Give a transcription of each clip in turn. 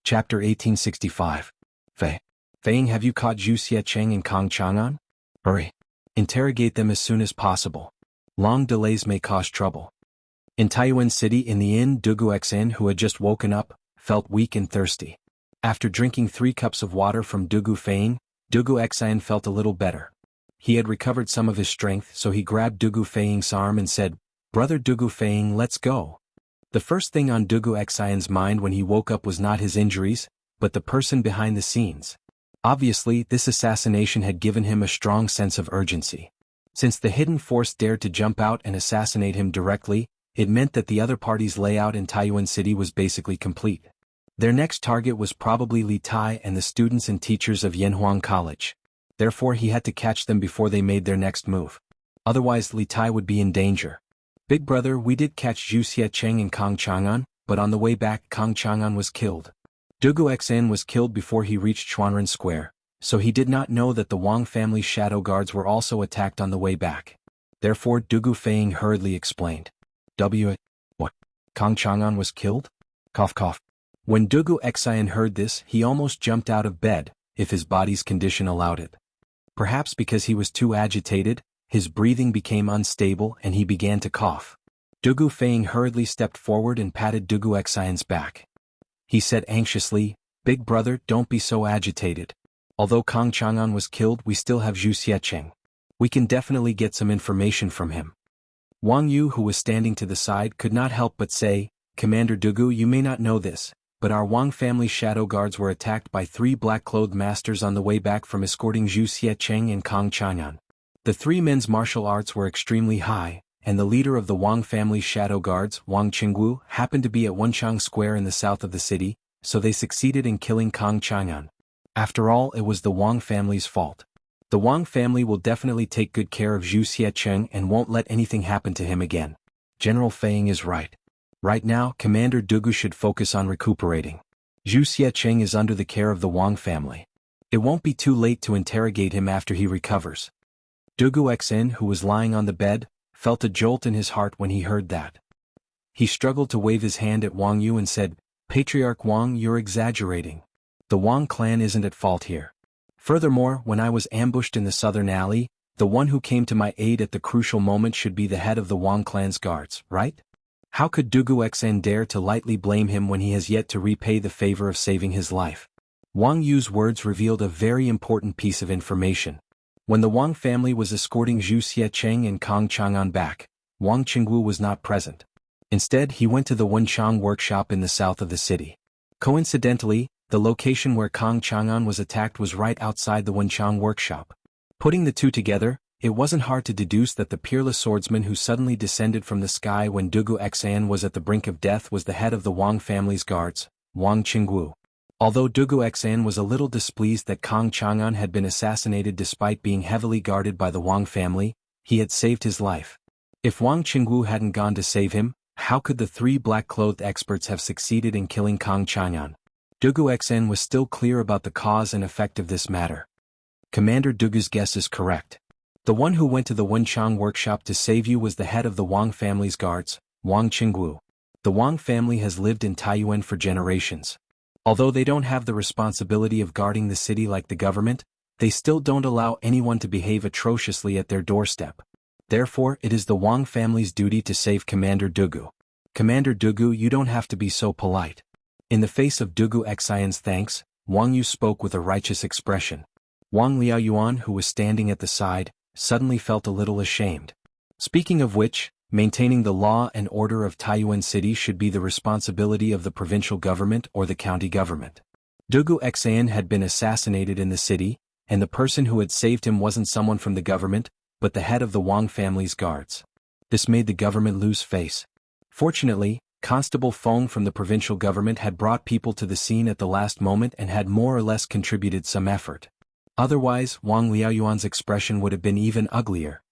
Chapter 1865. Fei. Feiying, have you caught Zhu Xiecheng and Kang Chang'an? Hurry. Interrogate them as soon as possible. Long delays may cause trouble. In Taiyuan City, in the inn, Dugu Xn, who had just woken up, felt weak and thirsty. After drinking 3 cups of water from Dugu Feiying, Dugu Xn felt a little better. He had recovered some of his strength, so he grabbed Dugu Feiying's arm and said, "Brother Dugu Feiying, let's go." The first thing on Dugu Xn's mind when he woke up was not his injuries, but the person behind the scenes. Obviously, this assassination had given him a strong sense of urgency. Since the hidden force dared to jump out and assassinate him directly, it meant that the other party's layout in Taiyuan City was basically complete. Their next target was probably Li Tai and the students and teachers of Yanhuang College. Therefore, he had to catch them before they made their next move. Otherwise, Li Tai would be in danger. "Big brother, we did catch Zhu Xiecheng and Kang Chang'an, but on the way back Kang Chang'an was killed. Dugu Xn was killed before he reached Chuanren Square, so he did not know that the Wang family's shadow guards were also attacked on the way back. Therefore, Dugu Feiying hurriedly explained. What? Kang Chang'an was killed? Cough cough. When Dugu Xn heard this, he almost jumped out of bed, if his body's condition allowed it. Perhaps because he was too agitated, his breathing became unstable and he began to cough. Dugu Feiying hurriedly stepped forward and patted Dugu Xn's back. He said anxiously, "Big brother, don't be so agitated. Although Kang Chang'an was killed, we still have Zhu Xiecheng. We can definitely get some information from him." Wang Yu, who was standing to the side, could not help but say, "Commander Dugu, you may not know this, but our Wang family shadow guards were attacked by 3 black-clothed masters on the way back from escorting Zhu Xiecheng and Kang Chang'an. The 3 men's martial arts were extremely high, and the leader of the Wang family's shadow guards, Wang Qingwu, happened to be at Wenchang Square in the south of the city, so they succeeded in killing Kang Chang'an. After all, it was the Wang family's fault. The Wang family will definitely take good care of Zhu Xiecheng and won't let anything happen to him again. General Feiying is right. Right now, Commander Dugu should focus on recuperating. Zhu Xiecheng is under the care of the Wang family. It won't be too late to interrogate him after he recovers." Dugu Xn, who was lying on the bed, felt a jolt in his heart when he heard that. He struggled to wave his hand at Wang Yu and said, "Patriarch Wang, you're exaggerating. The Wang clan isn't at fault here. Furthermore, when I was ambushed in the southern alley, the one who came to my aid at the crucial moment should be the head of the Wang clan's guards, right? How could Dugu Xn dare to lightly blame him when he has yet to repay the favor of saving his life?" Wang Yu's words revealed a very important piece of information. When the Wang family was escorting Zhu Xiecheng and Kang Chang'an back, Wang Qingwu was not present. Instead, he went to the Wenchang workshop in the south of the city. Coincidentally, the location where Kang Chang'an was attacked was right outside the Wenchang workshop. Putting the two together, it wasn't hard to deduce that the peerless swordsman who suddenly descended from the sky when Dugu Xn was at the brink of death was the head of the Wang family's guards, Wang Qingwu. Although Dugu Xn was a little displeased that Kang Chang'an had been assassinated despite being heavily guarded by the Wang family, he had saved his life. If Wang Qingwu hadn't gone to save him, how could the 3 black-clothed experts have succeeded in killing Kang Chang'an? Dugu Xn was still clear about the cause and effect of this matter. Commander Dugu's guess is correct. The one who went to the Wenchang workshop to save you was the head of the Wang family's guards, Wang Qingwu. The Wang family has lived in Taiyuan for generations. Although they don't have the responsibility of guarding the city like the government, they still don't allow anyone to behave atrociously at their doorstep. Therefore, it is the Wang family's duty to save Commander Dugu. Commander Dugu, you don't have to be so polite. In the face of Dugu Xn's thanks, Wang Yu spoke with a righteous expression. Wang Liaoyuan, who was standing at the side, suddenly felt a little ashamed. Speaking of which, maintaining the law and order of Taiyuan City should be the responsibility of the provincial government or the county government. Dugu Xn had been assassinated in the city, and the person who had saved him wasn't someone from the government, but the head of the Wang family's guards. This made the government lose face. Fortunately, Constable Feng from the provincial government had brought people to the scene at the last moment and had more or less contributed some effort. Otherwise, Wang Liaoyuan's expression would have been even uglier.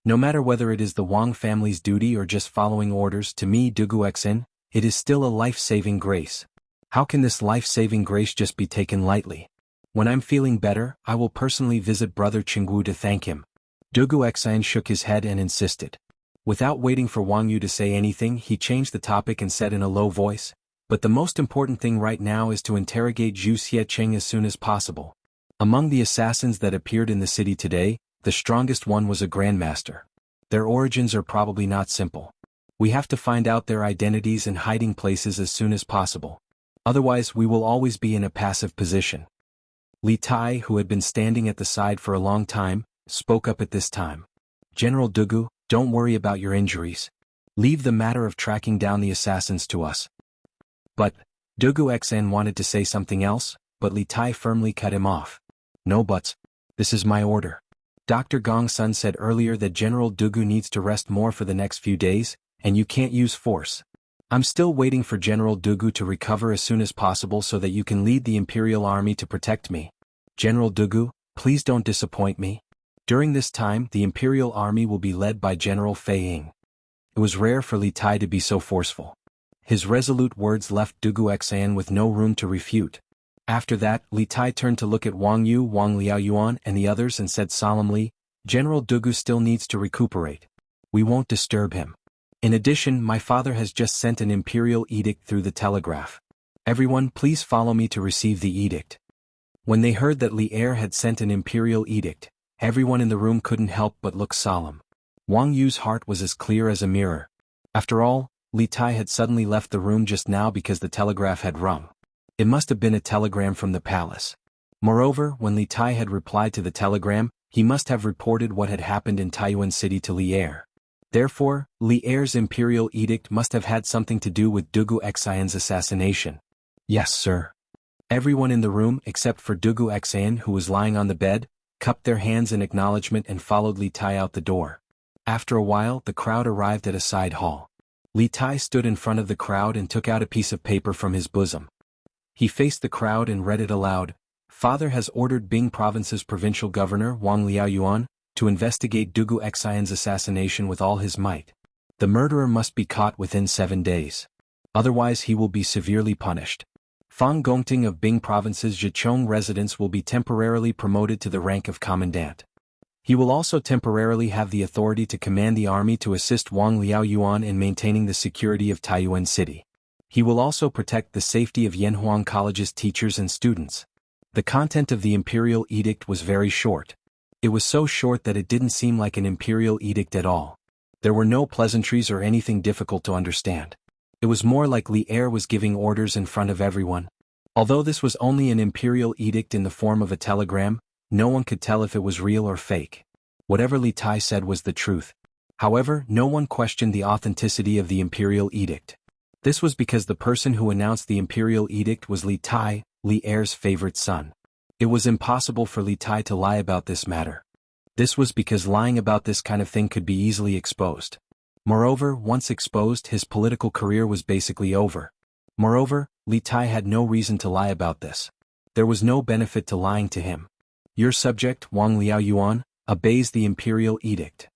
No matter whether it is the Wang family's duty or just following orders, to me, Dugu Xn, it is still a life-saving grace. How can this life-saving grace just be taken lightly? When I'm feeling better, I will personally visit Brother Qingwu to thank him. Dugu Xn shook his head and insisted. Without waiting for Wang Yu to say anything, he changed the topic and said in a low voice, But the most important thing right now is to interrogate Zhu Xiecheng as soon as possible. Among the assassins that appeared in the city today, the strongest one was a grandmaster. Their origins are probably not simple. We have to find out their identities and hiding places as soon as possible. Otherwise we will always be in a passive position. Li Tai, who had been standing at the side for a long time, spoke up at this time. General Dugu, don't worry about your injuries. Leave the matter of tracking down the assassins to us. But, Dugu Xn wanted to say something else, but Li Tai firmly cut him off. No buts. This is my order. Dr. Gong Sun said earlier that General Dugu needs to rest more for the next few days, and you can't use force. I'm still waiting for General Dugu to recover as soon as possible so that you can lead the Imperial Army to protect me. General Dugu, please don't disappoint me. During this time, the Imperial Army will be led by General Fei Ying. It was rare for Li Tai to be so forceful. His resolute words left Dugu Xan with no room to refute. After that, Li Tai turned to look at Wang Yu, Wang Liaoyuan and the others and said solemnly, General Dugu still needs to recuperate. We won't disturb him. In addition, my father has just sent an imperial edict through the telegraph. Everyone, please follow me to receive the edict. When they heard that Li Er had sent an imperial edict, everyone in the room couldn't help but look solemn. Wang Yu's heart was as clear as a mirror. After all, Li Tai had suddenly left the room just now because the telegraph had rung. It must have been a telegram from the palace. Moreover, when Li Tai had replied to the telegram, he must have reported what had happened in Taiyuan City to Li Er. Therefore, Li Er's imperial edict must have had something to do with Dugu Xian's assassination. Yes, sir. Everyone in the room except for Dugu Xian, who was lying on the bed, cupped their hands in acknowledgement and followed Li Tai out the door. After a while, the crowd arrived at a side hall. Li Tai stood in front of the crowd and took out a piece of paper from his bosom. He faced the crowd and read it aloud. Father has ordered Bing Province's provincial governor, Wang Liaoyuan, to investigate Dugu Xian's assassination with all his might. The murderer must be caught within 7 days. Otherwise he will be severely punished. Fang Gongting of Bing Province's Zhichong residence will be temporarily promoted to the rank of commandant. He will also temporarily have the authority to command the army to assist Wang Liaoyuan in maintaining the security of Taiyuan City. He will also protect the safety of Yanhuang College's teachers and students. The content of the imperial edict was very short. It was so short that it didn't seem like an imperial edict at all. There were no pleasantries or anything difficult to understand. It was more like Li Er was giving orders in front of everyone. Although this was only an imperial edict in the form of a telegram, no one could tell if it was real or fake. Whatever Li Tai said was the truth. However, no one questioned the authenticity of the imperial edict. This was because the person who announced the imperial edict was Li Tai, Li Er's favorite son. It was impossible for Li Tai to lie about this matter. This was because lying about this kind of thing could be easily exposed. Moreover, once exposed, his political career was basically over. Moreover, Li Tai had no reason to lie about this. There was no benefit to lying to him. Your subject, Wang Liaoyuan, obeys the imperial edict.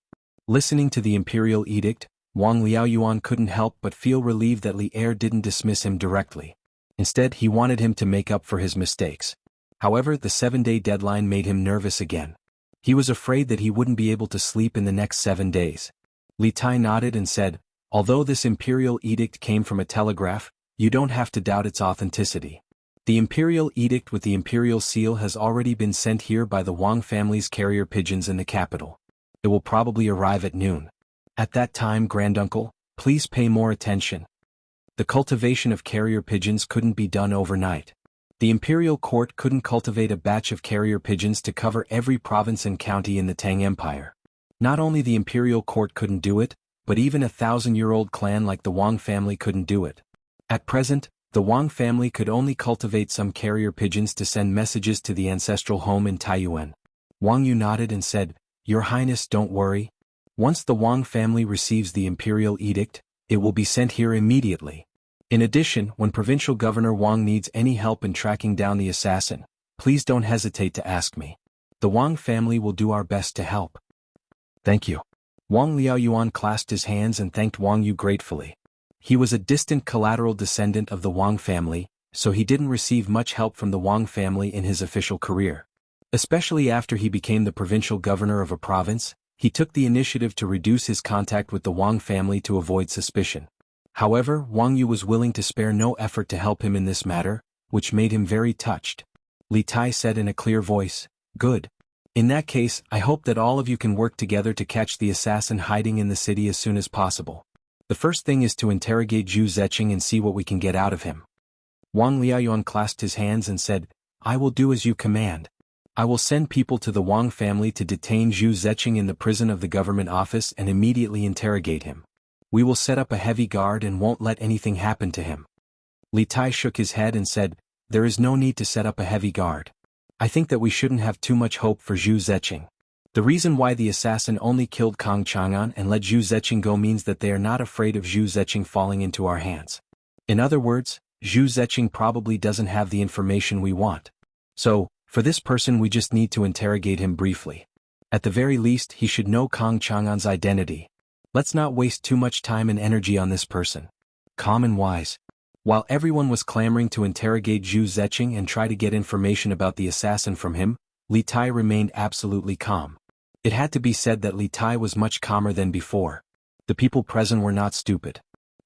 Listening to the imperial edict, Wang Liaoyuan couldn't help but feel relieved that Li Er didn't dismiss him directly. Instead, he wanted him to make up for his mistakes. However, the 7-day deadline made him nervous again. He was afraid that he wouldn't be able to sleep in the next 7 days. Li Tai nodded and said, although this imperial edict came from a telegraph, you don't have to doubt its authenticity. The imperial edict with the imperial seal has already been sent here by the Wang family's carrier pigeons in the capital. It will probably arrive at noon. At that time, granduncle, please pay more attention. The cultivation of carrier pigeons couldn't be done overnight. The imperial court couldn't cultivate a batch of carrier pigeons to cover every province and county in the Tang Empire. Not only the imperial court couldn't do it, but even a 1,000-year-old clan like the Wang family couldn't do it. At present, the Wang family could only cultivate some carrier pigeons to send messages to the ancestral home in Taiyuan. Wang Yu nodded and said, Your Highness, don't worry. Once the Wang family receives the imperial edict, it will be sent here immediately. In addition, when Provincial Governor Wang needs any help in tracking down the assassin, please don't hesitate to ask me. The Wang family will do our best to help. Thank you. Wang Liaoyuan clasped his hands and thanked Wang Yu gratefully. He was a distant collateral descendant of the Wang family, so he didn't receive much help from the Wang family in his official career. Especially after he became the provincial governor of a province, he took the initiative to reduce his contact with the Wang family to avoid suspicion. However, Wang Yu was willing to spare no effort to help him in this matter, which made him very touched. Li Tai said in a clear voice, "Good. In that case, I hope that all of you can work together to catch the assassin hiding in the city as soon as possible. The first thing is to interrogate Zhu Zeqing and see what we can get out of him." Wang Liaoyuan clasped his hands and said, "I will do as you command. I will send people to the Wang family to detain Zhu Zeqing in the prison of the government office and immediately interrogate him. We will set up a heavy guard and won't let anything happen to him." Li Tai shook his head and said, "There is no need to set up a heavy guard. I think that we shouldn't have too much hope for Zhu Zeqing. The reason why the assassin only killed Kang Chang'an and let Zhu Zeqing go means that they are not afraid of Zhu Zeqing falling into our hands. In other words, Zhu Zeqing probably doesn't have the information we want. So, for this person we just need to interrogate him briefly. At the very least he should know Kang Chang'an's identity. Let's not waste too much time and energy on this person." Calm and wise. While everyone was clamoring to interrogate Zhu Zeqing and try to get information about the assassin from him, Li Tai remained absolutely calm. It had to be said that Li Tai was much calmer than before. The people present were not stupid.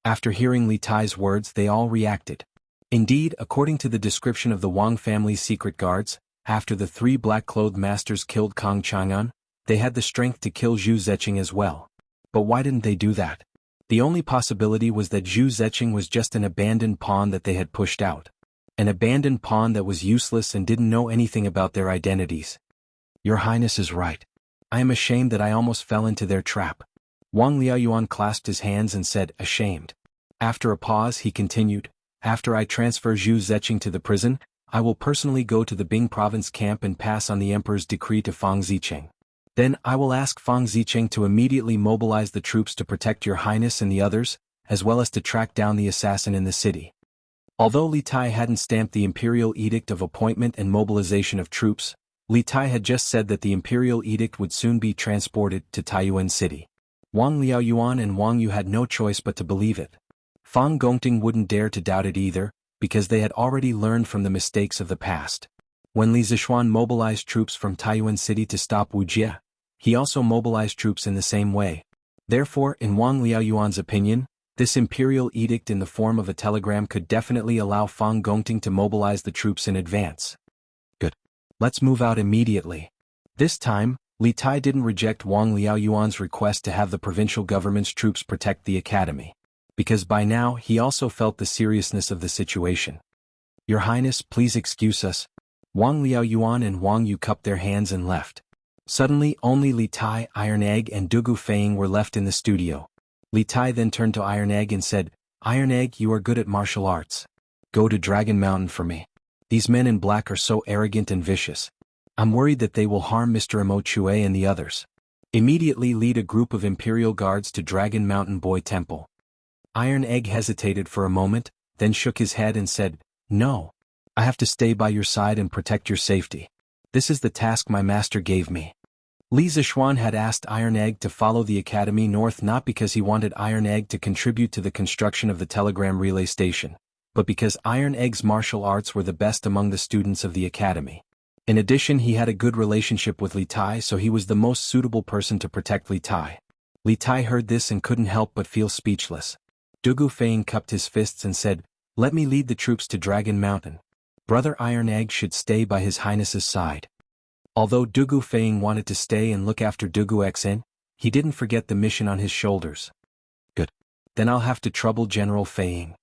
After hearing Li Tai's words they all reacted. Indeed, according to the description of the Wang family's secret guards, after the 3 black-clothed masters killed Kang Chang'an, they had the strength to kill Zhu Zeqing as well. But why didn't they do that? The only possibility was that Zhu Zeqing was just an abandoned pawn that they had pushed out. An abandoned pawn that was useless and didn't know anything about their identities. "Your Highness is right. I am ashamed that I almost fell into their trap." Wang Liaoyuan clasped his hands and said, "Ashamed." After a pause he continued, "After I transfer Zhu Zeqing to the prison, I will personally go to the Bing province camp and pass on the emperor's decree to Fang Zicheng. Then I will ask Fang Zicheng to immediately mobilize the troops to protect your Highness and the others, as well as to track down the assassin in the city." Although Li Tai hadn't stamped the imperial edict of appointment and mobilization of troops, Li Tai had just said that the imperial edict would soon be transported to Taiyuan City. Wang Liaoyuan and Wang Yu had no choice but to believe it. Fang Gongting wouldn't dare to doubt it either, because they had already learned from the mistakes of the past. When Li Zishuan mobilized troops from Taiyuan City to stop Wuxia, he also mobilized troops in the same way. Therefore, in Wang Liaoyuan's opinion, this imperial edict in the form of a telegram could definitely allow Fang Gongting to mobilize the troops in advance. Good. Let's move out immediately. This time, Li Tai didn't reject Wang Liaoyuan's request to have the provincial government's troops protect the academy. Because by now he also felt the seriousness of the situation. "Your Highness, please excuse us." Wang Liaoyuan and Wang Yu cupped their hands and left. Suddenly only Li Tai, Iron Egg and Dugu Feiying were left in the studio. Li Tai then turned to Iron Egg and said, "Iron Egg, you are good at martial arts. Go to Dragon Mountain for me. These men in black are so arrogant and vicious. I'm worried that they will harm Mr. Imo Chue and the others. Immediately lead a group of Imperial Guards to Dragon Mountain Boy Temple." Iron Egg hesitated for a moment, then shook his head and said, "No. I have to stay by your side and protect your safety. This is the task my master gave me." Li Zishuan had asked Iron Egg to follow the academy north not because he wanted Iron Egg to contribute to the construction of the telegram relay station, but because Iron Egg's martial arts were the best among the students of the academy. In addition, he had a good relationship with Li Tai, so he was the most suitable person to protect Li Tai. Li Tai heard this and couldn't help but feel speechless. Dugu Feiying cupped his fists and said, "Let me lead the troops to Dragon Mountain. Brother Iron Egg should stay by his Highness's side." Although Dugu Feiying wanted to stay and look after Dugu Xen, he didn't forget the mission on his shoulders. "Good. Then I'll have to trouble General Feiying."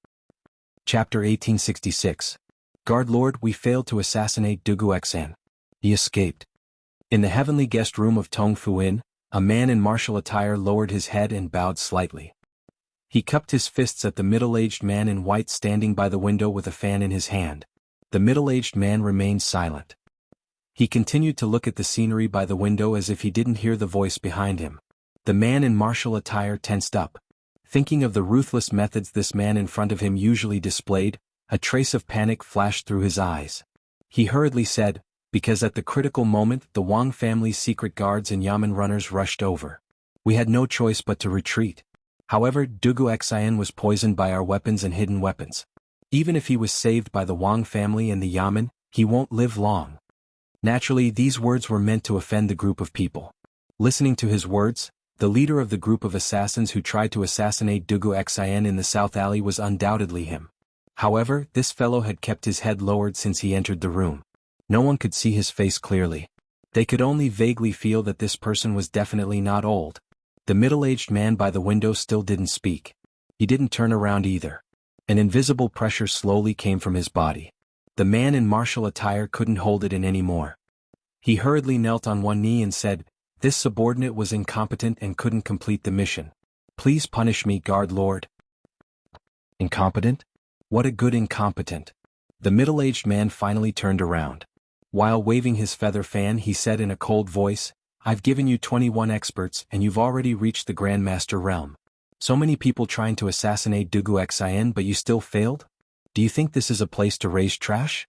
Chapter 1866. Guard Lord, we failed to assassinate Dugu Xen. He escaped. In the heavenly guest room of Tong Fuin, a man in martial attire lowered his head and bowed slightly. He cupped his fists at the middle-aged man in white standing by the window with a fan in his hand. The middle-aged man remained silent. He continued to look at the scenery by the window as if he didn't hear the voice behind him. The man in martial attire tensed up. Thinking of the ruthless methods this man in front of him usually displayed, a trace of panic flashed through his eyes. He hurriedly said, "Because at the critical moment the Wang family's secret guards and Yamen runners rushed over. We had no choice but to retreat. However, Dugu Xian was poisoned by our weapons and hidden weapons. Even if he was saved by the Wang family and the Yamen, he won't live long." Naturally, these words were meant to offend the group of people. Listening to his words, The leader of the group of assassins who tried to assassinate Dugu Xian in the South Alley was undoubtedly him. However, this fellow had kept his head lowered since he entered the room. No one could see his face clearly. They could only vaguely feel that this person was definitely not old. The middle-aged man by the window still didn't speak. He didn't turn around either. An invisible pressure slowly came from his body. The man in martial attire couldn't hold it in anymore. He hurriedly knelt on one knee and said, "This subordinate was incompetent and couldn't complete the mission. Please punish me, guard lord." Incompetent? What a good incompetent. The middle-aged man finally turned around. While waving his feather fan, he said in a cold voice, "I've given you 21 experts and you've already reached the Grandmaster realm. So many people trying to assassinate Dugu Xian, but you still failed? Do you think this is a place to raise trash?"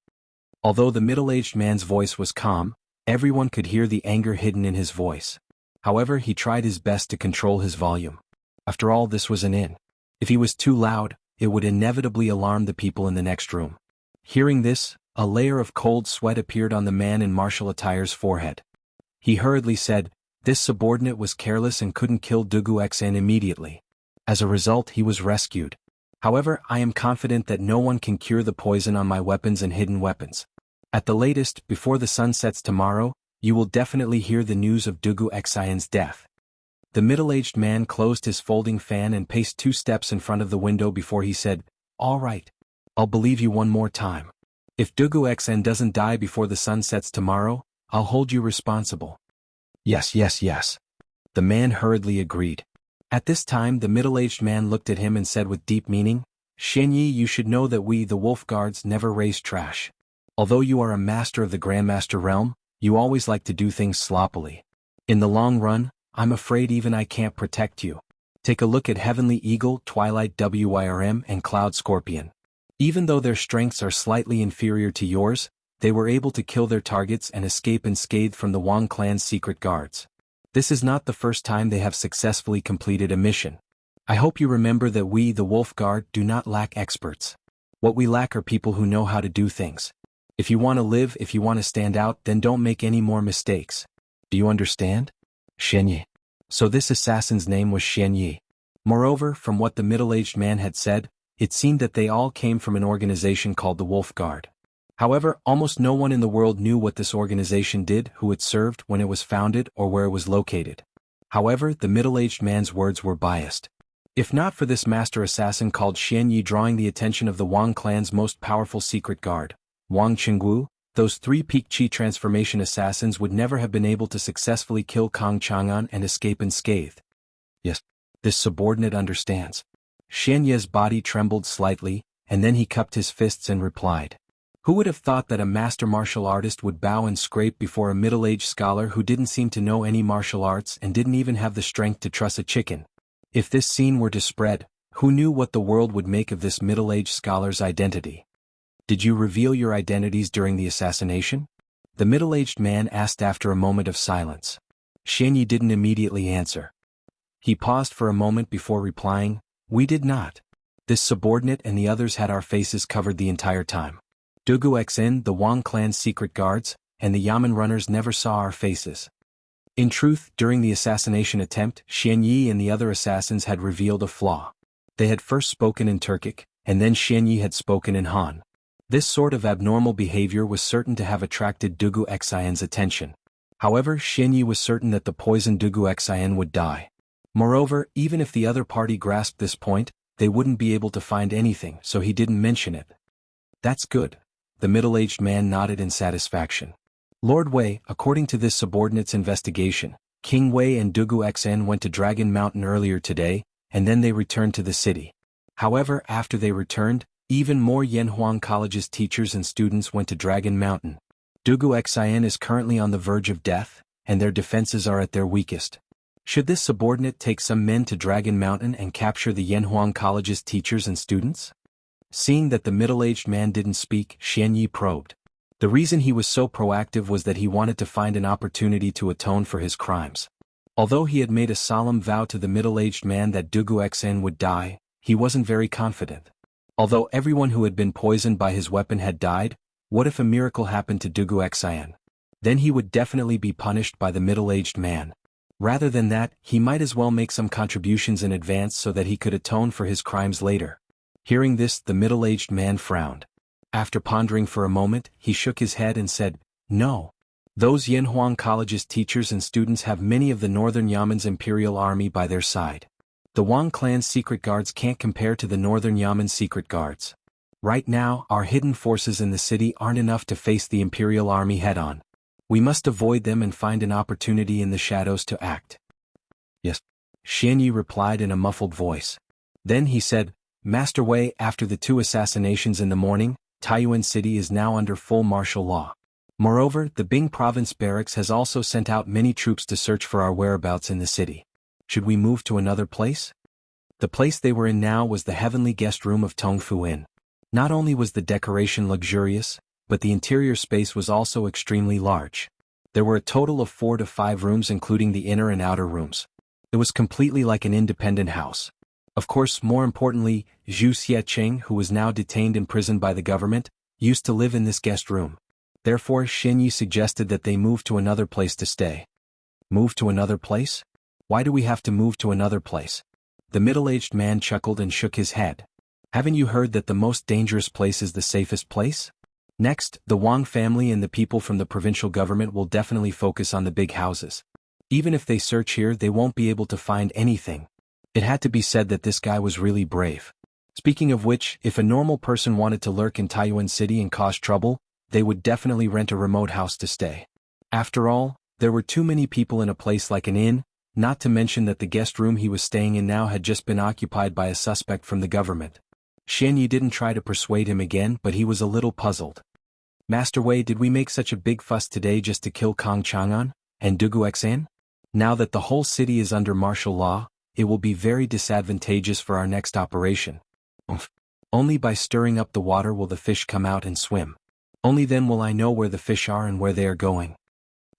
Although the middle-aged man's voice was calm, everyone could hear the anger hidden in his voice. However, he tried his best to control his volume. After all, this was an inn. If he was too loud, it would inevitably alarm the people in the next room. Hearing this, a layer of cold sweat appeared on the man in martial attire's forehead. He hurriedly said, "This subordinate was careless and couldn't kill Dugu Xian immediately. As a result, he was rescued. However, I am confident that no one can cure the poison on my weapons and hidden weapons. At the latest, before the sun sets tomorrow, you will definitely hear the news of Dugu Xian's death." The middle-aged man closed his folding fan and paced 2 steps in front of the window before he said, "All right. I'll believe you one more time. If Dugu Xian doesn't die before the sun sets tomorrow, I'll hold you responsible." "Yes, yes, yes." The man hurriedly agreed. At this time the middle-aged man looked at him and said with deep meaning, "Xian Yi, you should know that we, the Wolf Guards, never raise trash. Although you are a master of the Grandmaster realm, you always like to do things sloppily. In the long run, I'm afraid even I can't protect you. Take a look at Heavenly Eagle, Twilight Wyrm and Cloud Scorpion. Even though their strengths are slightly inferior to yours, they were able to kill their targets and escape unscathed from the Wang clan's secret guards. This is not the first time they have successfully completed a mission. I hope you remember that we, the Wolf Guard, do not lack experts. What we lack are people who know how to do things. If you want to live, if you want to stand out, then don't make any more mistakes. Do you understand?" Xian Yi. So this assassin's name was Xian Yi. Moreover, from what the middle-aged man had said, it seemed that they all came from an organization called the Wolf Guard. However, almost no one in the world knew what this organization did, who it served, when it was founded, or where it was located. However, the middle-aged man's words were biased. If not for this master assassin called Xian Yi drawing the attention of the Wang clan's most powerful secret guard, Wang Qingguo, those 3 peak Qi transformation assassins would never have been able to successfully kill Kang Chang'an and escape unscathed. Yes, this subordinate understands. Xian Yi's body trembled slightly, and then he cupped his fists and replied. Who would have thought that a master martial artist would bow and scrape before a middle-aged scholar who didn't seem to know any martial arts and didn't even have the strength to truss a chicken? If this scene were to spread, who knew what the world would make of this middle-aged scholar's identity? Did you reveal your identities during the assassination? The middle-aged man asked after a moment of silence. Xian Yi didn't immediately answer. He paused for a moment before replying, "We did not. This subordinate and the others had our faces covered the entire time. Dugu Xian, the Wang clan's secret guards, and the Yamen runners never saw our faces." In truth, during the assassination attempt, Xian Yi and the other assassins had revealed a flaw. They had first spoken in Turkic, and then Xian Yi had spoken in Han. This sort of abnormal behavior was certain to have attracted Dugu Xian's attention. However, Xian Yi was certain that the poisoned Dugu Xian would die. Moreover, even if the other party grasped this point, they wouldn't be able to find anything, so he didn't mention it. "That's good." The middle-aged man nodded in satisfaction. "Lord Wei, according to this subordinate's investigation, King Wei and Dugu Xian went to Dragon Mountain earlier today, and then they returned to the city. However, after they returned, even more Yanhuang College's teachers and students went to Dragon Mountain. Dugu Xian is currently on the verge of death, and their defenses are at their weakest. Should this subordinate take some men to Dragon Mountain and capture the Yanhuang College's teachers and students?" Seeing that the middle-aged man didn't speak, Xian Yi probed. The reason he was so proactive was that he wanted to find an opportunity to atone for his crimes. Although he had made a solemn vow to the middle-aged man that Dugu Xian would die, he wasn't very confident. Although everyone who had been poisoned by his weapon had died, what if a miracle happened to Dugu Xian? Then he would definitely be punished by the middle-aged man. Rather than that, he might as well make some contributions in advance so that he could atone for his crimes later. Hearing this, the middle-aged man frowned. After pondering for a moment, he shook his head and said, "No. Those Yanhuang College's teachers and students have many of the Northern Yamen's Imperial Army by their side. The Wang clan's secret guards can't compare to the Northern Yamen secret guards. Right now, our hidden forces in the city aren't enough to face the Imperial Army head-on. We must avoid them and find an opportunity in the shadows to act." "Yes," Xianyi replied in a muffled voice. Then he said, "Master Wei, after the 2 assassinations in the morning, Taiyuan City is now under full martial law. Moreover, the Bing Province Barracks has also sent out many troops to search for our whereabouts in the city. Should we move to another place?" The place they were in now was the heavenly guest room of Tongfu Inn. Not only was the decoration luxurious, but the interior space was also extremely large. There were a total of 4 to 5 rooms including the inner and outer rooms. It was completely like an independent house. Of course, more importantly, Zhu Xiecheng, who was now detained in prison by the government, used to live in this guest room. Therefore, Xinyi suggested that they move to another place to stay. "Move to another place? Why do we have to move to another place?" The middle-aged man chuckled and shook his head. "Haven't you heard that the most dangerous place is the safest place? Next, the Wang family and the people from the provincial government will definitely focus on the big houses. Even if they search here, they won't be able to find anything." It had to be said that this guy was really brave. Speaking of which, if a normal person wanted to lurk in Taiyuan City and cause trouble, they would definitely rent a remote house to stay. After all, there were too many people in a place like an inn, not to mention that the guest room he was staying in now had just been occupied by a suspect from the government. Xianyi didn't try to persuade him again, but he was a little puzzled. "Master Wei, did we make such a big fuss today just to kill Kang Chang'an and Dugu Xan? Now that the whole city is under martial law, it will be very disadvantageous for our next operation. Only by stirring up the water will the fish come out and swim. Only then will I know where the fish are and where they are going."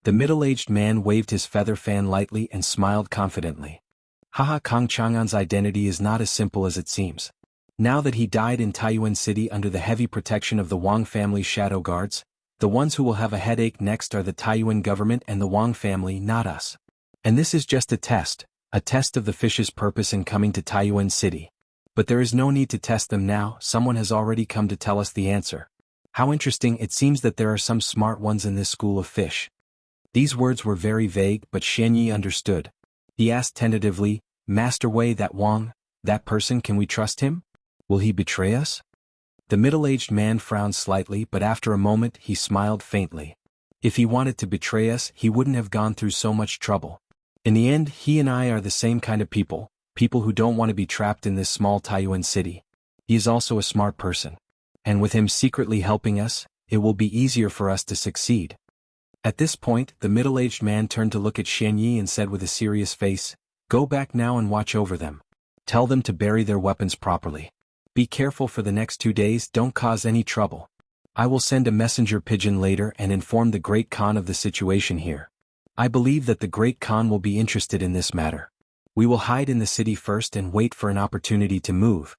The middle-aged man waved his feather fan lightly and smiled confidently. "Haha, Kang Chang'an's identity is not as simple as it seems. Now that he died in Taiyuan City under the heavy protection of the Wang family's shadow guards, the ones who will have a headache next are the Taiyuan government and the Wang family, not us. And this is just a test of the fish's purpose in coming to Taiyuan City. But there is no need to test them now, someone has already come to tell us the answer. How interesting, it seems that there are some smart ones in this school of fish." These words were very vague, but Xianyi understood. He asked tentatively, "Master Wei, that Wang, that person, can we trust him? Will he betray us?" The middle-aged man frowned slightly, but after a moment he smiled faintly. "If he wanted to betray us, he wouldn't have gone through so much trouble. In the end, he and I are the same kind of people who don't want to be trapped in this small Taiyuan city. He is also a smart person. And with him secretly helping us, it will be easier for us to succeed." At this point, the middle-aged man turned to look at Xianyi and said with a serious face, "Go back now and watch over them. Tell them to bury their weapons properly. Be careful for the next 2 days, don't cause any trouble. I will send a messenger pigeon later and inform the Great Khan of the situation here. I believe that the Great Khan will be interested in this matter. We will hide in the city first and wait for an opportunity to move."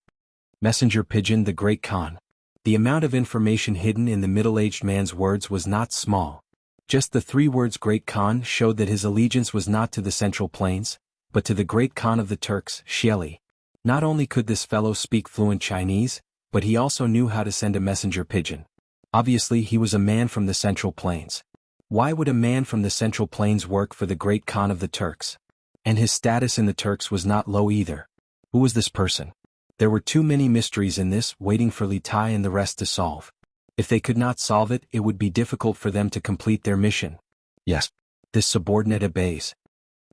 Messenger pigeon, the Great Khan. The amount of information hidden in the middle-aged man's words was not small. Just the 3 words Great Khan showed that his allegiance was not to the Central Plains, but to the Great Khan of the Turks, Xieli. Not only could this fellow speak fluent Chinese, but he also knew how to send a messenger pigeon. Obviously he was a man from the Central Plains. Why would a man from the Central Plains work for the Great Khan of the Turks? And his status in the Turks was not low either. Who was this person? There were too many mysteries in this, waiting for Li Tai and the rest to solve. If they could not solve it, it would be difficult for them to complete their mission. "Yes." This subordinate obeys.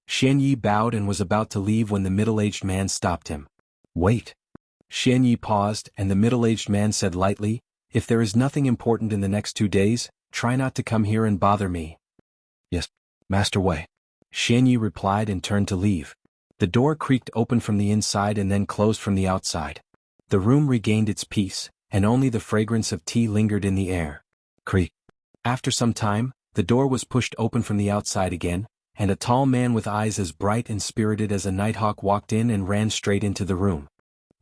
Xianyi bowed and was about to leave when the middle-aged man stopped him. "Wait." Xianyi paused, and the middle-aged man said lightly, "If there is nothing important in the next 2 days, try not to come here and bother me." "Yes, Master Wei." Xianyi replied and turned to leave. The door creaked open from the inside and then closed from the outside. The room regained its peace, and only the fragrance of tea lingered in the air. Creak. After some time, the door was pushed open from the outside again, and a tall man with eyes as bright and spirited as a nighthawk walked in and ran straight into the room.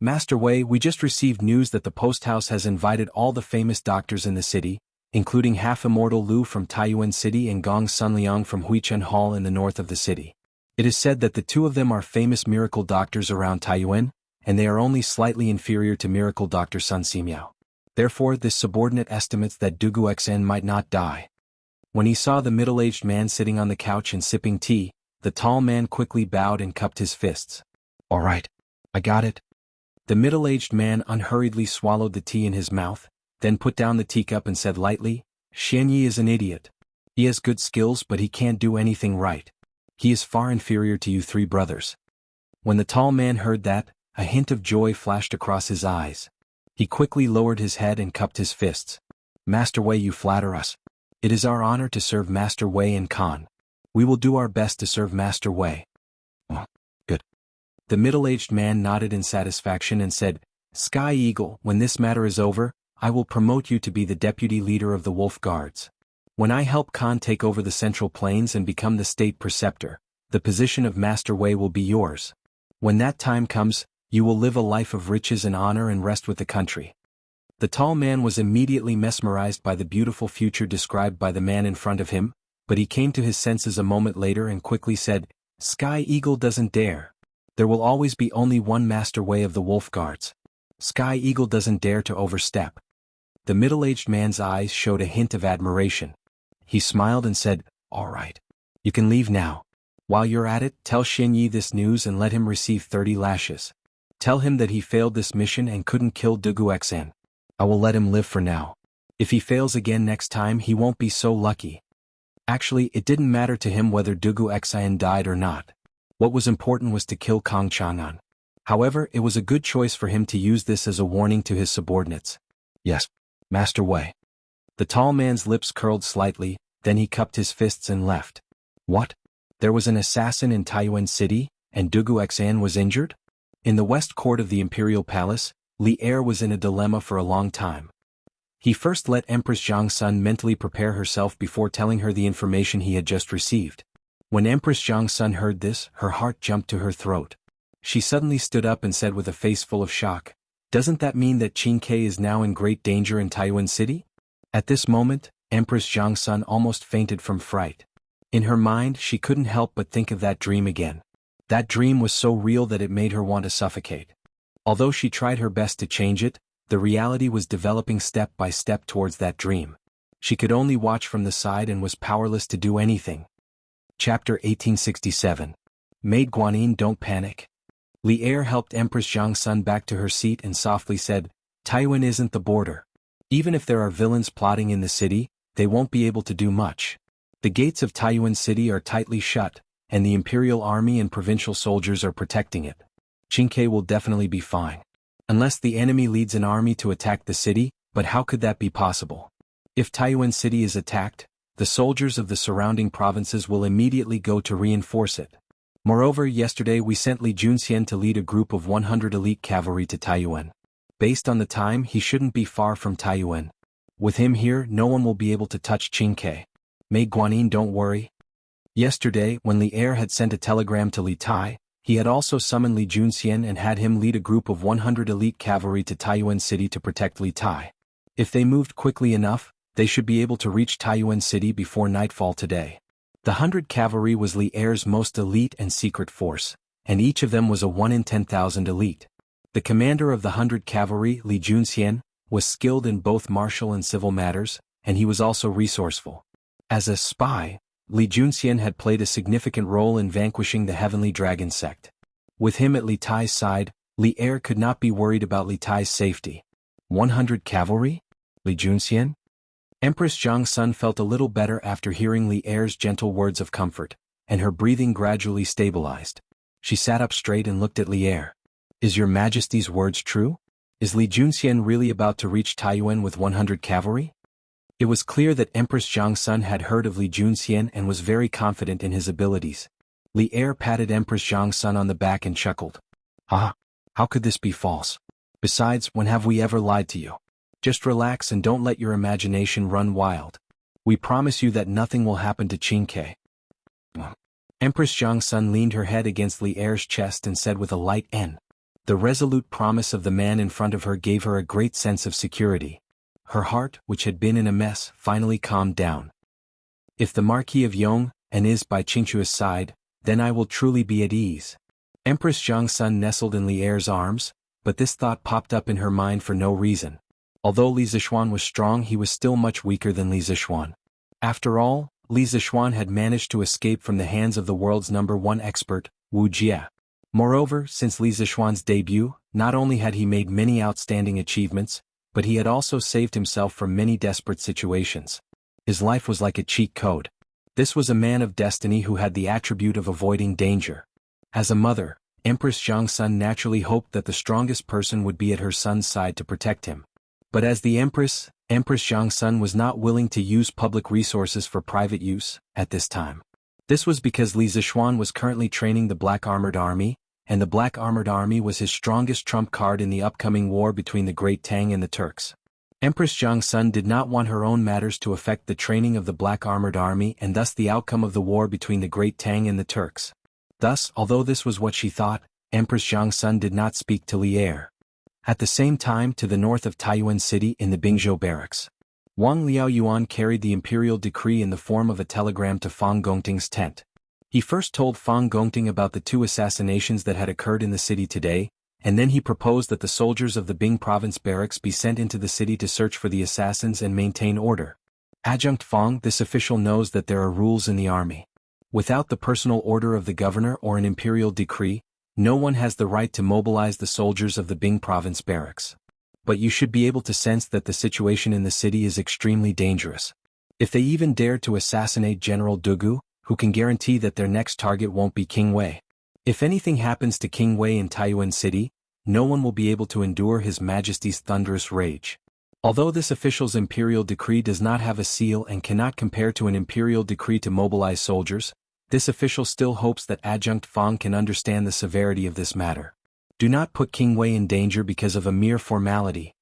"Master Wei, we just received news that the post house has invited all the famous doctors in the city, including half-immortal Lu from Taiyuan City and Gong Sunliang from Huichen Hall in the north of the city. It is said that the two of them are famous miracle doctors around Taiyuan, and they are only slightly inferior to miracle doctor Sun Simiao. Therefore this subordinate estimates that Dugu Xn might not die. When he saw the middle-aged man sitting on the couch and sipping tea, the tall man quickly bowed and cupped his fists. "All right. I got it." The middle-aged man unhurriedly swallowed the tea in his mouth, then put down the teacup and said lightly, "Xian Yi is an idiot. He has good skills but he can't do anything right. He is far inferior to you three brothers." When the tall man heard that, a hint of joy flashed across his eyes. He quickly lowered his head and cupped his fists. "Master Wei, you flatter us. It is our honor to serve Master Wei and Khan. We will do our best to serve Master Wei." "Oh, good." The middle-aged man nodded in satisfaction and said, "Sky Eagle, when this matter is over, I will promote you to be the deputy leader of the Wolf Guards. When I help Khan take over the Central Plains and become the state preceptor, the position of Master Wei will be yours. When that time comes, you will live a life of riches and honor and rest with the country." The tall man was immediately mesmerized by the beautiful future described by the man in front of him, but he came to his senses a moment later and quickly said, "Sky Eagle doesn't dare. There will always be only one Master Wei of the Wolf Guards. Sky Eagle doesn't dare to overstep." The middle-aged man's eyes showed a hint of admiration. He smiled and said, "All right. You can leave now. While you're at it, tell Xian Yi this news and let him receive 30 lashes. Tell him that he failed this mission and couldn't kill Dugu Xn. I will let him live for now. If he fails again next time he won't be so lucky." Actually, it didn't matter to him whether Dugu Xn died or not. What was important was to kill Kang Chang'an. However, it was a good choice for him to use this as a warning to his subordinates. "Yes, Master Wei." The tall man's lips curled slightly, then he cupped his fists and left. What? There was an assassin in Taiyuan City, and Dugu Xan was injured? In the west court of the Imperial Palace, Li Er was in a dilemma for a long time. He first let Empress Zhang Sun mentally prepare herself before telling her the information he had just received. When Empress Zhang Sun heard this, her heart jumped to her throat. She suddenly stood up and said with a face full of shock, "Doesn't that mean that Qin Ke is now in great danger in Taiyuan City?" At this moment, Empress Zhang Sun almost fainted from fright. In her mind she couldn't help but think of that dream again. That dream was so real that it made her want to suffocate. Although she tried her best to change it, the reality was developing step by step towards that dream. She could only watch from the side and was powerless to do anything. Chapter 1867. Maid Guanyin, don't panic. Li Er helped Empress Zhang Sun back to her seat and softly said, "Taiyuan isn't the border. Even if there are villains plotting in the city, they won't be able to do much. The gates of Taiyuan City are tightly shut, and the Imperial Army and provincial soldiers are protecting it. Qin Ke will definitely be fine. Unless the enemy leads an army to attack the city, but how could that be possible? If Taiyuan City is attacked, the soldiers of the surrounding provinces will immediately go to reinforce it. Moreover, yesterday we sent Li Junxian to lead a group of 100 elite cavalry to Taiyuan. Based on the time, he shouldn't be far from Taiyuan. With him here, no one will be able to touch Qin Ke. Maid Guanyin, don't worry." Yesterday, when Li Er had sent a telegram to Li Tai, he had also summoned Li Junxian and had him lead a group of 100 elite cavalry to Taiyuan City to protect Li Tai. If they moved quickly enough, they should be able to reach Taiyuan City before nightfall today. The 100 cavalry was Li Er's most elite and secret force, and each of them was a 1 in 10,000 elite. The commander of the 100 cavalry, Li Junxian, was skilled in both martial and civil matters, and he was also resourceful. As a spy, Li Junxian had played a significant role in vanquishing the Heavenly Dragon sect. With him at Li Tai's side, Li Er could not be worried about Li Tai's safety. 100 cavalry? Li Junxian? Empress Zhang Sun felt a little better after hearing Li Er's gentle words of comfort, and her breathing gradually stabilized. She sat up straight and looked at Li Er. "Is your Majesty's words true? Is Li Junxian really about to reach Taiyuan with 100 cavalry?" It was clear that Empress Zhang Sun had heard of Li Junxian and was very confident in his abilities. Li Er patted Empress Zhang Sun on the back and chuckled. "Ah, how could this be false? Besides, when have we ever lied to you? Just relax and don't let your imagination run wild. We promise you that nothing will happen to Qin Ke." Empress Zhang Sun leaned her head against Li Er's chest and said with a light "N." The resolute promise of the man in front of her gave her a great sense of security. Her heart, which had been in a mess, finally calmed down. If the Marquis of Yong and is by Qingchua's side, then I will truly be at ease. Empress Zhang's son nestled in Li Er's arms, but this thought popped up in her mind for no reason. Although Li Zixuan was strong, he was still much weaker than Li Zixuan. After all, Li Zixuan had managed to escape from the hands of the world's #1 expert, Wu Jie. Moreover, since Li Zixuan's debut, not only had he made many outstanding achievements, but he had also saved himself from many desperate situations. His life was like a cheat code. This was a man of destiny who had the attribute of avoiding danger. As a mother, Empress Zhang's son naturally hoped that the strongest person would be at her son's side to protect him. But as the Empress Zhang's son was not willing to use public resources for private use at this time. This was because Li Zixuan was currently training the Black Armored Army, and the Black Armored Army was his strongest trump card in the upcoming war between the Great Tang and the Turks. Empress Zhang's son did not want her own matters to affect the training of the Black Armored Army and thus the outcome of the war between the Great Tang and the Turks. Thus, although this was what she thought, Empress Zhang's son did not speak to Li Er. At the same time, to the north of Taiyuan City in the Bingzhou barracks, Wang Liaoyuan carried the imperial decree in the form of a telegram to Fang Gongting's tent. He first told Fang Gongting about the 2 assassinations that had occurred in the city today, and then he proposed that the soldiers of the Bing province barracks be sent into the city to search for the assassins and maintain order. Adjunct Fang, this official knows that there are rules in the army. Without the personal order of the governor or an imperial decree, no one has the right to mobilize the soldiers of the Bing province barracks. But you should be able to sense that the situation in the city is extremely dangerous. If they even dare to assassinate General Dugu, who can guarantee that their next target won't be King Wei? If anything happens to King Wei in Taiyuan City, no one will be able to endure His Majesty's thunderous rage. Although this official's imperial decree does not have a seal and cannot compare to an imperial decree to mobilize soldiers, this official still hopes that Adjunct Fang can understand the severity of this matter. Do not put King Wei in danger because of a mere formality.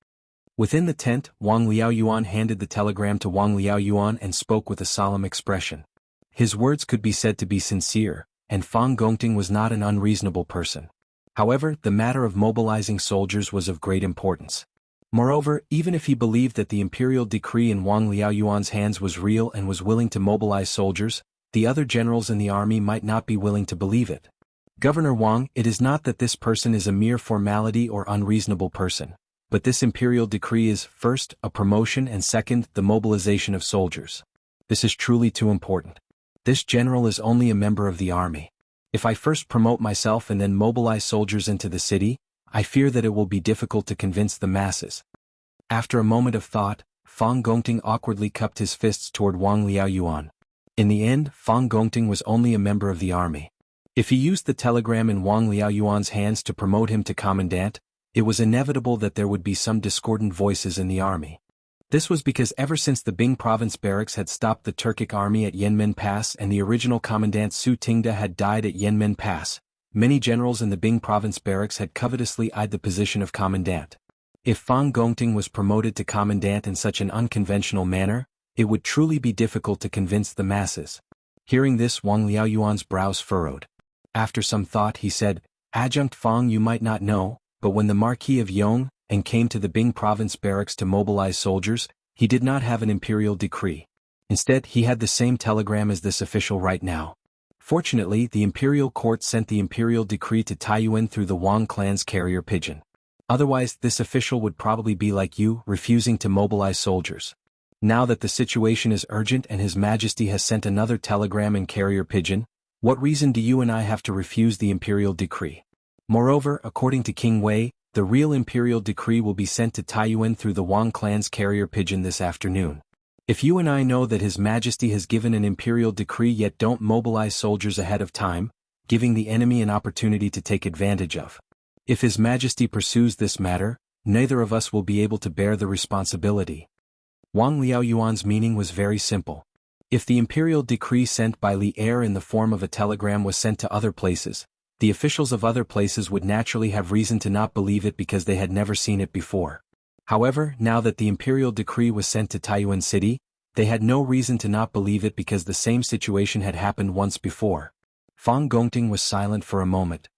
Within the tent, Wang Liaoyuan handed the telegram to Wang Liaoyuan and spoke with a solemn expression. His words could be said to be sincere, and Fang Gongting was not an unreasonable person. However, the matter of mobilizing soldiers was of great importance. Moreover, even if he believed that the imperial decree in Wang Liaoyuan's hands was real and was willing to mobilize soldiers, the other generals in the army might not be willing to believe it. Governor Wang, it is not that this person is a mere formality or unreasonable person, but this imperial decree is, first, a promotion and second, the mobilization of soldiers. This is truly too important. This general is only a member of the army. If I first promote myself and then mobilize soldiers into the city, I fear that it will be difficult to convince the masses. After a moment of thought, Fang Gongting awkwardly cupped his fists toward Wang Liaoyuan. In the end, Fang Gongting was only a member of the army. If he used the telegram in Wang Liaoyuan's hands to promote him to commandant, it was inevitable that there would be some discordant voices in the army. This was because ever since the Bing province barracks had stopped the Turkic army at Yanmen Pass and the original commandant Su Tingda had died at Yanmen Pass, many generals in the Bing province barracks had covetously eyed the position of commandant. If Fang Gongting was promoted to commandant in such an unconventional manner, it would truly be difficult to convince the masses. Hearing this, Wang Liaoyuan's brows furrowed. After some thought he said, Adjunct Fang, you might not know, but when the Marquis of Yong came to the Bing province barracks to mobilize soldiers, he did not have an imperial decree. Instead, he had the same telegram as this official right now. Fortunately, the imperial court sent the imperial decree to Taiyuan through the Wang clan's carrier pigeon. Otherwise, this official would probably be like you, refusing to mobilize soldiers. Now that the situation is urgent and His Majesty has sent another telegram and carrier pigeon, what reason do you and I have to refuse the imperial decree? Moreover, according to King Wei, the real imperial decree will be sent to Taiyuan through the Wang clan's carrier pigeon this afternoon. If you and I know that His Majesty has given an imperial decree yet don't mobilize soldiers ahead of time, giving the enemy an opportunity to take advantage of. If His Majesty pursues this matter, neither of us will be able to bear the responsibility. Wang Liaoyuan's meaning was very simple. If the imperial decree sent by Li Er in the form of a telegram was sent to other places, the officials of other places would naturally have reason to not believe it because they had never seen it before. However, now that the imperial decree was sent to Taiyuan City, they had no reason to not believe it because the same situation had happened once before. Fang Gongting was silent for a moment.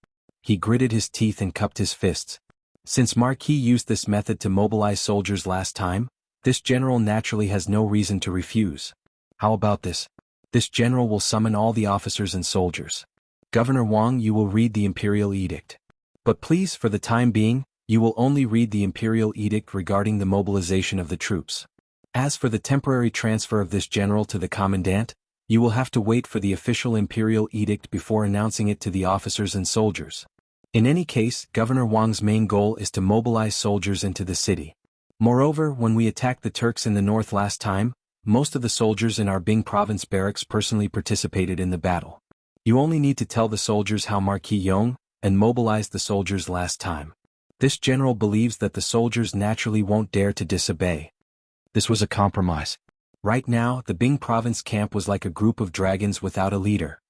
He gritted his teeth and cupped his fists. Since Marquis used this method to mobilize soldiers last time, this general naturally has no reason to refuse. How about this? This general will summon all the officers and soldiers. Governor Wang, you will read the imperial edict. But please, for the time being, you will only read the imperial edict regarding the mobilization of the troops. As for the temporary transfer of this general to the commandant, you will have to wait for the official imperial edict before announcing it to the officers and soldiers. In any case, Governor Wang's main goal is to mobilize soldiers into the city. Moreover, when we attacked the Turks in the north last time, most of the soldiers in our Bing province barracks personally participated in the battle. You only need to tell the soldiers how Marquis Yong and mobilized the soldiers last time. This general believes that the soldiers naturally won't dare to disobey. This was a compromise. Right now, the Bing province camp was like a group of dragons without a leader.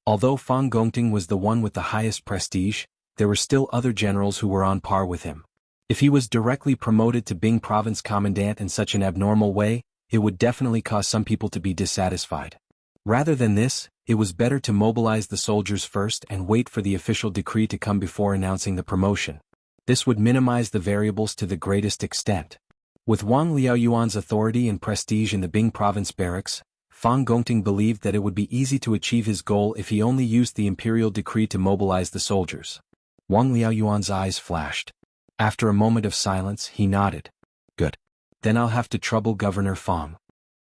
Although Fang Gongting was the one with the highest prestige, there were still other generals who were on par with him. If he was directly promoted to Bing province commandant in such an abnormal way, it would definitely cause some people to be dissatisfied. Rather than this, it was better to mobilize the soldiers first and wait for the official decree to come before announcing the promotion. This would minimize the variables to the greatest extent. With Wang Liaoyuan's authority and prestige in the Bing province barracks, Fang Gongting believed that it would be easy to achieve his goal if he only used the imperial decree to mobilize the soldiers. Wang Liaoyuan's eyes flashed. After a moment of silence, he nodded. Good. Then I'll have to trouble Governor Fang.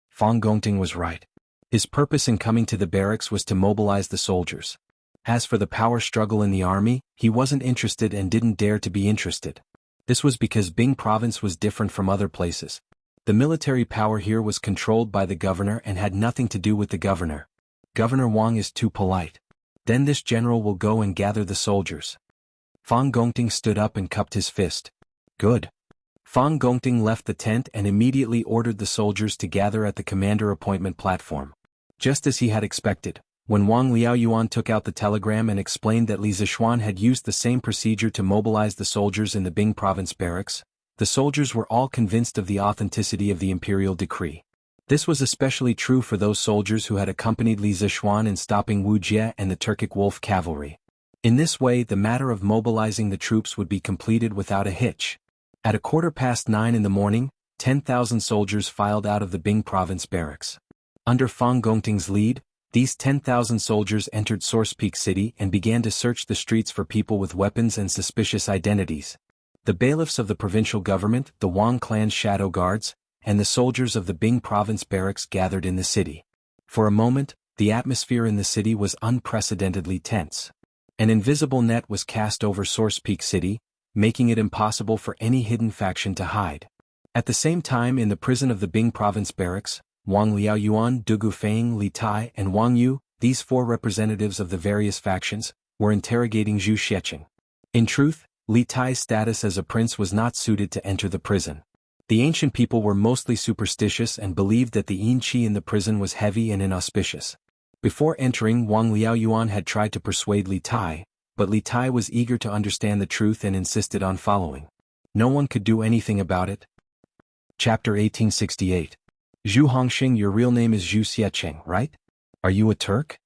Fang Gongting was right. His purpose in coming to the barracks was to mobilize the soldiers. As for the power struggle in the army, he wasn't interested and didn't dare to be interested. This was because Bing province was different from other places. The military power here was controlled by the governor and had nothing to do with the governor. Governor Wang is too polite. Then this general will go and gather the soldiers. Fang Gongting stood up and cupped his fist. Good. Fang Gongting left the tent and immediately ordered the soldiers to gather at the commander appointment platform. Just as he had expected, when Wang Liaoyuan took out the telegram and explained that Li Zishuan had used the same procedure to mobilize the soldiers in the Bing province barracks, the soldiers were all convinced of the authenticity of the imperial decree. This was especially true for those soldiers who had accompanied Li Zishuan in stopping Wu Jie and the Turkic Wolf cavalry. In this way, the matter of mobilizing the troops would be completed without a hitch. At 9:15 in the morning, 10,000 soldiers filed out of the Bing province barracks. Under Fang Gongting's lead, these 10,000 soldiers entered Source Peak City and began to search the streets for people with weapons and suspicious identities. The bailiffs of the provincial government, the Wang clan's shadow guards, and the soldiers of the Bing province barracks gathered in the city. For a moment, the atmosphere in the city was unprecedentedly tense. An invisible net was cast over Source Peak City, making it impossible for any hidden faction to hide. At the same time, in the prison of the Bing province barracks, Wang Liaoyuan, Dugu Feng, Li Tai, and Wang Yu, these four representatives of the various factions, were interrogating Zhu Xiecheng. In truth, Li Tai's status as a prince was not suited to enter the prison. The ancient people were mostly superstitious and believed that the yin qi in the prison was heavy and inauspicious. Before entering, Wang Liaoyuan had tried to persuade Li Tai, but Li Tai was eager to understand the truth and insisted on following. No one could do anything about it. Chapter 1868. Zhu Hongxing, your real name is Zhu Xiecheng, right? Are you a Turk?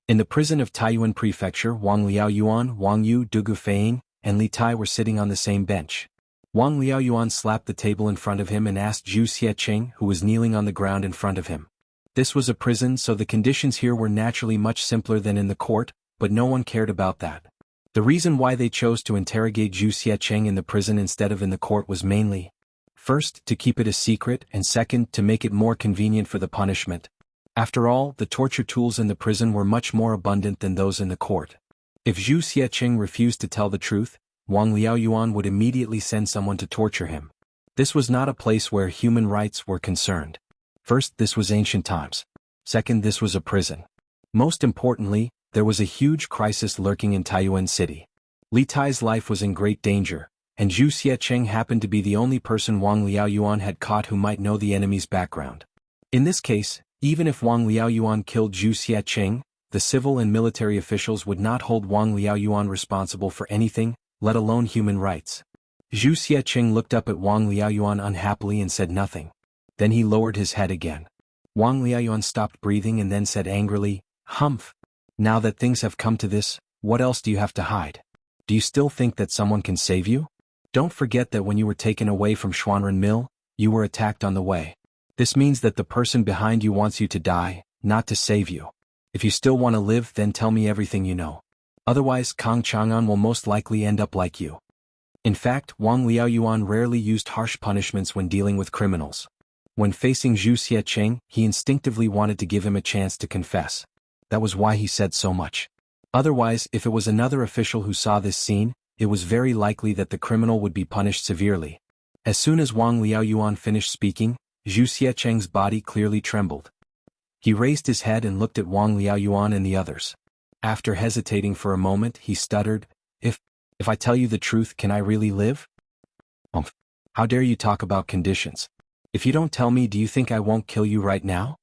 In the prison of Taiyuan Prefecture, Wang Liaoyuan, Wang Yu, Dugu Feng, and Li Tai were sitting on the same bench. Wang Liaoyuan slapped the table in front of him and asked Zhu Xiecheng, who was kneeling on the ground in front of him. This was a prison, so the conditions here were naturally much simpler than in the court, but no one cared about that. The reason why they chose to interrogate Zhu Xiecheng in the prison instead of in the court was mainly, first, to keep it a secret, and second, to make it more convenient for the punishment. After all, the torture tools in the prison were much more abundant than those in the court. If Zhu Xiecheng refused to tell the truth, Wang Liaoyuan would immediately send someone to torture him. This was not a place where human rights were concerned. First, this was ancient times. Second, this was a prison. Most importantly, there was a huge crisis lurking in Taiyuan City. Li Tai's life was in great danger, and Zhu Xiecheng happened to be the only person Wang Liaoyuan had caught who might know the enemy's background. In this case, even if Wang Liaoyuan killed Zhu Xiecheng, the civil and military officials would not hold Wang Liaoyuan responsible for anything, let alone human rights. Zhu Xiecheng looked up at Wang Liaoyuan unhappily and said nothing. Then he lowered his head again. Wang Liaoyuan stopped breathing and then said angrily, "Humph! Now that things have come to this, what else do you have to hide? Do you still think that someone can save you? Don't forget that when you were taken away from Xuanren Mill, you were attacked on the way. This means that the person behind you wants you to die, not to save you. If you still want to live, then tell me everything you know." Otherwise Kang Chang'an will most likely end up like you. In fact, Wang Liaoyuan rarely used harsh punishments when dealing with criminals. When facing Zhu Xiecheng, he instinctively wanted to give him a chance to confess. That was why he said so much. Otherwise, if it was another official who saw this scene, it was very likely that the criminal would be punished severely. As soon as Wang Liaoyuan finished speaking, Zhu Xiecheng's body clearly trembled. He raised his head and looked at Wang Liaoyuan and the others. After hesitating for a moment, he stuttered, If I tell you the truth, can I really live? How dare you talk about conditions? If you don't tell me, do you think I won't kill you right now?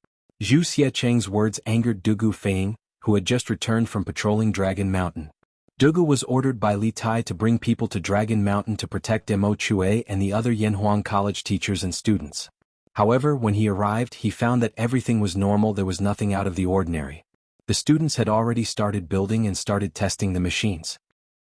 Zhu Xiecheng's words angered Dugu Feiying, who had just returned from patrolling Dragon Mountain. Dugu was ordered by Li Tai to bring people to Dragon Mountain to protect Mo Chue and the other Yanhuang College teachers and students. However, when he arrived, he found that everything was normal. There was nothing out of the ordinary. The students had already started building and started testing the machines.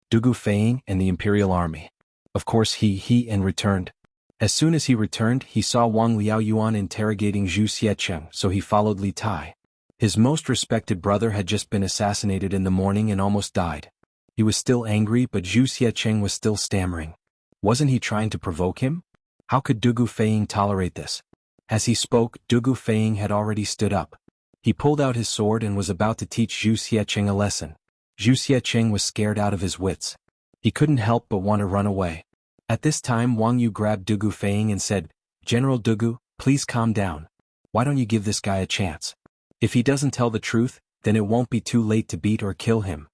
Dugu Feiying and the Imperial Army. Of course he returned. As soon as he returned, he saw Wang Liaoyuan interrogating Zhu Xiecheng, so he followed Li Tai. His most respected brother had just been assassinated in the morning and almost died. He was still angry, but Zhu Xiecheng was still stammering. Wasn't he trying to provoke him? How could Dugu Feiying tolerate this? As he spoke, Dugu Feiying had already stood up. He pulled out his sword and was about to teach Zhu Xiecheng a lesson. Zhu Xiecheng was scared out of his wits. He couldn't help but want to run away. At this time, Wang Yu grabbed Dugu Feiying and said, General Dugu, please calm down. Why don't you give this guy a chance? If he doesn't tell the truth, then it won't be too late to beat or kill him.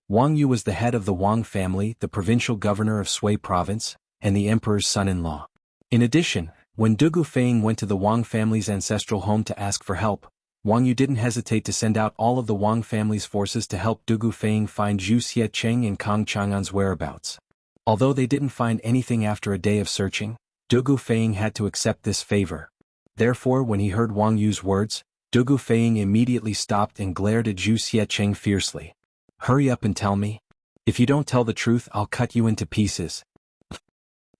Wang Yu was the head of the Wang family, the provincial governor of Sui province, and the emperor's son-in-law. In addition, when Dugu Feiying went to the Wang family's ancestral home to ask for help, Wang Yu didn't hesitate to send out all of the Wang family's forces to help Dugu Feiying find Zhu Xiecheng and Kang Chang'an's whereabouts. Although they didn't find anything after a day of searching, Dugu Feiying had to accept this favor. Therefore, when he heard Wang Yu's words, Dugu Feiying immediately stopped and glared at Zhu Xiecheng fiercely. Hurry up and tell me. If you don't tell the truth, I'll cut you into pieces.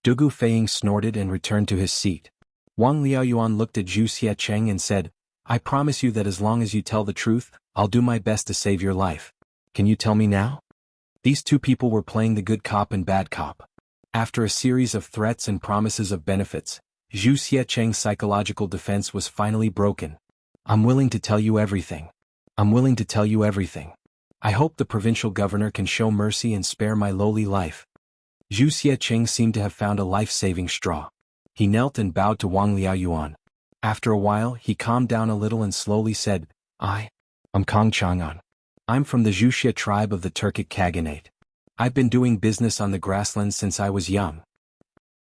Dugu Feiying snorted and returned to his seat. Wang Liaoyuan looked at Zhu Xiecheng and said, I promise you that as long as you tell the truth, I'll do my best to save your life. Can you tell me now? These two people were playing the good cop and bad cop. After a series of threats and promises of benefits, Zhu Xiecheng's psychological defense was finally broken. I'm willing to tell you everything. I'm willing to tell you everything. I hope the provincial governor can show mercy and spare my lowly life. Zhu Xiecheng seemed to have found a life-saving straw. He knelt and bowed to Wang Liaoyuan. After a while, he calmed down a little and slowly said, I'm Kang Chang'an. I'm from the Wuxia tribe of the Turkic Khaganate. I've been doing business on the grasslands since I was young.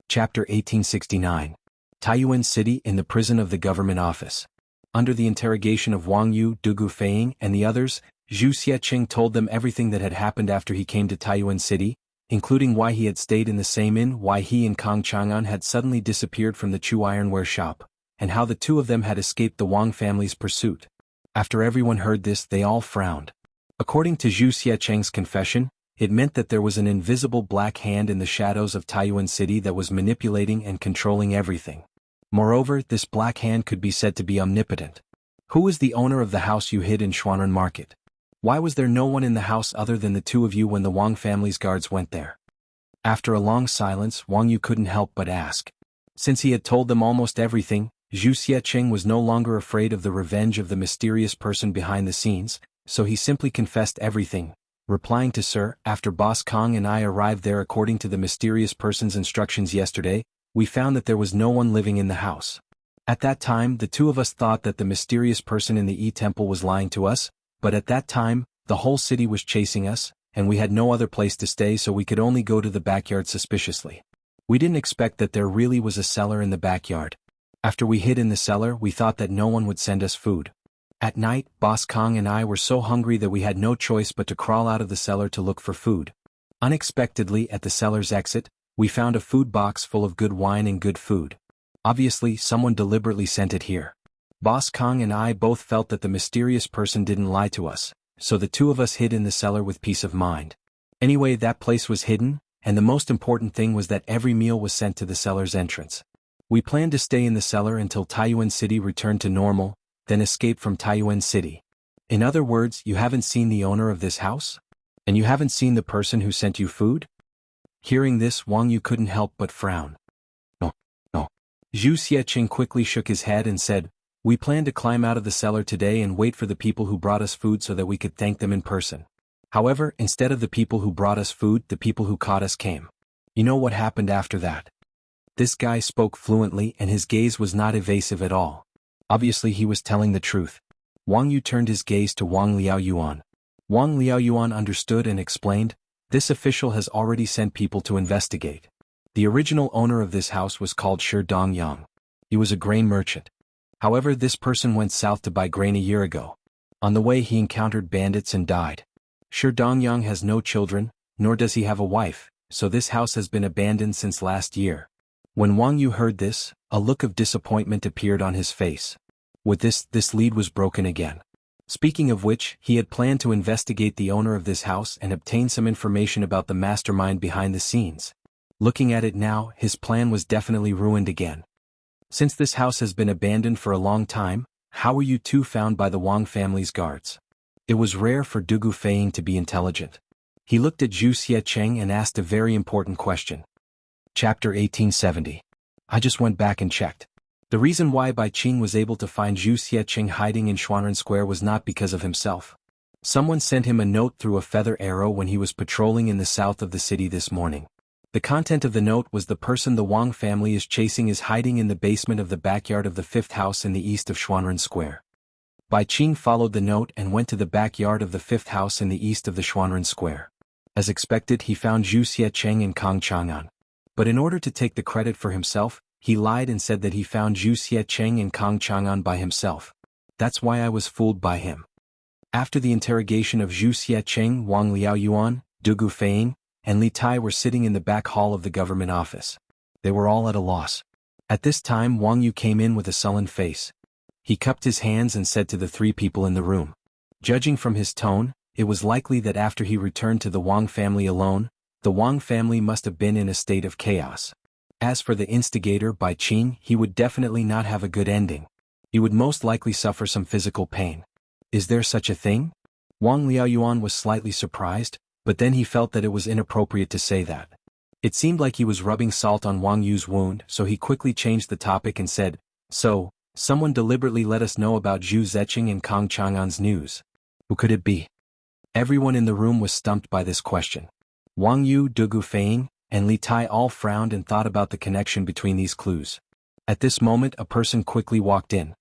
Chapter 1869. Taiyuan City in the prison of the government office. Under the interrogation of Wang Yu, Dugu Feiying, and the others, Zhu Xiecheng told them everything that had happened after he came to Taiyuan City, including why he had stayed in the same inn, why he and Kang Chang'an had suddenly disappeared from the Chu ironware shop, and how the two of them had escaped the Wang family's pursuit. After everyone heard this, they all frowned. According to Zhu Xiecheng's confession, it meant that there was an invisible black hand in the shadows of Taiyuan City that was manipulating and controlling everything. Moreover, this black hand could be said to be omnipotent. Who was the owner of the house you hid in Xuanren Market? Why was there no one in the house other than the two of you when the Wang family's guards went there? After a long silence, Wang Yu couldn't help but ask. Since he had told them almost everything, Zhu Xiecheng was no longer afraid of the revenge of the mysterious person behind the scenes, so he simply confessed everything, replying to Sir, after Boss Kong and I arrived there according to the mysterious person's instructions yesterday, we found that there was no one living in the house. At that time, the two of us thought that the mysterious person in the E-Temple was lying to us, but at that time, the whole city was chasing us, and we had no other place to stay, so we could only go to the backyard suspiciously. We didn't expect that there really was a cellar in the backyard. After we hid in the cellar, we thought that no one would send us food. At night, Boss Kong and I were so hungry that we had no choice but to crawl out of the cellar to look for food. Unexpectedly, at the cellar's exit, we found a food box full of good wine and good food. Obviously, someone deliberately sent it here. Boss Kong and I both felt that the mysterious person didn't lie to us, so the two of us hid in the cellar with peace of mind. Anyway, that place was hidden, and the most important thing was that every meal was sent to the cellar's entrance. We planned to stay in the cellar until Taiyuan City returned to normal, then escape from Taiyuan City. In other words, you haven't seen the owner of this house? And you haven't seen the person who sent you food? Hearing this, Wang Yu couldn't help but frown. No, no. Zhu Xiecheng quickly shook his head and said, we plan to climb out of the cellar today and wait for the people who brought us food so that we could thank them in person. However, instead of the people who brought us food, the people who caught us came. You know what happened after that? This guy spoke fluently and his gaze was not evasive at all. Obviously he was telling the truth. Wang Yu turned his gaze to Wang Liaoyuan. Wang Liaoyuan understood and explained, this official has already sent people to investigate. The original owner of this house was called Shi Dongyang. He was a grain merchant. However, this person went south to buy grain a year ago. On the way he encountered bandits and died. Shi Dongyang has no children, nor does he have a wife, so this house has been abandoned since last year. When Wang Yu heard this, a look of disappointment appeared on his face. With this lead was broken again. Speaking of which, he had planned to investigate the owner of this house and obtain some information about the mastermind behind the scenes. Looking at it now, his plan was definitely ruined again. Since this house has been abandoned for a long time, how were you two found by the Wang family's guards? It was rare for Dugu Feiying to be intelligent. He looked at Zhu Xiecheng and asked a very important question. Chapter 1870. I just went back and checked. The reason why Bai Qing was able to find Zhu Xiecheng hiding in Xuanren Square was not because of himself. Someone sent him a note through a feather arrow when he was patrolling in the south of the city this morning. The content of the note was the person the Wang family is chasing is hiding in the basement of the backyard of the fifth house in the east of Xuanren Square. Bai Qing followed the note and went to the backyard of the fifth house in the east of the Xuanren Square. As expected, he found Zhu Xiecheng and Kang Chang'an. But in order to take the credit for himself, he lied and said that he found Zhu Xiecheng and Kang Chang'an by himself. That's why I was fooled by him. After the interrogation of Zhu Xiecheng, Wang Liaoyuan, Dugu Feiying, and Li Tai were sitting in the back hall of the government office. They were all at a loss. At this time Wang Yu came in with a sullen face. He cupped his hands and said to the three people in the room. Judging from his tone, it was likely that after he returned to the Wang family alone, the Wang family must have been in a state of chaos. As for the instigator Bai Qing, he would definitely not have a good ending. He would most likely suffer some physical pain. Is there such a thing? Wang Liaoyuan was slightly surprised, but then he felt that it was inappropriate to say that. It seemed like he was rubbing salt on Wang Yu's wound, so he quickly changed the topic and said, so, someone deliberately let us know about Zhu Xiecheng and Kang Chang'an's news. Who could it be? Everyone in the room was stumped by this question. Wang Yu, Dugu Feiying, and Li Tai all frowned and thought about the connection between these clues. At this moment a person quickly walked in.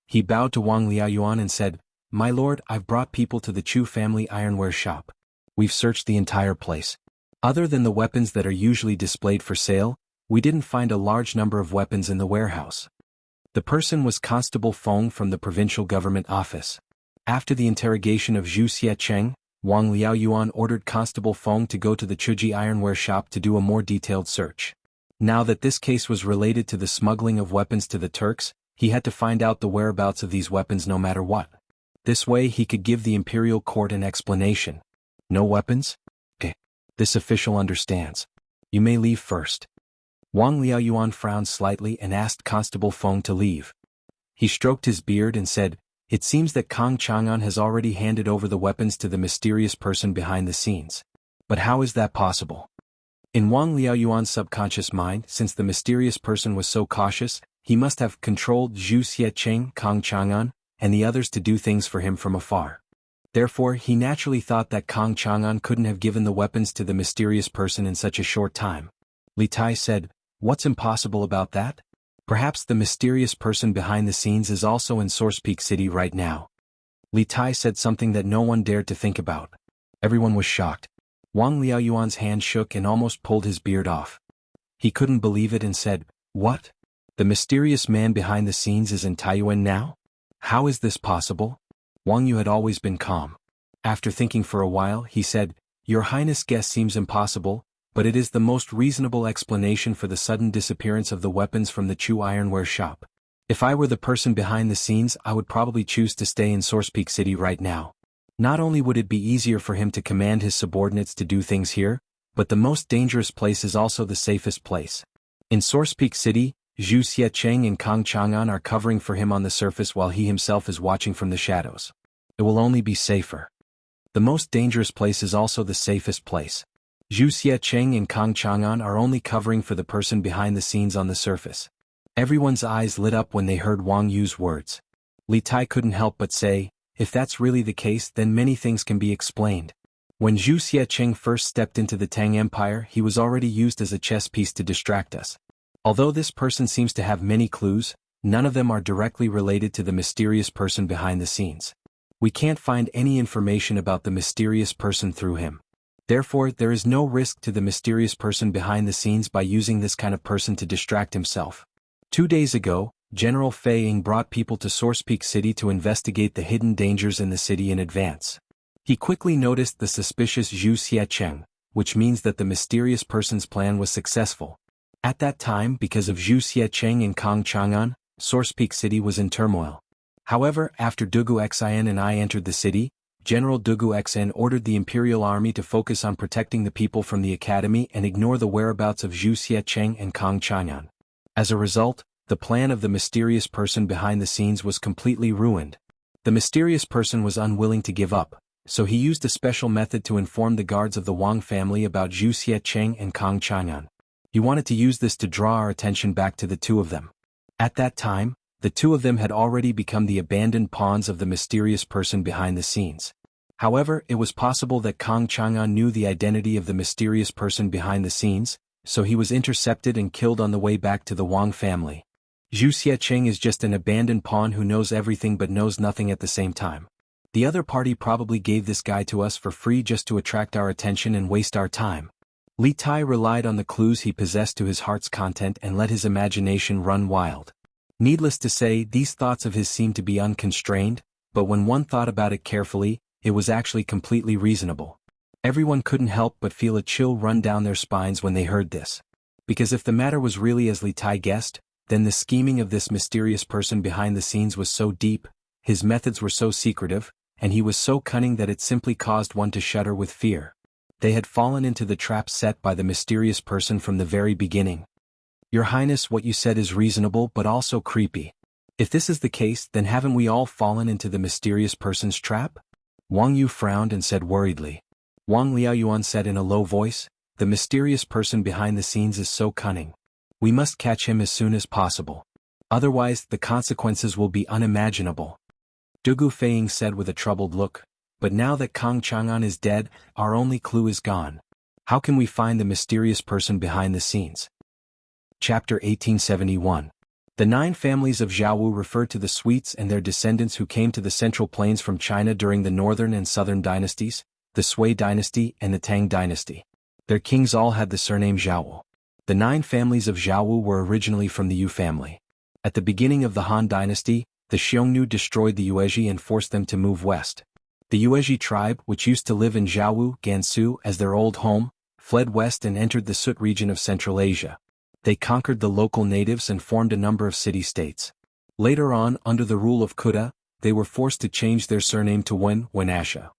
He bowed to Wang Liaoyuan and said, my lord, I've brought people to the Chu family ironware shop. We've searched the entire place. Other than the weapons that are usually displayed for sale, we didn't find a large number of weapons in the warehouse. The person was Constable Feng from the provincial government office. After the interrogation of Zhu Xiecheng, Wang Liaoyuan ordered Constable Feng to go to the Chuji ironware shop to do a more detailed search. Now that this case was related to the smuggling of weapons to the Turks, he had to find out the whereabouts of these weapons no matter what. This way he could give the imperial court an explanation. No weapons? Okay. This official understands. You may leave first. Wang Liaoyuan frowned slightly and asked Constable Feng to leave. He stroked his beard and said, it seems that Kang Chang'an has already handed over the weapons to the mysterious person behind the scenes. But how is that possible? In Wang Liaoyuan's subconscious mind, since the mysterious person was so cautious, he must have controlled Zhu Xiecheng, Kang Chang'an, and the others to do things for him from afar. Therefore, he naturally thought that Kang Chang'an couldn't have given the weapons to the mysterious person in such a short time. Li Tai said, what's impossible about that? Perhaps the mysterious person behind the scenes is also in Source Peak City right now. Li Tai said something that no one dared to think about. Everyone was shocked. Wang Liaoyuan's hand shook and almost pulled his beard off. He couldn't believe it and said, what? The mysterious man behind the scenes is in Taiyuan now? How is this possible? Wang Yu had always been calm. After thinking for a while, he said, your Highness' guess seems impossible, but it is the most reasonable explanation for the sudden disappearance of the weapons from the Chu ironware shop. If I were the person behind the scenes, I would probably choose to stay in Source Peak City right now. Not only would it be easier for him to command his subordinates to do things here, but the most dangerous place is also the safest place. In Source Peak City, Zhu Xiecheng and Kang Chang'an are covering for him on the surface while he himself is watching from the shadows. It will only be safer. The most dangerous place is also the safest place. Zhu Xiecheng and Kang Chang'an are only covering for the person behind the scenes on the surface. Everyone's eyes lit up when they heard Wang Yu's words. Li Tai couldn't help but say, if that's really the case, then many things can be explained. When Zhu Xiecheng first stepped into the Tang Empire, he was already used as a chess piece to distract us. Although this person seems to have many clues, none of them are directly related to the mysterious person behind the scenes. We can't find any information about the mysterious person through him. Therefore, there is no risk to the mysterious person behind the scenes by using this kind of person to distract himself. 2 days ago, General Fei Ying brought people to Source Peak City to investigate the hidden dangers in the city in advance. He quickly noticed the suspicious Zhu Xiecheng, which means that the mysterious person's plan was successful. At that time, because of Zhu Xiecheng and Kang Chang'an, Source Peak City was in turmoil. However, after Dugu Xian and I entered the city, General Dugu Xian ordered the Imperial Army to focus on protecting the people from the academy and ignore the whereabouts of Zhu Xiecheng and Kang Chang'an. As a result, the plan of the mysterious person behind the scenes was completely ruined. The mysterious person was unwilling to give up, so he used a special method to inform the guards of the Wang family about Zhu Xiecheng and Kang Chang'an. He wanted to use this to draw our attention back to the two of them. At that time, the two of them had already become the abandoned pawns of the mysterious person behind the scenes. However, it was possible that Kang Chang'an knew the identity of the mysterious person behind the scenes, so he was intercepted and killed on the way back to the Wang family. Zhu Xiecheng is just an abandoned pawn who knows everything but knows nothing at the same time. The other party probably gave this guy to us for free just to attract our attention and waste our time. Li Tai relied on the clues he possessed to his heart's content and let his imagination run wild. Needless to say, these thoughts of his seemed to be unconstrained, but when one thought about it carefully, it was actually completely reasonable. Everyone couldn't help but feel a chill run down their spines when they heard this. Because if the matter was really as Li Tai guessed, then the scheming of this mysterious person behind the scenes was so deep, his methods were so secretive, and he was so cunning that it simply caused one to shudder with fear. They had fallen into the trap set by the mysterious person from the very beginning. Your Highness, what you said is reasonable but also creepy. If this is the case, then haven't we all fallen into the mysterious person's trap? Wang Yu frowned and said worriedly. Wang Liaoyuan said in a low voice, the mysterious person behind the scenes is so cunning. We must catch him as soon as possible. Otherwise, the consequences will be unimaginable. Dugu Feiying said with a troubled look, but now that Kang Chang'an is dead, our only clue is gone. How can we find the mysterious person behind the scenes? Chapter 1871. The 9 families of Zhaowu refer to the Sweets and their descendants who came to the Central Plains from China during the Northern and Southern dynasties, the Sui dynasty and the Tang dynasty. Their kings all had the surname Zhaowu. The 9 families of Zhaowu were originally from the Yu family. At the beginning of the Han dynasty, the Xiongnu destroyed the Yuezhi and forced them to move west. The Yuezhi tribe, which used to live in Zhaowu, Gansu as their old home, fled west and entered the Sut region of Central Asia. They conquered the local natives and formed a number of city-states. Later on, under the rule of Kuta, they were forced to change their surname to Wenasha.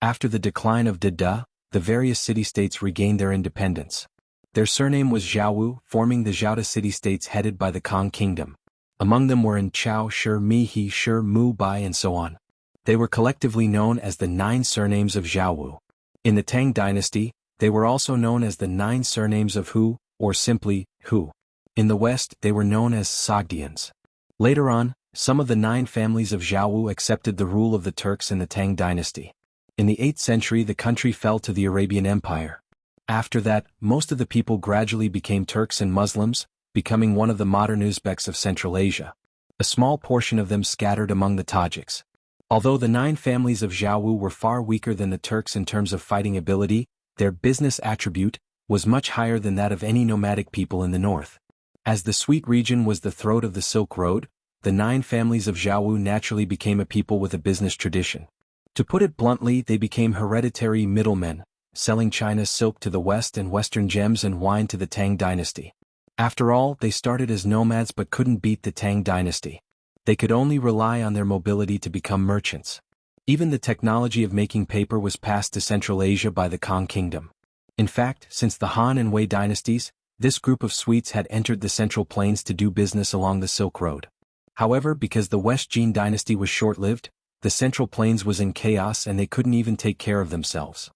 After the decline of Dada, the various city-states regained their independence. Their surname was Zhaowu, forming the Zhaota city-states headed by the Kang kingdom. Among them were Chao, Shi, Mi, He, Shi, Mu, Bai and so on. They were collectively known as the 9 surnames of Zhaowu. In the Tang dynasty, they were also known as the 9 surnames of Hu, or simply, Hu. In the West, they were known as Sogdians. Later on, some of the 9 families of Zhaowu accepted the rule of the Turks in the Tang dynasty. In the 8th century, the country fell to the Arabian Empire. After that, most of the people gradually became Turks and Muslims, becoming one of the modern Uzbeks of Central Asia. A small portion of them scattered among the Tajiks. Although the 9 families of Zhaowu were far weaker than the Turks in terms of fighting ability, their business attribute was much higher than that of any nomadic people in the north. As the Sweet region was the throat of the Silk Road, the 9 families of Zhaowu naturally became a people with a business tradition. To put it bluntly, they became hereditary middlemen, selling China's silk to the West and Western gems and wine to the Tang dynasty. After all, they started as nomads but couldn't beat the Tang dynasty. They could only rely on their mobility to become merchants. Even the technology of making paper was passed to Central Asia by the Kang kingdom. In fact, since the Han and Wei dynasties, this group of Sweets had entered the Central Plains to do business along the Silk Road. However, because the West Jin dynasty was short-lived, the Central Plains was in chaos and they couldn't even take care of themselves.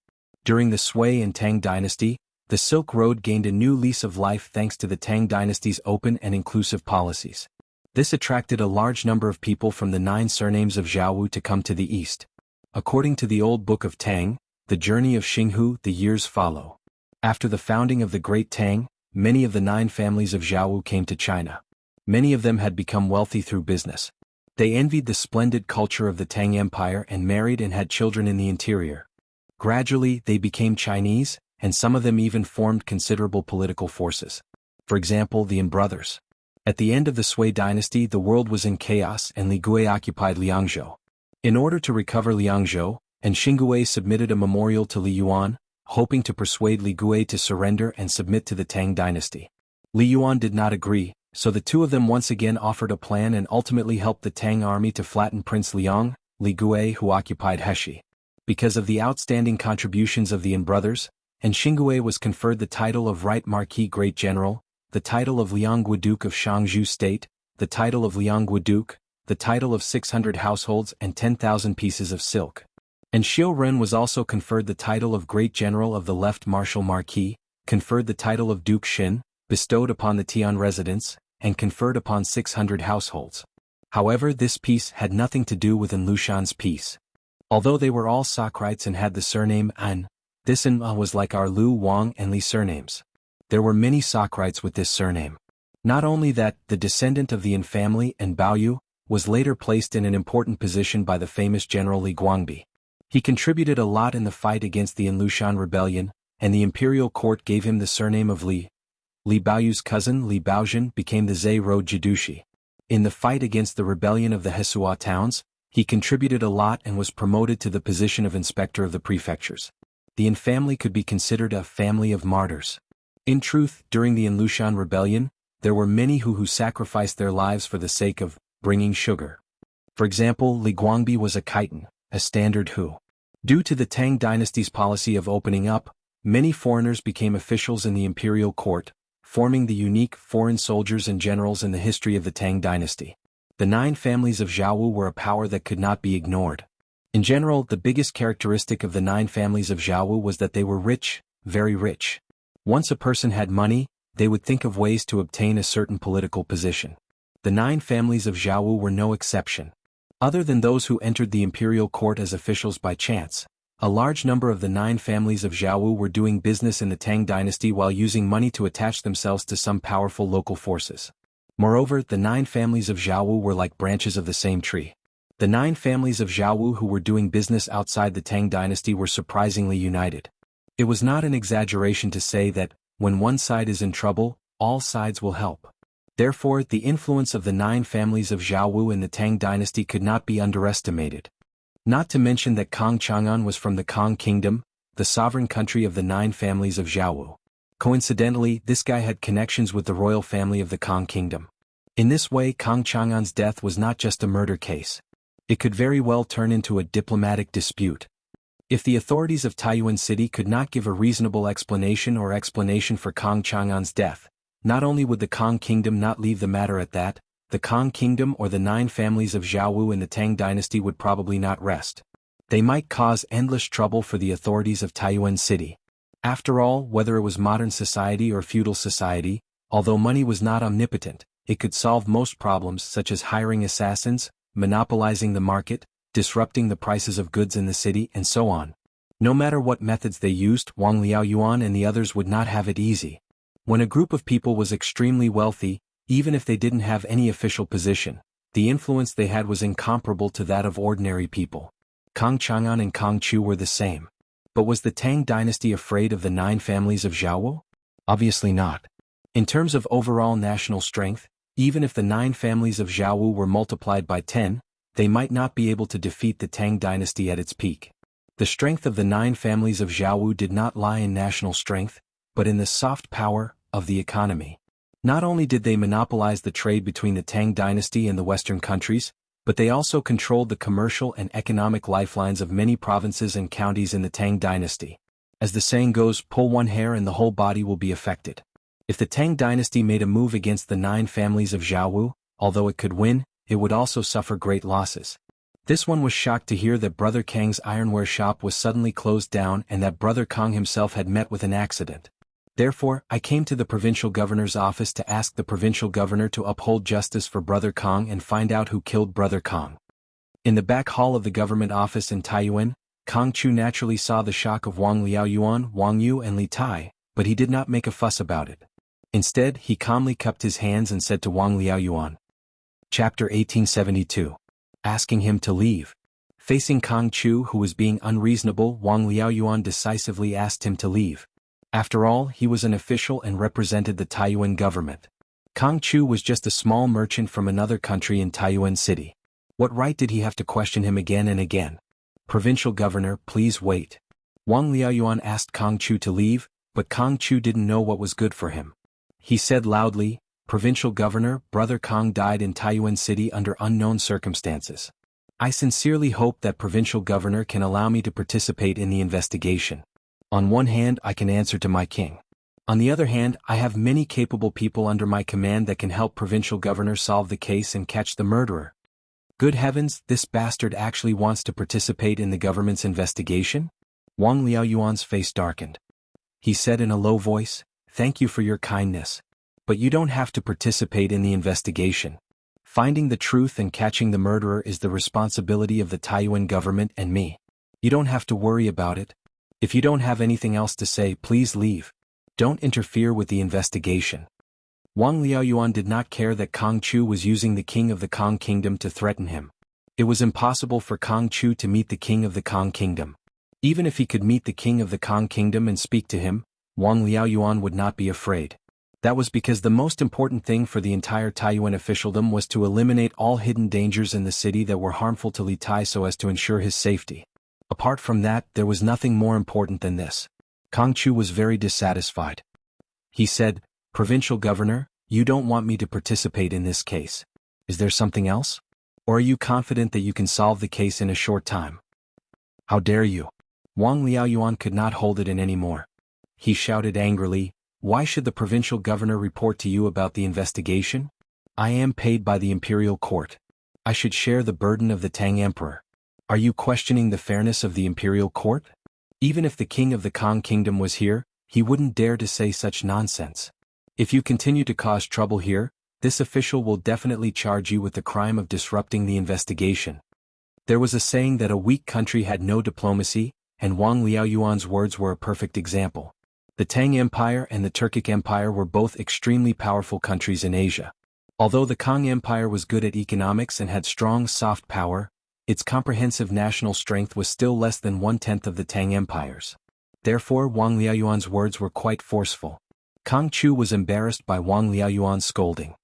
During the Sui and Tang dynasty, the Silk Road gained a new lease of life thanks to the Tang dynasty's open and inclusive policies. This attracted a large number of people from the 9 surnames of Zhaowu to come to the east. According to the Old Book of Tang, the journey of Xinghu, the years follow. After the founding of the Great Tang, many of the 9 families of Zhaowu came to China. Many of them had become wealthy through business. They envied the splendid culture of the Tang Empire and married and had children in the interior. Gradually, they became Chinese, and some of them even formed considerable political forces. For example, the An brothers. At the end of the Sui dynasty, the world was in chaos and Li Gui occupied Liangzhou. In order to recover Liangzhou, and Xingui submitted a memorial to Li Yuan, hoping to persuade Li Gui to surrender and submit to the Tang dynasty. Li Yuan did not agree, so the two of them once again offered a plan and ultimately helped the Tang army to flatten Prince Liang, Li Gui, who occupied Heshi. Because of the outstanding contributions of the An brothers, and Xingui was conferred the title of Right Marquis Great General, the title of Lianggu Duke of Shangzhou State, the title of Lianggu Duke, the title of 600 households and 10,000 pieces of silk. And Xiu Ren was also conferred the title of Great General of the Left Martial Marquis, conferred the title of Duke Xin, bestowed upon the Tian residents, and conferred upon 600 households. However, this peace had nothing to do with An Lushan's peace. Although they were all Socrates and had the surname An, this An was like our Lu, Wang and Li surnames. There were many Socrates with this surname. Not only that, the descendant of the An family and Baoyu was later placed in an important position by the famous general Li Guangbi. He contributed a lot in the fight against the An Lushan rebellion, and the imperial court gave him the surname of Li. Li Baoyu's cousin Li Baozhen became the Zhe Road Jidushi. In the fight against the rebellion of the Hesua towns, he contributed a lot and was promoted to the position of inspector of the prefectures. The An family could be considered a family of martyrs. In truth, during the An Lushan rebellion, there were many who sacrificed their lives for the sake of bringing sugar. For example, Li Guangbi was a Khitan, a standard who. Due to the Tang dynasty's policy of opening up, many foreigners became officials in the imperial court, forming the unique foreign soldiers and generals in the history of the Tang dynasty. The 9 families of Zhaowu were a power that could not be ignored. In general, the biggest characteristic of the 9 families of Zhaowu was that they were rich, very rich. Once a person had money, they would think of ways to obtain a certain political position. The 9 families of Zhaowu were no exception. Other than those who entered the imperial court as officials by chance, a large number of the 9 families of Zhaowu were doing business in the Tang dynasty while using money to attach themselves to some powerful local forces. Moreover, the 9 families of Zhaowu were like branches of the same tree. The 9 families of Zhaowu who were doing business outside the Tang dynasty were surprisingly united. It was not an exaggeration to say that, when one side is in trouble, all sides will help. Therefore, the influence of the 9 families of Zhaowu in the Tang dynasty could not be underestimated. Not to mention that Kang Chang'an was from the Kang Kingdom, the sovereign country of the 9 families of Zhaowu. Coincidentally, this guy had connections with the royal family of the Kang Kingdom. In this way, Kang Chang'an's death was not just a murder case. It could very well turn into a diplomatic dispute. If the authorities of Taiyuan City could not give a reasonable explanation for Kang Chang'an's death, not only would the Kang Kingdom not leave the matter at that, the Kang Kingdom or the 9 families of Zhaowu in the Tang dynasty would probably not rest. They might cause endless trouble for the authorities of Taiyuan City. After all, whether it was modern society or feudal society, although money was not omnipotent, it could solve most problems such as hiring assassins, monopolizing the market, disrupting the prices of goods in the city, and so on. No matter what methods they used, Wang Liaoyuan and the others would not have it easy. When a group of people was extremely wealthy, even if they didn't have any official position, the influence they had was incomparable to that of ordinary people. Kang Chang'an and Kang Chu were the same. But was the Tang dynasty afraid of the 9 families of Zhaowu? Obviously not. In terms of overall national strength, even if the 9 families of Zhaowu were multiplied by 10, they might not be able to defeat the Tang dynasty at its peak. The strength of the 9 families of Zhaowu did not lie in national strength, but in the soft power of the economy. Not only did they monopolize the trade between the Tang dynasty and the Western countries, but they also controlled the commercial and economic lifelines of many provinces and counties in the Tang dynasty. As the saying goes, pull one hair and the whole body will be affected. If the Tang dynasty made a move against the 9 families of Zhaowu, although it could win, it would also suffer great losses. This one was shocked to hear that Brother Kang's ironware shop was suddenly closed down and that Brother Kang himself had met with an accident. Therefore, I came to the provincial governor's office to ask the provincial governor to uphold justice for Brother Kang and find out who killed Brother Kang. In the back hall of the government office in Taiyuan, Kang Chu naturally saw the shock of Wang Liaoyuan, Wang Yu and Li Tai, but he did not make a fuss about it. Instead, he calmly cupped his hands and said to Wang Liaoyuan. Chapter 1872. Asking him to leave. Facing Kang Chu, who was being unreasonable, Wang Liaoyuan decisively asked him to leave. After all, he was an official and represented the Taiyuan government. Kang Chu was just a small merchant from another country in Taiyuan City. What right did he have to question him again and again? Provincial governor, please wait. Wang Liaoyuan asked Kang Chu to leave, but Kang Chu didn't know what was good for him. He said loudly, Provincial governor, Brother Kang died in Taiyuan City under unknown circumstances. I sincerely hope that provincial governor can allow me to participate in the investigation. On one hand, I can answer to my king. On the other hand, I have many capable people under my command that can help provincial governor solve the case and catch the murderer. Good heavens, this bastard actually wants to participate in the government's investigation? Wang Liaoyuan's face darkened. He said in a low voice, Thank you for your kindness. But you don't have to participate in the investigation. Finding the truth and catching the murderer is the responsibility of the Taiyuan government and me. You don't have to worry about it. If you don't have anything else to say, please leave. Don't interfere with the investigation. Wang Liaoyuan did not care that Kang Chu was using the king of the Kang kingdom to threaten him. It was impossible for Kang Chu to meet the king of the Kang kingdom. Even if he could meet the king of the Kang kingdom and speak to him, Wang Liaoyuan would not be afraid. That was because the most important thing for the entire Taiyuan officialdom was to eliminate all hidden dangers in the city that were harmful to Li Tai so as to ensure his safety. Apart from that, there was nothing more important than this. Kang Chu was very dissatisfied. He said, Provincial governor, you don't want me to participate in this case. Is there something else? Or are you confident that you can solve the case in a short time? How dare you? Wang Liaoyuan could not hold it in anymore. He shouted angrily, Why should the provincial governor report to you about the investigation? I am paid by the imperial court. I should share the burden of the Tang emperor. Are you questioning the fairness of the imperial court? Even if the king of the Kang kingdom was here, he wouldn't dare to say such nonsense. If you continue to cause trouble here, this official will definitely charge you with the crime of disrupting the investigation. There was a saying that a weak country had no diplomacy, and Wang Liaoyuan's words were a perfect example. The Tang Empire and the Turkic Empire were both extremely powerful countries in Asia. Although the Kang Empire was good at economics and had strong soft power, its comprehensive national strength was still less than 1/10 of the Tang Empire's. Therefore, Wang Liaoyuan's words were quite forceful. Kang Chu was embarrassed by Wang Liaoyuan's scolding.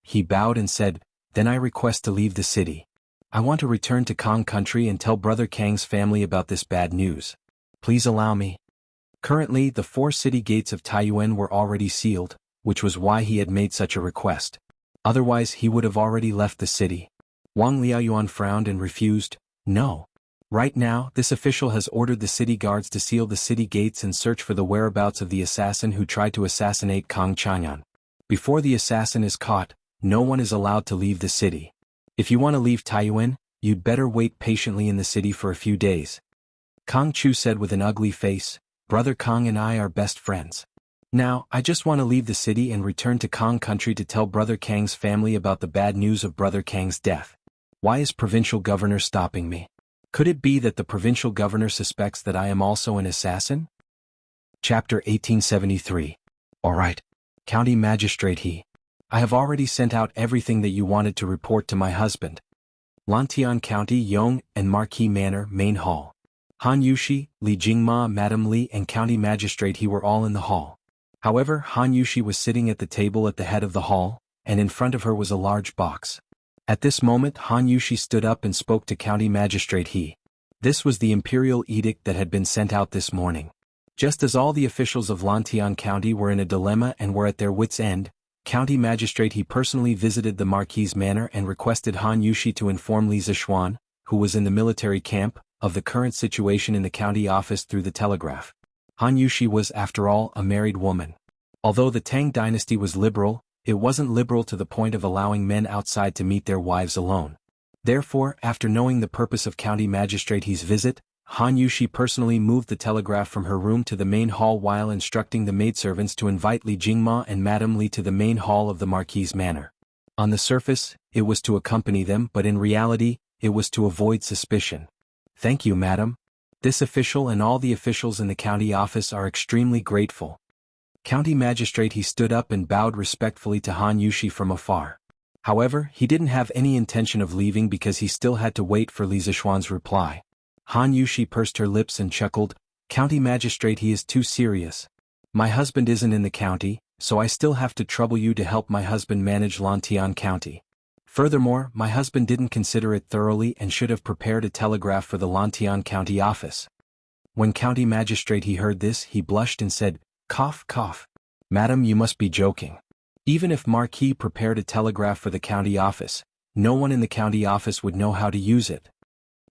He bowed and said, Then I request to leave the city. I want to return to Kang country and tell Brother Kang's family about this bad news. Please allow me. Currently, the 4 city gates of Taiyuan were already sealed, which was why he had made such a request. Otherwise, he would have already left the city. Wang Liaoyuan frowned and refused, No. Right now, this official has ordered the city guards to seal the city gates and search for the whereabouts of the assassin who tried to assassinate Kang Chang'an. Before the assassin is caught, no one is allowed to leave the city. If you want to leave Taiyuan, you'd better wait patiently in the city for a few days. Kang Chu said with an ugly face, Brother Kang and I are best friends. Now, I just want to leave the city and return to Kang country to tell Brother Kang's family about the bad news of Brother Kang's death. Why is provincial governor stopping me? Could it be that the provincial governor suspects that I am also an assassin? Chapter 1873. All right. County Magistrate He. I have already sent out everything that you wanted to report to my husband. Lantian County, Yong and Marquis Manor, Main Hall. Han Yushi, Li Jingma, Madam Li and County Magistrate He were all in the hall. However, Han Yushi was sitting at the table at the head of the hall, and in front of her was a large box. At this moment Han Yushi stood up and spoke to County Magistrate He. This was the imperial edict that had been sent out this morning. Just as all the officials of Lantian County were in a dilemma and were at their wits' end, County Magistrate He personally visited the Marquis' manor and requested Han Yushi to inform Li Zishuan, who was in the military camp, of the current situation in the county office through the telegraph. Han Yushi was, after all, a married woman. Although the Tang dynasty was liberal, it wasn't liberal to the point of allowing men outside to meet their wives alone. Therefore, after knowing the purpose of County Magistrate He's visit, Han Yushi personally moved the telegraph from her room to the main hall while instructing the maidservants to invite Li Jingma and Madame Li to the main hall of the Marquis' manor. On the surface, it was to accompany them, but in reality, it was to avoid suspicion. Thank you, madam. This official and all the officials in the county office are extremely grateful. County Magistrate He stood up and bowed respectfully to Han Yushi from afar. However, he didn't have any intention of leaving because he still had to wait for Li Zishuan's reply. Han Yushi pursed her lips and chuckled, County Magistrate He is too serious. My husband isn't in the county, so I still have to trouble you to help my husband manage Lantian County. Furthermore, my husband didn't consider it thoroughly and should have prepared a telegraph for the Lantian County office. When County Magistrate He heard this, he blushed and said, Cough, cough. Madam, you must be joking. Even if Marquis prepared a telegraph for the county office, no one in the county office would know how to use it.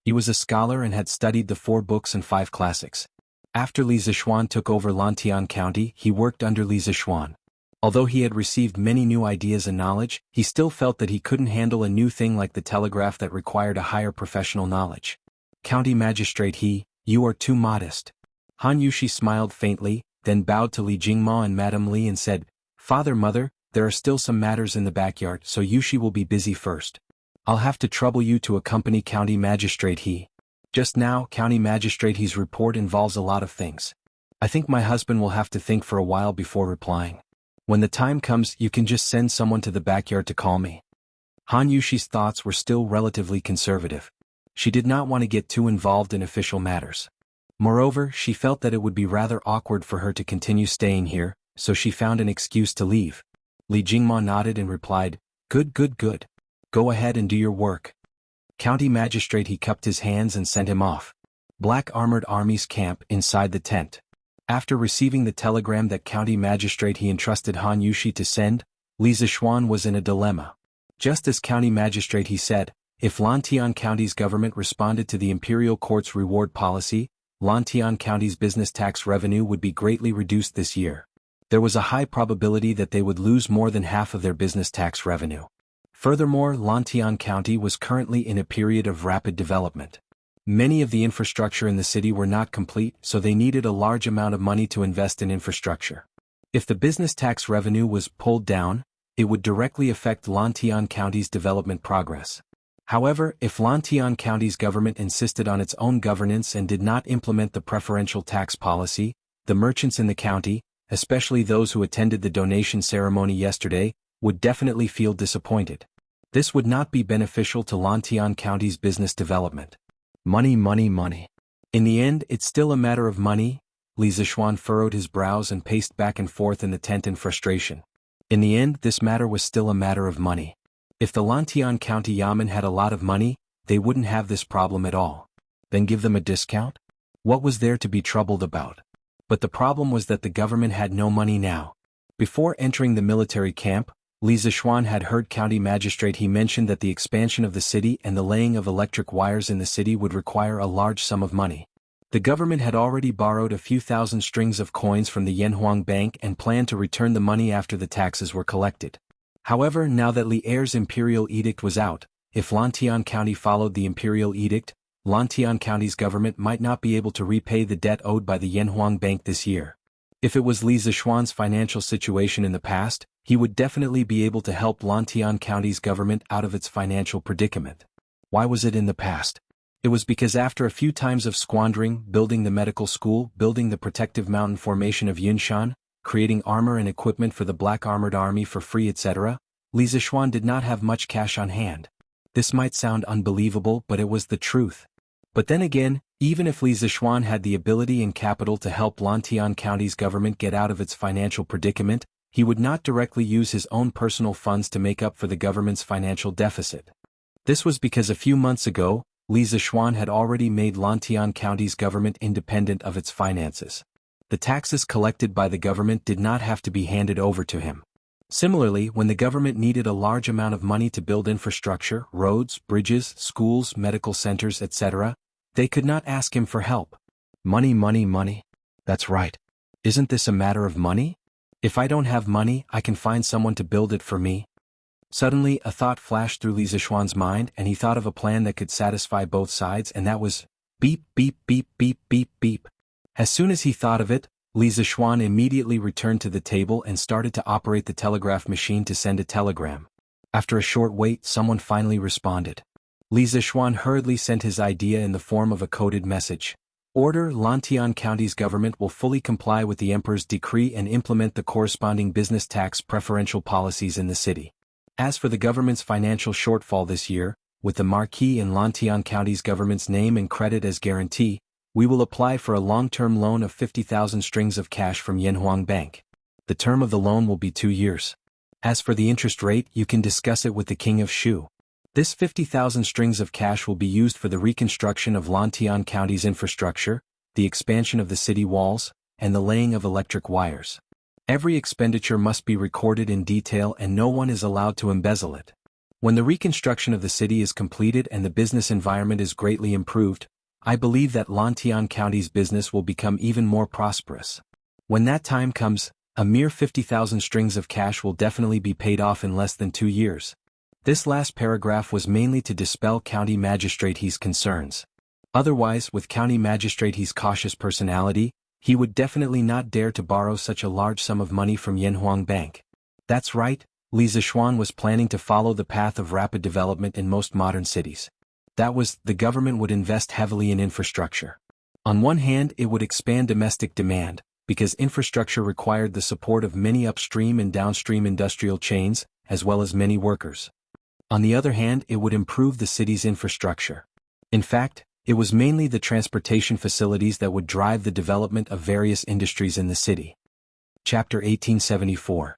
He was a scholar and had studied the 4 books and 5 classics. After Li Zishuan took over Lantian County, he worked under Li Zishuan. Although he had received many new ideas and knowledge, he still felt that he couldn't handle a new thing like the telegraph that required a higher professional knowledge. County Magistrate He, you are too modest. Han Yushi smiled faintly, then bowed to Li Jingma and Madame Li and said, Father, Mother, there are still some matters in the backyard, so Yushi will be busy first. I'll have to trouble you to accompany County Magistrate He. Just now, County Magistrate He's report involves a lot of things. I think my husband will have to think for a while before replying. When the time comes, you can just send someone to the backyard to call me. Han Yushi's thoughts were still relatively conservative. She did not want to get too involved in official matters. Moreover, she felt that it would be rather awkward for her to continue staying here, so she found an excuse to leave. Li Jingma nodded and replied, Good, good, good. Go ahead and do your work. County Magistrate He cupped his hands and sent him off. Black Armored Army's camp inside the tent. After receiving the telegram that County Magistrate He entrusted Han Yushi to send, Li Zishuan was in a dilemma. Just as County Magistrate He said, if Lantian County's government responded to the Imperial Court's reward policy, Lantian County's business tax revenue would be greatly reduced this year. There was a high probability that they would lose more than half of their business tax revenue. Furthermore, Lantian County was currently in a period of rapid development. Many of the infrastructure in the city were not complete, so they needed a large amount of money to invest in infrastructure. If the business tax revenue was pulled down, it would directly affect Lantian County's development progress. However, if Lantian County's government insisted on its own governance and did not implement the preferential tax policy, the merchants in the county, especially those who attended the donation ceremony yesterday, would definitely feel disappointed. This would not be beneficial to Lantian County's business development. Money, money, money. In the end, it's still a matter of money. Li Zishuan furrowed his brows and paced back and forth in the tent in frustration. In the end, this matter was still a matter of money. If the Lantian County Yamen had a lot of money, they wouldn't have this problem at all. Then give them a discount? What was there to be troubled about? But the problem was that the government had no money now. Before entering the military camp, Li Zishuan had heard County Magistrate He mention that the expansion of the city and the laying of electric wires in the city would require a large sum of money. The government had already borrowed a few thousand strings of coins from the Yanhuang Bank and planned to return the money after the taxes were collected. However, now that Li Er's imperial edict was out, if Lantian County followed the imperial edict, Lantian County's government might not be able to repay the debt owed by the Yanhuang Bank this year. If it was Li Zishuan's financial situation in the past, he would definitely be able to help Lantian County's government out of its financial predicament. Why was it in the past? It was because after a few times of squandering, building the medical school, building the protective mountain formation of Yunshan, creating armor and equipment for the Black Armored Army for free, etc., Li Zishuan did not have much cash on hand. This might sound unbelievable, but it was the truth. But then again, even if Li Zishuan had the ability and capital to help Lantian County's government get out of its financial predicament, he would not directly use his own personal funds to make up for the government's financial deficit. This was because a few months ago, Li Zishuan had already made Lantian County's government independent of its finances. The taxes collected by the government did not have to be handed over to him. Similarly, when the government needed a large amount of money to build infrastructure, roads, bridges, schools, medical centers, etc., they could not ask him for help. Money, money, money. That's right. Isn't this a matter of money? If I don't have money, I can find someone to build it for me. Suddenly, a thought flashed through Li Zixuan's mind, and he thought of a plan that could satisfy both sides, and that was beep, beep, beep, beep, beep, beep. As soon as he thought of it, Li Zixuan immediately returned to the table and started to operate the telegraph machine to send a telegram. After a short wait, someone finally responded. Li Zixuan hurriedly sent his idea in the form of a coded message. Order: Lantian County's government will fully comply with the Emperor's decree and implement the corresponding business tax preferential policies in the city. As for the government's financial shortfall this year, with the Marquis and Lantian County's government's name and credit as guarantee, we will apply for a long-term loan of 50,000 strings of cash from Yanhuang Bank. The term of the loan will be 2 years. As for the interest rate, you can discuss it with the King of Shu. This 50,000 strings of cash will be used for the reconstruction of Lantian County's infrastructure, the expansion of the city walls, and the laying of electric wires. Every expenditure must be recorded in detail and no one is allowed to embezzle it. When the reconstruction of the city is completed and the business environment is greatly improved, I believe that Lantian County's business will become even more prosperous. When that time comes, a mere 50,000 strings of cash will definitely be paid off in less than 2 years. This last paragraph was mainly to dispel County Magistrate He's concerns. Otherwise, with County Magistrate He's cautious personality, he would definitely not dare to borrow such a large sum of money from Yanhuang Bank. That's right, Li Zixuan was planning to follow the path of rapid development in most modern cities. That was, the government would invest heavily in infrastructure. On one hand, it would expand domestic demand, because infrastructure required the support of many upstream and downstream industrial chains, as well as many workers. On the other hand, it would improve the city's infrastructure. In fact, it was mainly the transportation facilities that would drive the development of various industries in the city. Chapter 1874.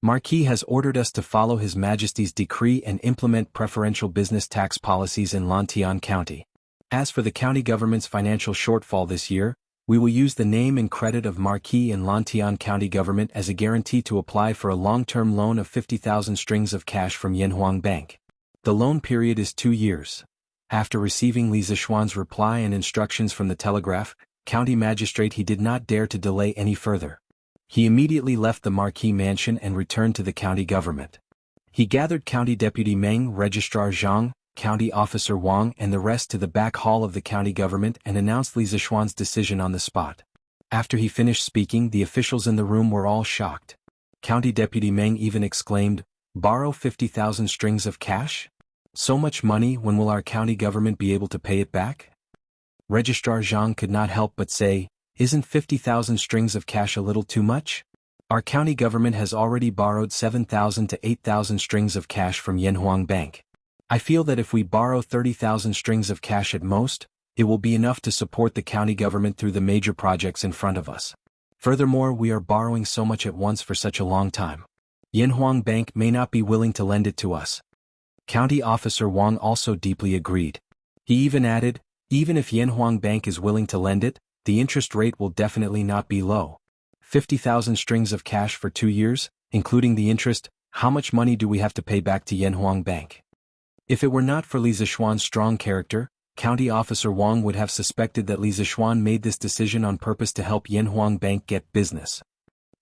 Marquis has ordered us to follow His Majesty's decree and implement preferential business tax policies in Lantian County. As for the county government's financial shortfall this year, we will use the name and credit of Marquis and Lantian County government as a guarantee to apply for a long-term loan of 50,000 strings of cash from Yanhuang Bank. The loan period is 2 years. After receiving Li Zixuan's reply and instructions from the telegraph, County Magistrate he did not dare to delay any further. He immediately left the Marquis mansion and returned to the county government. He gathered County Deputy Meng, Registrar Zhang, County Officer Wang and the rest to the back hall of the county government and announced Li Zixuan's decision on the spot. After he finished speaking, the officials in the room were all shocked. County Deputy Meng even exclaimed, "Borrow 50,000 strings of cash? So much money, when will our county government be able to pay it back?" Registrar Zhang could not help but say, "Isn't 50,000 strings of cash a little too much? Our county government has already borrowed 7,000 to 8,000 strings of cash from Yanhuang Bank. I feel that if we borrow 30,000 strings of cash at most, it will be enough to support the county government through the major projects in front of us. Furthermore, we are borrowing so much at once for such a long time. Yanhuang Bank may not be willing to lend it to us." County Officer Wang also deeply agreed. He even added, "Even if Yanhuang Bank is willing to lend it, the interest rate will definitely not be low. 50,000 strings of cash for 2 years, including the interest, how much money do we have to pay back to Yanhuang Bank?" If it were not for Li Zixuan's strong character, County Officer Wang would have suspected that Li Zixuan made this decision on purpose to help Yanhuang Bank get business.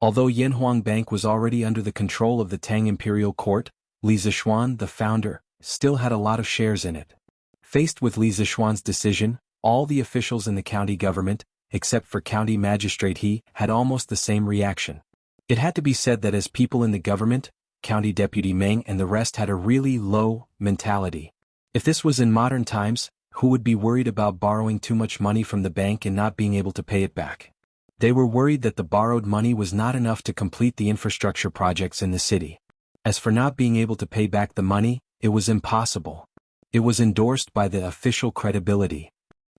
Although Yanhuang Bank was already under the control of the Tang Imperial Court, Li Zixuan, the founder, still had a lot of shares in it. Faced with Li Zixuan's decision, all the officials in the county government, except for County Magistrate he, had almost the same reaction. It had to be said that as people in the government, County Deputy Meng and the rest had a really low mentality. If this was in modern times, who would be worried about borrowing too much money from the bank and not being able to pay it back? They were worried that the borrowed money was not enough to complete the infrastructure projects in the city. As for not being able to pay back the money, it was impossible. It was endorsed by the official credibility.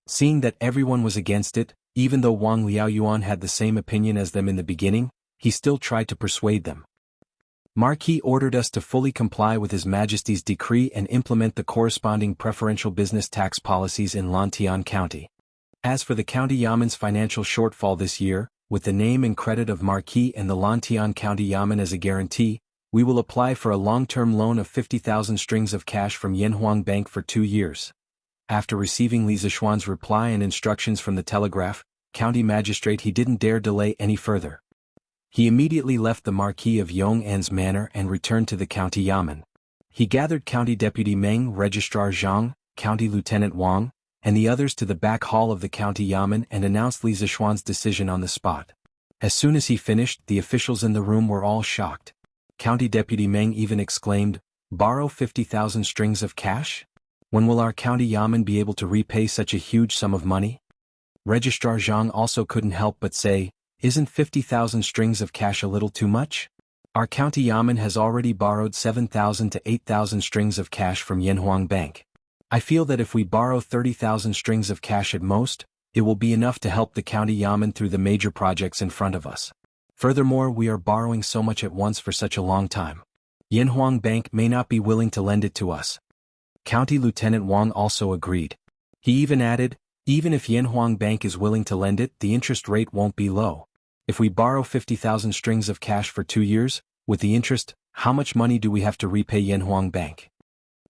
Seeing that everyone was against it, even though Wang Liaoyuan had the same opinion as them in the beginning, he still tried to persuade them. Marquis ordered us to fully comply with His Majesty's decree and implement the corresponding preferential business tax policies in Lantian County. As for the county Yaman's financial shortfall this year, with the name and credit of Marquis and the Lantian County Yaman as a guarantee, we will apply for a long-term loan of 50,000 strings of cash from Yanhuang Bank for 2 years. After receiving Li Zixuan's reply and instructions from the telegraph, County Magistrate he didn't dare delay any further. He immediately left the Marquis of Yong'an's manor and returned to the county Yamen. He gathered County Deputy Meng, Registrar Zhang, County Lieutenant Wang, and the others to the back hall of the county Yamen and announced Li Zishuan's decision on the spot. As soon as he finished, the officials in the room were all shocked. County Deputy Meng even exclaimed, "Borrow 50,000 strings of cash? When will our county Yamen be able to repay such a huge sum of money?" Registrar Zhang also couldn't help but say, "Isn't 50,000 strings of cash a little too much? Our county Yamen has already borrowed 7,000 to 8,000 strings of cash from Yanhuang Bank. I feel that if we borrow 30,000 strings of cash at most, it will be enough to help the county Yamen through the major projects in front of us. Furthermore, we are borrowing so much at once for such a long time. Yanhuang Bank may not be willing to lend it to us." County Lieutenant Wang also agreed. He even added, "Even if Yanhuang Bank is willing to lend it, the interest rate won't be low. If we borrow 50,000 strings of cash for 2 years, with the interest, how much money do we have to repay Yanhuang Bank?"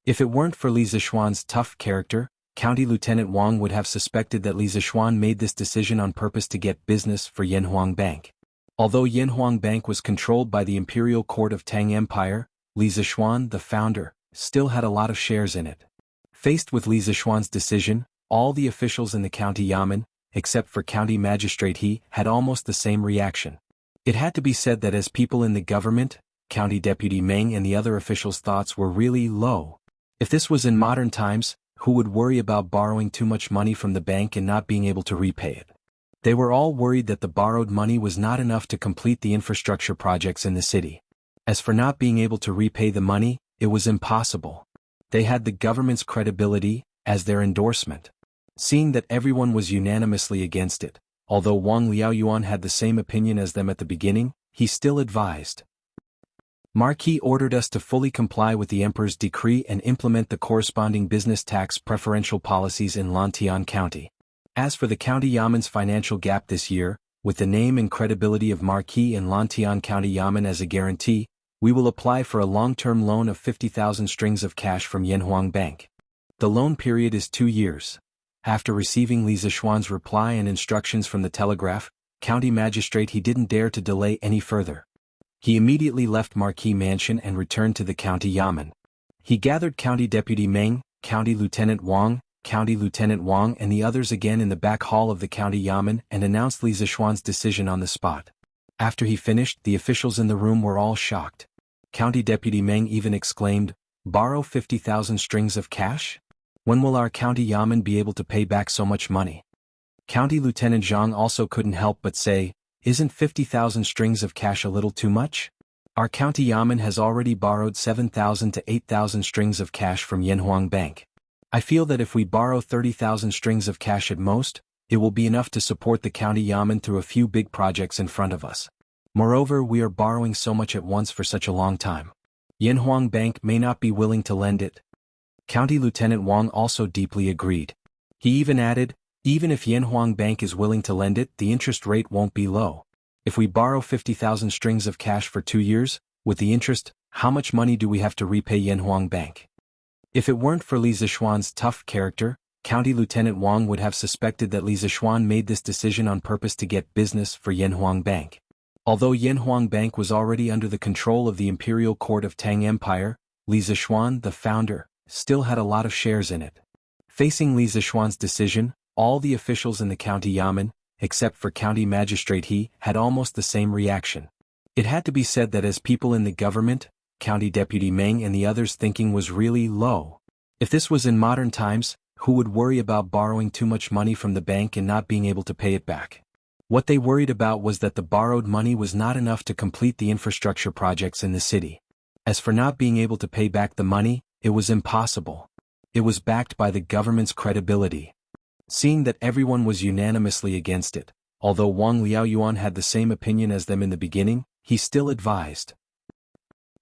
If it weren't for Li Zishuan's tough character, County Lieutenant Wang would have suspected that Li Zishuan made this decision on purpose to get business for Yanhuang Bank. Although Yanhuang Bank was controlled by the Imperial Court of Tang Empire, Li Zishuan, the founder, still had a lot of shares in it. Faced with Li Zishuan's decision, all the officials in the county Yamen, except for County Magistrate He, had almost the same reaction. It had to be said that as people in the government, County Deputy Meng and the other officials' thoughts were really low. If this was in modern times, who would worry about borrowing too much money from the bank and not being able to repay it? They were all worried that the borrowed money was not enough to complete the infrastructure projects in the city. As for not being able to repay the money, it was impossible. They had the government's credibility as their endorsement. Seeing that everyone was unanimously against it, although Wang Liaoyuan had the same opinion as them at the beginning, he still advised. Marquis ordered us to fully comply with the Emperor's decree and implement the corresponding business tax preferential policies in Lantian County. As for the county Yamen's financial gap this year, with the name and credibility of Marquis and Lantian County Yamen as a guarantee, we will apply for a long-term loan of 50,000 strings of cash from Yanhuang Bank. The loan period is 2 years. After receiving Li Zishuan's reply and instructions from the telegraph, County Magistrate He didn't dare to delay any further. He immediately left Marquis Mansion and returned to the county Yamen. He gathered County Deputy Meng, County Lieutenant Wang, and the others again in the back hall of the county Yamen and announced Li Zishuan's decision on the spot. After he finished, the officials in the room were all shocked. County Deputy Meng even exclaimed, "Borrow 50,000 strings of cash? When will our county Yamen be able to pay back so much money?" County Lieutenant Zhang also couldn't help but say, "Isn't 50,000 strings of cash a little too much? Our county Yamen has already borrowed 7,000 to 8,000 strings of cash from Yanhuang Bank. I feel that if we borrow 30,000 strings of cash at most, it will be enough to support the county Yamen through a few big projects in front of us. Moreover, we are borrowing so much at once for such a long time. Yanhuang Bank may not be willing to lend it." County Lieutenant Wang also deeply agreed. He even added, "Even if Yanhuang Bank is willing to lend it, the interest rate won't be low. If we borrow 50,000 strings of cash for 2 years, with the interest, how much money do we have to repay Yanhuang Bank?" If it weren't for Li Zishuan's tough character, County Lieutenant Wang would have suspected that Li Zishuan made this decision on purpose to get business for Yanhuang Bank. Although Yanhuang Bank was already under the control of the Imperial Court of Tang Empire, Li Zishuan, the founder, still had a lot of shares in it. Facing Li Zishuan's decision, all the officials in the county Yamen, except for County Magistrate He, had almost the same reaction. It had to be said that as people in the government, County Deputy Meng and the others' thinking was really low. If this was in modern times, who would worry about borrowing too much money from the bank and not being able to pay it back? What they worried about was that the borrowed money was not enough to complete the infrastructure projects in the city. As for not being able to pay back the money, it was impossible. It was backed by the government's credibility. Seeing that everyone was unanimously against it, although Wang Liaoyuan had the same opinion as them in the beginning, he still advised.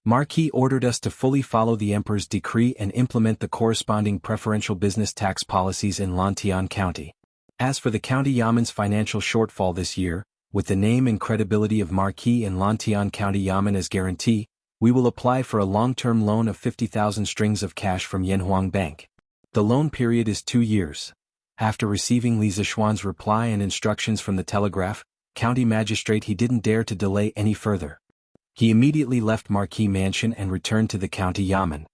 Marquis ordered us to fully follow the Emperor's decree and implement the corresponding preferential business tax policies in Lantian County. As for the county Yamen's financial shortfall this year, with the name and credibility of Marquis and Lantian County Yamen as guarantee, we will apply for a long-term loan of 50,000 strings of cash from Yanhuang Bank. The loan period is 2 years. After receiving Li Zishuan's reply and instructions from the telegraph, county magistrate he didn't dare to delay any further. He immediately left Marquis Mansion and returned to the county yamen.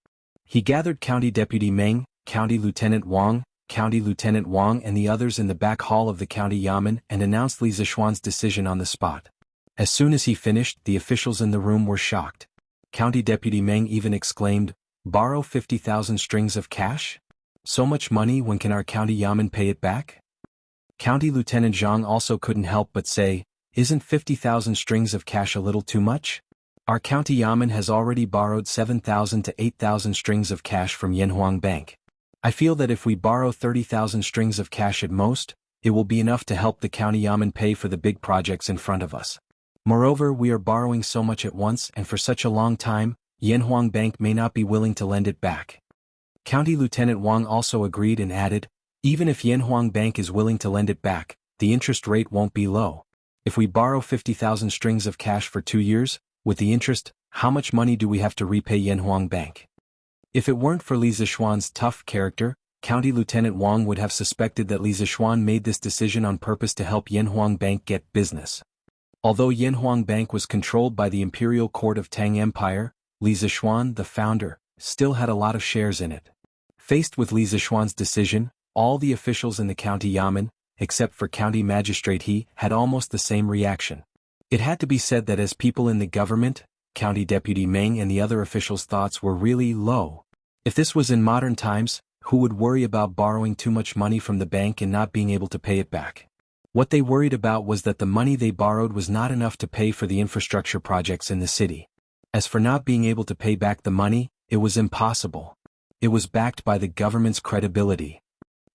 He gathered County Deputy Meng, County Lieutenant Wang, and the others in the back hall of the county yamen and announced Li Zishuan's decision on the spot. As soon as he finished, the officials in the room were shocked. County Deputy Meng even exclaimed, "Borrow 50,000 strings of cash? So much money, when can our county yamen pay it back?" County Lieutenant Zhang also couldn't help but say, "Isn't 50,000 strings of cash a little too much? Our county yamen has already borrowed 7,000 to 8,000 strings of cash from Yanhuang Bank. I feel that if we borrow 30,000 strings of cash at most, it will be enough to help the county yamen pay for the big projects in front of us. Moreover, we are borrowing so much at once and for such a long time, Yanhuang Bank may not be willing to lend it back." County Lieutenant Wang also agreed and added, "Even if Yanhuang Bank is willing to lend it back, the interest rate won't be low. If we borrow 50,000 strings of cash for 2 years, with the interest, how much money do we have to repay Yanhuang Bank?" If it weren't for Li Zishuan's tough character, County Lieutenant Wang would have suspected that Li Zishuan made this decision on purpose to help Yanhuang Bank get business. Although Yanhuang Bank was controlled by the Imperial Court of Tang Empire, Li Zishuan, the founder, still had a lot of shares in it. Faced with Li Zishuan's decision, all the officials in the county yamen, except for county magistrate He, had almost the same reaction. It had to be said that as people in the government, County Deputy Meng and the other officials' thoughts were really low. If this was in modern times, who would worry about borrowing too much money from the bank and not being able to pay it back? What they worried about was that the money they borrowed was not enough to pay for the infrastructure projects in the city. As for not being able to pay back the money, it was impossible. It was backed by the government's credibility.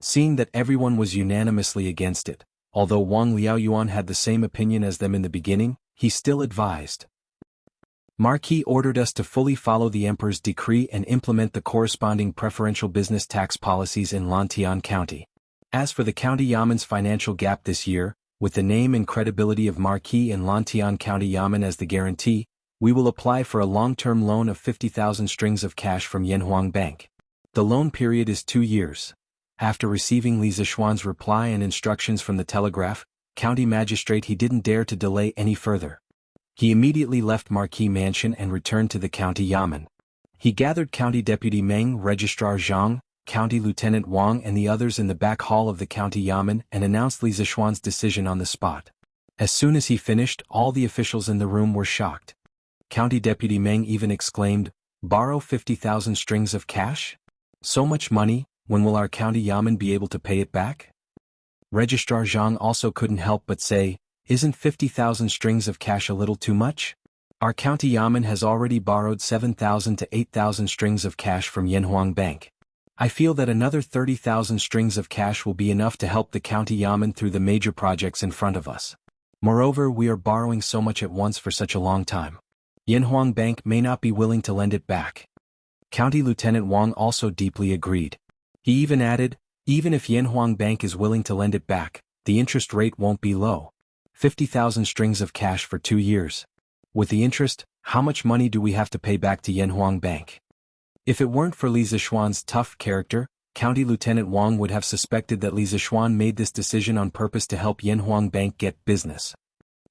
Seeing that everyone was unanimously against it, although Wang Liaoyuan had the same opinion as them in the beginning, he still advised. Marquis ordered us to fully follow the Emperor's decree and implement the corresponding preferential business tax policies in Lantian County. As for the county yamen's financial gap this year, with the name and credibility of Marquis and Lantian County Yamen as the guarantee, we will apply for a long-term loan of 50,000 strings of cash from Yanhuang Bank. The loan period is 2 years. After receiving Li Zishuan's reply and instructions from the telegraph, county magistrate he didn't dare to delay any further. He immediately left Marquis Mansion and returned to the county yamen. He gathered County Deputy Meng, Registrar Zhang, County Lieutenant Wang and the others in the back hall of the county yamen and announced Li Zishuan's decision on the spot. As soon as he finished, all the officials in the room were shocked. County Deputy Meng even exclaimed, "Borrow 50,000 strings of cash? So much money, when will our county yamen be able to pay it back?" Registrar Zhang also couldn't help but say, "Isn't 50,000 strings of cash a little too much? Our county yamen has already borrowed 7,000 to 8,000 strings of cash from Yanhuang Bank. I feel that another 30,000 strings of cash will be enough to help the county yamen through the major projects in front of us. Moreover, we are borrowing so much at once for such a long time. Yanhuang Bank may not be willing to lend it back." County Lieutenant Wang also deeply agreed. He even added, "Even if Yanhuang Bank is willing to lend it back, the interest rate won't be low. 50,000 strings of cash for 2 years. With the interest, how much money do we have to pay back to Yanhuang Bank?" If it weren't for Li Zishuan's tough character, County Lieutenant Wang would have suspected that Li Zishuan made this decision on purpose to help Yanhuang Bank get business.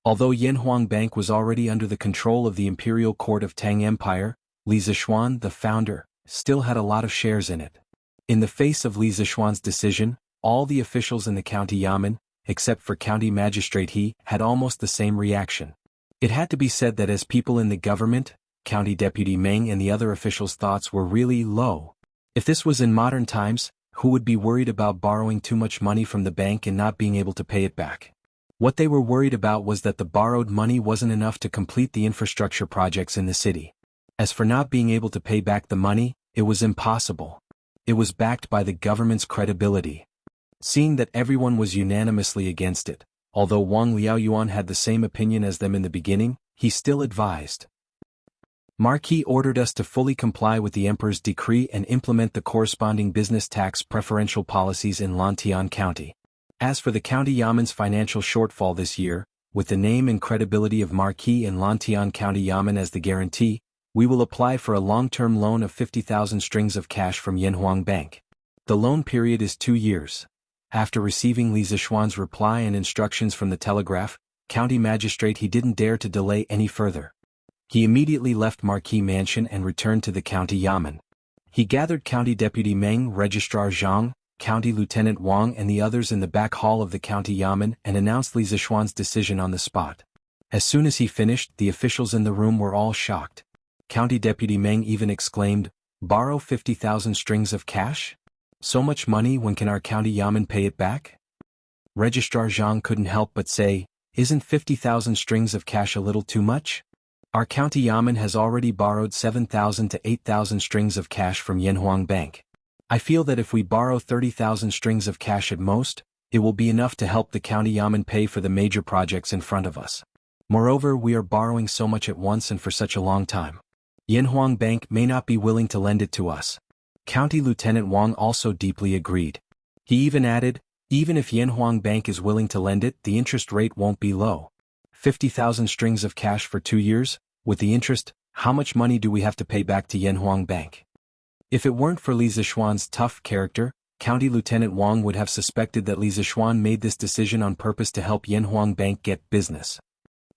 Although Yanhuang Bank was already under the control of the Imperial Court of Tang Empire, Li Zishuan, the founder, still had a lot of shares in it. In the face of Li Zishuan's decision, all the officials in the county yamen, except for county magistrate He, had almost the same reaction. It had to be said that as people in the government, County Deputy Meng and the other officials' thoughts were really low. If this was in modern times, who would be worried about borrowing too much money from the bank and not being able to pay it back? What they were worried about was that the borrowed money wasn't enough to complete the infrastructure projects in the city. As for not being able to pay back the money, it was impossible. It was backed by the government's credibility. Seeing that everyone was unanimously against it, although Wang Liaoyuan had the same opinion as them in the beginning, he still advised. Marquis ordered us to fully comply with the Emperor's decree and implement the corresponding business tax preferential policies in Lantian County. As for the county yamen's financial shortfall this year, with the name and credibility of Marquis and Lantian County Yamen as the guarantee, we will apply for a long-term loan of 50,000 strings of cash from Yanhuang Bank. The loan period is 2 years. After receiving Li Zishuan's reply and instructions from the telegraph, County Magistrate, he didn't dare to delay any further. He immediately left Marquis Mansion and returned to the County Yamen. He gathered County Deputy Meng, Registrar Zhang, County Lieutenant Wang and the others in the back hall of the County Yamen and announced Li Zishuan's decision on the spot. As soon as he finished, the officials in the room were all shocked. County Deputy Meng even exclaimed, "Borrow 50,000 strings of cash? So much money, when can our County Yamen pay it back?" Registrar Zhang couldn't help but say, "Isn't 50,000 strings of cash a little too much? Our County Yamen has already borrowed 7,000 to 8,000 strings of cash from Yanhuang Bank. I feel that if we borrow 30,000 strings of cash at most, it will be enough to help the County Yamen pay for the major projects in front of us. Moreover, we are borrowing so much at once and for such a long time. Yanhuang Bank may not be willing to lend it to us." County Lieutenant Wang also deeply agreed. He even added, "Even if Yanhuang Bank is willing to lend it, the interest rate won't be low. 50,000 strings of cash for 2 years, with the interest, how much money do we have to pay back to Yanhuang Bank?" If it weren't for Li Zishuan's tough character, County Lieutenant Wang would have suspected that Li Zishuan made this decision on purpose to help Yanhuang Bank get business.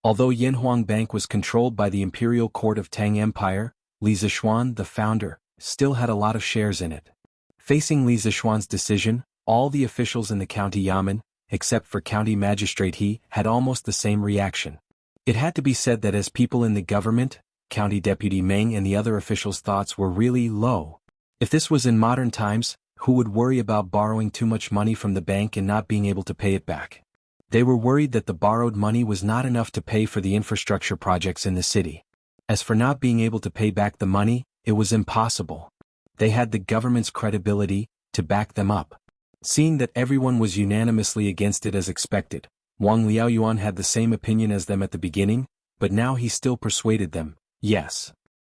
Although Yanhuang Bank was controlled by the Imperial Court of Tang Empire, Li Zishuan, the founder, still had a lot of shares in it. Facing Li Zishuan's decision, all the officials in the County Yamen, except for County Magistrate He, had almost the same reaction. It had to be said that as people in the government, County Deputy Meng and the other officials' thoughts were really low. If this was in modern times, who would worry about borrowing too much money from the bank and not being able to pay it back? They were worried that the borrowed money was not enough to pay for the infrastructure projects in the city. As for not being able to pay back the money, it was impossible. They had the government's credibility to back them up. Seeing that everyone was unanimously against it as expected, Wang Liaoyuan had the same opinion as them at the beginning, but now he still persuaded them, yes.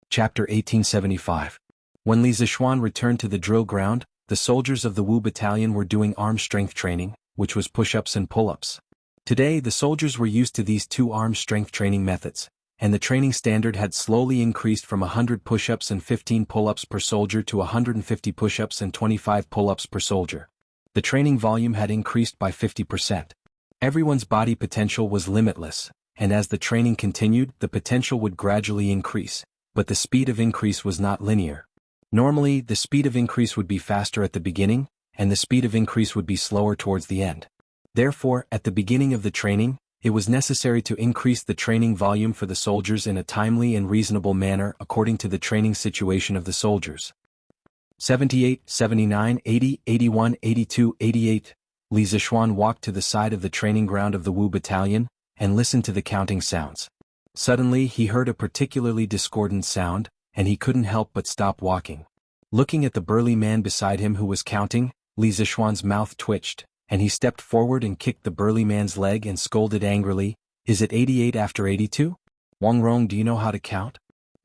Chapter 1875. When Li Zishuan returned to the drill ground, the soldiers of the Wu Battalion were doing arm strength training, which was push-ups and pull-ups. Today the soldiers were used to these two arm strength training methods, and the training standard had slowly increased from 100 push-ups and 15 pull-ups per soldier to 150 push-ups and 25 pull-ups per soldier. The training volume had increased by 50%. Everyone's body potential was limitless, and as the training continued, the potential would gradually increase, but the speed of increase was not linear. Normally, the speed of increase would be faster at the beginning, and the speed of increase would be slower towards the end. Therefore, at the beginning of the training, it was necessary to increase the training volume for the soldiers in a timely and reasonable manner according to the training situation of the soldiers. 78, 79, 80, 81, 82, 88. Li Zishuan walked to the side of the training ground of the Wu Battalion, and listened to the counting sounds. Suddenly he heard a particularly discordant sound, and he couldn't help but stop walking. Looking at the burly man beside him who was counting, Li Zishuan's mouth twitched, and he stepped forward and kicked the burly man's leg and scolded angrily, "Is it 88 after 82? Wang Rong, do you know how to count?"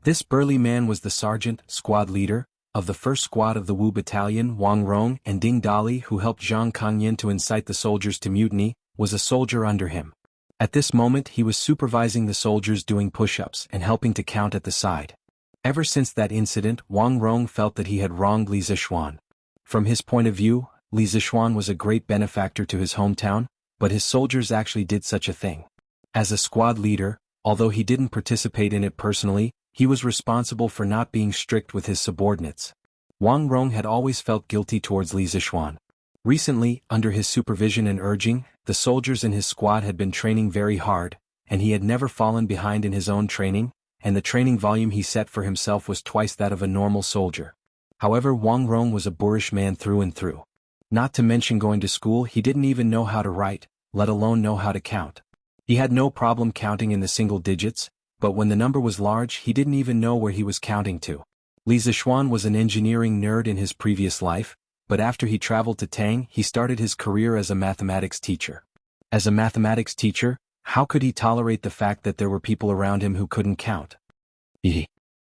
This burly man was the sergeant, squad leader, of the first squad of the Wu Battalion. Wang Rong and Ding Dali, who helped Zhang Kangyan to incite the soldiers to mutiny, was a soldier under him. At this moment he was supervising the soldiers doing push-ups and helping to count at the side. Ever since that incident, Wang Rong felt that he had wronged Li Zishuan. From his point of view, Li Zishuan was a great benefactor to his hometown, but his soldiers actually did such a thing. As a squad leader, although he didn't participate in it personally, he was responsible for not being strict with his subordinates. Wang Rong had always felt guilty towards Li Zishuan. Recently, under his supervision and urging, the soldiers in his squad had been training very hard, and he had never fallen behind in his own training, and the training volume he set for himself was twice that of a normal soldier. However, Wang Rong was a boorish man through and through. Not to mention going to school, he didn't even know how to write, let alone know how to count. He had no problem counting in the single digits, but when the number was large he didn't even know where he was counting to. Li Zishuan was an engineering nerd in his previous life, but after he traveled to Tang he started his career as a mathematics teacher. As a mathematics teacher, how could he tolerate the fact that there were people around him who couldn't count?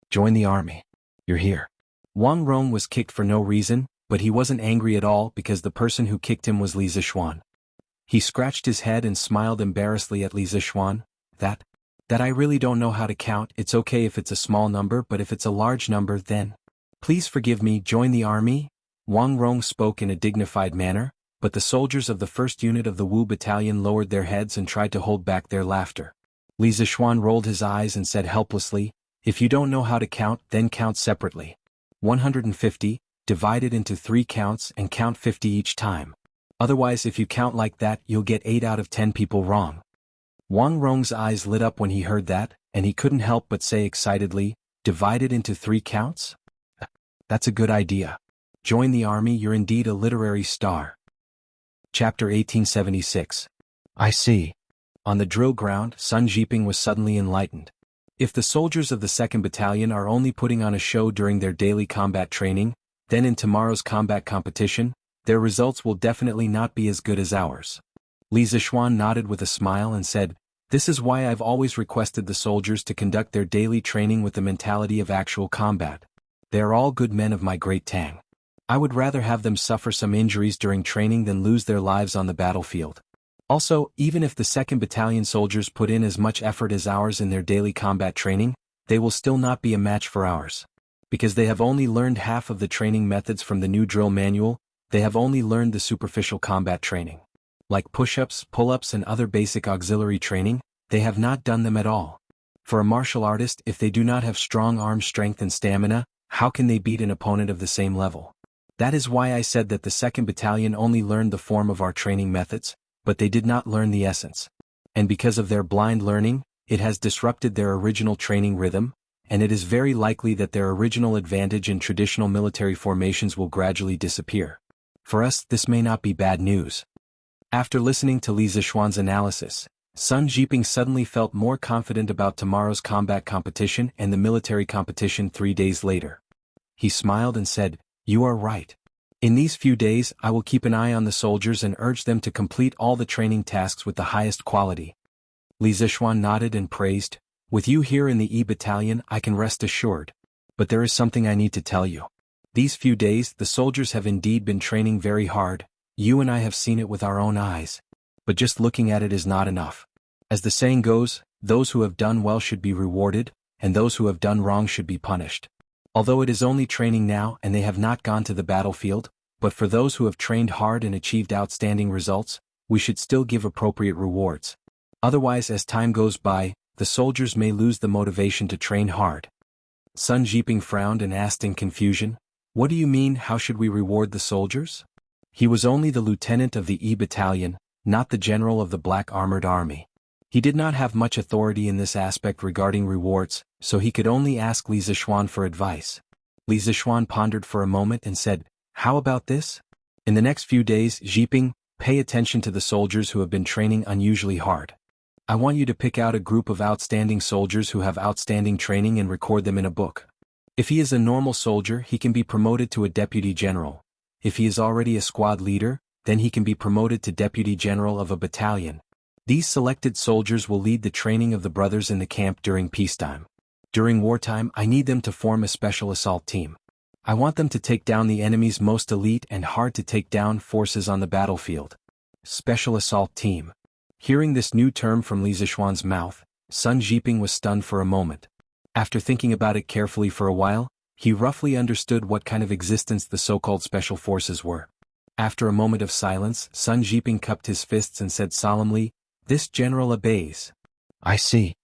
Join the army. You're here. Wang Rong was kicked for no reason, but he wasn't angry at all because the person who kicked him was Li Zishuan. He scratched his head and smiled embarrassedly at Li Zishuan. That I really don't know how to count. It's okay if it's a small number, but if it's a large number, then please forgive me. Join the army? Wang Rong spoke in a dignified manner, but the soldiers of the first unit of the Wu battalion lowered their heads and tried to hold back their laughter. Li Zishuan rolled his eyes and said helplessly, "If you don't know how to count, then count separately. 150, divide it into 3 counts and count 50 each time. Otherwise, if you count like that, you'll get 8 out of 10 people wrong." Wang Rong's eyes lit up when he heard that, and he couldn't help but say excitedly, "Divide it into 3 counts? That's a good idea. Join the army, you're indeed a literary star." Chapter 1876. I see. On the drill ground, Sun Jiping was suddenly enlightened. If the soldiers of the 2nd Battalion are only putting on a show during their daily combat training, then in tomorrow's combat competition, their results will definitely not be as good as ours. Li Zishuan nodded with a smile and said, "This is why I've always requested the soldiers to conduct their daily training with the mentality of actual combat. They are all good men of my great Tang. I would rather have them suffer some injuries during training than lose their lives on the battlefield. Also, even if the 2nd Battalion soldiers put in as much effort as ours in their daily combat training, they will still not be a match for ours. Because they have only learned half of the training methods from the new drill manual, they have only learned the superficial combat training. Like push-ups, pull-ups and other basic auxiliary training, they have not done them at all. For a martial artist, if they do not have strong arm strength and stamina, how can they beat an opponent of the same level? That is why I said that the 2nd Battalion only learned the form of our training methods, but they did not learn the essence. And because of their blind learning, it has disrupted their original training rhythm, and it is very likely that their original advantage in traditional military formations will gradually disappear. For us, this may not be bad news." After listening to Li Zishuan's analysis, Sun Jiping suddenly felt more confident about tomorrow's combat competition and the military competition 3 days later. He smiled and said, "You are right. In these few days, I will keep an eye on the soldiers and urge them to complete all the training tasks with the highest quality." Li Zishuan nodded and praised, "With you here in the E Battalion, I can rest assured. But there is something I need to tell you. These few days, the soldiers have indeed been training very hard. You and I have seen it with our own eyes. But just looking at it is not enough. As the saying goes, those who have done well should be rewarded, and those who have done wrong should be punished. Although it is only training now and they have not gone to the battlefield, but for those who have trained hard and achieved outstanding results, we should still give appropriate rewards. Otherwise, as time goes by, the soldiers may lose the motivation to train hard." Sun Jiping frowned and asked in confusion, "What do you mean, how should we reward the soldiers?" He was only the lieutenant of the E Battalion, not the general of the Black Armored Army. He did not have much authority in this aspect regarding rewards, so he could only ask Li Zishuan for advice. Li Zishuan pondered for a moment and said, "How about this? In the next few days, Jiping, pay attention to the soldiers who have been training unusually hard. I want you to pick out a group of outstanding soldiers who have outstanding training and record them in a book. If he is a normal soldier, he can be promoted to a deputy general. If he is already a squad leader, then he can be promoted to deputy general of a battalion. These selected soldiers will lead the training of the brothers in the camp during peacetime. During wartime, I need them to form a special assault team. I want them to take down the enemy's most elite and hard-to-take-down forces on the battlefield. Special assault team." Hearing this new term from Li Zishuan's mouth, Sun Jiping was stunned for a moment. After thinking about it carefully for a while, he roughly understood what kind of existence the so-called special forces were. After a moment of silence, Sun Jiping cupped his fists and said solemnly, "This general obeys." "I see."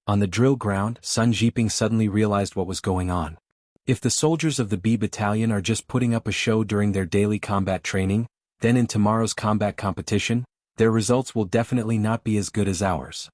On the drill ground, Sun Jiping suddenly realized what was going on. If the soldiers of the B Battalion are just putting up a show during their daily combat training, then in tomorrow's combat competition, their results will definitely not be as good as ours.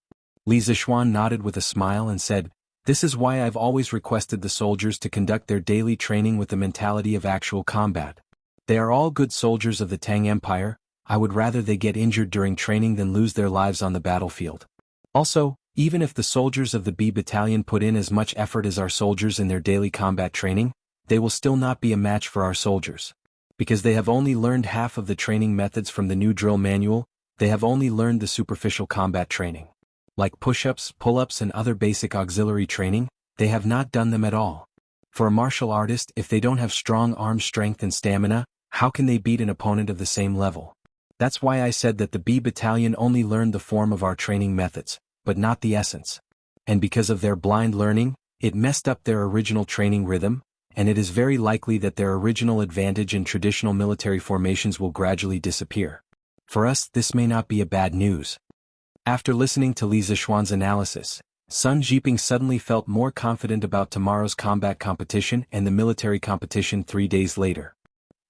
Li Zishuan nodded with a smile and said, "This is why I've always requested the soldiers to conduct their daily training with the mentality of actual combat. They are all good soldiers of the Tang Empire. I would rather they get injured during training than lose their lives on the battlefield. Also, even if the soldiers of the B Battalion put in as much effort as our soldiers in their daily combat training, they will still not be a match for our soldiers. Because they have only learned half of the training methods from the new drill manual, they have only learned the superficial combat training. Like push-ups, pull-ups and other basic auxiliary training, they have not done them at all. For a martial artist, if they don't have strong arm strength and stamina, how can they beat an opponent of the same level? That's why I said that the B Battalion only learned the form of our training methods, but not the essence. And because of their blind learning, it messed up their original training rhythm, and it is very likely that their original advantage in traditional military formations will gradually disappear. For us, this may not be a bad news. After listening to Li Zishuan's analysis, Sun Jiping suddenly felt more confident about tomorrow's combat competition and the military competition 3 days later.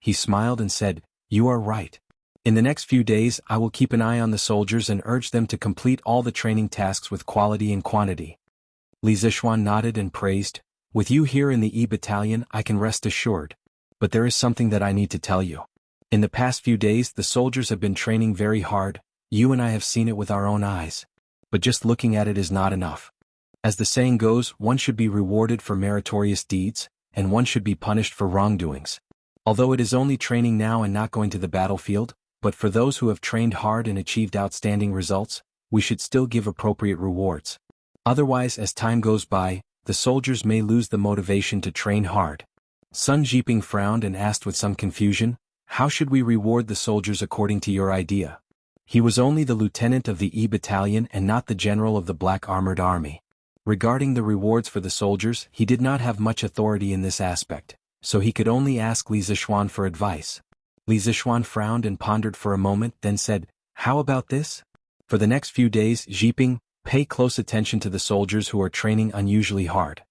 He smiled and said, "You are right. In the next few days I will keep an eye on the soldiers and urge them to complete all the training tasks with quality and quantity." Li Zishuan nodded and praised, "With you here in the E Battalion I can rest assured. But there is something that I need to tell you. In the past few days the soldiers have been training very hard, you and I have seen it with our own eyes. But just looking at it is not enough. As the saying goes, one should be rewarded for meritorious deeds, and one should be punished for wrongdoings. Although it is only training now and not going to the battlefield, but for those who have trained hard and achieved outstanding results, we should still give appropriate rewards. Otherwise, as time goes by, the soldiers may lose the motivation to train hard." Sun Jiping frowned and asked with some confusion, "How should we reward the soldiers according to your idea?" He was only the lieutenant of the E Battalion and not the general of the Black Armored Army. Regarding the rewards for the soldiers, he did not have much authority in this aspect, so he could only ask Li Zishuan for advice. Li Zishuan frowned and pondered for a moment, then said, "How about this? For the next few days, Jiping, pay close attention to the soldiers who are training unusually hard.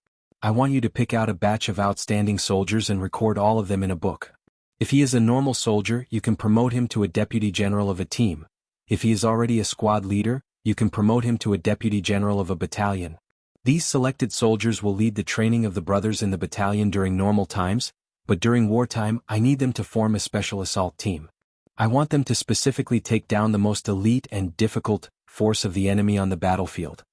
I want you to pick out a batch of outstanding soldiers and record all of them in a book. If he is a normal soldier, you can promote him to a deputy general of a team. If he is already a squad leader, you can promote him to a deputy general of a battalion. These selected soldiers will lead the training of the brothers in the battalion during normal times, but during wartime I need them to form a special assault team. I want them to specifically take down the most elite and difficult force of the enemy on the battlefield."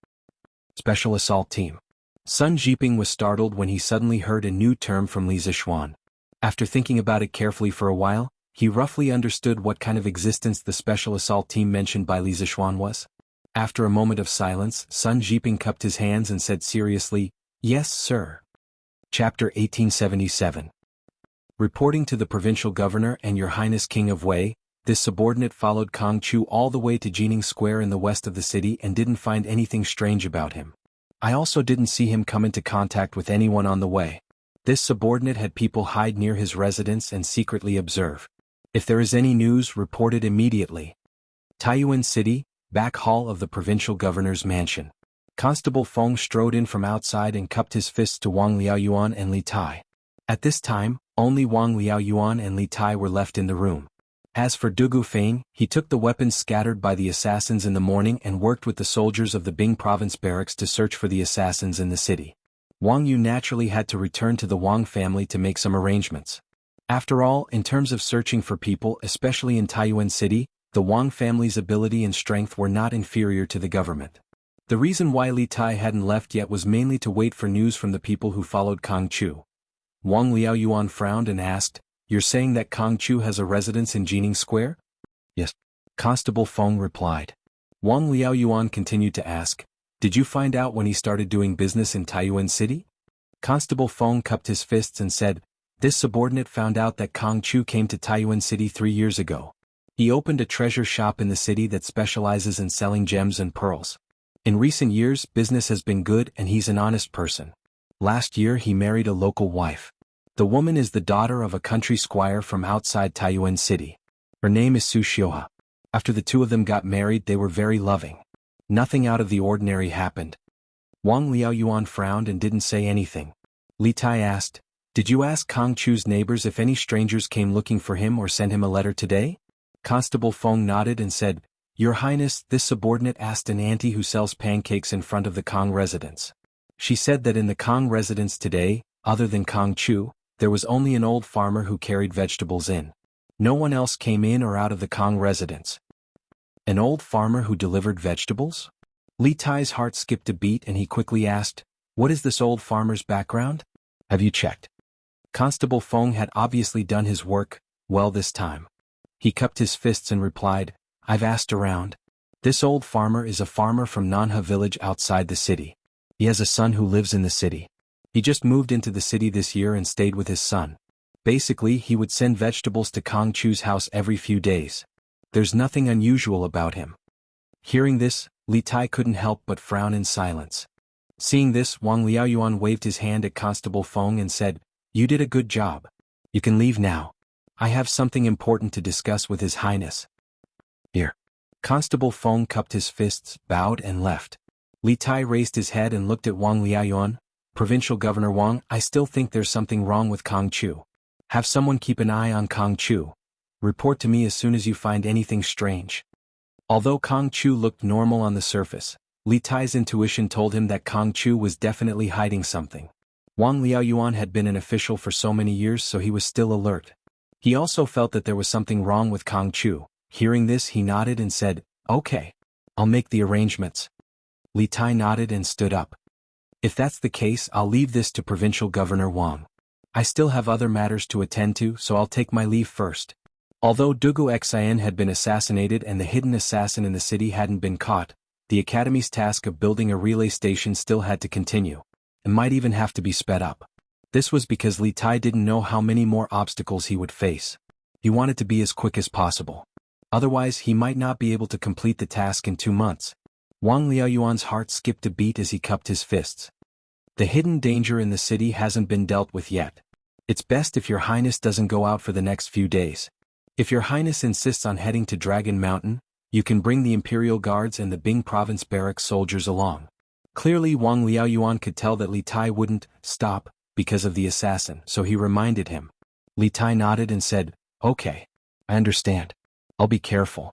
Special assault team. Sun Jiping was startled when he suddenly heard a new term from Li Zishuan. After thinking about it carefully for a while, he roughly understood what kind of existence the special assault team mentioned by Li Zishuan was. After a moment of silence, Sun Jiping cupped his hands and said seriously, "Yes, sir." Chapter 1877. Reporting to the provincial governor and Your Highness King of Wei, this subordinate followed Kong Chu all the way to Jining Square in the west of the city and didn't find anything strange about him. I also didn't see him come into contact with anyone on the way. This subordinate had people hide near his residence and secretly observe. If there is any news, report it immediately. Taiyuan City, back hall of the provincial governor's mansion. Constable Feng strode in from outside and cupped his fists to Wang Liaoyuan and Li Tai. At this time, only Wang Liaoyuan and Li Tai were left in the room. As for Dugu Feng, he took the weapons scattered by the assassins in the morning and worked with the soldiers of the Bing province barracks to search for the assassins in the city. Wang Yu naturally had to return to the Wang family to make some arrangements. After all, in terms of searching for people, especially in Taiyuan City, the Wang family's ability and strength were not inferior to the government. The reason why Li Tai hadn't left yet was mainly to wait for news from the people who followed Kong Chu. Wang Liaoyuan frowned and asked, "You're saying that Kong Chu has a residence in Jining Square?" "Yes," Constable Feng replied. Wang Liaoyuan continued to ask, "Did you find out when he started doing business in Taiyuan City?" Constable Feng cupped his fists and said, "This subordinate found out that Kong Chu came to Taiyuan City 3 years ago. He opened a treasure shop in the city that specializes in selling gems and pearls. In recent years, business has been good and he's an honest person. Last year he married a local wife. The woman is the daughter of a country squire from outside Taiyuan City. Her name is Su Xiuha. After the two of them got married they were very loving. Nothing out of the ordinary happened." Wang Liaoyuan frowned and didn't say anything. Li Tai asked, "Did you ask Kong Chu's neighbors if any strangers came looking for him or sent him a letter today?" Constable Feng nodded and said, "Your Highness, this subordinate asked an auntie who sells pancakes in front of the Kong residence. She said that in the Kong residence today, other than Kong Chu, there was only an old farmer who carried vegetables in. No one else came in or out of the Kong residence." "An old farmer who delivered vegetables?" Li Tai's heart skipped a beat and he quickly asked, "What is this old farmer's background? Have you checked?" Constable Feng had obviously done his work well this time. He cupped his fists and replied, "I've asked around. This old farmer is a farmer from Nanha village outside the city. He has a son who lives in the city. He just moved into the city this year and stayed with his son. Basically, he would send vegetables to Kong Chu's house every few days. There's nothing unusual about him." Hearing this, Li Tai couldn't help but frown in silence. Seeing this, Wang Liaoyuan waved his hand at Constable Feng and said, You did a good job. You can leave now. I have something important to discuss with His Highness. Here. Constable Feng cupped his fists, bowed and left. Li Tai raised his head and looked at Wang Liaoyuan. Provincial Governor Wang, I still think there's something wrong with Kong Chu. Have someone keep an eye on Kong Chu. Report to me as soon as you find anything strange. Although Kong Chu looked normal on the surface, Li Tai's intuition told him that Kong Chu was definitely hiding something. Wang Liaoyuan had been an official for so many years, so he was still alert. He also felt that there was something wrong with Kong Chu. Hearing this, he nodded and said, Okay. I'll make the arrangements. Li Tai nodded and stood up. If that's the case, I'll leave this to Provincial Governor Wang. I still have other matters to attend to, so I'll take my leave first. Although Dugu Xian had been assassinated and the hidden assassin in the city hadn't been caught, the Academy's task of building a relay station still had to continue, and might even have to be sped up. This was because Li Tai didn't know how many more obstacles he would face. He wanted to be as quick as possible. Otherwise, he might not be able to complete the task in 2 months. Wang Liaoyuan's heart skipped a beat as he cupped his fists. The hidden danger in the city hasn't been dealt with yet. It's best if Your Highness doesn't go out for the next few days. If Your Highness insists on heading to Dragon Mountain, you can bring the Imperial Guards and the Bing Province barracks soldiers along. Clearly Wang Liaoyuan could tell that Li Tai wouldn't stop because of the assassin, so he reminded him. Li Tai nodded and said, Okay. I understand. I'll be careful.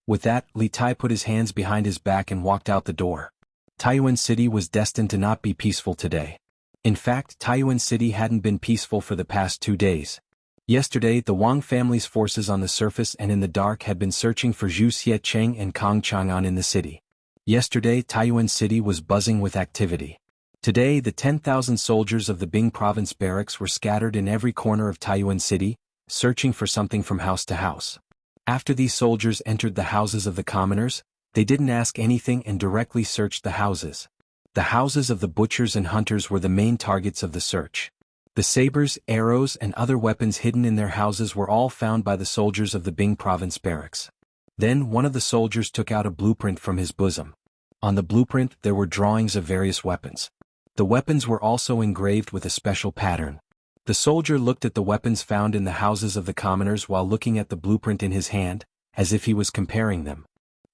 With that, Li Tai put his hands behind his back and walked out the door. Taiyuan City was destined to not be peaceful today. In fact, Taiyuan City hadn't been peaceful for the past 2 days. Yesterday, the Wang family's forces on the surface and in the dark had been searching for Zhu Xiecheng and Kong Chang'an in the city. Yesterday, Taiyuan City was buzzing with activity. Today, the 10,000 soldiers of the Bing Province barracks were scattered in every corner of Taiyuan City, searching for something from house to house. After these soldiers entered the houses of the commoners, they didn't ask anything and directly searched the houses. The houses of the butchers and hunters were the main targets of the search. The sabers, arrows and other weapons hidden in their houses were all found by the soldiers of the Bing Province barracks. Then one of the soldiers took out a blueprint from his bosom. On the blueprint there were drawings of various weapons. The weapons were also engraved with a special pattern. The soldier looked at the weapons found in the houses of the commoners while looking at the blueprint in his hand, as if he was comparing them.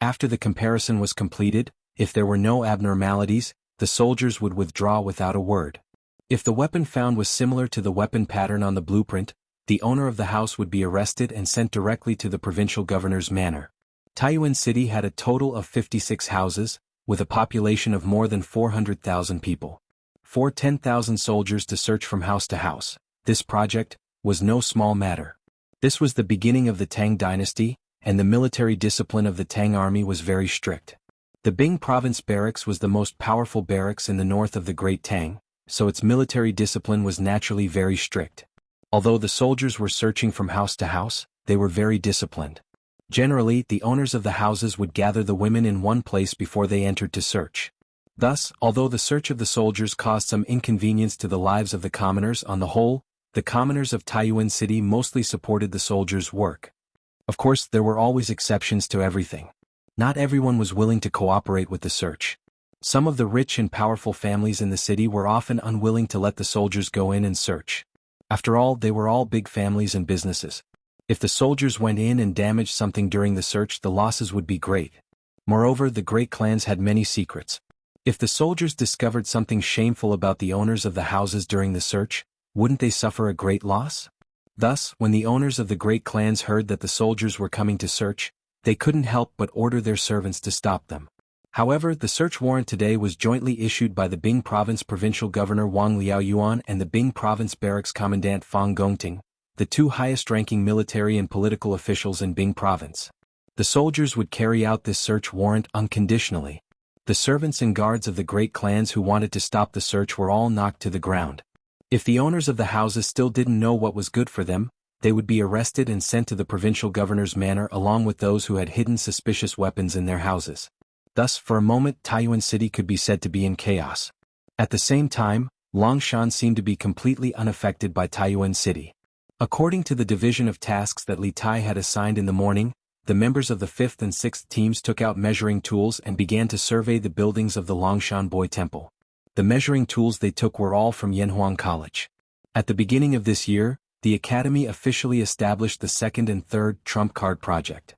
After the comparison was completed, if there were no abnormalities, the soldiers would withdraw without a word. If the weapon found was similar to the weapon pattern on the blueprint, the owner of the house would be arrested and sent directly to the provincial governor's manor. Taiyuan City had a total of 56 houses, with a population of more than 400,000 people. For 10,000 soldiers to search from house to house, this project was no small matter. This was the beginning of the Tang dynasty, and the military discipline of the Tang army was very strict. The Bing Province barracks was the most powerful barracks in the north of the Great Tang, so its military discipline was naturally very strict. Although the soldiers were searching from house to house, they were very disciplined. Generally, the owners of the houses would gather the women in one place before they entered to search. Thus, although the search of the soldiers caused some inconvenience to the lives of the commoners, on the whole, the commoners of Taiyuan City mostly supported the soldiers' work. Of course, there were always exceptions to everything. Not everyone was willing to cooperate with the search. Some of the rich and powerful families in the city were often unwilling to let the soldiers go in and search. After all, they were all big families and businesses. If the soldiers went in and damaged something during the search, the losses would be great. Moreover, the great clans had many secrets. If the soldiers discovered something shameful about the owners of the houses during the search, wouldn't they suffer a great loss? Thus, when the owners of the great clans heard that the soldiers were coming to search, they couldn't help but order their servants to stop them. However, the search warrant today was jointly issued by the Bing Province Provincial Governor Wang Liaoyuan and the Bing Province Barracks Commandant Fang Gongting, the two highest-ranking military and political officials in Bing Province. The soldiers would carry out this search warrant unconditionally. The servants and guards of the great clans who wanted to stop the search were all knocked to the ground. If the owners of the houses still didn't know what was good for them, they would be arrested and sent to the provincial governor's manor along with those who had hidden suspicious weapons in their houses. Thus, for a moment, Taiyuan City could be said to be in chaos. At the same time, Longshan seemed to be completely unaffected by Taiyuan City. According to the division of tasks that Li Tai had assigned in the morning, the members of the 5th and 6th teams took out measuring tools and began to survey the buildings of the Longshan Boy Temple. The measuring tools they took were all from Yanhuang College. At the beginning of this year, the Academy officially established the second and third trump card project.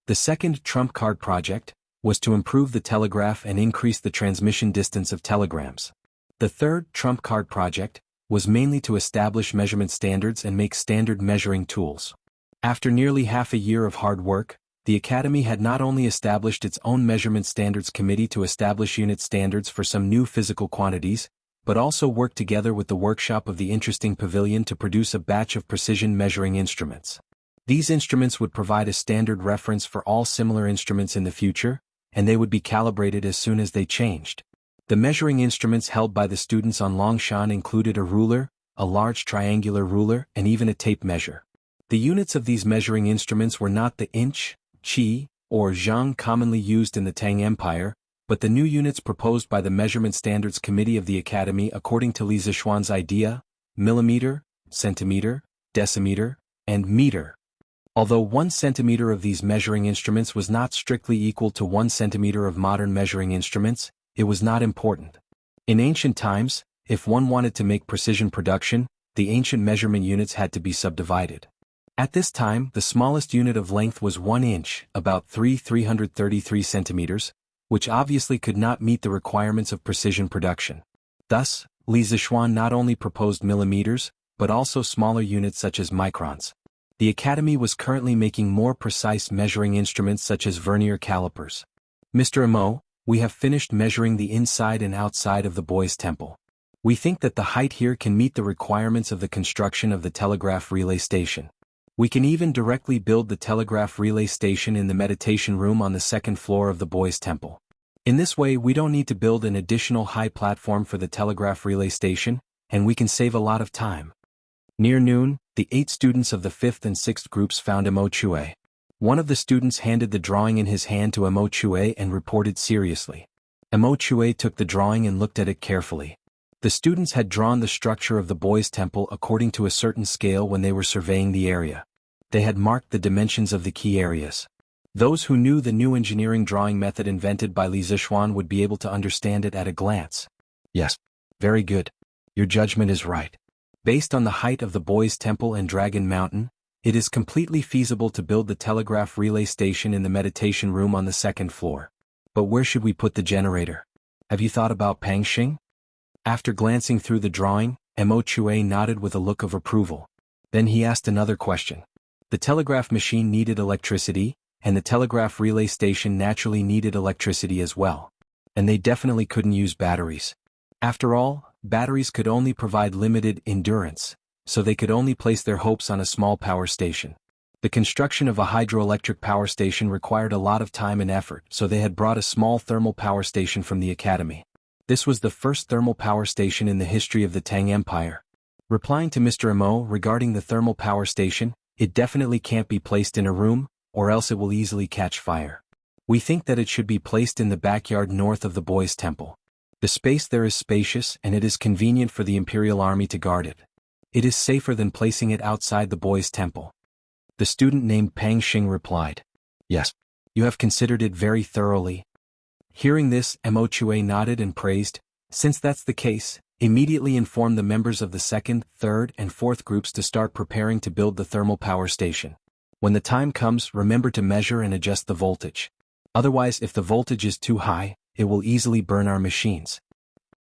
The second trump card project was to improve the telegraph and increase the transmission distance of telegrams. The third trump card project was mainly to establish measurement standards and make standard measuring tools. After nearly half a year of hard work, the Academy had not only established its own measurement standards committee to establish unit standards for some new physical quantities, but also worked together with the workshop of the Interesting Pavilion to produce a batch of precision measuring instruments. These instruments would provide a standard reference for all similar instruments in the future, and they would be calibrated as soon as they changed. The measuring instruments held by the students on Longshan included a ruler, a large triangular ruler, and even a tape measure. The units of these measuring instruments were not the inch, chi, or zhang commonly used in the Tang Empire, but the new units proposed by the Measurement Standards Committee of the Academy according to Li Zishuan's idea: millimeter, centimeter, decimeter, and meter. Although 1 centimeter of these measuring instruments was not strictly equal to 1 centimeter of modern measuring instruments, it was not important. In ancient times, if one wanted to make precision production, the ancient measurement units had to be subdivided. At this time, the smallest unit of length was 1 inch, about 333 centimeters, which obviously could not meet the requirements of precision production. Thus, Li Zishuan not only proposed millimeters, but also smaller units such as microns. The Academy was currently making more precise measuring instruments such as vernier calipers. Mr. Amo, we have finished measuring the inside and outside of the boys' temple. We think that the height here can meet the requirements of the construction of the telegraph relay station. We can even directly build the telegraph relay station in the meditation room on the second floor of the boys' temple. In this way, we don't need to build an additional high platform for the telegraph relay station, and we can save a lot of time. Near noon, the 8 students of the 5th and 6th groups found Mo Chue. One of the students handed the drawing in his hand to Mo Chue and reported seriously. Mo Chue took the drawing and looked at it carefully. The students had drawn the structure of the boys' temple according to a certain scale when they were surveying the area. They had marked the dimensions of the key areas. Those who knew the new engineering drawing method invented by Li Zishuan would be able to understand it at a glance. Yes, very good. Your judgment is right. Based on the height of the boys' temple and Dragon Mountain, it is completely feasible to build the telegraph relay station in the meditation room on the second floor. But where should we put the generator? Have you thought about Pangxing? After glancing through the drawing, Mo Chue nodded with a look of approval. Then he asked another question. The telegraph machine needed electricity, and the telegraph relay station naturally needed electricity as well. And they definitely couldn't use batteries. After all, batteries could only provide limited endurance, so they could only place their hopes on a small power station. The construction of a hydroelectric power station required a lot of time and effort, so they had brought a small thermal power station from the Academy. This was the first thermal power station in the history of the Tang Empire. Replying to Mr. Amo regarding the thermal power station, it definitely can't be placed in a room, or else it will easily catch fire. We think that it should be placed in the backyard north of the boys' temple. The space there is spacious and it is convenient for the Imperial Army to guard it. It is safer than placing it outside the boys' temple. The student named Pangxing replied. Yes, you have considered it very thoroughly. Hearing this, Mo Chue nodded and praised. Since that's the case, immediately inform the members of the 2nd, 3rd, and 4th groups to start preparing to build the thermal power station. When the time comes, remember to measure and adjust the voltage. Otherwise, if the voltage is too high, it will easily burn our machines.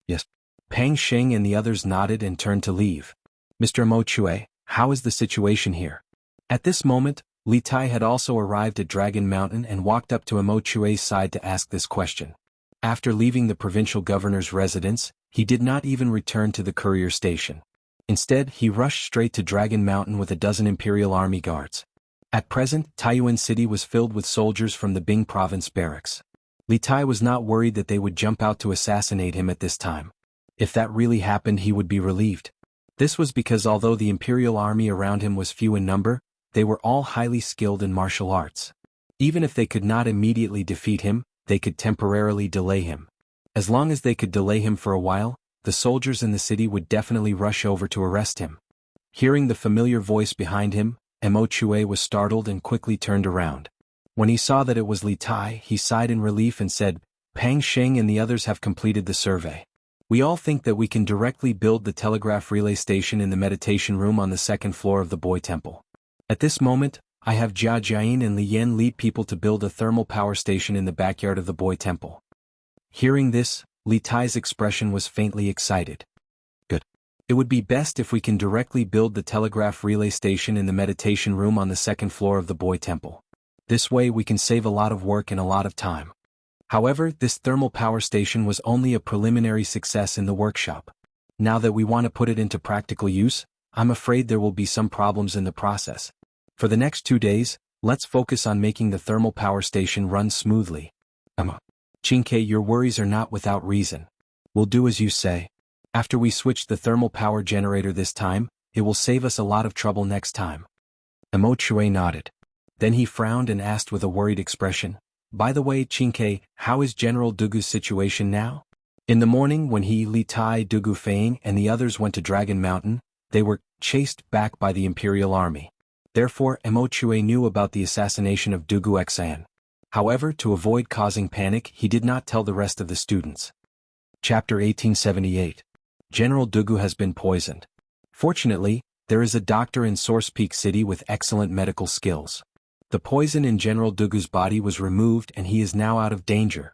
Yes. Pangxing and the others nodded and turned to leave. Mr. Mo Chue, how is the situation here? At this moment, Li Tai had also arrived at Dragon Mountain and walked up to Mo Chue's side to ask this question. After leaving the provincial governor's residence, he did not even return to the courier station. Instead, he rushed straight to Dragon Mountain with a dozen Imperial Army guards. At present, Taiyuan City was filled with soldiers from the Bing province barracks. Li Tai was not worried that they would jump out to assassinate him at this time. If that really happened, he would be relieved. This was because although the Imperial Army around him was few in number, they were all highly skilled in martial arts. Even if they could not immediately defeat him, they could temporarily delay him. As long as they could delay him for a while, the soldiers in the city would definitely rush over to arrest him. Hearing the familiar voice behind him, Mo Chue was startled and quickly turned around. When he saw that it was Li Tai, he sighed in relief and said, Pangxing and the others have completed the survey. We all think that we can directly build the telegraph relay station in the meditation room on the second floor of the boy temple. At this moment, I have Jia Jiayin and Li Yan lead people to build a thermal power station in the backyard of the boy temple. Hearing this, Li Tai's expression was faintly excited. Good. It would be best if we can directly build the telegraph relay station in the meditation room on the second floor of the boy temple. This way we can save a lot of work and a lot of time. However, this thermal power station was only a preliminary success in the workshop. Now that we want to put it into practical use, I'm afraid there will be some problems in the process. For the next 2 days, let's focus on making the thermal power station run smoothly. Qingke, your worries are not without reason. We'll do as you say. After we switch the thermal power generator this time, it will save us a lot of trouble next time. Mo Chue nodded. Then he frowned and asked with a worried expression, by the way, Qingke, how is General Dugu's situation now? In the morning when he, Li Tai, Dugu Feiying and the others went to Dragon Mountain, they were chased back by the Imperial Army. Therefore, Mo Chue knew about the assassination of Dugu Xian. However, to avoid causing panic, he did not tell the rest of the students. Chapter 1878. General Dugu has been poisoned. Fortunately, there is a doctor in Source Peak City with excellent medical skills. The poison in General Dugu's body was removed and he is now out of danger.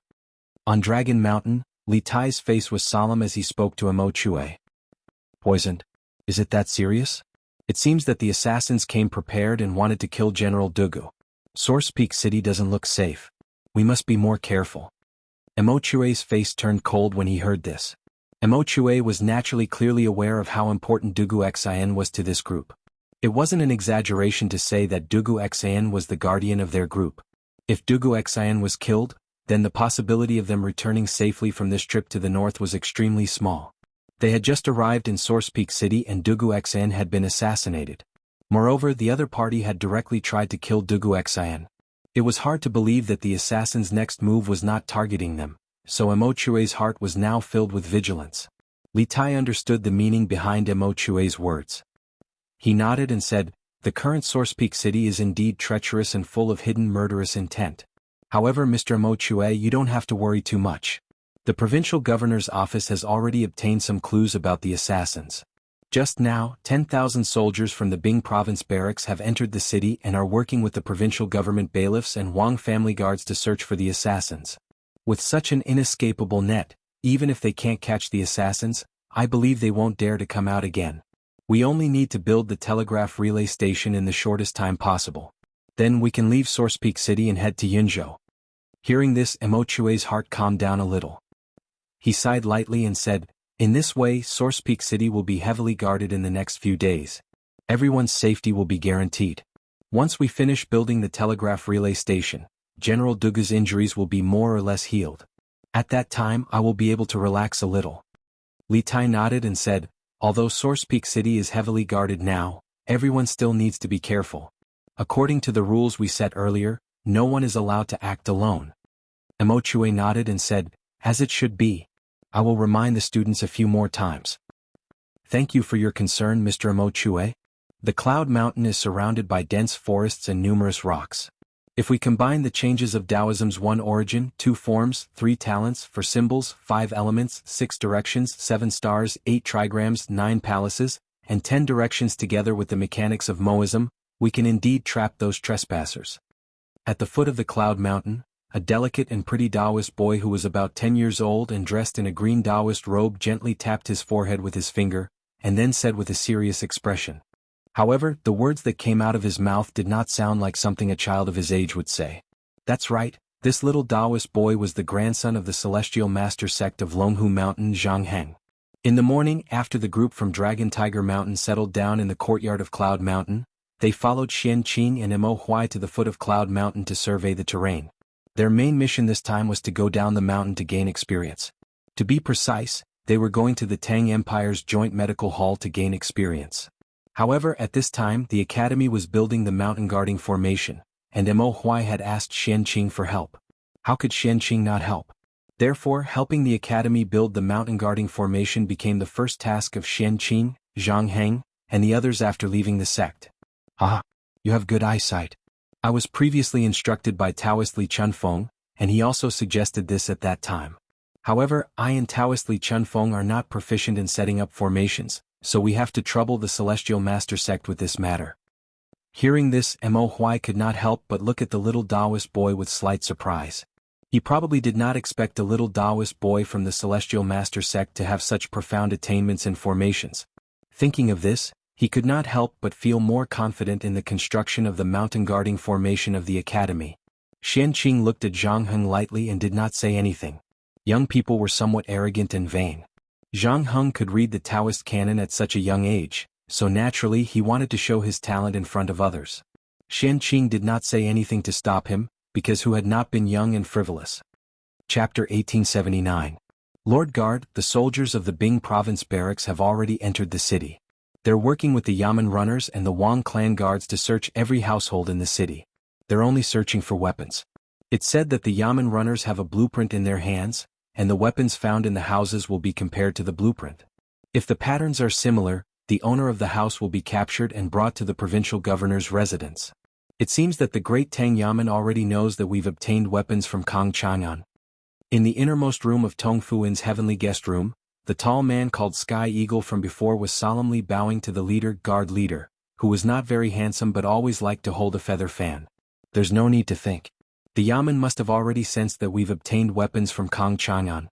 On Dragon Mountain, Li Tai's face was solemn as he spoke to Mo Chue. Poisoned? Is it that serious? It seems that the assassins came prepared and wanted to kill General Dugu. Source Peak City doesn't look safe. We must be more careful. Mo Chue's face turned cold when he heard this. Mo Chue was naturally clearly aware of how important Dugu Xian was to this group. It wasn't an exaggeration to say that Dugu Xian was the guardian of their group. If Dugu Xian was killed, then the possibility of them returning safely from this trip to the north was extremely small. They had just arrived in Source Peak City and Dugu Xian had been assassinated. Moreover, the other party had directly tried to kill Dugu Xian. It was hard to believe that the assassin's next move was not targeting them, so Mo Chue's heart was now filled with vigilance. Li Tai understood the meaning behind Mo Chue's words. He nodded and said, the current Source Peak City is indeed treacherous and full of hidden murderous intent. However, Mr. Mo Chue, you don't have to worry too much. The provincial governor's office has already obtained some clues about the assassins. Just now, 10,000 soldiers from the Bing province barracks have entered the city and are working with the provincial government bailiffs and Wang family guards to search for the assassins. With such an inescapable net, even if they can't catch the assassins, I believe they won't dare to come out again. We only need to build the telegraph relay station in the shortest time possible. Then we can leave Source Peak City and head to Yunzhou. Hearing this, Mo Chue's heart calmed down a little. He sighed lightly and said, in this way, Source Peak City will be heavily guarded in the next few days. Everyone's safety will be guaranteed. Once we finish building the telegraph relay station, General Dugu's injuries will be more or less healed. At that time, I will be able to relax a little. Li Tai nodded and said, although Source Peak City is heavily guarded now, everyone still needs to be careful. According to the rules we set earlier, no one is allowed to act alone. Mo Chue nodded and said, as it should be. I will remind the students a few more times. Thank you for your concern, Mr. Mo Chue. The Cloud Mountain is surrounded by dense forests and numerous rocks. If we combine the changes of Taoism's 1 origin, 2 forms, 3 talents, 4 symbols, 5 elements, 6 directions, 7 stars, 8 trigrams, 9 palaces, and 10 directions together with the mechanics of Moism, we can indeed trap those trespassers. At the foot of the Cloud Mountain, a delicate and pretty Taoist boy who was about 10 years old and dressed in a green Taoist robe gently tapped his forehead with his finger, and then said with a serious expression. However, the words that came out of his mouth did not sound like something a child of his age would say. That's right, this little Taoist boy was the grandson of the celestial master sect of Longhu Mountain Zhang Heng. In the morning, after the group from Dragon Tiger Mountain settled down in the courtyard of Cloud Mountain, they followed Xian Qing and Mo Huai to the foot of Cloud Mountain to survey the terrain. Their main mission this time was to go down the mountain to gain experience. To be precise, they were going to the Tang Empire's Joint Medical Hall to gain experience. However, at this time the Academy was building the mountain guarding formation, and Mo Huai had asked Xian Qing for help. How could Xian Qing not help? Therefore, helping the Academy build the mountain guarding formation became the first task of Xian Qing, Zhang Heng, and the others after leaving the sect. Ah, you have good eyesight. I was previously instructed by Taoist Li Chunfeng, and he also suggested this at that time. However, I and Taoist Li Chunfeng are not proficient in setting up formations, so we have to trouble the Celestial Master Sect with this matter. Hearing this, Mo Huai could not help but look at the little Taoist boy with slight surprise. He probably did not expect a little Taoist boy from the Celestial Master Sect to have such profound attainments in formations. Thinking of this, he could not help but feel more confident in the construction of the mountain guarding formation of the academy. Xian Qing looked at Zhang Heng lightly and did not say anything. Young people were somewhat arrogant and vain. Zhang Heng could read the Taoist canon at such a young age, so naturally he wanted to show his talent in front of others. Xian Qing did not say anything to stop him, because who had not been young and frivolous. Chapter 1879. Lord Guard, the soldiers of the Bing Province barracks have already entered the city. They're working with the Yamen runners and the Wang clan guards to search every household in the city. They're only searching for weapons. It's said that the Yamen runners have a blueprint in their hands, and the weapons found in the houses will be compared to the blueprint. If the patterns are similar, the owner of the house will be captured and brought to the provincial governor's residence. It seems that the Great Tang Yamen already knows that we've obtained weapons from Kang Chang'an. In the innermost room of Tong Fuin's heavenly guest room, the tall man called Sky Eagle from before was solemnly bowing to the guard leader, who was not very handsome but always liked to hold a feather fan. There's no need to think. The Yamen must have already sensed that we've obtained weapons from Kang Chang'an.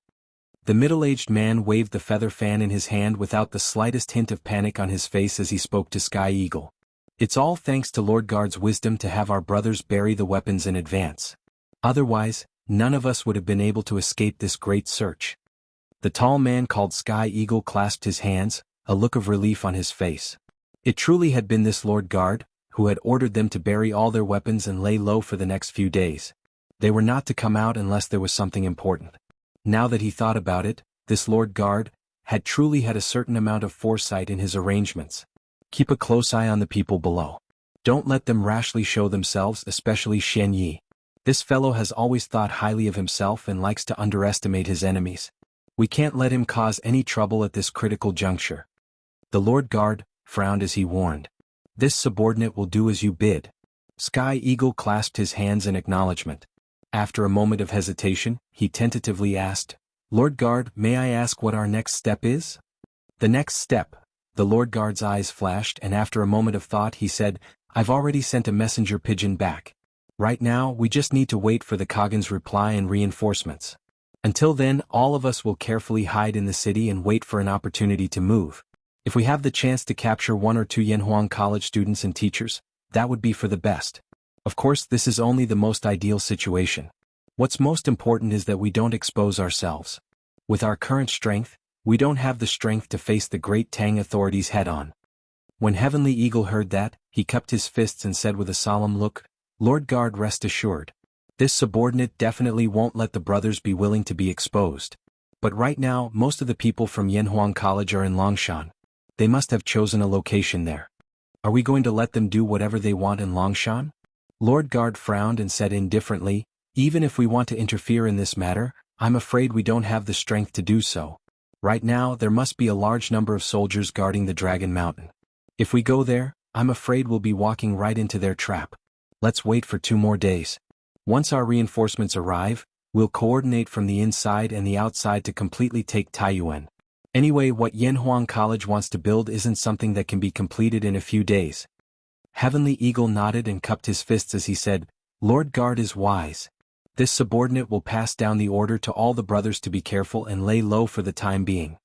The middle-aged man waved the feather fan in his hand without the slightest hint of panic on his face as he spoke to Sky Eagle. It's all thanks to Lord Guard's wisdom to have our brothers bury the weapons in advance. Otherwise, none of us would have been able to escape this great search. The tall man called Sky Eagle clasped his hands, a look of relief on his face. It truly had been this Lord Guard, who had ordered them to bury all their weapons and lay low for the next few days. They were not to come out unless there was something important. Now that he thought about it, this Lord Guard had truly had a certain amount of foresight in his arrangements. Keep a close eye on the people below. Don't let them rashly show themselves, especially Shen Yi. This fellow has always thought highly of himself and likes to underestimate his enemies. We can't let him cause any trouble at this critical juncture. The Lord Guard frowned as he warned. This subordinate will do as you bid. Sky Eagle clasped his hands in acknowledgement. After a moment of hesitation, he tentatively asked, Lord Guard, may I ask what our next step is? The next step. The Lord Guard's eyes flashed and after a moment of thought he said, I've already sent a messenger pigeon back. Right now, we just need to wait for the Kagan's reply and reinforcements. Until then, all of us will carefully hide in the city and wait for an opportunity to move. If we have the chance to capture 1 or 2 Yanhuang College students and teachers, that would be for the best. Of course, this is only the most ideal situation. What's most important is that we don't expose ourselves. With our current strength, we don't have the strength to face the Great Tang authorities head-on. When Heavenly Eagle heard that, he cupped his fists and said with a solemn look, Lord Guard, rest assured. This subordinate definitely won't let the brothers be willing to be exposed. But right now, most of the people from Yanhuang College are in Longshan. They must have chosen a location there. Are we going to let them do whatever they want in Longshan? Lord Guard frowned and said indifferently, even if we want to interfere in this matter, I'm afraid we don't have the strength to do so. Right now, there must be a large number of soldiers guarding the Dragon Mountain. If we go there, I'm afraid we'll be walking right into their trap. Let's wait for 2 more days. Once our reinforcements arrive, we'll coordinate from the inside and the outside to completely take Taiyuan. Anyway, what Yanhuang College wants to build isn't something that can be completed in a few days. Heavenly Eagle nodded and cupped his fists as he said, Lord Guard is wise. This subordinate will pass down the order to all the brothers to be careful and lay low for the time being.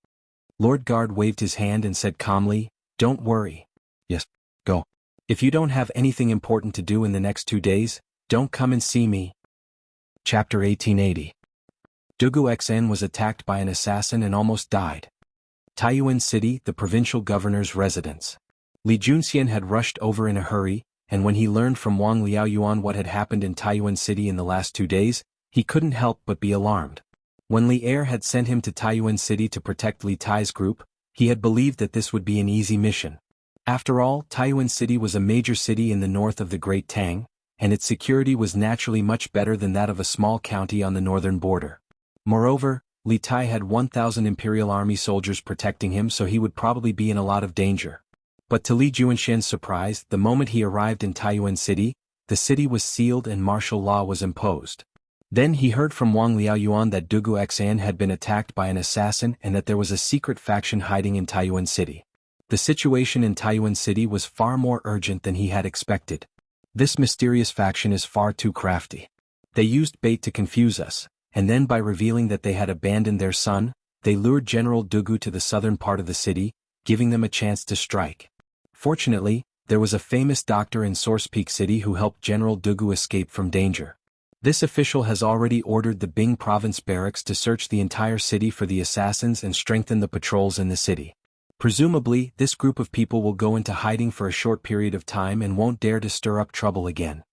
Lord Guard waved his hand and said calmly, don't worry. Yes, go. If you don't have anything important to do in the next 2 days, don't come and see me. Chapter 1880. Dugu Xn was attacked by an assassin and almost died. Taiyuan City, the provincial governor's residence. Li Junxian had rushed over in a hurry, and when he learned from Wang Liaoyuan what had happened in Taiyuan City in the last 2 days, he couldn't help but be alarmed. When Li Er had sent him to Taiyuan City to protect Li Tai's group, he had believed that this would be an easy mission. After all, Taiyuan City was a major city in the north of the Great Tang, and its security was naturally much better than that of a small county on the northern border. Moreover, Li Tai had 1,000 Imperial Army soldiers protecting him, so he would probably be in a lot of danger. But to Li Junshan's surprise, the moment he arrived in Taiyuan City, the city was sealed and martial law was imposed. Then he heard from Wang Liaoyuan that Dugu Xan had been attacked by an assassin and that there was a secret faction hiding in Taiyuan City. The situation in Taiyuan City was far more urgent than he had expected. This mysterious faction is far too crafty. They used bait to confuse us, and then by revealing that they had abandoned their son, they lured General Dugu to the southern part of the city, giving them a chance to strike. Fortunately, there was a famous doctor in Source Peak City who helped General Dugu escape from danger. This official has already ordered the Bing Province barracks to search the entire city for the assassins and strengthen the patrols in the city. Presumably, this group of people will go into hiding for a short period of time and won't dare to stir up trouble again.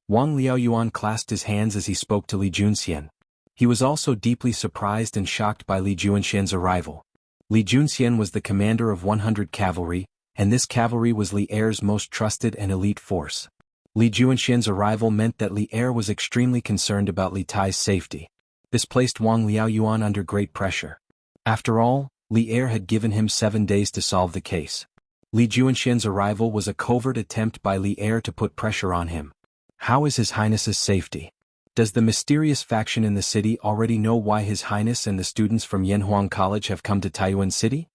Wang Liaoyuan clasped his hands as he spoke to Li Junxian. He was also deeply surprised and shocked by Li Junxian's arrival. Li Junxian was the commander of 100 cavalry, and this cavalry was Li Er's most trusted and elite force. Li Junxian's arrival meant that Li Er was extremely concerned about Li Tai's safety. This placed Wang Liaoyuan under great pressure. After all, Li Er had given him 7 days to solve the case. Li Junxian's arrival was a covert attempt by Li Er to put pressure on him. How is His Highness's safety? Does the mysterious faction in the city already know why His Highness and the students from Yanhuang College have come to Taiyuan City?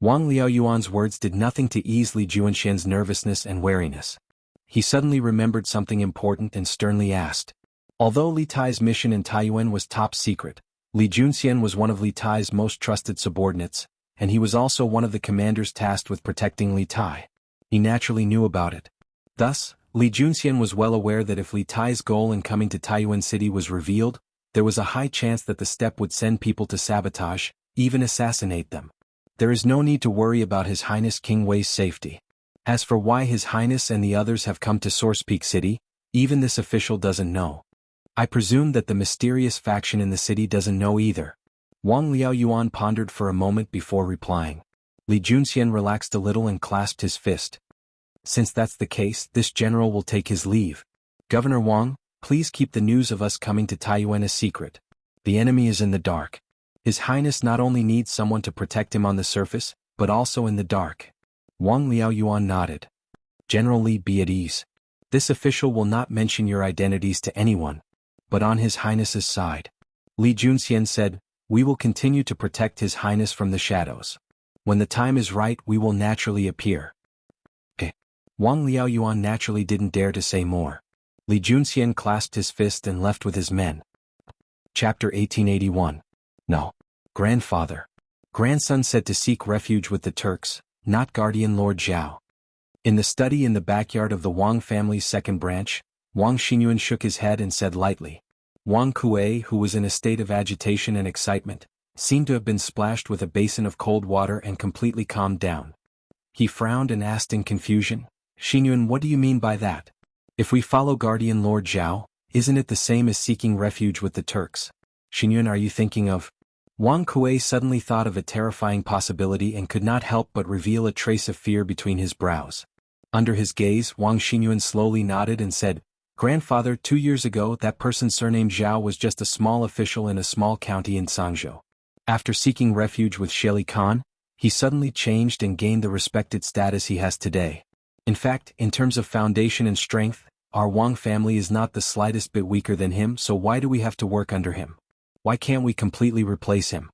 Wang Liaoyuan's words did nothing to ease Li Junxian's nervousness and wariness. He suddenly remembered something important and sternly asked. Although Li Tai's mission in Taiyuan was top secret, Li Junxian was one of Li Tai's most trusted subordinates, and he was also one of the commanders tasked with protecting Li Tai. He naturally knew about it. Thus, Li Junxian was well aware that if Li Tai's goal in coming to Taiyuan City was revealed, there was a high chance that the step would send people to sabotage, even assassinate them. There is no need to worry about His Highness King Wei's safety. As for why His Highness and the others have come to Source Peak City, even this official doesn't know. I presume that the mysterious faction in the city doesn't know either. Wang Liaoyuan pondered for a moment before replying. Li Junxian relaxed a little and clasped his fist. Since that's the case, this general will take his leave. Governor Wang, please keep the news of us coming to Taiyuan a secret. The enemy is in the dark. His Highness not only needs someone to protect him on the surface, but also in the dark. Wang Liaoyuan nodded. General Li, be at ease. This official will not mention your identities to anyone. But on His Highness's side. Li Junxian said, we will continue to protect His Highness from the shadows. When the time is right, we will naturally appear. Wang Liaoyuan naturally didn't dare to say more. Li Junxian clasped his fist and left with his men. Chapter 1881. No. Grandfather. Grandson said to seek refuge with the Turks, not Guardian Lord Zhao. In the study in the backyard of the Wang family's second branch, Wang Xinyuan shook his head and said lightly. Wang Kuei, who was in a state of agitation and excitement, seemed to have been splashed with a basin of cold water and completely calmed down. He frowned and asked in confusion, Xinyuan, what do you mean by that? If we follow Guardian Lord Zhao, isn't it the same as seeking refuge with the Turks? Xinyuan, are you thinking of? Wang Kuei suddenly thought of a terrifying possibility and could not help but reveal a trace of fear between his brows. Under his gaze, Wang Xinyuan slowly nodded and said, Grandfather, 2 years ago that person surnamed Zhao was just a small official in a small county in Sangzhou. After seeking refuge with Sheli Khan, he suddenly changed and gained the respected status he has today. In fact, in terms of foundation and strength, our Wang family is not the slightest bit weaker than him, so why do we have to work under him? Why can't we completely replace him?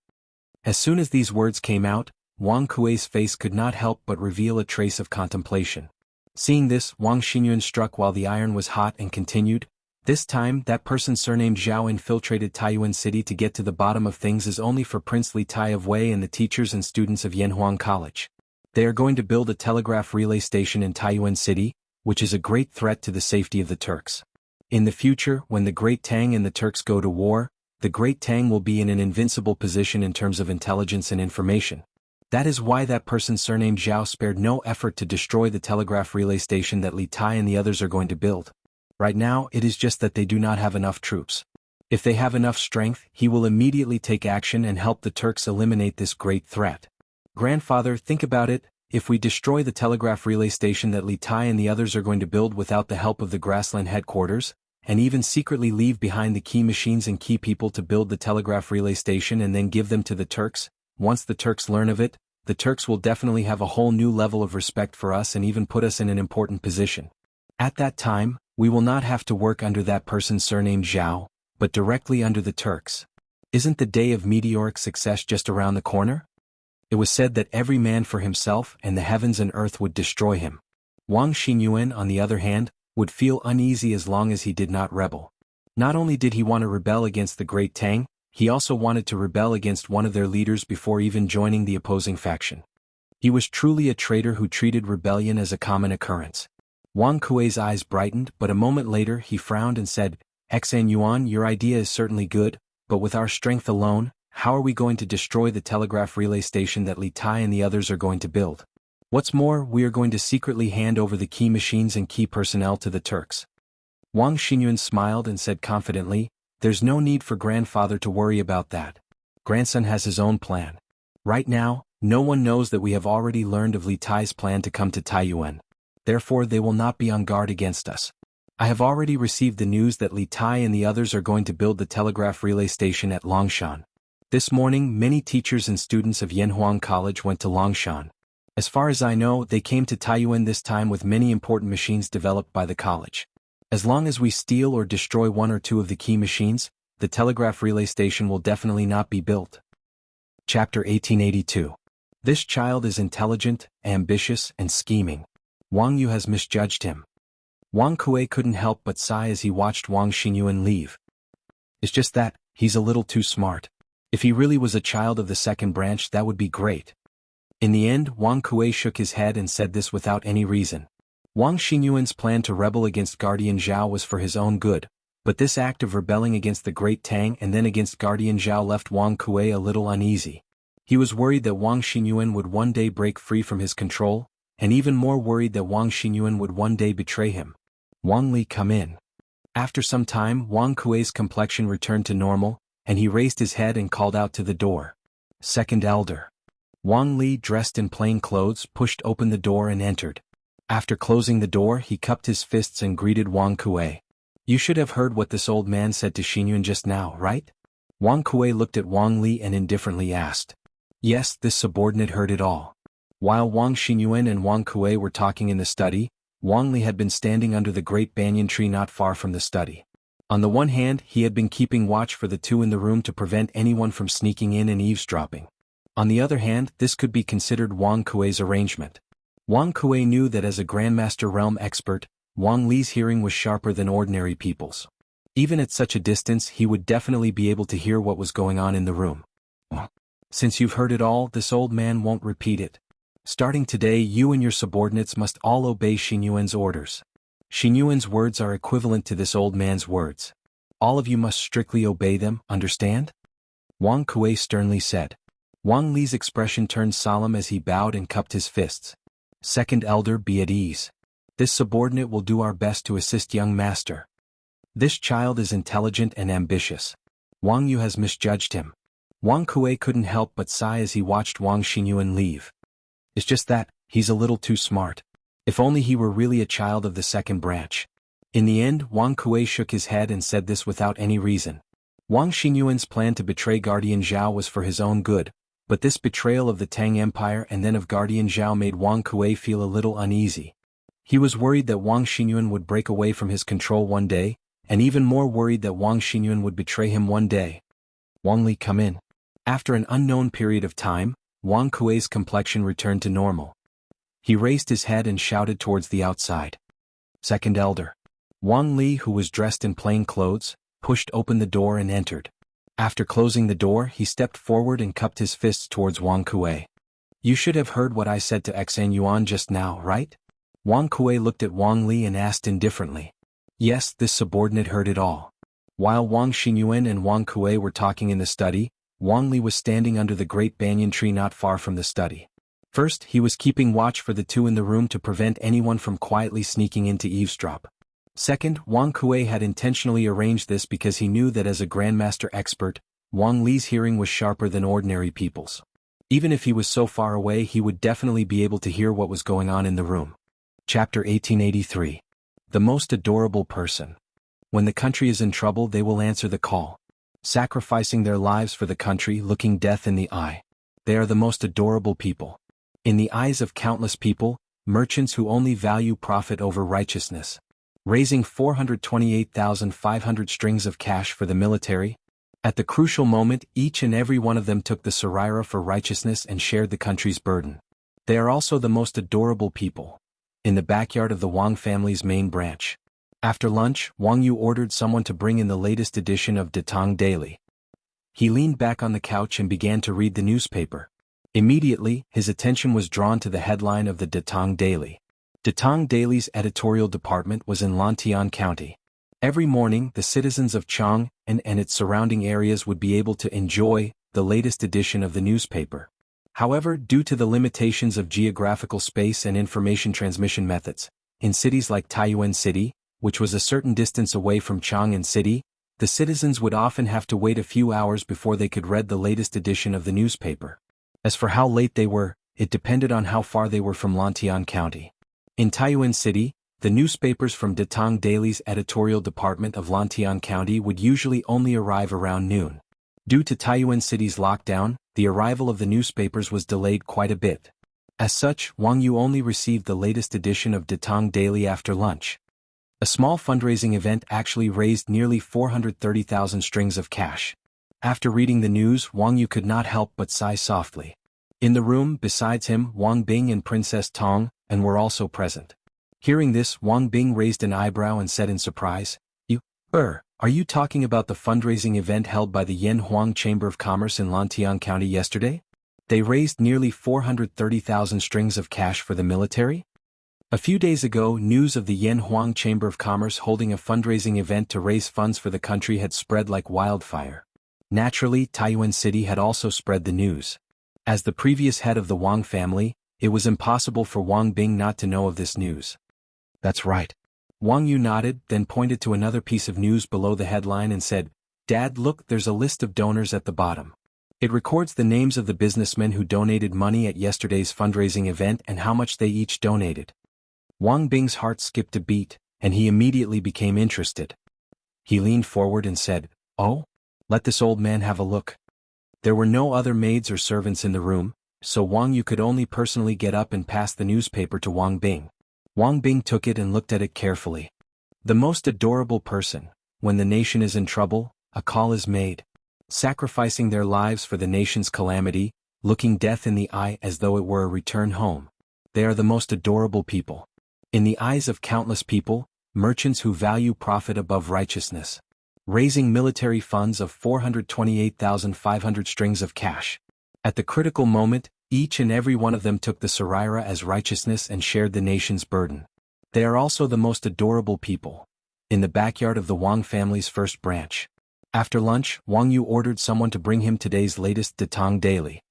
As soon as these words came out, Wang Kuei's face could not help but reveal a trace of contemplation. Seeing this, Wang Xinyuan struck while the iron was hot and continued, this time that person surnamed Zhao infiltrated Taiyuan City to get to the bottom of things is only for Prince Li Tai of Wei and the teachers and students of Yanhuang College. They are going to build a telegraph relay station in Taiyuan City, which is a great threat to the safety of the Turks. In the future, when the Great Tang and the Turks go to war, the Great Tang will be in an invincible position in terms of intelligence and information. That is why that person surnamed Zhao spared no effort to destroy the telegraph relay station that Li Tai and the others are going to build. Right now, it is just that they do not have enough troops. If they have enough strength, he will immediately take action and help the Turks eliminate this great threat. Grandfather, think about it, if we destroy the telegraph relay station that Li Tai and the others are going to build without the help of the grassland headquarters, and even secretly leave behind the key machines and key people to build the telegraph relay station and then give them to the Turks, once the Turks learn of it, the Turks will definitely have a whole new level of respect for us and even put us in an important position. At that time, we will not have to work under that person surnamed Zhao, but directly under the Turks. Isn't the day of meteoric success just around the corner? It was said that every man for himself and the heavens and earth would destroy him. Wang Xingyuan, on the other hand, would feel uneasy as long as he did not rebel. Not only did he want to rebel against the Great Tang, he also wanted to rebel against one of their leaders before even joining the opposing faction. He was truly a traitor who treated rebellion as a common occurrence. Wang Kuei's eyes brightened, but a moment later he frowned and said, "Xan Yuan, your idea is certainly good, but with our strength alone, how are we going to destroy the telegraph relay station that Li Tai and the others are going to build? What's more, we are going to secretly hand over the key machines and key personnel to the Turks." Wang Xingyuan smiled and said confidently, "There's no need for grandfather to worry about that. Grandson has his own plan. Right now, no one knows that we have already learned of Li Tai's plan to come to Taiyuan. Therefore they will not be on guard against us. I have already received the news that Li Tai and the others are going to build the telegraph relay station at Longshan. This morning many teachers and students of Yanhuang College went to Longshan. As far as I know, they came to Taiyuan this time with many important machines developed by the college. As long as we steal or destroy one or two of the key machines, the telegraph relay station will definitely not be built." Chapter 1882. This child is intelligent, ambitious, and scheming. Wang Yu has misjudged him. Wang Kuei couldn't help but sigh as he watched Wang Xingyuan leave. It's just that, he's a little too smart. If he really was a child of the second branch, that would be great. In the end, Wang Kuei shook his head and said this without any reason. Wang Xingyuan's plan to rebel against Guardian Zhao was for his own good, but this act of rebelling against the Great Tang and then against Guardian Zhao left Wang Kuei a little uneasy. He was worried that Wang Xingyuan would one day break free from his control, and even more worried that Wang Xingyuan would one day betray him. "Wang Li, come in." After some time, Wang Kuei's complexion returned to normal, and he raised his head and called out to the door. "Second elder." Wang Li, dressed in plain clothes, pushed open the door and entered. After closing the door, he cupped his fists and greeted Wang Kuei. "You should have heard what this old man said to Xingyuan just now, right?" Wang Kuei looked at Wang Li and indifferently asked. Yes, this subordinate heard it all. While Wang Xingyuan and Wang Kuei were talking in the study, Wang Li had been standing under the great banyan tree not far from the study. On the one hand, he had been keeping watch for the two in the room to prevent anyone from sneaking in and eavesdropping. On the other hand, this could be considered Wang Kuei's arrangement. Wang Kuei knew that as a Grandmaster Realm expert, Wang Li's hearing was sharper than ordinary people's. Even at such a distance, he would definitely be able to hear what was going on in the room. "Since you've heard it all, this old man won't repeat it. Starting today, you and your subordinates must all obey Xingyuan's orders. Xingyuan's words are equivalent to this old man's words. All of you must strictly obey them, understand?" Wang Kuei sternly said. Wang Li's expression turned solemn as he bowed and cupped his fists. "Second elder, be at ease. This subordinate will do our best to assist young master. This child is intelligent and ambitious. Wang Yu has misjudged him." Wang Kuei couldn't help but sigh as he watched Wang Xingyuan leave. It's just that, he's a little too smart. If only he were really a child of the second branch. In the end, Wang Kuei shook his head and said this without any reason. Wang Xingyuan's plan to betray Guardian Zhao was for his own good, but this betrayal of the Tang Empire and then of Guardian Zhao made Wang Kuei feel a little uneasy. He was worried that Wang Xingyuan would break away from his control one day, and even more worried that Wang Xingyuan would betray him one day. "Wang Li, come in." After an unknown period of time, Wang Kuei's complexion returned to normal. He raised his head and shouted towards the outside. "Second elder." Wang Li, who was dressed in plain clothes, pushed open the door and entered. After closing the door, he stepped forward and cupped his fists towards Wang Kuei. "You should have heard what I said to Xan Yuan just now, right?" Wang Kuei looked at Wang Li and asked indifferently. Yes, this subordinate heard it all. While Wang Xingyuan and Wang Kuei were talking in the study, Wang Li was standing under the great banyan tree not far from the study. First, he was keeping watch for the two in the room to prevent anyone from quietly sneaking in to eavesdrop. Second, Wang Kuei had intentionally arranged this because he knew that as a Grandmaster expert, Wang Li's hearing was sharper than ordinary people's. Even if he was so far away, he would definitely be able to hear what was going on in the room. Chapter 1883. The most adorable person. When the country is in trouble, they will answer the call. Sacrificing their lives for the country, looking death in the eye. They are the most adorable people. In the eyes of countless people, merchants who only value profit over righteousness. raising 428,500 strings of cash for the military. At the crucial moment, each and every one of them took the Saraira for righteousness and shared the country's burden. They are also the most adorable people. In the backyard of the Wang family's main branch. After lunch, Wang Yu ordered someone to bring in the latest edition of Datang Daily. He leaned back on the couch and began to read the newspaper. Immediately, his attention was drawn to the headline of the Datang Daily. Datang Daily's editorial department was in Lantian County. Every morning, the citizens of Chang and its surrounding areas would be able to enjoy the latest edition of the newspaper. However, due to the limitations of geographical space and information transmission methods, in cities like Taiyuan City, which was a certain distance away from Chang'an City, the citizens would often have to wait a few hours before they could read the latest edition of the newspaper. As for how late they were, it depended on how far they were from Lantian County. In Taiyuan City, the newspapers from Datang Daily's editorial department of Lantian County would usually only arrive around noon. Due to Taiyuan City's lockdown, the arrival of the newspapers was delayed quite a bit. As such, Wang Yu only received the latest edition of Datang Daily after lunch. A small fundraising event actually raised nearly 430,000 strings of cash. After reading the news, Wang Yu could not help but sigh softly. In the room, besides him, Wang Bing and Princess Tong were also present. Hearing this, Wang Bing raised an eyebrow and said in surprise, Are you talking about the fundraising event held by the Yan Huang Chamber of Commerce in Lantian County yesterday? They raised nearly 430,000 strings of cash for the military? A few days ago, news of the Yan Huang Chamber of Commerce holding a fundraising event to raise funds for the country had spread like wildfire. Naturally, Taiyuan City had also spread the news. As the previous head of the Wang family, it was impossible for Wang Bing not to know of this news. That's right. Wang Yu nodded, then pointed to another piece of news below the headline and said, Dad, look, there's a list of donors at the bottom. It records the names of the businessmen who donated money at yesterday's fundraising event and how much they each donated. Wang Bing's heart skipped a beat, and he immediately became interested. He leaned forward and said, Oh? Let this old man have a look. There were no other maids or servants in the room, so Wang Yu could only personally get up and pass the newspaper to Wang Bing. Wang Bing took it and looked at it carefully. The most adorable person. When the nation is in trouble, a call is made. Sacrificing their lives for the nation's calamity, looking death in the eye as though it were a return home. They are the most adorable people. In the eyes of countless people, merchants who value profit above righteousness. Raising military funds of 428,500 strings of cash. At the critical moment, each and every one of them took the Saraira as righteousness and shared the nation's burden. They are also the most adorable people. In the backyard of the Wang family's first branch. After lunch, Wang Yu ordered someone to bring him today's latest Datang Daily.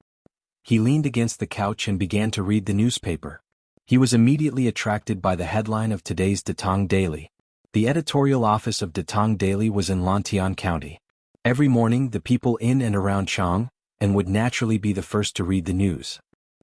He leaned against the couch and began to read the newspaper. He was immediately attracted by the headline of today's Datang Daily. The editorial office of Datang Daily was in Lantian County. Every morning, the people in and around Chang would naturally be the first to read the news.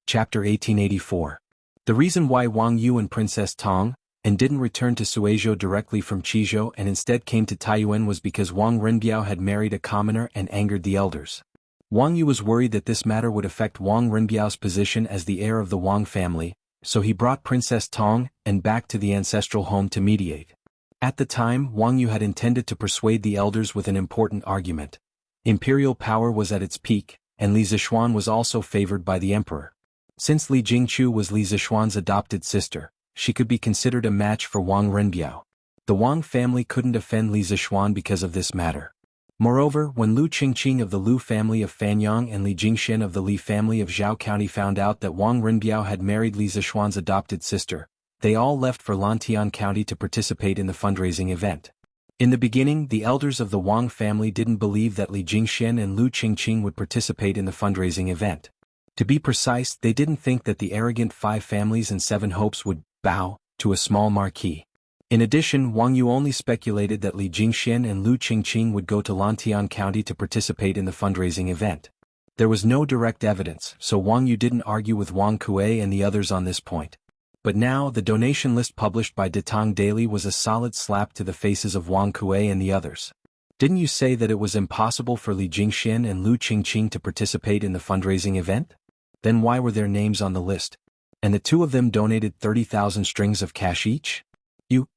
Chapter 1884. The reason why Wang Yu and Princess Tong didn't return to Suizhou directly from Qizhou and instead came to Taiyuan was because Wang Renbiao had married a commoner and angered the elders. Wang Yu was worried that this matter would affect Wang Renbiao's position as the heir of the Wang family, so he brought Princess Tong back to the ancestral home to mediate. At the time, Wang Yu had intended to persuade the elders with an important argument. Imperial power was at its peak, and Li Zixuan was also favored by the emperor. Since Li Jingchu was Li Zixuan's adopted sister, she could be considered a match for Wang Renbiao. The Wang family couldn't offend Li Zixuan because of this matter. Moreover, when Lu Qingqing of the Lu family of Fanyang and Li Jingxian of the Li family of Zhao County found out that Wang Renbiao had married Li Zixuan's adopted sister, they all left for Lantian County to participate in the fundraising event. In the beginning, the elders of the Wang family didn't believe that Li Jingxian and Lu Qingqing would participate in the fundraising event. To be precise, they didn't think that the arrogant 5 families and 7 hopes would bow to a small marquis. In addition, Wang Yu only speculated that Li Jingxian and Lu Qingqing would go to Lantian County to participate in the fundraising event. There was no direct evidence, so Wang Yu didn't argue with Wang Kuei and the others on this point. But now, the donation list published by Datang Daily was a solid slap to the faces of Wang Kuei and the others. Didn't you say that it was impossible for Li Jingxian and Lu Qingqing to participate in the fundraising event? Then why were their names on the list? And the 2 of them donated 30,000 strings of cash each?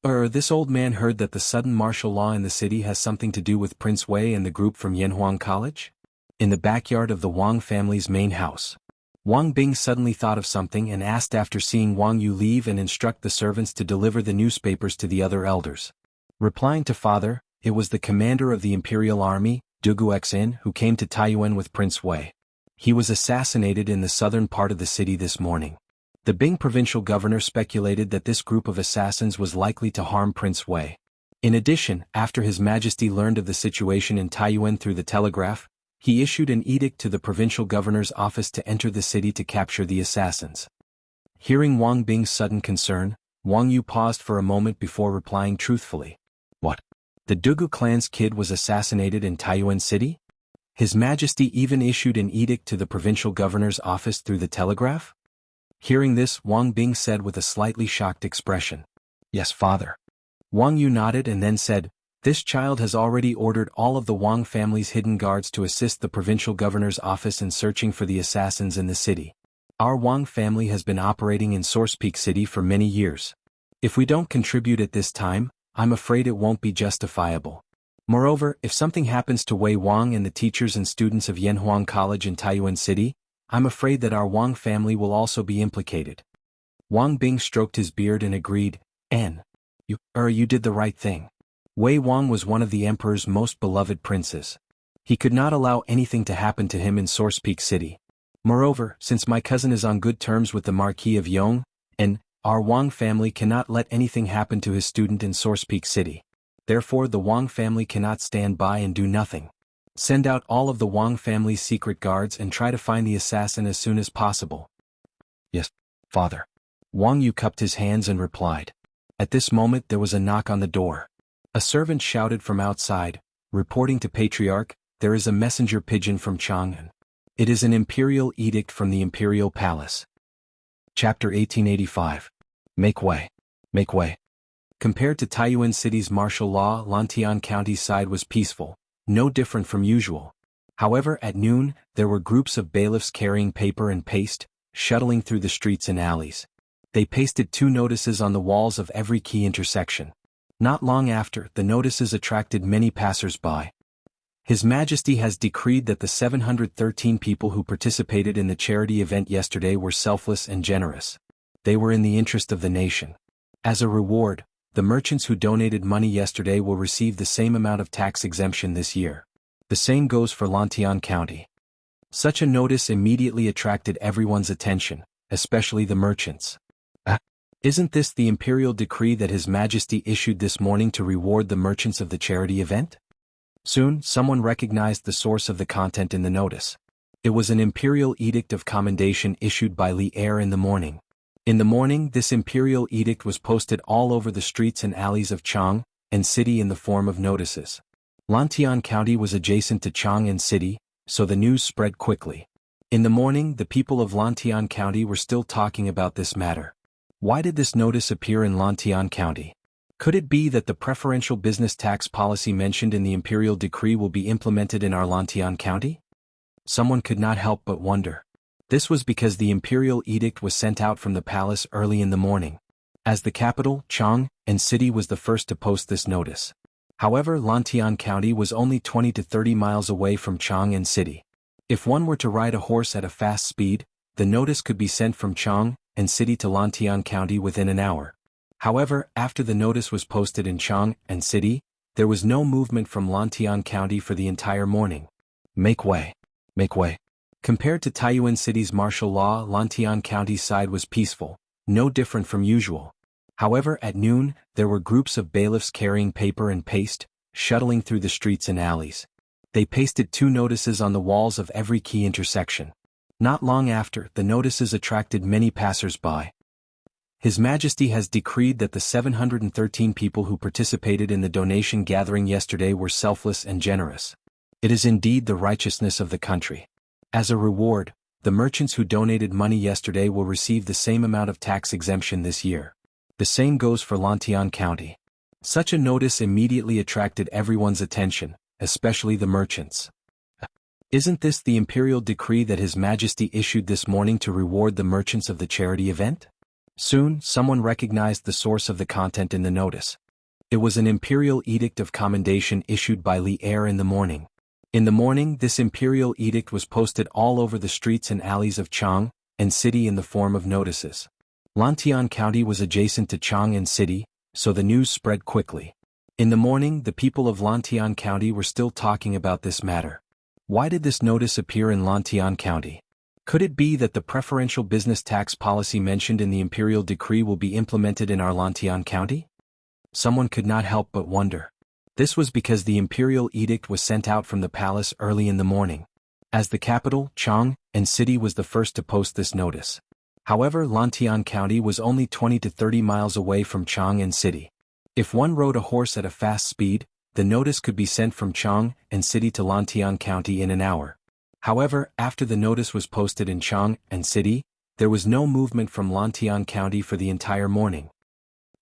This old man heard that the sudden martial law in the city has something to do with Prince Wei and the group from Yanhuang College? In the backyard of the Wang family's main house. Wang Bing suddenly thought of something and asked after seeing Wang Yu leave and instruct the servants to deliver the newspapers to the other elders. Replying to father, it was the commander of the imperial army, Dugu Xin, who came to Taiyuan with Prince Wei. He was assassinated in the southern part of the city this morning. The Bing provincial governor speculated that this group of assassins was likely to harm Prince Wei. In addition, after His Majesty learned of the situation in Taiyuan through the telegraph, he issued an edict to the provincial governor's office to enter the city to capture the assassins. Hearing Wang Bing's sudden concern, Wang Yu paused for a moment before replying truthfully. What? The Dugu clan's kid was assassinated in Taiyuan City? His Majesty even issued an edict to the provincial governor's office through the telegraph? Hearing this, Wang Bing said with a slightly shocked expression. Yes, father. Wang Yu nodded and then said, this child has already ordered all of the Wang family's hidden guards to assist the provincial governor's office in searching for the assassins in the city. Our Wang family has been operating in Source Peak City for many years. If we don't contribute at this time, I'm afraid it won't be justifiable. Moreover, if something happens to Wei Wang and the teachers and students of Yanhuang College in Taiyuan City, I'm afraid that our Wang family will also be implicated. Wang Bing stroked his beard and agreed, You did the right thing. Wei Wang was one of the emperor's most beloved princes. He could not allow anything to happen to him in Source Peak City. Moreover, since my cousin is on good terms with the Marquis of Yong, and our Wang family cannot let anything happen to his student in Source Peak City. Therefore the Wang family cannot stand by and do nothing. Send out all of the Wang family's secret guards and try to find the assassin as soon as possible. Yes, father. Wang Yu cupped his hands and replied. At this moment there was a knock on the door. A servant shouted from outside, reporting to Patriarch, there is a messenger pigeon from Chang'an. It is an imperial edict from the imperial palace. Chapter 1885. Make way. Make way. Compared to Taiyuan City's martial law, Lantian County's side was peaceful, no different from usual. However, at noon, there were groups of bailiffs carrying paper and paste, shuttling through the streets and alleys. They pasted 2 notices on the walls of every key intersection. Not long after, the notices attracted many passers-by. His Majesty has decreed that the 713 people who participated in the charity event yesterday were selfless and generous. They were in the interest of the nation. As a reward, the merchants who donated money yesterday will receive the same amount of tax exemption this year. The same goes for Lantian County. Such a notice immediately attracted everyone's attention, especially the merchants. Isn't this the imperial decree that His Majesty issued this morning to reward the merchants of the charity event? Soon, someone recognized the source of the content in the notice. It was an imperial edict of commendation issued by Li Er in the morning. In the morning, this imperial edict was posted all over the streets and alleys of Chang'an City in the form of notices. Lantian County was adjacent to Chang'an City, so the news spread quickly. In the morning, the people of Lantian County were still talking about this matter. Why did this notice appear in Lantian County? Could it be that the preferential business tax policy mentioned in the imperial decree will be implemented in our Lantian County? Someone could not help but wonder. This was because the imperial edict was sent out from the palace early in the morning. As the capital, Chang'an City was the first to post this notice. However, Lantian County was only 20 to 30 miles away from Chang'an City. If one were to ride a horse at a fast speed, the notice could be sent from Chang'an City to Lantian County within an hour. However, after the notice was posted in Chang'an City, there was no movement from Lantian County for the entire morning. Make way. Make way. Compared to Taiyuan City's martial law, Lantian County's side was peaceful, no different from usual. However, at noon, there were groups of bailiffs carrying paper and paste, shuttling through the streets and alleys. They pasted 2 notices on the walls of every key intersection. Not long after, the notices attracted many passers-by. His Majesty has decreed that the 713 people who participated in the donation gathering yesterday were selfless and generous. It is indeed the righteousness of the country. As a reward, the merchants who donated money yesterday will receive the same amount of tax exemption this year. The same goes for Lantian County. Such a notice immediately attracted everyone's attention, especially the merchants. Isn't this the imperial decree that His Majesty issued this morning to reward the merchants of the charity event? Soon, someone recognized the source of the content in the notice. It was an imperial edict of commendation issued by Li Er in the morning. In the morning, this imperial edict was posted all over the streets and alleys of Chang and City in the form of notices. Lantian County was adjacent to Chang and City, so the news spread quickly. In the morning, the people of Lantian County were still talking about this matter. Why did this notice appear in Lantian County? Could it be that the preferential business tax policy mentioned in the imperial decree will be implemented in our Lantian County? Someone could not help but wonder. This was because the imperial edict was sent out from the palace early in the morning. As the capital, Chang and City was the first to post this notice. However, Lantian County was only 20 to 30 miles away from Chang and City. If one rode a horse at a fast speed, the notice could be sent from Chang and City to Lantian County in an hour. However, after the notice was posted in Chang and City, there was no movement from Lantian County for the entire morning.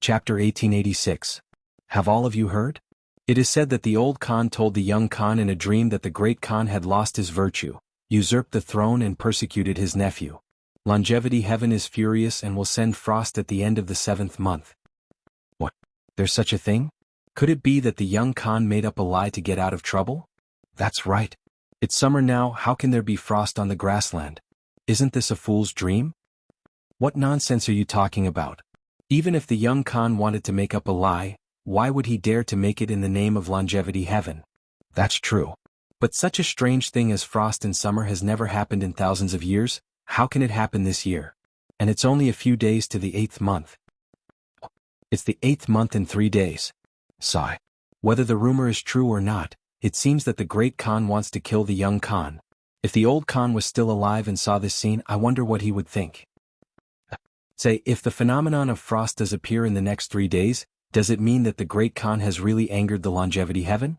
Chapter 1886. Have all of you heard? It is said that the old Khan told the young Khan in a dream that the great Khan had lost his virtue, usurped the throne and persecuted his nephew. Longevity heaven is furious and will send frost at the end of the 7th month. What? There's such a thing? Could it be that the young Khan made up a lie to get out of trouble? That's right. It's summer now, how can there be frost on the grassland? Isn't this a fool's dream? What nonsense are you talking about? Even if the young Khan wanted to make up a lie, why would he dare to make it in the name of longevity heaven? That's true. But such a strange thing as frost in summer has never happened in thousands of years. How can it happen this year? And it's only a few days to the 8th month. It's the 8th month in 3 days. Sigh. Whether the rumor is true or not, it seems that the great Khan wants to kill the young Khan. If the old Khan was still alive and saw this scene, I wonder what he would think. Say, if the phenomenon of frost does appear in the next 3 days, does it mean that the great Khan has really angered the longevity heaven?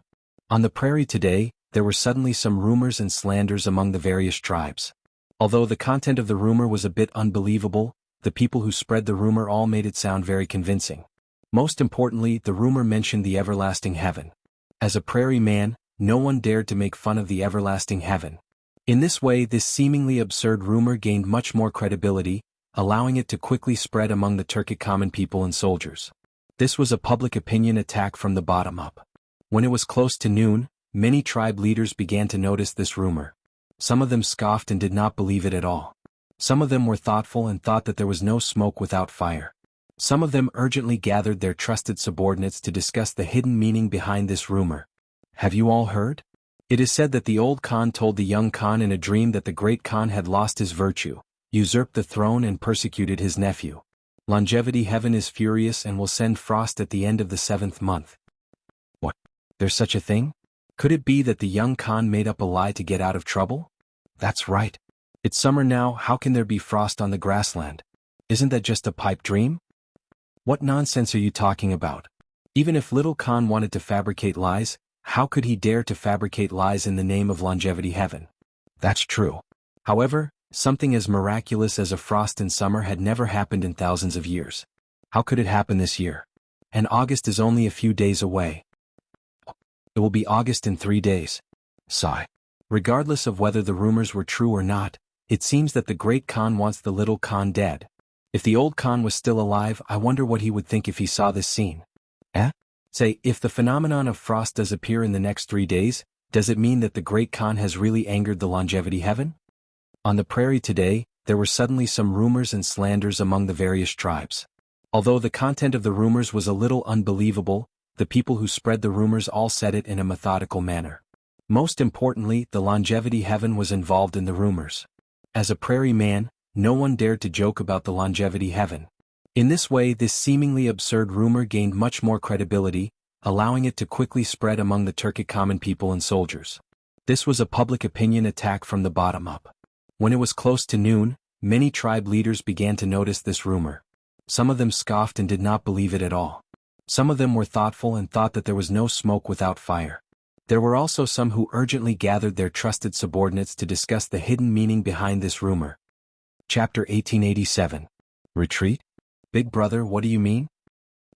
On the prairie today, there were suddenly some rumors and slanders among the various tribes. Although the content of the rumor was a bit unbelievable, the people who spread the rumor all made it sound very convincing. Most importantly, the rumor mentioned the everlasting heaven. As a prairie man, no one dared to make fun of the everlasting heaven. In this way, this seemingly absurd rumor gained much more credibility, allowing it to quickly spread among the Turkic common people and soldiers. This was a public opinion attack from the bottom up. When it was close to noon, many tribe leaders began to notice this rumor. Some of them scoffed and did not believe it at all. Some of them were thoughtful and thought that there was no smoke without fire. Some of them urgently gathered their trusted subordinates to discuss the hidden meaning behind this rumor. Have you all heard? It is said that the old Khan told the young Khan in a dream that the great Khan had lost his virtue, usurped the throne and persecuted his nephew. Longevity heaven is furious and will send frost at the end of the 7th month. What? There's such a thing? Could it be that the young Khan made up a lie to get out of trouble? That's right. It's summer now, how can there be frost on the grassland? Isn't that just a pipe dream? What nonsense are you talking about? Even if little Khan wanted to fabricate lies, how could he dare to fabricate lies in the name of longevity heaven? That's true. However, something as miraculous as a frost in summer had never happened in thousands of years. How could it happen this year? And August is only a few days away. It will be August in 3 days. Sigh. Regardless of whether the rumors were true or not, it seems that the great Khan wants the little Khan dead. If the old Khan was still alive, I wonder what he would think if he saw this scene. Say, if the phenomenon of frost does appear in the next 3 days, does it mean that the great Khan has really angered the longevity heaven? On the prairie today, there were suddenly some rumors and slanders among the various tribes. Although the content of the rumors was a little unbelievable, the people who spread the rumors all said it in a methodical manner. Most importantly, the longevity heaven was involved in the rumors. As a prairie man, no one dared to joke about the longevity heaven. In this way, this seemingly absurd rumor gained much more credibility, allowing it to quickly spread among the Turkic common people and soldiers. This was a public opinion attack from the bottom up. When it was close to noon, many tribe leaders began to notice this rumor. Some of them scoffed and did not believe it at all. Some of them were thoughtful and thought that there was no smoke without fire. There were also some who urgently gathered their trusted subordinates to discuss the hidden meaning behind this rumor. Chapter 1887. Retreat? Big brother, what do you mean?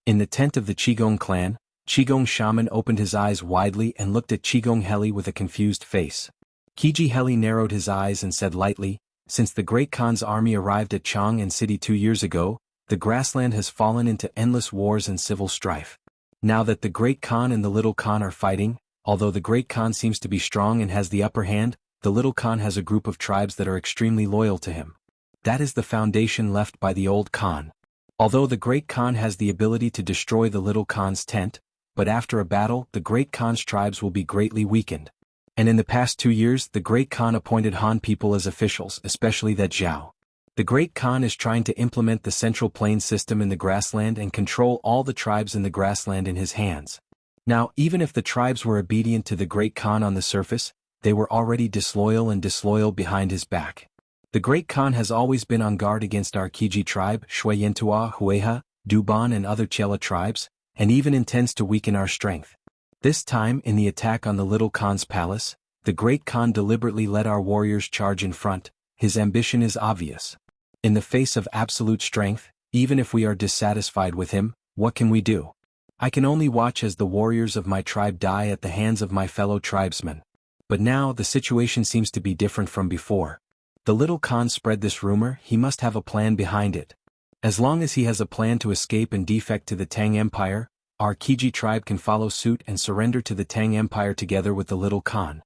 In the tent of the Qigong clan, Qigong shaman opened his eyes widely and looked at Qigong Heli with a confused face. Qiji Heli narrowed his eyes and said lightly, "Since the great Khan's army arrived at Chang and City 2 years ago, the grassland has fallen into endless wars and civil strife. Now that the Great Khan and the Little Khan are fighting, although the Great Khan seems to be strong and has the upper hand, the Little Khan has a group of tribes that are extremely loyal to him. That is the foundation left by the old Khan. Although the Great Khan has the ability to destroy the Little Khan's tent, but after a battle, the Great Khan's tribes will be greatly weakened. And in the past 2 years, the Great Khan appointed Han people as officials, especially that Zhao. The Great Khan is trying to implement the Central Plain system in the grassland and control all the tribes in the grassland in his hands. Now, even if the tribes were obedient to the Great Khan on the surface, they were already disloyal behind his back. The Great Khan has always been on guard against our Kiji tribe, Shuiyantua, Hueha, Duban and other Chela tribes, and even intends to weaken our strength. This time, in the attack on the Little Khan's palace, the Great Khan deliberately let our warriors charge in front. His ambition is obvious. In the face of absolute strength, even if we are dissatisfied with him, what can we do? I can only watch as the warriors of my tribe die at the hands of my fellow tribesmen. But now the situation seems to be different from before. The Little Khan spread this rumor, he must have a plan behind it. As long as he has a plan to escape and defect to the Tang Empire, our Kiji tribe can follow suit and surrender to the Tang Empire together with the Little Khan.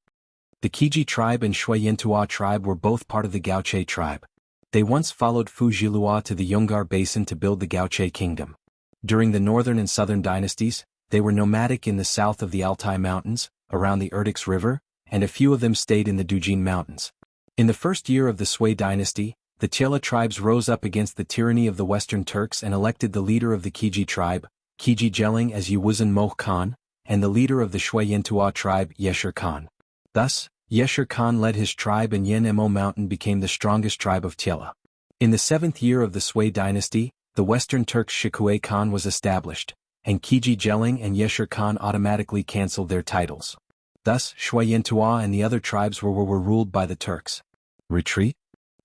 The Kiji tribe and Shuiyantua tribe were both part of the Gaoche tribe. They once followed Fujilua to the Yongar Basin to build the Gaoche kingdom. During the northern and southern dynasties, they were nomadic in the south of the Altai Mountains, around the Erdix River, and a few of them stayed in the Dujin Mountains. In the first year of the Sui dynasty, the Chela tribes rose up against the tyranny of the Western Turks and elected the leader of the Kiji tribe, Kiji Jelling as Yuwuzan Moh Khan, and the leader of the Shuiyantua tribe, Yeshur Khan. Thus, Yeshur Khan led his tribe and Yen Mo Mountain became the strongest tribe of Chela. In the 7th year of the Sui dynasty, the Western Turks Shikue Khan was established, and Kiji Jelling and Yeshur Khan automatically cancelled their titles. Thus, Shuiyantua and the other tribes were ruled by the Turks. Retreat?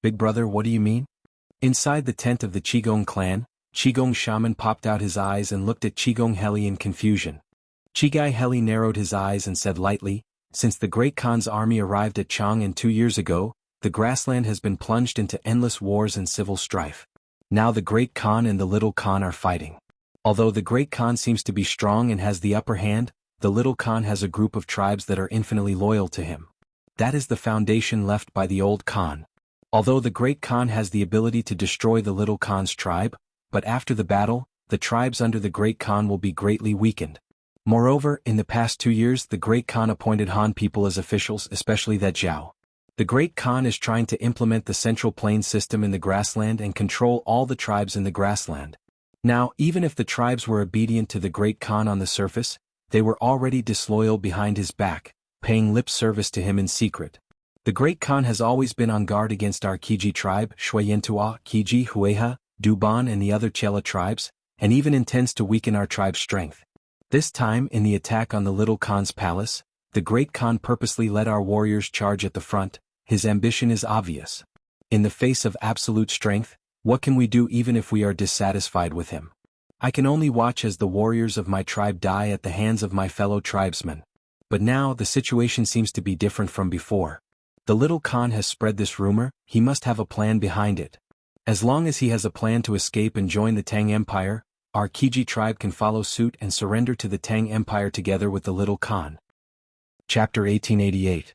Big brother, what do you mean? Inside the tent of the Qigong clan, Qigong shaman popped out his eyes and looked at Qigong Heli in confusion. Chigai Heli narrowed his eyes and said lightly, "Since the Great Khan's army arrived at Chang'an 2 years ago, the grassland has been plunged into endless wars and civil strife. Now the Great Khan and the Little Khan are fighting. Although the Great Khan seems to be strong and has the upper hand, the Little Khan has a group of tribes that are infinitely loyal to him. That is the foundation left by the old Khan. Although the Great Khan has the ability to destroy the Little Khan's tribe, but after the battle, the tribes under the Great Khan will be greatly weakened. Moreover, in the past 2 years the Great Khan appointed Han people as officials, especially that Zhao. The Great Khan is trying to implement the Central Plain system in the grassland and control all the tribes in the grassland. Now, even if the tribes were obedient to the Great Khan on the surface, they were already disloyal behind his back, paying lip service to him in secret. The Great Khan has always been on guard against our Kiji tribe, Shuiyantua, Kiji, Hueha, Duban and the other Chela tribes, and even intends to weaken our tribe's strength. This time, in the attack on the Little Khan's palace, the Great Khan purposely let our warriors charge at the front. His ambition is obvious. In the face of absolute strength, what can we do even if we are dissatisfied with him? I can only watch as the warriors of my tribe die at the hands of my fellow tribesmen. But now the situation seems to be different from before. The Little Khan has spread this rumor, he must have a plan behind it. As long as he has a plan to escape and join the Tang Empire, our Kiji tribe can follow suit and surrender to the Tang Empire together with the Little Khan. Chapter 1888.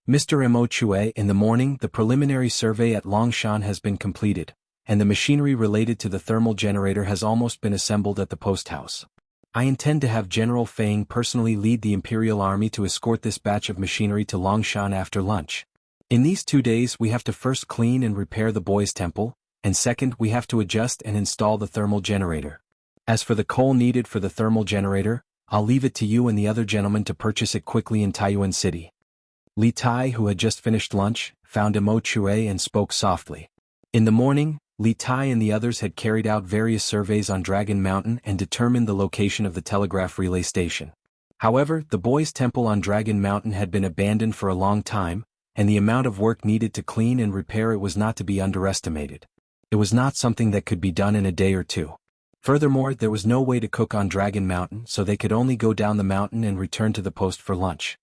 Mr. Mo Chue, in the morning the preliminary survey at Longshan has been completed, and the machinery related to the thermal generator has almost been assembled at the post house. I intend to have General Feng personally lead the Imperial Army to escort this batch of machinery to Longshan after lunch. In these 2 days we have to first clean and repair the boys' temple, and second we have to adjust and install the thermal generator. As for the coal needed for the thermal generator, I'll leave it to you and the other gentlemen to purchase it quickly in Taiyuan City. Li Tai, who had just finished lunch, found Mo Chue and spoke softly. In the morning, Li Tai and the others had carried out various surveys on Dragon Mountain and determined the location of the telegraph relay station. However, the boys' temple on Dragon Mountain had been abandoned for a long time, and the amount of work needed to clean and repair it was not to be underestimated. It was not something that could be done in a day or two. Furthermore, there was no way to cook on Dragon Mountain, so they could only go down the mountain and return to the post for lunch.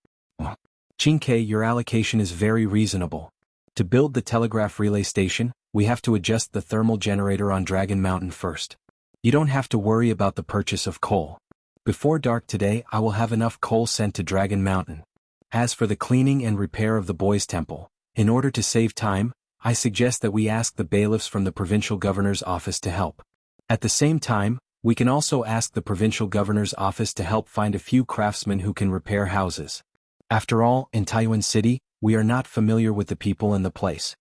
Chinke, your allocation is very reasonable. To build the telegraph relay station, we have to adjust the thermal generator on Dragon Mountain first. You don't have to worry about the purchase of coal. Before dark today I will have enough coal sent to Dragon Mountain. As for the cleaning and repair of the boys' temple, in order to save time, I suggest that we ask the bailiffs from the provincial governor's office to help. At the same time, we can also ask the provincial governor's office to help find a few craftsmen who can repair houses. After all, in Taiyuan City, we are not familiar with the people and the place.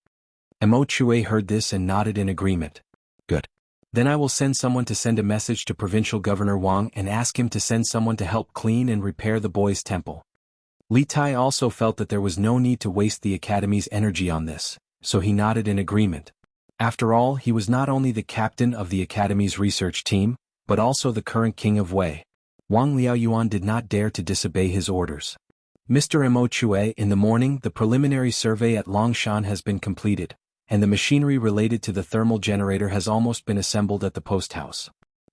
Mo Chue heard this and nodded in agreement. Good. Then I will send someone to send a message to Provincial Governor Wang and ask him to send someone to help clean and repair the boys' temple. Li Tai also felt that there was no need to waste the Academy's energy on this, so he nodded in agreement. After all, he was not only the captain of the Academy's research team, but also the current king of Wei. Wang Liaoyuan did not dare to disobey his orders. Mr. Mo Chue, in the morning the preliminary survey at Longshan has been completed, and the machinery related to the thermal generator has almost been assembled at the post house.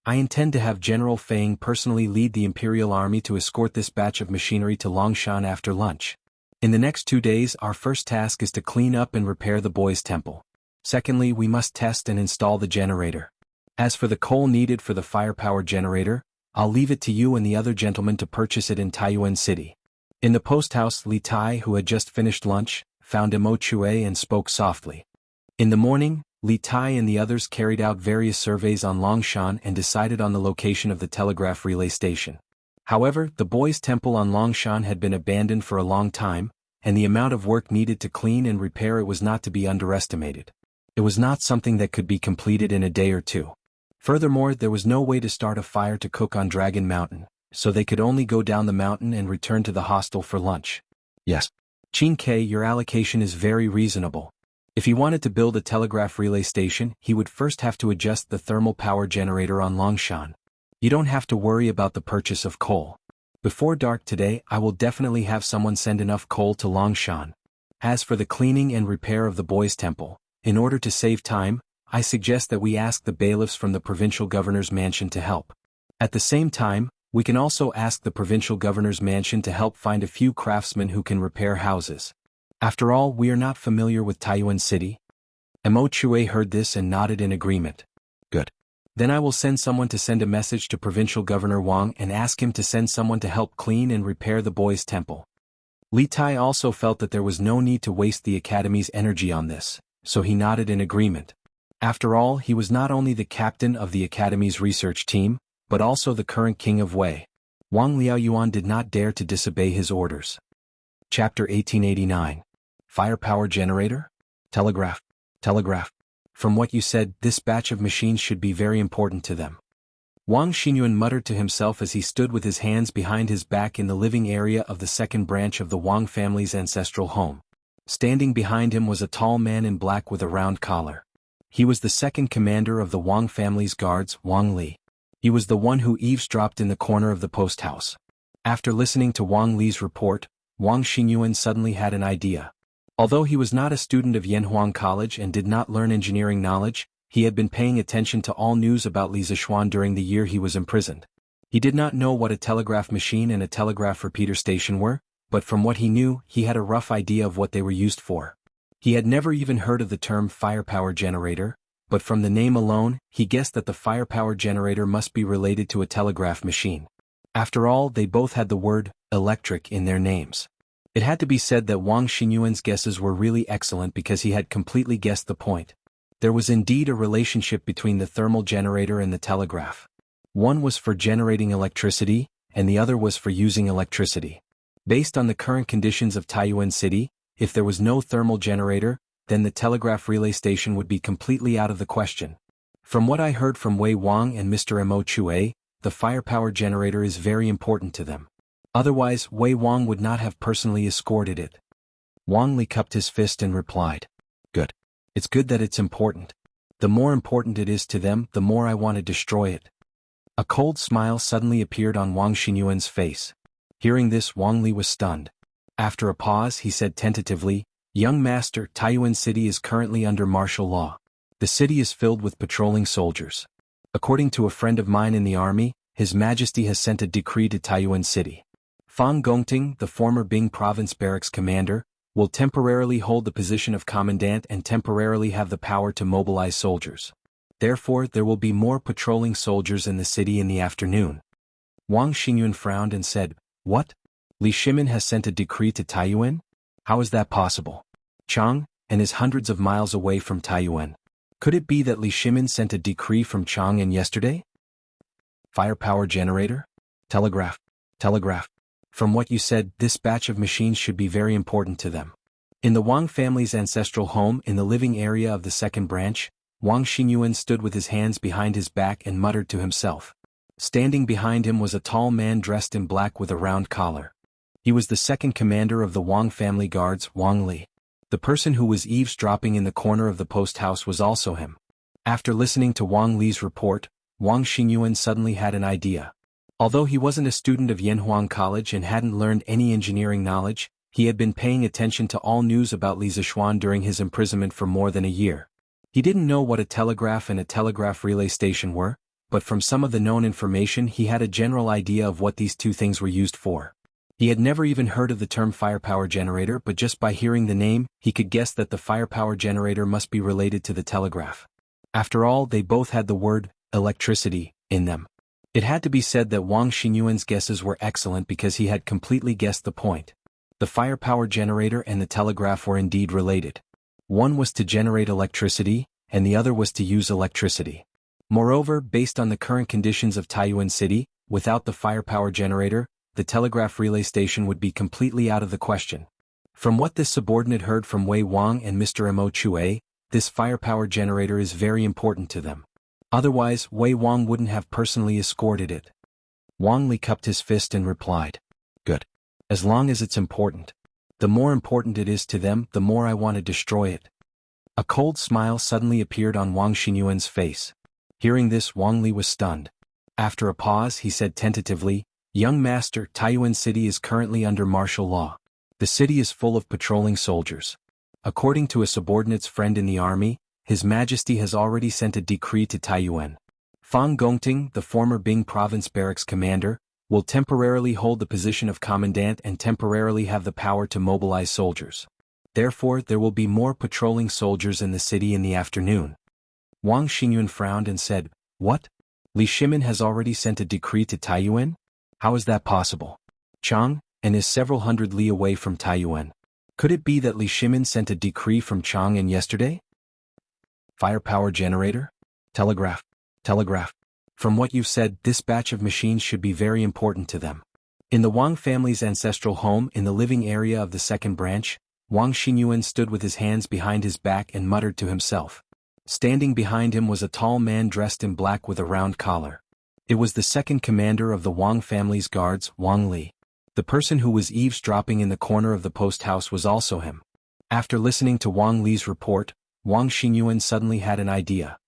I intend to have General Feng personally lead the Imperial Army to escort this batch of machinery to Longshan after lunch. In the next 2 days our first task is to clean up and repair the boys' temple. Secondly, we must test and install the generator. As for the coal needed for the firepower generator, I'll leave it to you and the other gentlemen to purchase it in Taiyuan City. In the post house, Li Tai, who had just finished lunch, found Mo Chue and spoke softly. In the morning, Li Tai and the others carried out various surveys on Longshan and decided on the location of the telegraph relay station. However, the boys' temple on Longshan had been abandoned for a long time, and the amount of work needed to clean and repair it was not to be underestimated. It was not something that could be completed in a day or two. Furthermore, there was no way to start a fire to cook on Dragon Mountain, so they could only go down the mountain and return to the hostel for lunch. Yes. Qin Ke, your allocation is very reasonable. If he wanted to build a telegraph relay station, he would first have to adjust the thermal power generator on Longshan. You don't have to worry about the purchase of coal. Before dark today I will definitely have someone send enough coal to Longshan. As for the cleaning and repair of the boys' temple, in order to save time, I suggest that we ask the bailiffs from the provincial governor's mansion to help. At the same time, we can also ask the provincial governor's mansion to help find a few craftsmen who can repair houses. After all, we are not familiar with Taiyuan City. Mo Chue heard this and nodded in agreement. Good. Then I will send someone to send a message to Provincial Governor Wang and ask him to send someone to help clean and repair the boys' temple. Li Tai also felt that there was no need to waste the Academy's energy on this, so he nodded in agreement. After all, he was not only the captain of the Academy's research team, but also the current king of Wei. Wang Liaoyuan did not dare to disobey his orders. Chapter 1889. Firepower generator? Telegraph. From what you said, this batch of machines should be very important to them. Wang Xinyuan muttered to himself as he stood with his hands behind his back in the living area of the second branch of the Wang family's ancestral home. Standing behind him was a tall man in black with a round collar. He was the second commander of the Wang family's guards, Wang Li. He was the one who eavesdropped in the corner of the post house. After listening to Wang Li's report, Wang Xinyuan suddenly had an idea. Although he was not a student of Yanhuang College and did not learn engineering knowledge, he had been paying attention to all news about Li Zishuan during the year he was imprisoned. He did not know what a telegraph machine and a telegraph repeater station were, but from what he knew, he had a rough idea of what they were used for. He had never even heard of the term firepower generator, but from the name alone, he guessed that the firepower generator must be related to a telegraph machine. After all, they both had the word electric in their names. It had to be said that Wang Xinyuan's guesses were really excellent because he had completely guessed the point. There was indeed a relationship between the thermal generator and the telegraph. One was for generating electricity, and the other was for using electricity. Based on the current conditions of Taiyuan City, if there was no thermal generator, then the telegraph relay station would be completely out of the question. From what I heard from Wei Wang and Mr. Mo Chue, the firepower generator is very important to them. Otherwise, Wei Wang would not have personally escorted it. Wang Li cupped his fist and replied, "Good. It's good that it's important. The more important it is to them, the more I want to destroy it." A cold smile suddenly appeared on Wang Xinyuan's face. Hearing this, Wang Li was stunned. After a pause, he said tentatively, "Young master, Taiyuan City is currently under martial law. The city is filled with patrolling soldiers. According to a friend of mine in the army, His Majesty has sent a decree to Taiyuan City. Fang Gongting, the former Bing Province barracks commander, will temporarily hold the position of commandant and temporarily have the power to mobilize soldiers. Therefore, there will be more patrolling soldiers in the city in the afternoon. Wang Xingyun frowned and said, "What? Li Shimin has sent a decree to Taiyuan? How is that possible? Chang, and is hundreds of miles away from Taiyuan. Could it be that Li Shimin sent a decree from Chang'an yesterday? Firepower generator? Telegraph. Telegraph. From what you said, this batch of machines should be very important to them." In the Wang family's ancestral home in the living area of the second branch, Wang Xingyuan stood with his hands behind his back and muttered to himself. Standing behind him was a tall man dressed in black with a round collar. He was the second commander of the Wang family guards, Wang Li. The person who was eavesdropping in the corner of the post house was also him. After listening to Wang Li's report, Wang Xingyuan suddenly had an idea. Although he wasn't a student of Yanhuang College and hadn't learned any engineering knowledge, he had been paying attention to all news about Li Zishuan during his imprisonment for more than a year. He didn't know what a telegraph and a telegraph relay station were, but from some of the known information he had a general idea of what these two things were used for. He had never even heard of the term firepower generator, but just by hearing the name, he could guess that the firepower generator must be related to the telegraph. After all, they both had the word electricity in them. It had to be said that Wang Xingyuan's guesses were excellent because he had completely guessed the point. The firepower generator and the telegraph were indeed related. One was to generate electricity, and the other was to use electricity. Moreover, based on the current conditions of Taiyuan City, without the firepower generator, the telegraph relay station would be completely out of the question. From what this subordinate heard from Wei Wang and Mr. Mo Chue, this firepower generator is very important to them. Otherwise, Wei Wang wouldn't have personally escorted it. Wang Li cupped his fist and replied, "Good. As long as it's important. The more important it is to them, the more I want to destroy it." A cold smile suddenly appeared on Wang Xingyuan's face. Hearing this, Wang Li was stunned. After a pause, he said tentatively, "Young master, Taiyuan City is currently under martial law. The city is full of patrolling soldiers. According to a subordinate's friend in the army, His Majesty has already sent a decree to Taiyuan. Fang Gongting, the former Bing Province barracks commander, will temporarily hold the position of commandant and temporarily have the power to mobilize soldiers. Therefore, there will be more patrolling soldiers in the city in the afternoon." Wang Xingyuan frowned and said, "What? Li Shimin has already sent a decree to Taiyuan? How is that possible? Chang, and is several hundred li away from Taiyuan. Could it be that Li Shimin sent a decree from Chang'an yesterday? Firepower generator? Telegraph. Telegraph. From what you've said, this batch of machines should be very important to them." In the Wang family's ancestral home in the living area of the second branch, Wang Xingyuan stood with his hands behind his back and muttered to himself. Standing behind him was a tall man dressed in black with a round collar. It was the second commander of the Wang family's guards, Wang Li. The person who was eavesdropping in the corner of the post house was also him. After listening to Wang Li's report, Wang Xingyuan suddenly had an idea.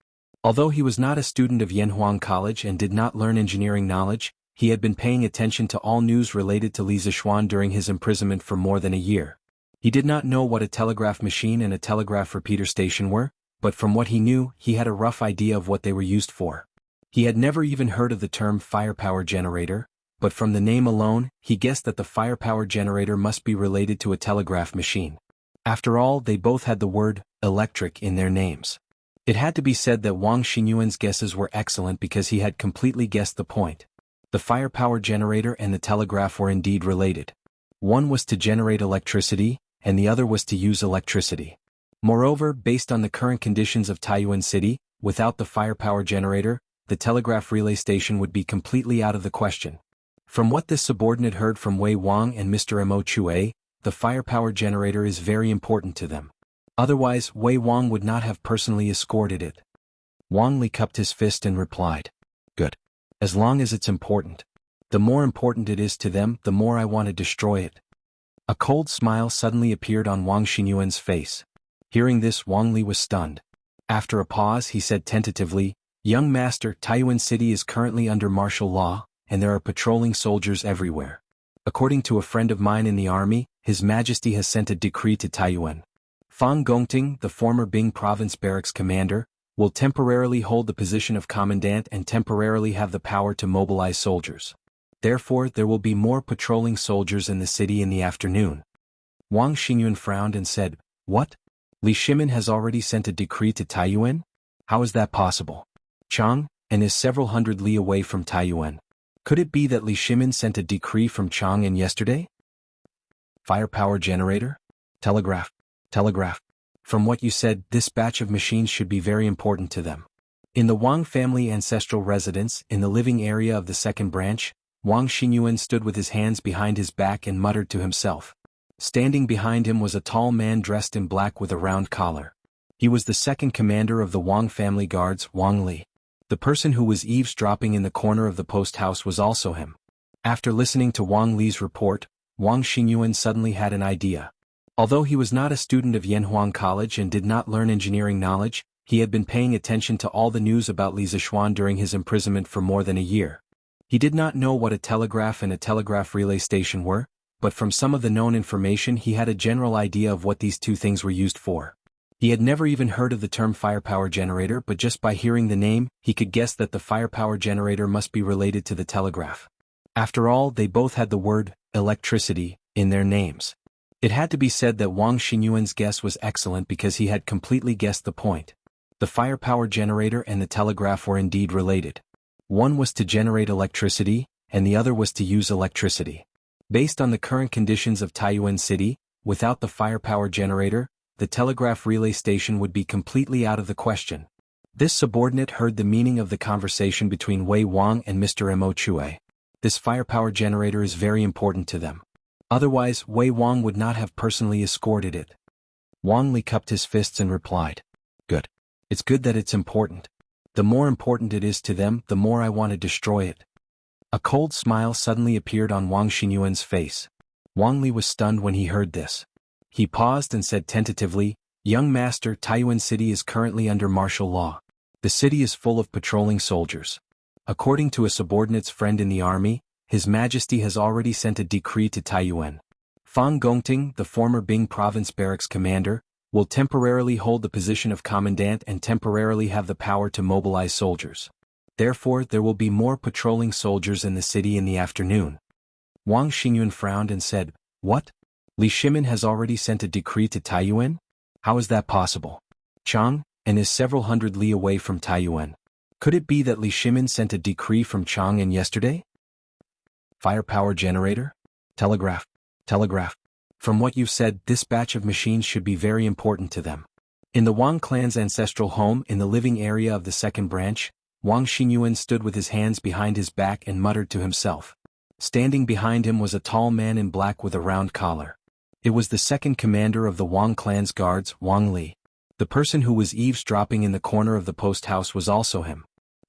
Although he was not a student of Yanhuang College and did not learn engineering knowledge, he had been paying attention to all news related to Li Zishuan during his imprisonment for more than a year. He did not know what a telegraph machine and a telegraph repeater station were, but from what he knew, he had a rough idea of what they were used for. He had never even heard of the term firepower generator, but from the name alone, he guessed that the firepower generator must be related to a telegraph machine. After all, they both had the word electric in their names. It had to be said that Wang Xingyuan's guesses were excellent because he had completely guessed the point. The firepower generator and the telegraph were indeed related. One was to generate electricity, and the other was to use electricity. Moreover, based on the current conditions of Taiyuan City, without the firepower generator, the telegraph relay station would be completely out of the question. From what this subordinate heard from Wei Wang and Mr. Mo Chue, the firepower generator is very important to them. Otherwise, Wei Wang would not have personally escorted it. Wang Li cupped his fist and replied, "Good. As long as it's important. The more important it is to them, the more I want to destroy it." A cold smile suddenly appeared on Wang Xingyuan's face. Hearing this, Wang Li was stunned. After a pause, he said tentatively, "Young master, Taiyuan City is currently under martial law, and there are patrolling soldiers everywhere. According to a friend of mine in the army, His Majesty has sent a decree to Taiyuan. Fang Gongting, the former Bing Province barracks commander, will temporarily hold the position of commandant and temporarily have the power to mobilize soldiers. Therefore, there will be more patrolling soldiers in the city in the afternoon." Wang Xingyun frowned and said, "What? Li Shimin has already sent a decree to Taiyuan? How is that possible? Chang, and is several hundred li away from Taiyuan. Could it be that Li Shimin sent a decree from Chang'an yesterday?" Firepower generator? Telegraph. Telegraph. From what you said, this batch of machines should be very important to them. In the Wang family ancestral residence, in the living area of the second branch, Wang Xingyuan stood with his hands behind his back and muttered to himself. Standing behind him was a tall man dressed in black with a round collar. He was the second commander of the Wang family guards, Wang Li. The person who was eavesdropping in the corner of the post house was also him. After listening to Wang Li's report, Wang Xingyuan suddenly had an idea. Although he was not a student of Yanhuang College and did not learn engineering knowledge, he had been paying attention to all the news about Li Zishuan during his imprisonment for more than a year. He did not know what a telegraph and a telegraph relay station were, but from some of the known information he had a general idea of what these two things were used for. He had never even heard of the term firepower generator, but just by hearing the name, he could guess that the firepower generator must be related to the telegraph. After all, they both had the word electricity in their names. It had to be said that Wang Xingyuan's guess was excellent because he had completely guessed the point. The firepower generator and the telegraph were indeed related. One was to generate electricity, and the other was to use electricity. Based on the current conditions of Taiyuan City, without the firepower generator, the telegraph relay station would be completely out of the question. This subordinate heard the meaning of the conversation between Wei Wang and Mr. Mo Chue. This firepower generator is very important to them. Otherwise, Wei Wang would not have personally escorted it. Wang Li cupped his fists and replied, "Good. It's good that it's important. The more important it is to them, the more I want to destroy it." A cold smile suddenly appeared on Wang Xingyuan's face. Wang Li was stunned when he heard this. He paused and said tentatively, "Young master, Taiyuan City is currently under martial law. The city is full of patrolling soldiers. According to a subordinate's friend in the army, His Majesty has already sent a decree to Taiyuan. Fang Gongting, the former Bing Province barracks commander, will temporarily hold the position of commandant and temporarily have the power to mobilize soldiers. Therefore, there will be more patrolling soldiers in the city in the afternoon." Wang Xingyuan frowned and said, "What? Li Shimin has already sent a decree to Taiyuan? How is that possible? Chang, and is several hundred li away from Taiyuan. Could it be that Li Shimin sent a decree from Chang'an yesterday?" Firepower generator? Telegraph. Telegraph. From what you've said, this batch of machines should be very important to them. In the Wang clan's ancestral home in the living area of the second branch, Wang Xingyuan stood with his hands behind his back and muttered to himself. Standing behind him was a tall man in black with a round collar. It was the second commander of the Wang clan's guards, Wang Li. The person who was eavesdropping in the corner of the post house was also him.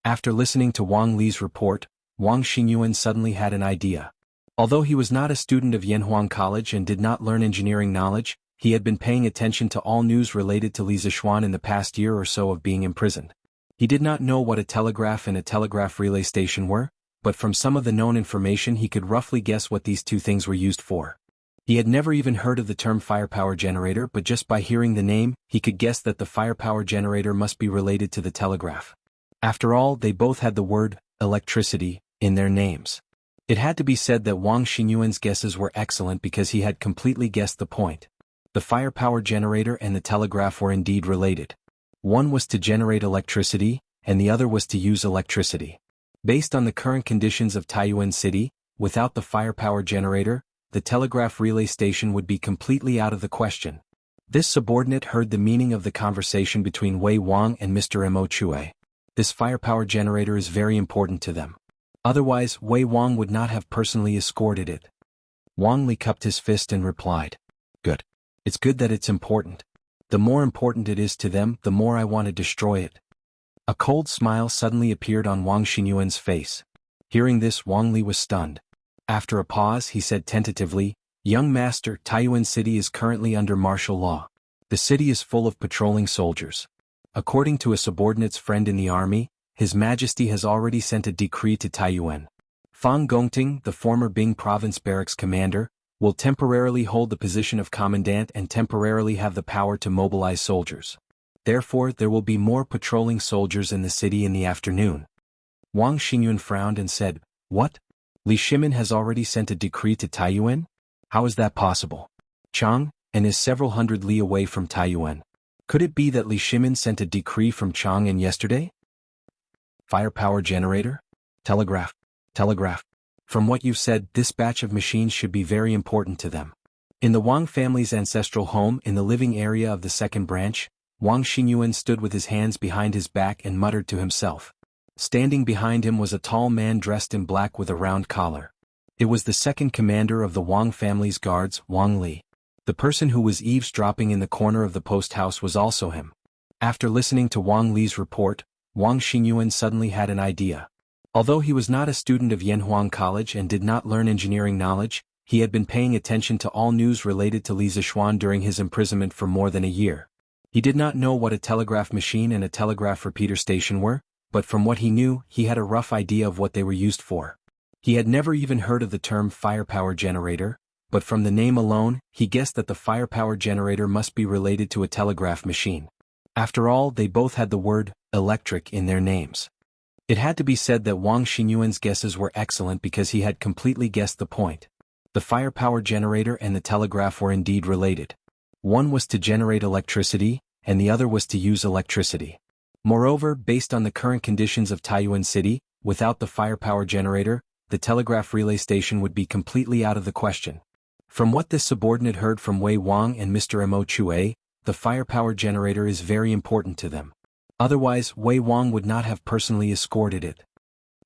After listening to Wang Li's report, Wang Xingyuan suddenly had an idea. Although he was not a student of Yanhuang College and did not learn engineering knowledge, he had been paying attention to all news related to Li Zishuan in the past year or so of being imprisoned. He did not know what a telegraph and a telegraph relay station were, but from some of the known information he could roughly guess what these two things were used for. He had never even heard of the term firepower generator, but just by hearing the name, he could guess that the firepower generator must be related to the telegraph. After all, they both had the word electricity in their names. It had to be said that Wang Xingyuan's guesses were excellent because he had completely guessed the point. The firepower generator and the telegraph were indeed related. One was to generate electricity, and the other was to use electricity. Based on the current conditions of Taiyuan City, without the firepower generator, the telegraph relay station would be completely out of the question. This subordinate heard the meaning of the conversation between Wei Wang and Mr. Mo Chue. This firepower generator is very important to them. Otherwise, Wei Wang would not have personally escorted it. Wang Li cupped his fist and replied, "Good. It's good that it's important. The more important it is to them, the more I want to destroy it." A cold smile suddenly appeared on Wang Xingyuan's face. Hearing this, Wang Li was stunned. After a pause, he said tentatively, "Young master, Taiyuan City is currently under martial law. The city is full of patrolling soldiers. According to a subordinate's friend in the army, His Majesty has already sent a decree to Taiyuan. Fang Gongting, the former Bing Province barracks commander, will temporarily hold the position of commandant and temporarily have the power to mobilize soldiers. Therefore, there will be more patrolling soldiers in the city in the afternoon." Wang Xingyuan frowned and said, "What? Li Shimin has already sent a decree to Taiyuan? How is that possible? Chang, and is several hundred li away from Taiyuan. Could it be that Li Shimin sent a decree from Chang'an yesterday? Firepower generator? Telegraph. Telegraph. From what you've said, this batch of machines should be very important to them. In the Wang family's ancestral home in the living area of the second branch, Wang Xingyuan stood with his hands behind his back and muttered to himself. Standing behind him was a tall man dressed in black with a round collar. It was the second commander of the Wang family's guards, Wang Li. The person who was eavesdropping in the corner of the post house was also him. After listening to Wang Li's report, Wang Xingyuan suddenly had an idea. Although he was not a student of Yanhuang College and did not learn engineering knowledge, he had been paying attention to all news related to Li Zixuan during his imprisonment for more than a year. He did not know what a telegraph machine and a telegraph repeater station were, but from what he knew, he had a rough idea of what they were used for. He had never even heard of the term firepower generator, but from the name alone, he guessed that the firepower generator must be related to a telegraph machine. After all, they both had the word electric in their names. It had to be said that Wang Xingyuan's guesses were excellent because he had completely guessed the point. The firepower generator and the telegraph were indeed related. One was to generate electricity, and the other was to use electricity. Moreover, based on the current conditions of Taiyuan City, without the firepower generator, the telegraph relay station would be completely out of the question. From what this subordinate heard from Wei Wang and Mr. Mo Chue, the firepower generator is very important to them. Otherwise, Wei Wang would not have personally escorted it.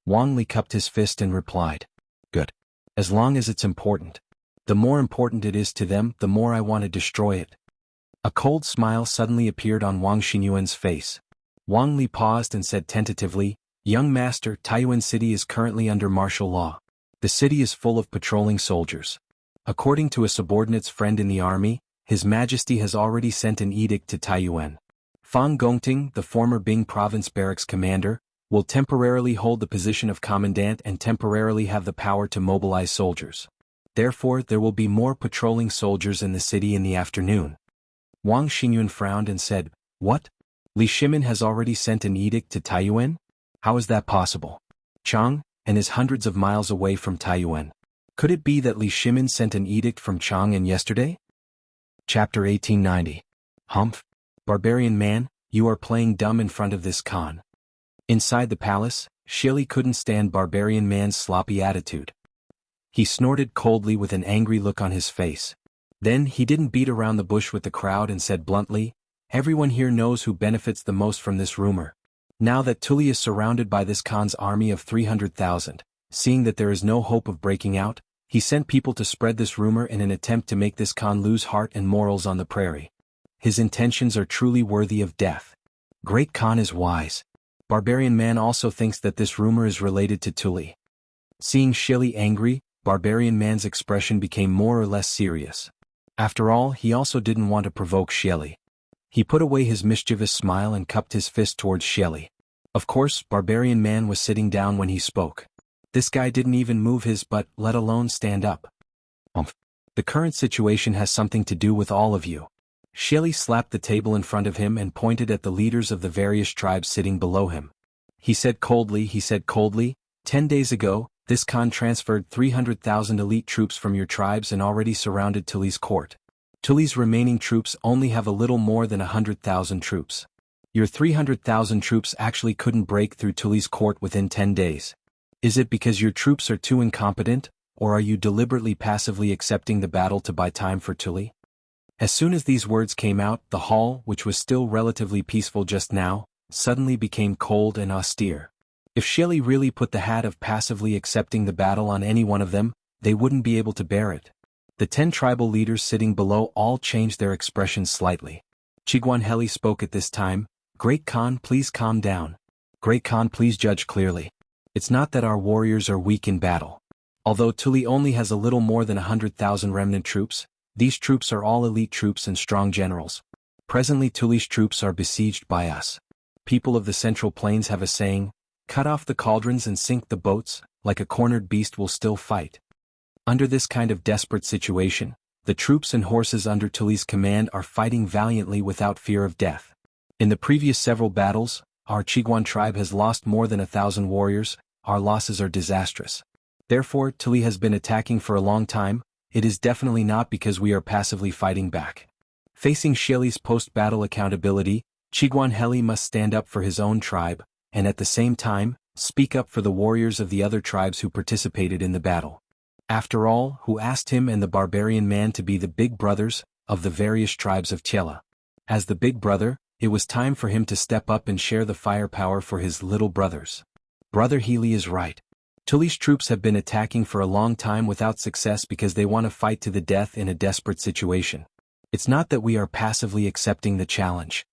Wang Li cupped his fist and replied, "Good. As long as it's important. The more important it is to them, the more I want to destroy it." A cold smile suddenly appeared on Wang Xingyuan's face. Wang Li paused and said tentatively, "Young master, Taiyuan City is currently under martial law. The city is full of patrolling soldiers. According to a subordinate's friend in the army, His Majesty has already sent an edict to Taiyuan. Fang Gongting, the former Bing Province barracks commander, will temporarily hold the position of commandant and temporarily have the power to mobilize soldiers. Therefore, there will be more patrolling soldiers in the city in the afternoon." Wang Xingyuan frowned and said, "What? Li Shimin has already sent an edict to Taiyuan? How is that possible? Chang, and is hundreds of miles away from Taiyuan. Could it be that Li Shimin sent an edict from Chang'an yesterday?" Chapter 1890. Humph. Barbarian man, you are playing dumb in front of this Khan. Inside the palace, Shili couldn't stand Barbarian man's sloppy attitude. He snorted coldly with an angry look on his face. Then he didn't beat around the bush with the crowd and said bluntly, "Everyone here knows who benefits the most from this rumor. Now that Tuli is surrounded by this Khan's army of 300,000, seeing that there is no hope of breaking out, he sent people to spread this rumor in an attempt to make this Khan lose heart and morals on the prairie. His intentions are truly worthy of death. Great Khan is wise. Barbarian man also thinks that this rumor is related to Tuli." Seeing Shili angry, Barbarian man's expression became more or less serious. After all, he also didn't want to provoke Shili. He put away his mischievous smile and cupped his fist towards Shili. Of course, Barbarian man was sitting down when he spoke. This guy didn't even move his butt, let alone stand up. The current situation has something to do with all of you." Shili slapped the table in front of him and pointed at the leaders of the various tribes sitting below him. He said coldly, 10 days ago, this Khan transferred 300,000 elite troops from your tribes and already surrounded Tuli's court. Tuli's remaining troops only have a little more than 100,000 troops. Your 300,000 troops actually couldn't break through Tuli's court within 10 days. Is it because your troops are too incompetent, or are you deliberately passively accepting the battle to buy time for Tuli? As soon as these words came out, the hall, which was still relatively peaceful just now, suddenly became cold and austere. If Shili really put the hat of passively accepting the battle on any one of them, they wouldn't be able to bear it. The 10 tribal leaders sitting below all changed their expressions slightly. Chiguan Heli spoke at this time, "Great Khan, please calm down. Great Khan, please judge clearly. It's not that our warriors are weak in battle. Although Tuli only has a little more than 100,000 remnant troops, these troops are all elite troops and strong generals. Presently Tuli's troops are besieged by us. People of the Central Plains have a saying, 'Cut off the cauldrons and sink the boats, like a cornered beast will still fight.' Under this kind of desperate situation, the troops and horses under Tuli's command are fighting valiantly without fear of death. In the previous several battles, our Chiguan tribe has lost more than 1,000 warriors. Our losses are disastrous. Therefore, Tuli has been attacking for a long time. it is definitely not because we are passively fighting back. Facing Shili's post-battle accountability, Chiguan Heli must stand up for his own tribe, and at the same time, speak up for the warriors of the other tribes who participated in the battle. After all, who asked him and the barbarian man to be the big brothers of the various tribes of Chela? As the big brother, it was time for him to step up and share the firepower for his little brothers. Brother Healy is right. Tuli's troops have been attacking for a long time without success because they want to fight to the death in a desperate situation. It's not that we are passively accepting the challenge.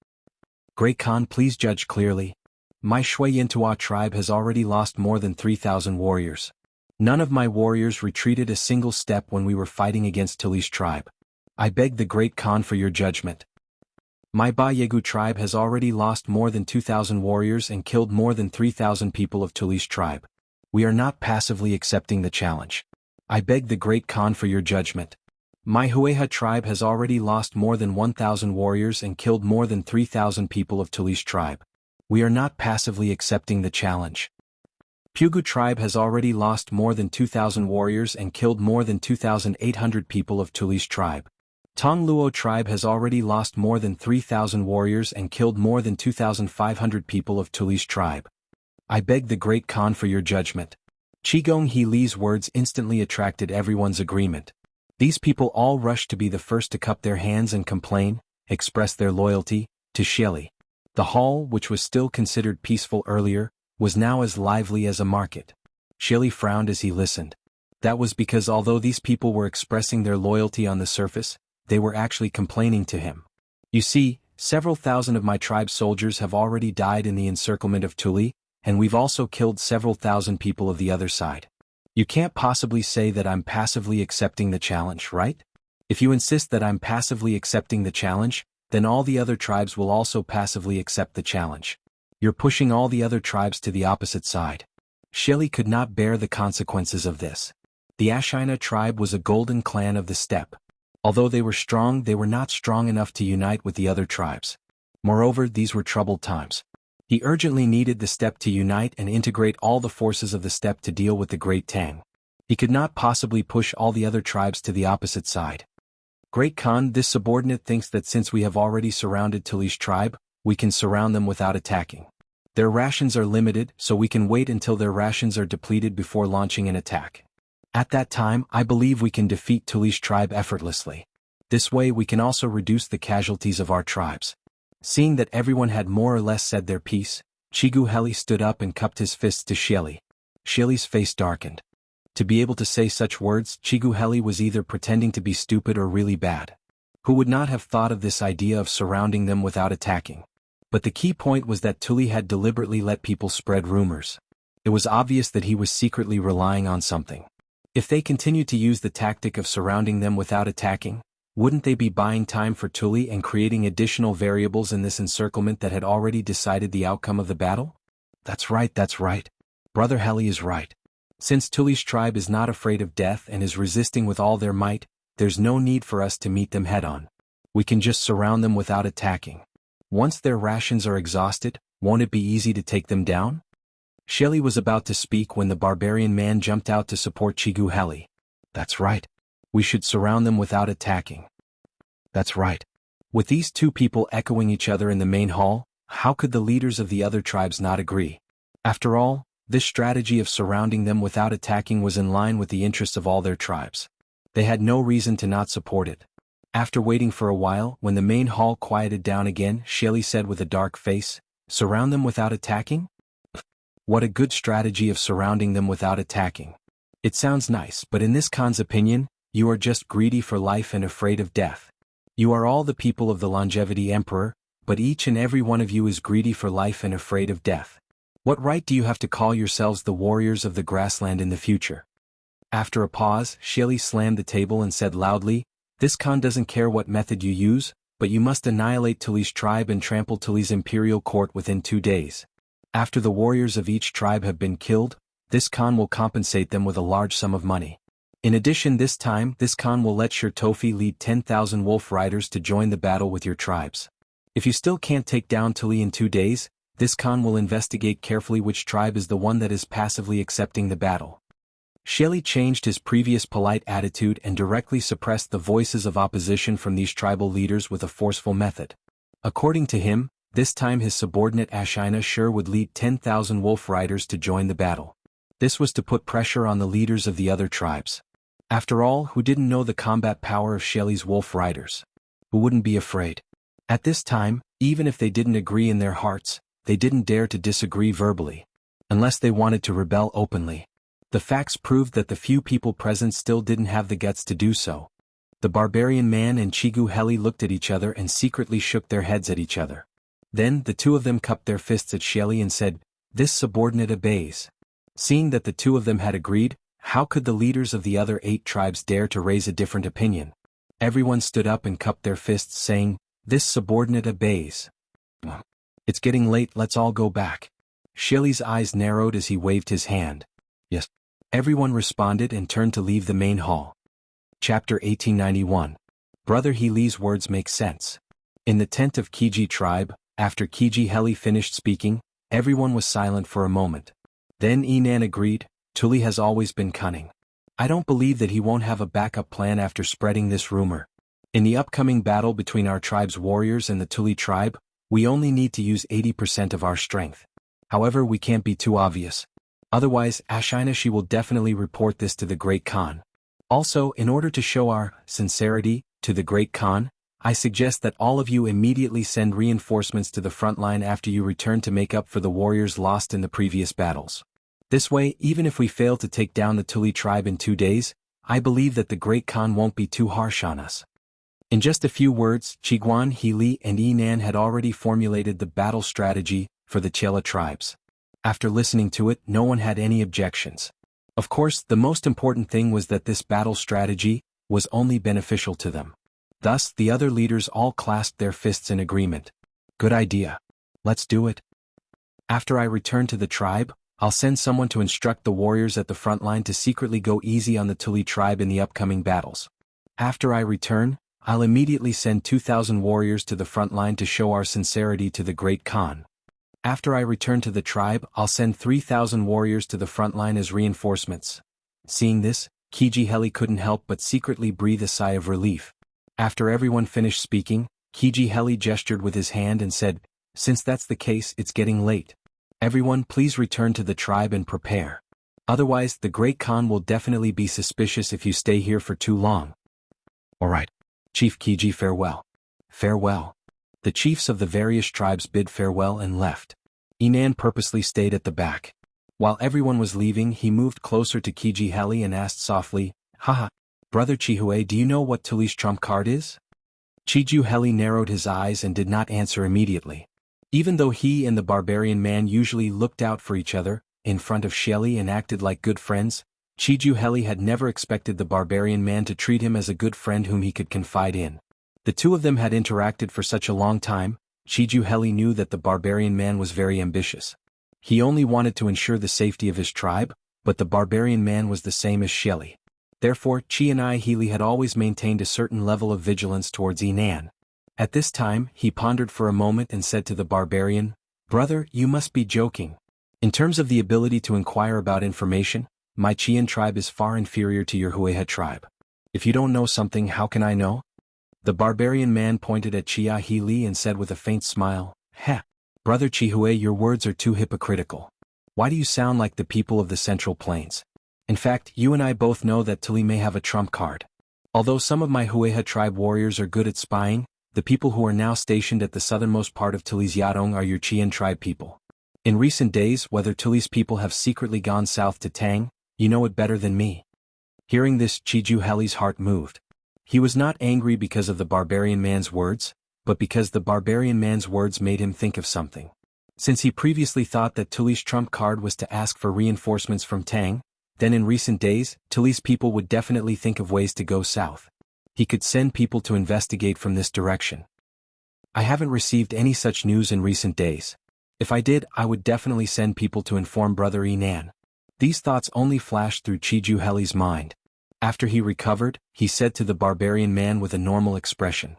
Great Khan, please judge clearly. My Shui Yintua tribe has already lost more than 3,000 warriors. None of my warriors retreated a single step when we were fighting against Tuli's tribe. I beg the Great Khan for your judgment. My Ba Yegu tribe has already lost more than 2,000 warriors and killed more than 3,000 people of Tuli's tribe. We are not passively accepting the challenge. I beg the Great Khan for your judgment. My Hueha tribe has already lost more than 1,000 warriors and killed more than 3,000 people of Tuli's tribe. We are not passively accepting the challenge. Pugu tribe has already lost more than 2,000 warriors and killed more than 2,800 people of Tuli's tribe. Tong Luo tribe has already lost more than 3,000 warriors and killed more than 2,500 people of Tuli's tribe. I beg the Great Khan for your judgment. Qigong He Li's words instantly attracted everyone's agreement. These people all rushed to be the first to cup their hands and complain, express their loyalty, to Shili. The hall, which was still considered peaceful earlier, was now as lively as a market. Shili frowned as he listened. That was because although these people were expressing their loyalty on the surface, they were actually complaining to him. You see, several thousand of my tribe's soldiers have already died in the encirclement of Tuli, and we've also killed several thousand people of the other side. You can't possibly say that I'm passively accepting the challenge, right? If you insist that I'm passively accepting the challenge, then all the other tribes will also passively accept the challenge. You're pushing all the other tribes to the opposite side. Shili could not bear the consequences of this. The Ashina tribe was a golden clan of the steppe. Although they were strong, they were not strong enough to unite with the other tribes. Moreover, these were troubled times. He urgently needed the steppe to unite and integrate all the forces of the steppe to deal with the Great Tang. He could not possibly push all the other tribes to the opposite side. Great Khan, this subordinate thinks that since we have already surrounded Tuli's tribe, we can surround them without attacking. Their rations are limited, so we can wait until their rations are depleted before launching an attack. At that time, I believe we can defeat Tuli's tribe effortlessly. This way we can also reduce the casualties of our tribes. Seeing that everyone had more or less said their piece, Chigu Heli stood up and cupped his fists to Shili. Shili's face darkened. To be able to say such words, Chigu Heli was either pretending to be stupid or really bad. Who would not have thought of this idea of surrounding them without attacking? But the key point was that Tuli had deliberately let people spread rumors. It was obvious that he was secretly relying on something. If they continued to use the tactic of surrounding them without attacking, wouldn't they be buying time for Tuli and creating additional variables in this encirclement that had already decided the outcome of the battle? That's right. Brother Heli is right. Since Tuli's tribe is not afraid of death and is resisting with all their might, there's no need for us to meet them head-on. We can just surround them without attacking. Once their rations are exhausted, won't it be easy to take them down? Shili was about to speak when the barbarian man jumped out to support Chigu Heli. That's right. We should surround them without attacking. That's right. With these two people echoing each other in the main hall, how could the leaders of the other tribes not agree? After all, this strategy of surrounding them without attacking was in line with the interests of all their tribes. They had no reason to not support it. After waiting for a while, when the main hall quieted down again, Shili said with a dark face, "Surround them without attacking? What a good strategy of surrounding them without attacking. It sounds nice, but in this Khan's opinion, you are just greedy for life and afraid of death. You are all the people of the Longevity Emperor, but each and every one of you is greedy for life and afraid of death. What right do you have to call yourselves the warriors of the grassland in the future?" After a pause, Shili slammed the table and said loudly, "This Khan doesn't care what method you use, but you must annihilate Tuli's tribe and trample Tuli's imperial court within 2 days. After the warriors of each tribe have been killed, this Khan will compensate them with a large sum of money. In addition, this time, this Khan will let Shir Tofi lead 10,000 wolf riders to join the battle with your tribes. If you still can't take down Tuli in 2 days, this Khan will investigate carefully which tribe is the one that is passively accepting the battle." Shelley changed his previous polite attitude and directly suppressed the voices of opposition from these tribal leaders with a forceful method. According to him, this time his subordinate Ashina sure would lead 10,000 wolf riders to join the battle. This was to put pressure on the leaders of the other tribes. After all, who didn't know the combat power of Shelley's wolf riders? Who wouldn't be afraid? At this time, even if they didn't agree in their hearts, they didn't dare to disagree verbally. Unless they wanted to rebel openly. The facts proved that the few people present still didn't have the guts to do so. The barbarian man and Chigu Heli looked at each other and secretly shook their heads at each other. Then the two of them cupped their fists at Shelley and said, "This subordinate obeys." Seeing that the two of them had agreed, how could the leaders of the other 8 tribes dare to raise a different opinion? Everyone stood up and cupped their fists saying, "This subordinate obeys." "It's getting late, let's all go back." Shelley's eyes narrowed as he waved his hand. "Yes." Everyone responded and turned to leave the main hall. Chapter 1891. Brother Healy's words make sense. In the tent of Kiji tribe, after Kiji Heli finished speaking, everyone was silent for a moment. Then Enan agreed, "Tuli has always been cunning. I don't believe that he won't have a backup plan after spreading this rumor. In the upcoming battle between our tribe's warriors and the Tuli tribe, we only need to use 80% of our strength. However, we can't be too obvious. Otherwise, Ashina she will definitely report this to the Great Khan. Also, in order to show our sincerity to the Great Khan, I suggest that all of you immediately send reinforcements to the front line after you return to make up for the warriors lost in the previous battles. This way, even if we fail to take down the Tuli tribe in 2 days, I believe that the Great Khan won't be too harsh on us." In just a few words, Chiguan, Healy, and Enan had already formulated the battle strategy for the Chela tribes. After listening to it, no one had any objections. Of course, the most important thing was that this battle strategy was only beneficial to them. Thus, the other leaders all clasped their fists in agreement. "Good idea. Let's do it. After I return to the tribe, I'll send someone to instruct the warriors at the front line to secretly go easy on the Tuli tribe in the upcoming battles. After I return, I'll immediately send 2,000 warriors to the front line to show our sincerity to the Great Khan. After I return to the tribe, I'll send 3,000 warriors to the front line as reinforcements." Seeing this, Kiji Heli couldn't help but secretly breathe a sigh of relief. After everyone finished speaking, Kiji Heli gestured with his hand and said, "Since that's the case, it's getting late. Everyone please return to the tribe and prepare. Otherwise, the Great Khan will definitely be suspicious if you stay here for too long." "All right. Chief Kiji, farewell." "Farewell." The chiefs of the various tribes bid farewell and left. Enan purposely stayed at the back. While everyone was leaving, he moved closer to Kiji Heli and asked softly, "Haha, Brother Chihue, do you know what Tuli's trump card is?" Chiju Heli narrowed his eyes and did not answer immediately. Even though he and the barbarian man usually looked out for each other, in front of Shelley and acted like good friends, Chiju Heli had never expected the barbarian man to treat him as a good friend whom he could confide in. The two of them had interacted for such a long time. Chiju Heli knew that the barbarian man was very ambitious. He only wanted to ensure the safety of his tribe, but the barbarian man was the same as Shelley. Therefore, Chi and I Healy had always maintained a certain level of vigilance towards Enan. At this time, he pondered for a moment and said to the barbarian, "Brother, you must be joking. In terms of the ability to inquire about information, my Chian tribe is far inferior to your Hueha tribe. If you don't know something, how can I know?" The barbarian man pointed at Chia Healy and said with a faint smile, "Heh, Brother Chihue, your words are too hypocritical. Why do you sound like the people of the Central Plains? In fact, you and I both know that Tuli may have a trump card. Although some of my Hueha tribe warriors are good at spying, the people who are now stationed at the southernmost part of Tuli's Yadong are your Chian tribe people. In recent days, whether Tuli's people have secretly gone south to Tang, you know it better than me." Hearing this, Chiju Heli's heart moved. He was not angry because of the barbarian man's words, but because the barbarian man's words made him think of something. Since he previously thought that Tuli's trump card was to ask for reinforcements from Tang, then in recent days, Tuli's people would definitely think of ways to go south. He could send people to investigate from this direction. "I haven't received any such news in recent days. If I did, I would definitely send people to inform Brother Enan." These thoughts only flashed through Chiju Heli's mind. After he recovered, he said to the barbarian man with a normal expression,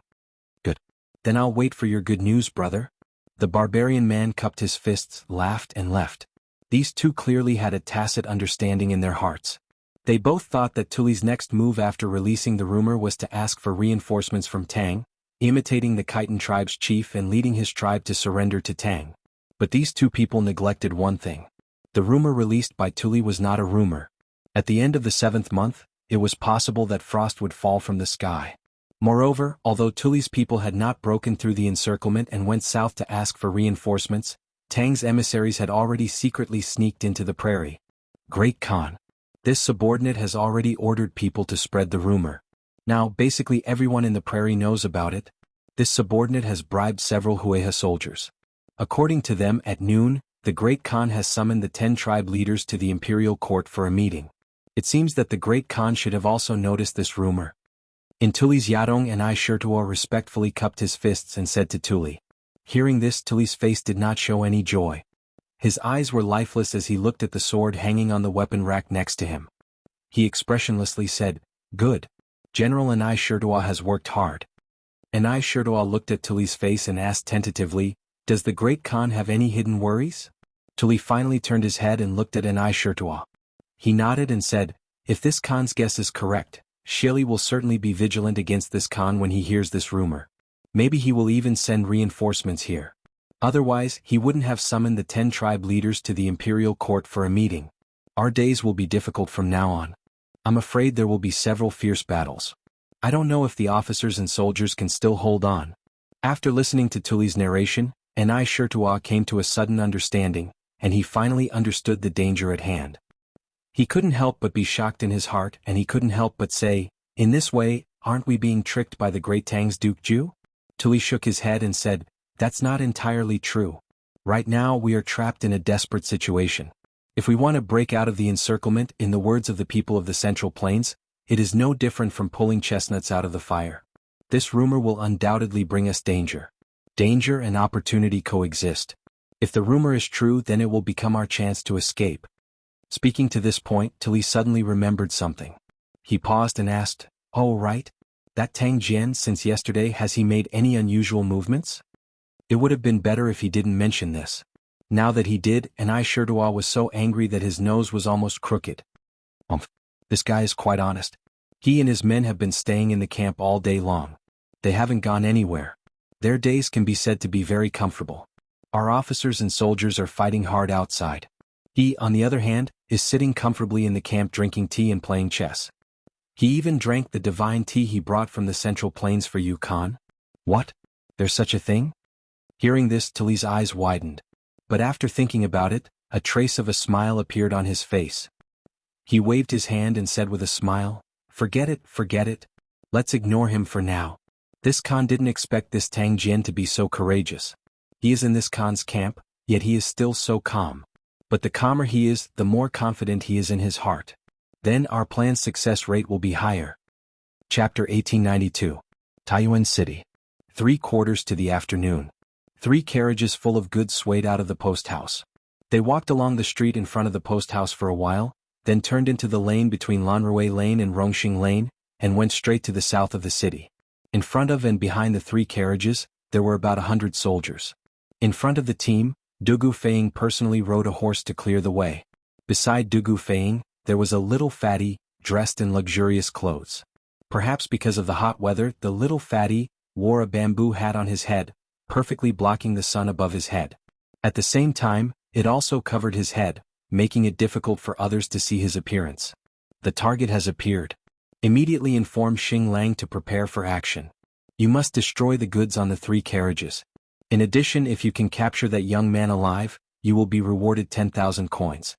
"Good. Then I'll wait for your good news, brother." The barbarian man cupped his fists, laughed and left. These two clearly had a tacit understanding in their hearts. They both thought that Tuli's next move after releasing the rumor was to ask for reinforcements from Tang, imitating the Khitan tribe's chief and leading his tribe to surrender to Tang. But these two people neglected one thing. The rumor released by Tuli was not a rumor. At the end of the 7th month, it was possible that frost would fall from the sky. Moreover, although Tuli's people had not broken through the encirclement and went south to ask for reinforcements, Tang's emissaries had already secretly sneaked into the prairie. Great Khan. This subordinate has already ordered people to spread the rumor. Now basically everyone in the prairie knows about it. This subordinate has bribed several Hueha soldiers. According to them, at noon, the Great Khan has summoned the 10 tribe leaders to the imperial court for a meeting. It seems that the Great Khan should have also noticed this rumor. In Tuli's Yadong and I Shirtuo respectfully cupped his fists and said to Tuli. Hearing this, Tuli's face did not show any joy. His eyes were lifeless as he looked at the sword hanging on the weapon rack next to him. He expressionlessly said, "Good. General Anai Shirtuo has worked hard." Anai Shirtuo looked at Tuli's face and asked tentatively, "Does the Great Khan have any hidden worries?" Tuli finally turned his head and looked at Anai Shirtuo. He nodded and said, "If this Khan's guess is correct, Shili will certainly be vigilant against this Khan when he hears this rumor. Maybe he will even send reinforcements here. Otherwise, he wouldn't have summoned the 10 tribe leaders to the imperial court for a meeting. Our days will be difficult from now on. I'm afraid there will be several fierce battles. I don't know if the officers and soldiers can still hold on." After listening to Tuli's narration, Anai Shirtuo came to a sudden understanding, and he finally understood the danger at hand. He couldn't help but be shocked in his heart, and he couldn't help but say, "In this way, aren't we being tricked by the great Tang's Duke Ju?" Tuli shook his head and said, "That's not entirely true. Right now we are trapped in a desperate situation. If we want to break out of the encirclement, in the words of the people of the Central Plains, it is no different from pulling chestnuts out of the fire. This rumor will undoubtedly bring us danger. Danger and opportunity coexist. If the rumor is true, then it will become our chance to escape." Speaking to this point, Tuli suddenly remembered something. He paused and asked, "Oh right? That Tang Jian, since yesterday, has he made any unusual movements?" It would have been better if he didn't mention this. Now that he did, Anai Shirtuo was so angry that his nose was almost crooked. This guy is quite honest. He and his men have been staying in the camp all day long. They haven't gone anywhere. Their days can be said to be very comfortable. Our officers and soldiers are fighting hard outside. He, on the other hand, is sitting comfortably in the camp drinking tea and playing chess. He even drank the divine tea he brought from the Central Plains for you, Khan. What? There's such a thing? Hearing this, Tuli's eyes widened. But after thinking about it, a trace of a smile appeared on his face. He waved his hand and said with a smile, forget it. Let's ignore him for now. This Khan didn't expect this Tang Jian to be so courageous. He is in this Khan's camp, yet he is still so calm. But the calmer he is, the more confident he is in his heart. Then our plan's success rate will be higher. Chapter 1892. Taiyuan City. 3/4 to the afternoon. 3 carriages full of goods swayed out of the post house. They walked along the street in front of the post house for a while, then turned into the lane between Lanrui Lane and Rongxing Lane, and went straight to the south of the city. In front of and behind the 3 carriages, there were about 100 soldiers. In front of the team, Dugu Feiying personally rode a horse to clear the way. Beside Dugu Feiying, there was a little fatty, dressed in luxurious clothes. Perhaps because of the hot weather, the little fatty wore a bamboo hat on his head, perfectly blocking the sun above his head. At the same time, it also covered his head, making it difficult for others to see his appearance. The target has appeared. Immediately inform Xing Lang to prepare for action. You must destroy the goods on the 3 carriages. In addition, if you can capture that young man alive, you will be rewarded 10,000 coins.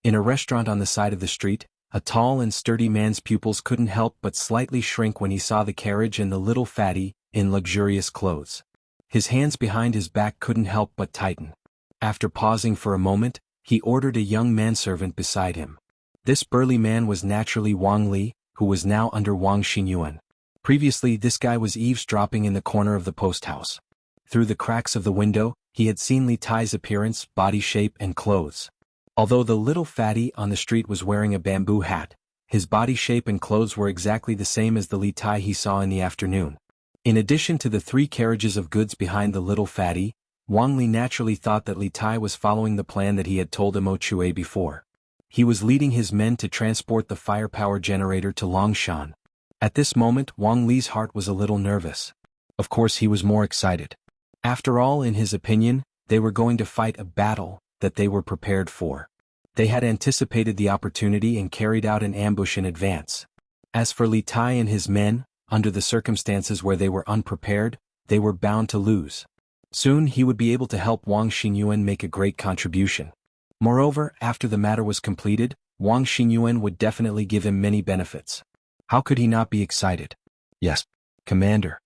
In a restaurant on the side of the street, a tall and sturdy man's pupils couldn't help but slightly shrink when he saw the carriage and the little fatty, in luxurious clothes. His hands behind his back couldn't help but tighten. After pausing for a moment, he ordered a young manservant beside him. This burly man was naturally Wang Li, who was now under Wang Xinyuan. Previously, this guy was eavesdropping in the corner of the post house. Through the cracks of the window, he had seen Li Tai's appearance, body shape, and clothes. Although the little fatty on the street was wearing a bamboo hat, his body shape and clothes were exactly the same as the Li Tai he saw in the afternoon. In addition to the 3 carriages of goods behind the little fatty, Wang Li naturally thought that Li Tai was following the plan that he had told Mo Chue before. he was leading his men to transport the firepower generator to Longshan. At this moment Wang Li's heart was a little nervous. Of course he was more excited. After all, in his opinion, they were going to fight a battle that they were prepared for. They had anticipated the opportunity and carried out an ambush in advance. As for Li Tai and his men, under the circumstances where they were unprepared, they were bound to lose. Soon he would be able to help Wang Xingyuan make a great contribution. Moreover, after the matter was completed, Wang Xingyuan would definitely give him many benefits. How could he not be excited? Yes, Commander.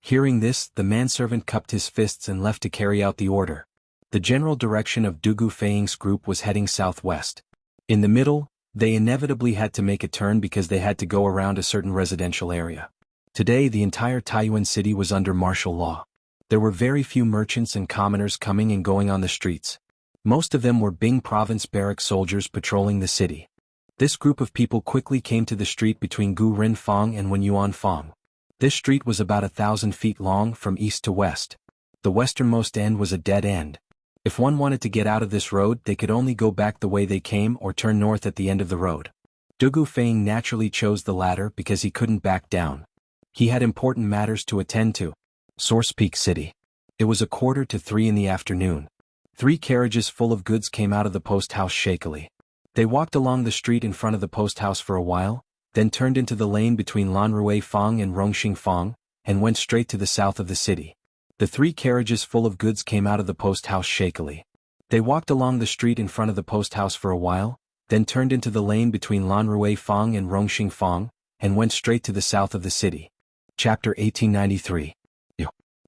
Hearing this, the manservant cupped his fists and left to carry out the order. The general direction of Dugu Feiying's group was heading southwest. In the middle, they inevitably had to make a turn because they had to go around a certain residential area. Today the entire Taiyuan city was under martial law. There were very few merchants and commoners coming and going on the streets. Most of them were Bing province barrack soldiers patrolling the city. This group of people quickly came to the street between Gu Rinfang and Wenyuan Fang. This street was about 1,000 feet long from east to west. The westernmost end was a dead end. If one wanted to get out of this road, they could only go back the way they came or turn north at the end of the road. Dugu Feiying naturally chose the latter because he couldn't back down. He had important matters to attend to. Source Peak City. It was 2:45 in the afternoon. 3 carriages full of goods came out of the post house shakily. They walked along the street in front of the post house for a while, then turned into the lane between Lanrui Fang and Rongxing Fang, and went straight to the south of the city. The 3 carriages full of goods came out of the post house shakily. They walked along the street in front of the post house for a while, then turned into the lane between Lanrui Fang and Rongxing Fang, and went straight to the south of the city. Chapter 1893.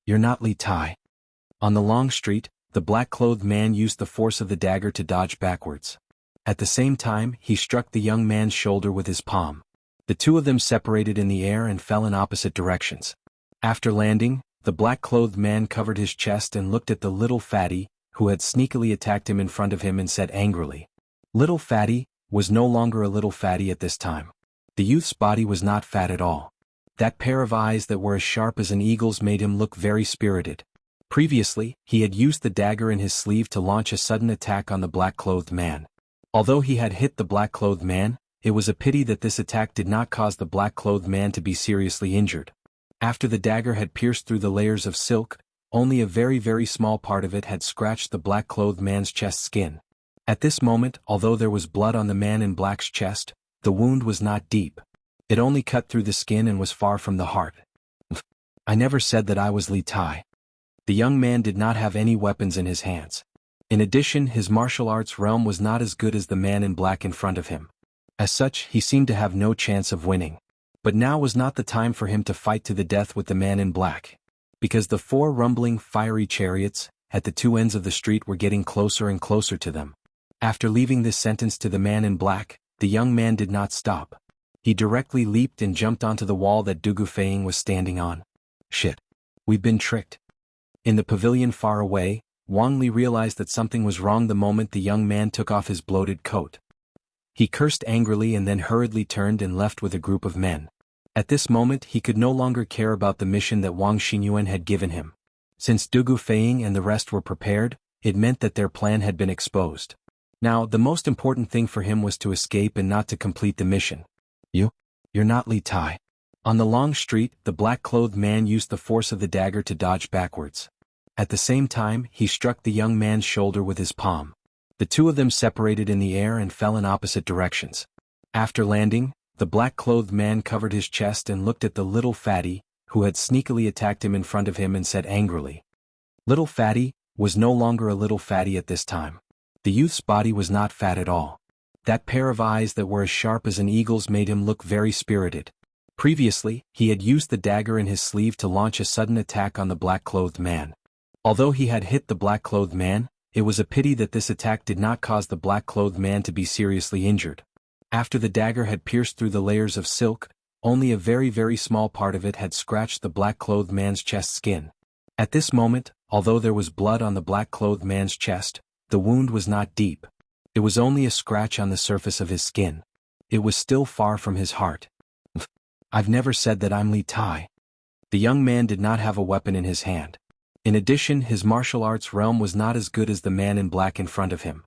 You're not Li Tai. On the long street, the black-clothed man used the force of the dagger to dodge backwards. At the same time, he struck the young man's shoulder with his palm. The two of them separated in the air and fell in opposite directions. After landing, the black-clothed man covered his chest and looked at the little fatty, who had sneakily attacked him in front of him, and said angrily. Little fatty was no longer a little fatty at this time. The youth's body was not fat at all. That pair of eyes that were as sharp as an eagle's made him look very spirited. Previously, he had used the dagger in his sleeve to launch a sudden attack on the black-clothed man. Although he had hit the black-clothed man, it was a pity that this attack did not cause the black-clothed man to be seriously injured. After the dagger had pierced through the layers of silk, only a very, very small part of it had scratched the black-clothed man's chest skin. At this moment, although there was blood on the man in black's chest, the wound was not deep. It only cut through the skin and was far from the heart. I never said that I was Li Tai. The young man did not have any weapons in his hands. In addition, his martial arts realm was not as good as the man in black in front of him. As such, he seemed to have no chance of winning. But now was not the time for him to fight to the death with the man in black. Because the 4 rumbling, fiery chariots, at the 2 ends of the street, were getting closer and closer to them. After leaving this sentence to the man in black, the young man did not stop. He directly leaped and jumped onto the wall that Dugu Feiying was standing on. Shit. We've been tricked. In the pavilion far away, Wang Li realized that something was wrong the moment the young man took off his bloated coat. He cursed angrily and then hurriedly turned and left with a group of men. At this moment he could no longer care about the mission that Wang Xingyuan had given him. Since Dugu Feiying and the rest were prepared, it meant that their plan had been exposed. Now, the most important thing for him was to escape and not to complete the mission. You're not Li Tai. On the long street, the black-clothed man used the force of the dagger to dodge backwards. At the same time, he struck the young man's shoulder with his palm. The two of them separated in the air and fell in opposite directions. After landing, the black-clothed man covered his chest and looked at the little fatty, who had sneakily attacked him in front of him, and said angrily. Little fatty was no longer a little fatty at this time. The youth's body was not fat at all. That pair of eyes that were as sharp as an eagle's made him look very spirited. Previously, he had used the dagger in his sleeve to launch a sudden attack on the black-clothed man. Although he had hit the black-clothed man, it was a pity that this attack did not cause the black-clothed man to be seriously injured. After the dagger had pierced through the layers of silk, only a very, very small part of it had scratched the black-clothed man's chest skin. At this moment, although there was blood on the black-clothed man's chest, the wound was not deep. It was only a scratch on the surface of his skin. It was still far from his heart. I've never said that I'm Li Tai. The young man did not have a weapon in his hand. In addition, his martial arts realm was not as good as the man in black in front of him.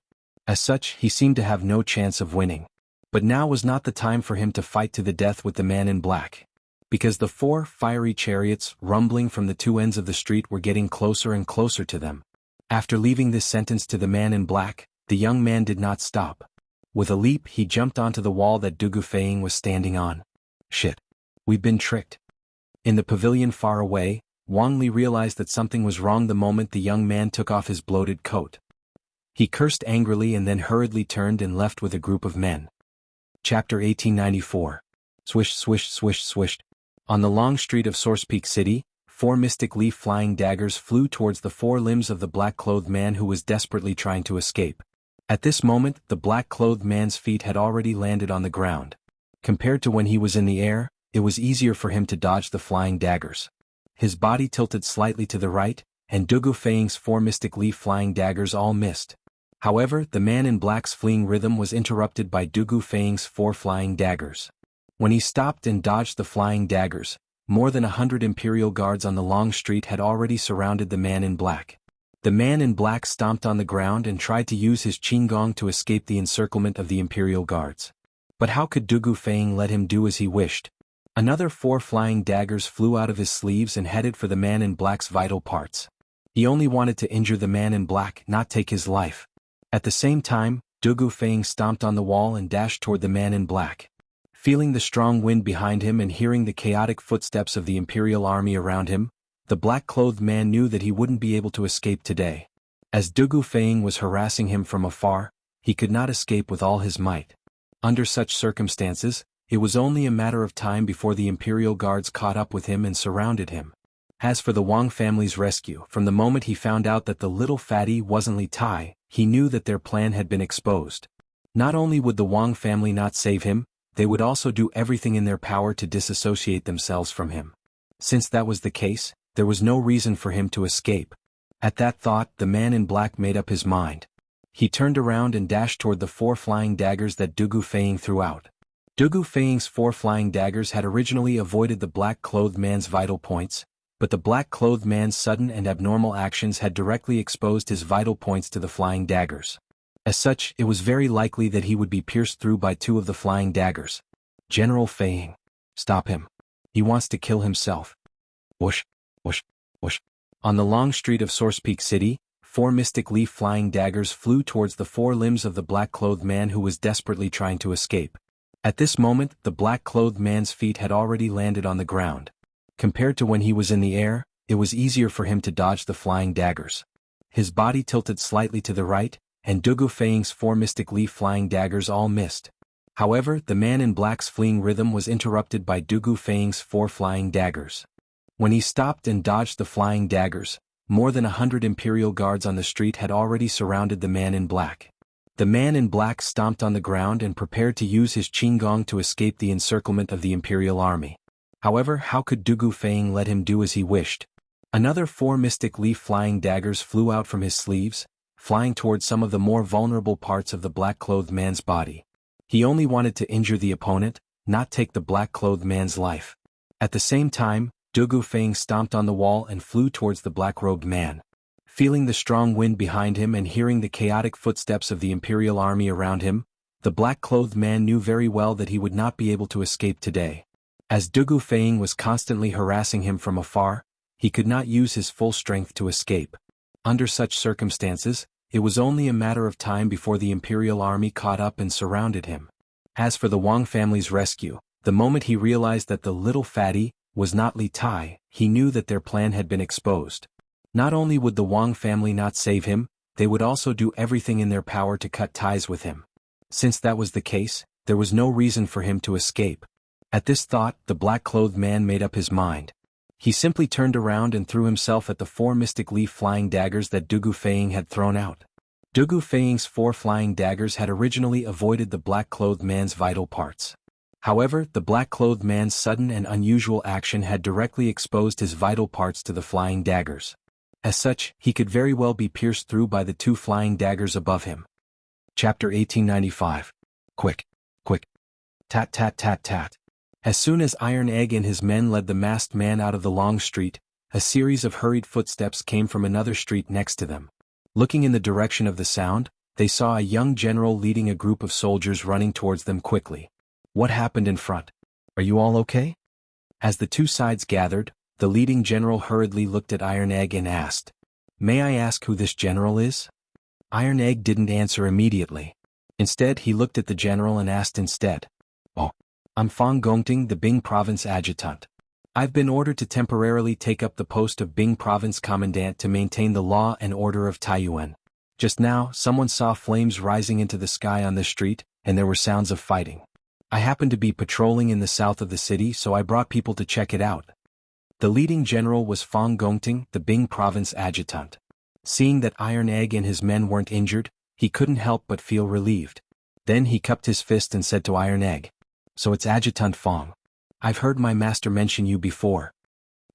As such, he seemed to have no chance of winning. But now was not the time for him to fight to the death with the man in black. Because the 4 fiery chariots rumbling from the 2 ends of the street were getting closer and closer to them. After leaving this sentence to the man in black, the young man did not stop. With a leap he jumped onto the wall that Dugu Feiying was standing on. Shit. We've been tricked. In the pavilion far away, Wang Li realized that something was wrong the moment the young man took off his bloated coat. He cursed angrily and then hurriedly turned and left with a group of men. Chapter 1894. Swish swish swish swished. On the long street of Source Peak City, 4 mystic leaf flying daggers flew towards the 4 limbs of the black-clothed man who was desperately trying to escape. At this moment, the black-clothed man's feet had already landed on the ground. Compared to when he was in the air, it was easier for him to dodge the flying daggers. His body tilted slightly to the right, and Dugu Feiying's 4 mystic leaf flying daggers all missed. However, the man in black's fleeing rhythm was interrupted by Dugu Feiying's 4 flying daggers. When he stopped and dodged the flying daggers, more than 100 Imperial guards on the long street had already surrounded the man in black. The man in black stomped on the ground and tried to use his qinggong to escape the encirclement of the Imperial guards. But how could Dugu Feiying let him do as he wished? Another 4 flying daggers flew out of his sleeves and headed for the man in black's vital parts. He only wanted to injure the man in black, not take his life. At the same time, Dugu Feiying stomped on the wall and dashed toward the man in black. Feeling the strong wind behind him and hearing the chaotic footsteps of the Imperial army around him, the black-clothed man knew that he wouldn't be able to escape today. As Dugu Feiying was harassing him from afar, he could not escape with all his might. Under such circumstances, it was only a matter of time before the Imperial guards caught up with him and surrounded him. As for the Wang family's rescue, from the moment he found out that the little fatty wasn't Li Tai, he knew that their plan had been exposed. Not only would the Wang family not save him, they would also do everything in their power to disassociate themselves from him. Since that was the case, there was no reason for him to escape. At that thought, the man in black made up his mind. He turned around and dashed toward the 4 flying daggers that Dugu Feiying threw out. Dugu Feiying's 4 flying daggers had originally avoided the black-clothed man's vital points, but the black-clothed man's sudden and abnormal actions had directly exposed his vital points to the flying daggers. As such, it was very likely that he would be pierced through by 2 of the flying daggers. General Feiying. Stop him. He wants to kill himself. Whoosh, whoosh, whoosh. On the long street of Source Peak City, 4 mystic leaf flying daggers flew towards the 4 limbs of the black-clothed man who was desperately trying to escape. At this moment, the black-clothed man's feet had already landed on the ground. Compared to when he was in the air, it was easier for him to dodge the flying daggers. His body tilted slightly to the right, and Dugu Feiying's 4 mystic leaf flying daggers all missed. However, the man in black's fleeing rhythm was interrupted by Dugu Feiying's 4 flying daggers. When he stopped and dodged the flying daggers, more than 100 Imperial guards on the street had already surrounded the man in black. The man in black stomped on the ground and prepared to use his qinggong to escape the encirclement of the Imperial army. However, how could Dugu Feiying let him do as he wished? Another 4 mystic leaf flying daggers flew out from his sleeves, flying towards some of the more vulnerable parts of the black-clothed man's body. He only wanted to injure the opponent, not take the black-clothed man's life. At the same time, Dugu Feiying stomped on the wall and flew towards the black-robed man. Feeling the strong wind behind him and hearing the chaotic footsteps of the Imperial army around him, the black-clothed man knew very well that he would not be able to escape today. As Dugu Feiying was constantly harassing him from afar, he could not use his full strength to escape. Under such circumstances, it was only a matter of time before the Imperial army caught up and surrounded him. As for the Wang family's rescue, the moment he realized that the little fatty was not Li Tai, he knew that their plan had been exposed. Not only would the Wang family not save him, they would also do everything in their power to cut ties with him. Since that was the case, there was no reason for him to escape. At this thought, the black-clothed man made up his mind. He simply turned around and threw himself at the 4 mystic leaf flying daggers that Dugu Feiying had thrown out. Dugu Feiying's 4 flying daggers had originally avoided the black-clothed man's vital parts. However, the black-clothed man's sudden and unusual action had directly exposed his vital parts to the flying daggers. As such, he could very well be pierced through by the 2 flying daggers above him. Chapter 1895. Quick, quick. Tat tat tat tat. As soon as Iron Egg and his men led the masked man out of the long street, a series of hurried footsteps came from another street next to them. Looking in the direction of the sound, they saw a young general leading a group of soldiers running towards them quickly. What happened in front? Are you all okay? As the two sides gathered, the leading general hurriedly looked at Iron Egg and asked, "May I ask who this general is?" Iron Egg didn't answer immediately. Instead, he looked at the general and asked instead, "Oh, I'm Fang Gongting, the Bing Province Adjutant. I've been ordered to temporarily take up the post of Bing Province Commandant to maintain the law and order of Taiyuan. Just now, someone saw flames rising into the sky on the street, and there were sounds of fighting. I happened to be patrolling in the south of the city, so I brought people to check it out." The leading general was Fang Gongting, the Bing Province Adjutant. Seeing that Iron Egg and his men weren't injured, he couldn't help but feel relieved. Then he cupped his fist and said to Iron Egg, "So it's Adjutant Fang. I've heard my master mention you before."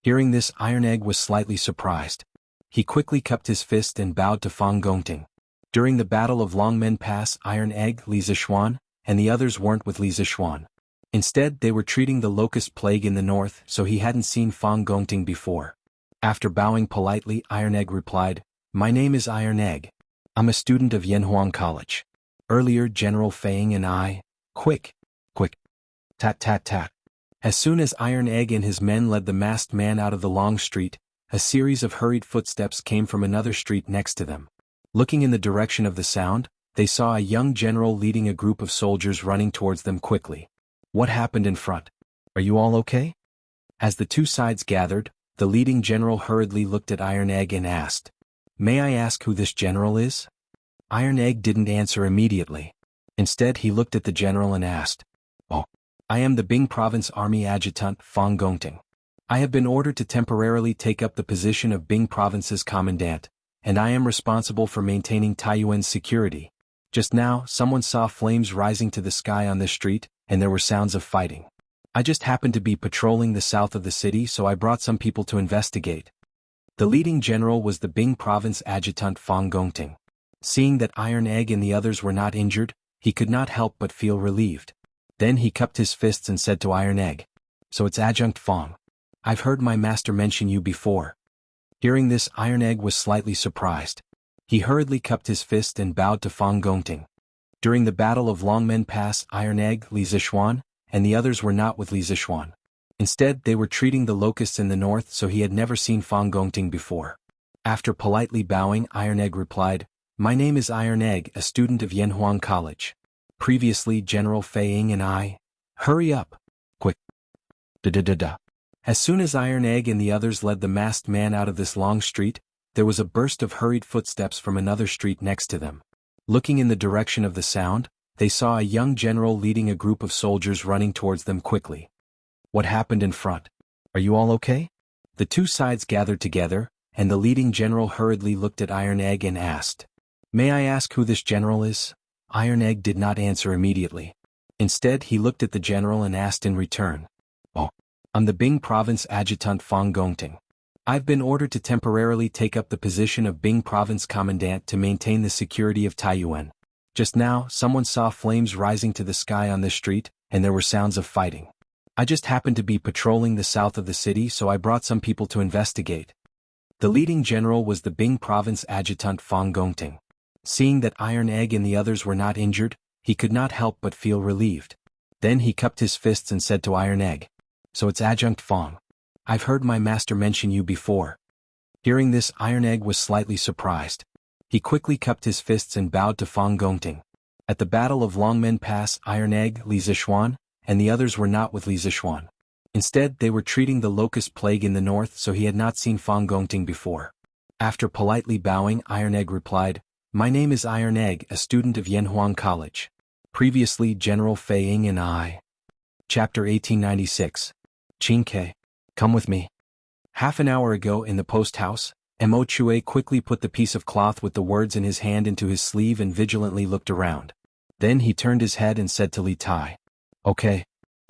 Hearing this, Iron Egg was slightly surprised. He quickly cupped his fist and bowed to Fang Gongting. During the Battle of Longmen Pass, Iron Egg, Li Zishuan, and the others weren't with Li Zishuan. Instead, they were treating the locust plague in the north, so he hadn't seen Fang Gongting before. After bowing politely, Iron Egg replied, "My name is Iron Egg. I'm a student of Yanhuang College. Earlier, General Feiying and I, quick, tat tat tat." As soon as Iron Egg and his men led the masked man out of the long street, a series of hurried footsteps came from another street next to them. Looking in the direction of the sound, they saw a young general leading a group of soldiers running towards them quickly. What happened in front? Are you all okay? As the two sides gathered, the leading general hurriedly looked at Iron Egg and asked, "May I ask who this general is?" Iron Egg didn't answer immediately. Instead, he looked at the general and asked, "Oh, I am the Bing Province Army Adjutant, Fang Gongting. I have been ordered to temporarily take up the position of Bing Province's Commandant, and I am responsible for maintaining Taiyuan's security. Just now, someone saw flames rising to the sky on the street, and there were sounds of fighting. I just happened to be patrolling the south of the city, so I brought some people to investigate." The leading general was the Bing Province Adjutant Fang Gongting. Seeing that Iron Egg and the others were not injured, he could not help but feel relieved. Then he cupped his fists and said to Iron Egg, "So it's Adjunct Fang. I've heard my master mention you before." Hearing this, Iron Egg was slightly surprised. He hurriedly cupped his fist and bowed to Fang Gongting. During the Battle of Longmen Pass, Iron Egg, Li Zishuan, and the others were not with Li Zishuan. Instead, they were treating the locusts in the north, so he had never seen Fang Gongting before. After politely bowing, Iron Egg replied, "My name is Iron Egg, a student of Yanhuang College. Previously, General Feiying and I." "Hurry up! Quick! Da-da-da-da." As soon as Iron Egg and the others led the masked man out of this long street, there was a burst of hurried footsteps from another street next to them. Looking in the direction of the sound, they saw a young general leading a group of soldiers running towards them quickly. What happened in front? Are you all okay? The two sides gathered together, and the leading general hurriedly looked at Iron Egg and asked, "May I ask who this general is?" Iron Egg did not answer immediately. Instead, he looked at the general and asked in return, "Oh, I'm the Bing Province Adjutant Fang Gongting. I've been ordered to temporarily take up the position of Bing Province Commandant to maintain the security of Taiyuan. Just now, someone saw flames rising to the sky on the street, and there were sounds of fighting. I just happened to be patrolling the south of the city, so I brought some people to investigate." The leading general was the Bing Province Adjutant Fang Gongting. Seeing that Iron Egg and the others were not injured, he could not help but feel relieved. Then he cupped his fists and said to Iron Egg, "So it's Adjunct Fang. I've heard my master mention you before." Hearing this, Iron Egg was slightly surprised. He quickly cupped his fists and bowed to Fang Gongting. At the Battle of Longmen Pass, Iron Egg, Li Zishuan, and the others were not with Li Zishuan. Instead, they were treating the locust plague in the north, so he had not seen Fang Gongting before. After politely bowing, Iron Egg replied, "My name is Iron Egg, a student of Yanhuang College. Previously, General Feiying and I." Chapter 1896. Qingke, come with me. Half an hour ago in the post house, Mo Chue quickly put the piece of cloth with the words in his hand into his sleeve and vigilantly looked around. Then he turned his head and said to Li Tai, "Okay."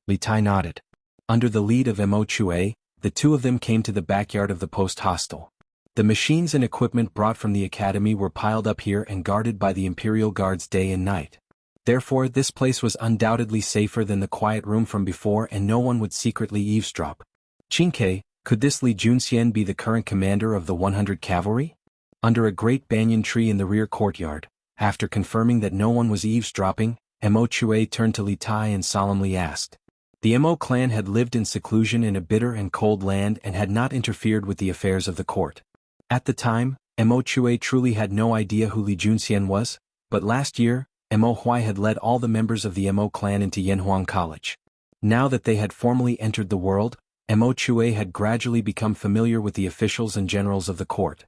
Li Tai nodded. Under the lead of Mo Chue, the two of them came to the backyard of the post hostel. The machines and equipment brought from the academy were piled up here and guarded by the Imperial Guards day and night. Therefore, this place was undoubtedly safer than the quiet room from before, and no one would secretly eavesdrop. "Qingke, could this Li Junxian be the current commander of the 100 cavalry?" Under a great banyan tree in the rear courtyard, After confirming that no one was eavesdropping, Mo Chue turned to Li Tai and solemnly asked. The Mo clan had lived in seclusion in a bitter and cold land and had not interfered with the affairs of the court. At the time, Mo Chue truly had no idea who Li Junxian was, but last year, Mo Huai had led all the members of the Mo clan into Yanhuang College. Now that they had formally entered the world, Mo Chue had gradually become familiar with the officials and generals of the court.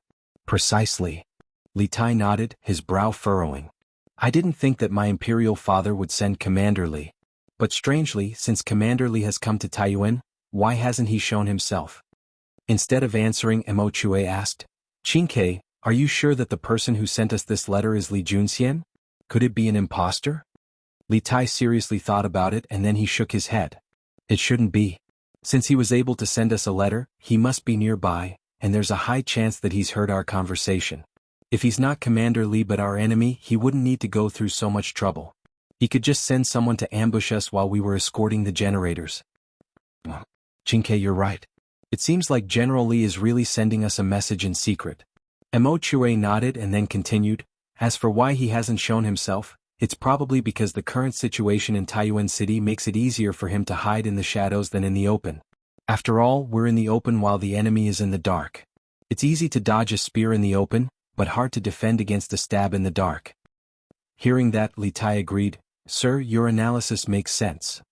Precisely. Li Tai nodded, his brow furrowing. I didn't think that my imperial father would send Commander Li. But strangely, since Commander Li has come to Taiyuan, why hasn't he shown himself? Instead of answering, Mo Chue asked, Qingke, are you sure that the person who sent us this letter is Li Junxian? Could it be an impostor? Li Tai seriously thought about it and then he shook his head. It shouldn't be. Since he was able to send us a letter, he must be nearby, and there's a high chance that he's heard our conversation. If he's not Commander Li but our enemy, he wouldn't need to go through so much trouble. He could just send someone to ambush us while we were escorting the generators. Qingke, you're right. It seems like General Li is really sending us a message in secret. Mo Chue nodded and then continued, as for why he hasn't shown himself, it's probably because the current situation in Taiyuan City makes it easier for him to hide in the shadows than in the open. After all, we're in the open while the enemy is in the dark. It's easy to dodge a spear in the open, but hard to defend against a stab in the dark. Hearing that, Li Tai agreed, Sir, your analysis makes sense.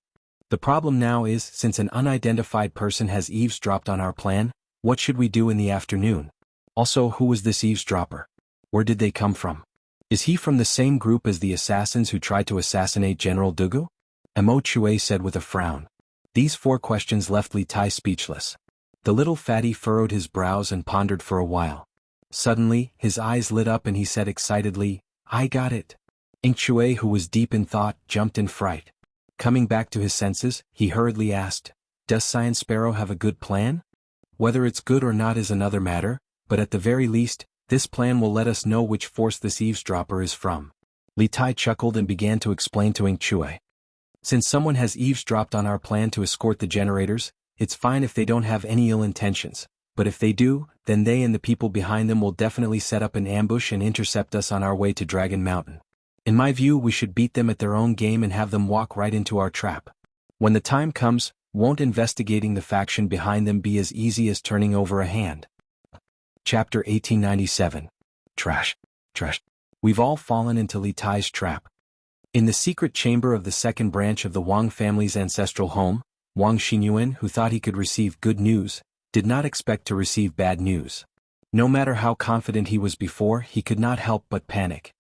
The problem now is, since an unidentified person has eavesdropped on our plan, what should we do in the afternoon? Also, who was this eavesdropper? Where did they come from? Is he from the same group as the assassins who tried to assassinate General Dugu? Mo Chue said with a frown. These 4 questions left Li Tai speechless. The little fatty furrowed his brows and pondered for a while. Suddenly, his eyes lit up and he said excitedly, I got it. Ing Chue, who was deep in thought, jumped in fright. Coming back to his senses, he hurriedly asked, Does Cyan Sparrow have a good plan? Whether it's good or not is another matter, but at the very least, this plan will let us know which force this eavesdropper is from. Li Tai chuckled and began to explain to Ing Chue. Since someone has eavesdropped on our plan to escort the generators, it's fine if they don't have any ill intentions, but if they do, then they and the people behind them will definitely set up an ambush and intercept us on our way to Dragon Mountain. In my view, we should beat them at their own game and have them walk right into our trap. When the time comes, won't investigating the faction behind them be as easy as turning over a hand? Chapter 1897. Trash. We've all fallen into Li Tai's trap. In the secret chamber of the second branch of the Wang family's ancestral home, Wang Xinyuan, who thought he could receive good news, did not expect to receive bad news. No matter how confident he was before, he could not help but panic.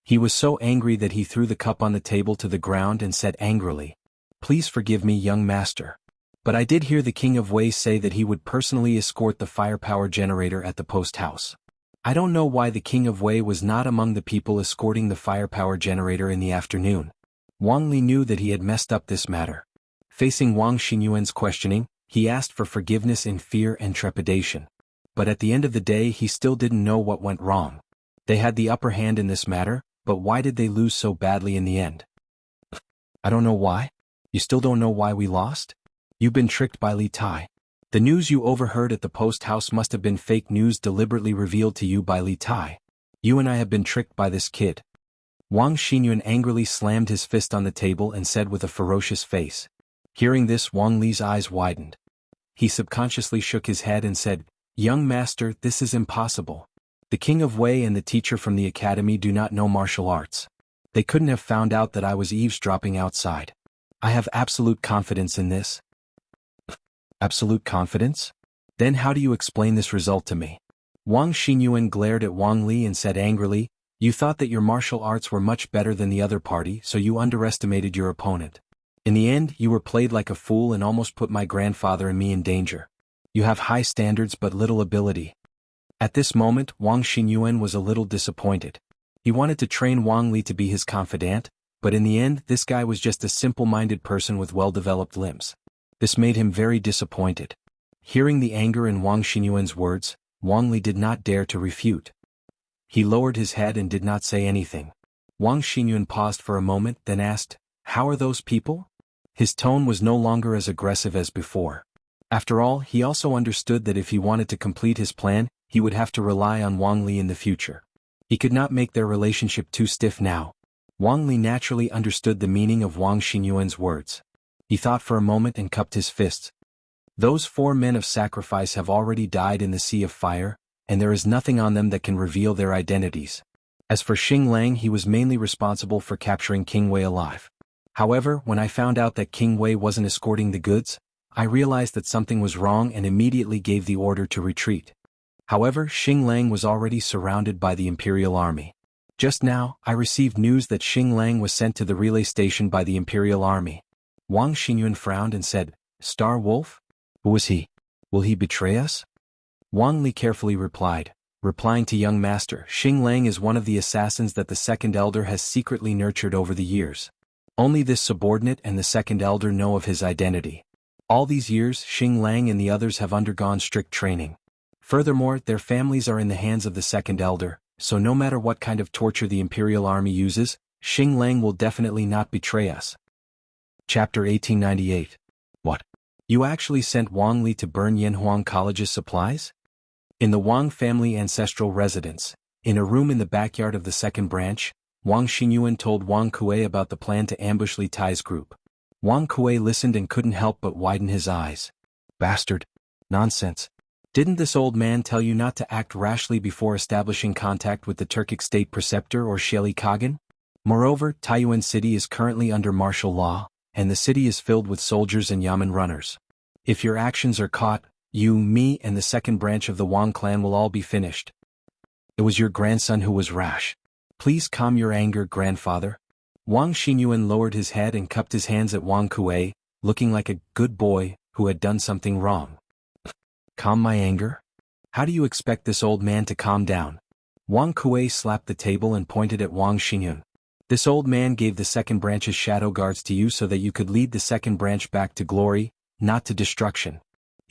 He was so angry that he threw the cup on the table to the ground and said angrily, Please forgive me, young master. But I did hear the King of Wei say that he would personally escort the firepower generator at the post house. I don't know why the King of Wei was not among the people escorting the firepower generator in the afternoon. Wang Li knew that he had messed up this matter. Facing Wang Xinyuan's questioning, he asked for forgiveness in fear and trepidation. But at the end of the day, he still didn't know what went wrong. They had the upper hand in this matter, but why did they lose so badly in the end? I don't know why. You still don't know why we lost? You've been tricked by Li Tai. The news you overheard at the post house must have been fake news deliberately revealed to you by Li Tai. You and I have been tricked by this kid. Wang Xinyuan angrily slammed his fist on the table and said with a ferocious face. Hearing this, Wang Li's eyes widened. He subconsciously shook his head and said, Young master, this is impossible. The King of Wei and the teacher from the academy do not know martial arts. They couldn't have found out that I was eavesdropping outside. I have absolute confidence in this. Absolute confidence? Then how do you explain this result to me? Wang Xinyuan glared at Wang Li and said angrily, You thought that your martial arts were much better than the other party, so you underestimated your opponent. In the end, you were played like a fool and almost put my grandfather and me in danger. You have high standards but little ability. At this moment, Wang Xinyuan was a little disappointed. He wanted to train Wang Li to be his confidant, but in the end, this guy was just a simple-minded person with well-developed limbs. This made him very disappointed. Hearing the anger in Wang Xinyuan's words, Wang Li did not dare to refute. He lowered his head and did not say anything. Wang Xinyuan paused for a moment, then asked, How are those people? His tone was no longer as aggressive as before. After all, he also understood that if he wanted to complete his plan, he would have to rely on Wang Li in the future. He could not make their relationship too stiff now. Wang Li naturally understood the meaning of Wang Xinyuan's words. He thought for a moment and cupped his fists. Those 4 men of sacrifice have already died in the Sea of Fire, and there is nothing on them that can reveal their identities. As for Xing Lang, he was mainly responsible for capturing King Wei alive. However, when I found out that King Wei wasn't escorting the goods, I realized that something was wrong and immediately gave the order to retreat. However, Xing Lang was already surrounded by the Imperial Army. Just now, I received news that Xing Lang was sent to the relay station by the Imperial Army. Wang Xinyuan frowned and said, Star Wolf? Who is he? Will he betray us? Wang Li carefully replied, replying to young master, Xing Lang is one of the assassins that the second elder has secretly nurtured over the years. Only this subordinate and the second elder know of his identity. All these years, Xing Lang and the others have undergone strict training. Furthermore, their families are in the hands of the second elder, so no matter what kind of torture the Imperial Army uses, Xing Lang will definitely not betray us. Chapter 1898. What? You actually sent Wang Li to burn Yanhuang College's supplies? In the Wang family ancestral residence, in a room in the backyard of the second branch, Wang Xinyuan told Wang Kuei about the plan to ambush Li Tai's group. Wang Kuei listened and couldn't help but widen his eyes. Bastard. Nonsense. Didn't this old man tell you not to act rashly before establishing contact with the Turkic state preceptor or Sheli Kagan? Moreover, Taiyuan City is currently under martial law, and the city is filled with soldiers and yamen runners. If your actions are caught, you, me, and the second branch of the Wang clan will all be finished. It was your grandson who was rash. Please calm your anger, grandfather. Wang Xinyuan lowered his head and cupped his hands at Wang Kuei, looking like a good boy who had done something wrong. Calm my anger? How do you expect this old man to calm down? Wang Kuei slapped the table and pointed at Wang Xinyuan. This old man gave the second branch's shadow guards to you so that you could lead the second branch back to glory, not to destruction.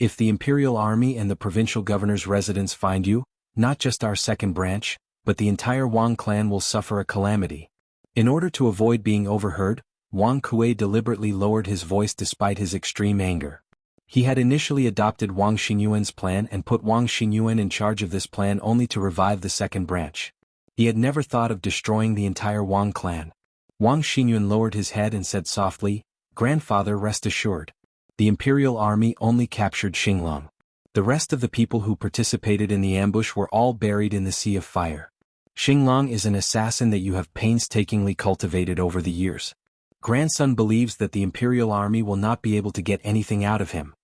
If the Imperial Army and the provincial governor's residence find you, not just our second branch, but the entire Wang clan will suffer a calamity. In order to avoid being overheard, Wang Kuei deliberately lowered his voice despite his extreme anger. He had initially adopted Wang Xinyuan's plan and put Wang Xinyuan in charge of this plan only to revive the second branch. He had never thought of destroying the entire Wang clan. Wang Xinyuan lowered his head and said softly, Grandfather, rest assured. The Imperial Army only captured Xinglong. The rest of the people who participated in the ambush were all buried in the Sea of Fire. Xinglong is an assassin that you have painstakingly cultivated over the years. Grandson believes that the Imperial Army will not be able to get anything out of him.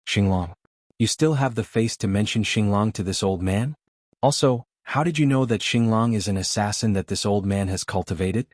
Xinglong. You still have the face to mention Xinglong to this old man? Also, how did you know that Xinglong is an assassin that this old man has cultivated?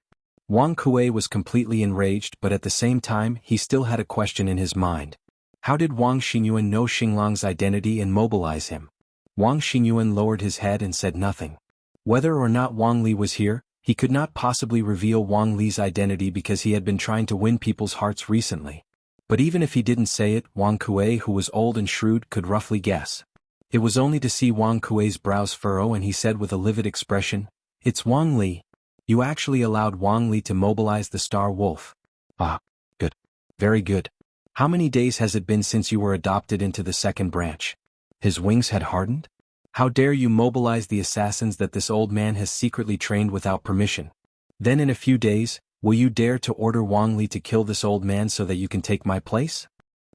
Wang Kuei was completely enraged, but at the same time he still had a question in his mind. How did Wang Xinyuan know Xinglong's identity and mobilize him? Wang Xinyuan lowered his head and said nothing. Whether or not Wang Li was here, he could not possibly reveal Wang Li's identity because he had been trying to win people's hearts recently. But even if he didn't say it, Wang Kuei, who was old and shrewd, could roughly guess. It was only to see Wang Kuei's brows furrow and he said with a livid expression, It's Wang Li. You actually allowed Wang Li to mobilize the Star Wolf. Ah, good. Very good. How many days has it been since you were adopted into the second branch? His wings had hardened? How dare you mobilize the assassins that this old man has secretly trained without permission? Then in a few days, will you dare to order Wang Li to kill this old man so that you can take my place?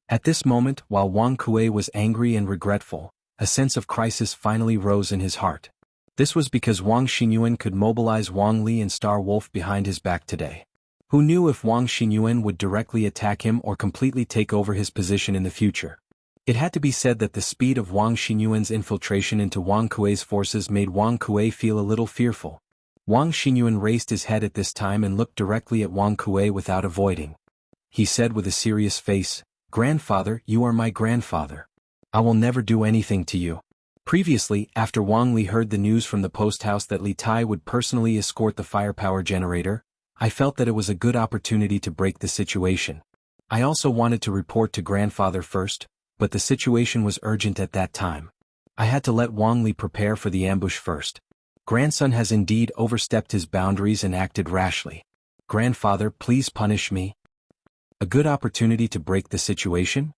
At this moment, while Wang Kuei was angry and regretful, a sense of crisis finally rose in his heart. This was because Wang Xinyuan could mobilize Wang Li and Star Wolf behind his back today. Who knew if Wang Xinyuan would directly attack him or completely take over his position in the future? It had to be said that the speed of Wang Xinyuan's infiltration into Wang Kuei's forces made Wang Kuei feel a little fearful. Wang Xinyuan raised his head at this time and looked directly at Wang Kuei without avoiding. He said with a serious face, Grandfather, you are my grandfather. I will never do anything to you. Previously, after Wang Li heard the news from the post house that Li Tai would personally escort the firepower generator, I felt that it was a good opportunity to break the situation. I also wanted to report to grandfather first, but the situation was urgent at that time. I had to let Wang Li prepare for the ambush first. Grandson has indeed overstepped his boundaries and acted rashly. Grandfather, please punish me. A good opportunity to break the situation?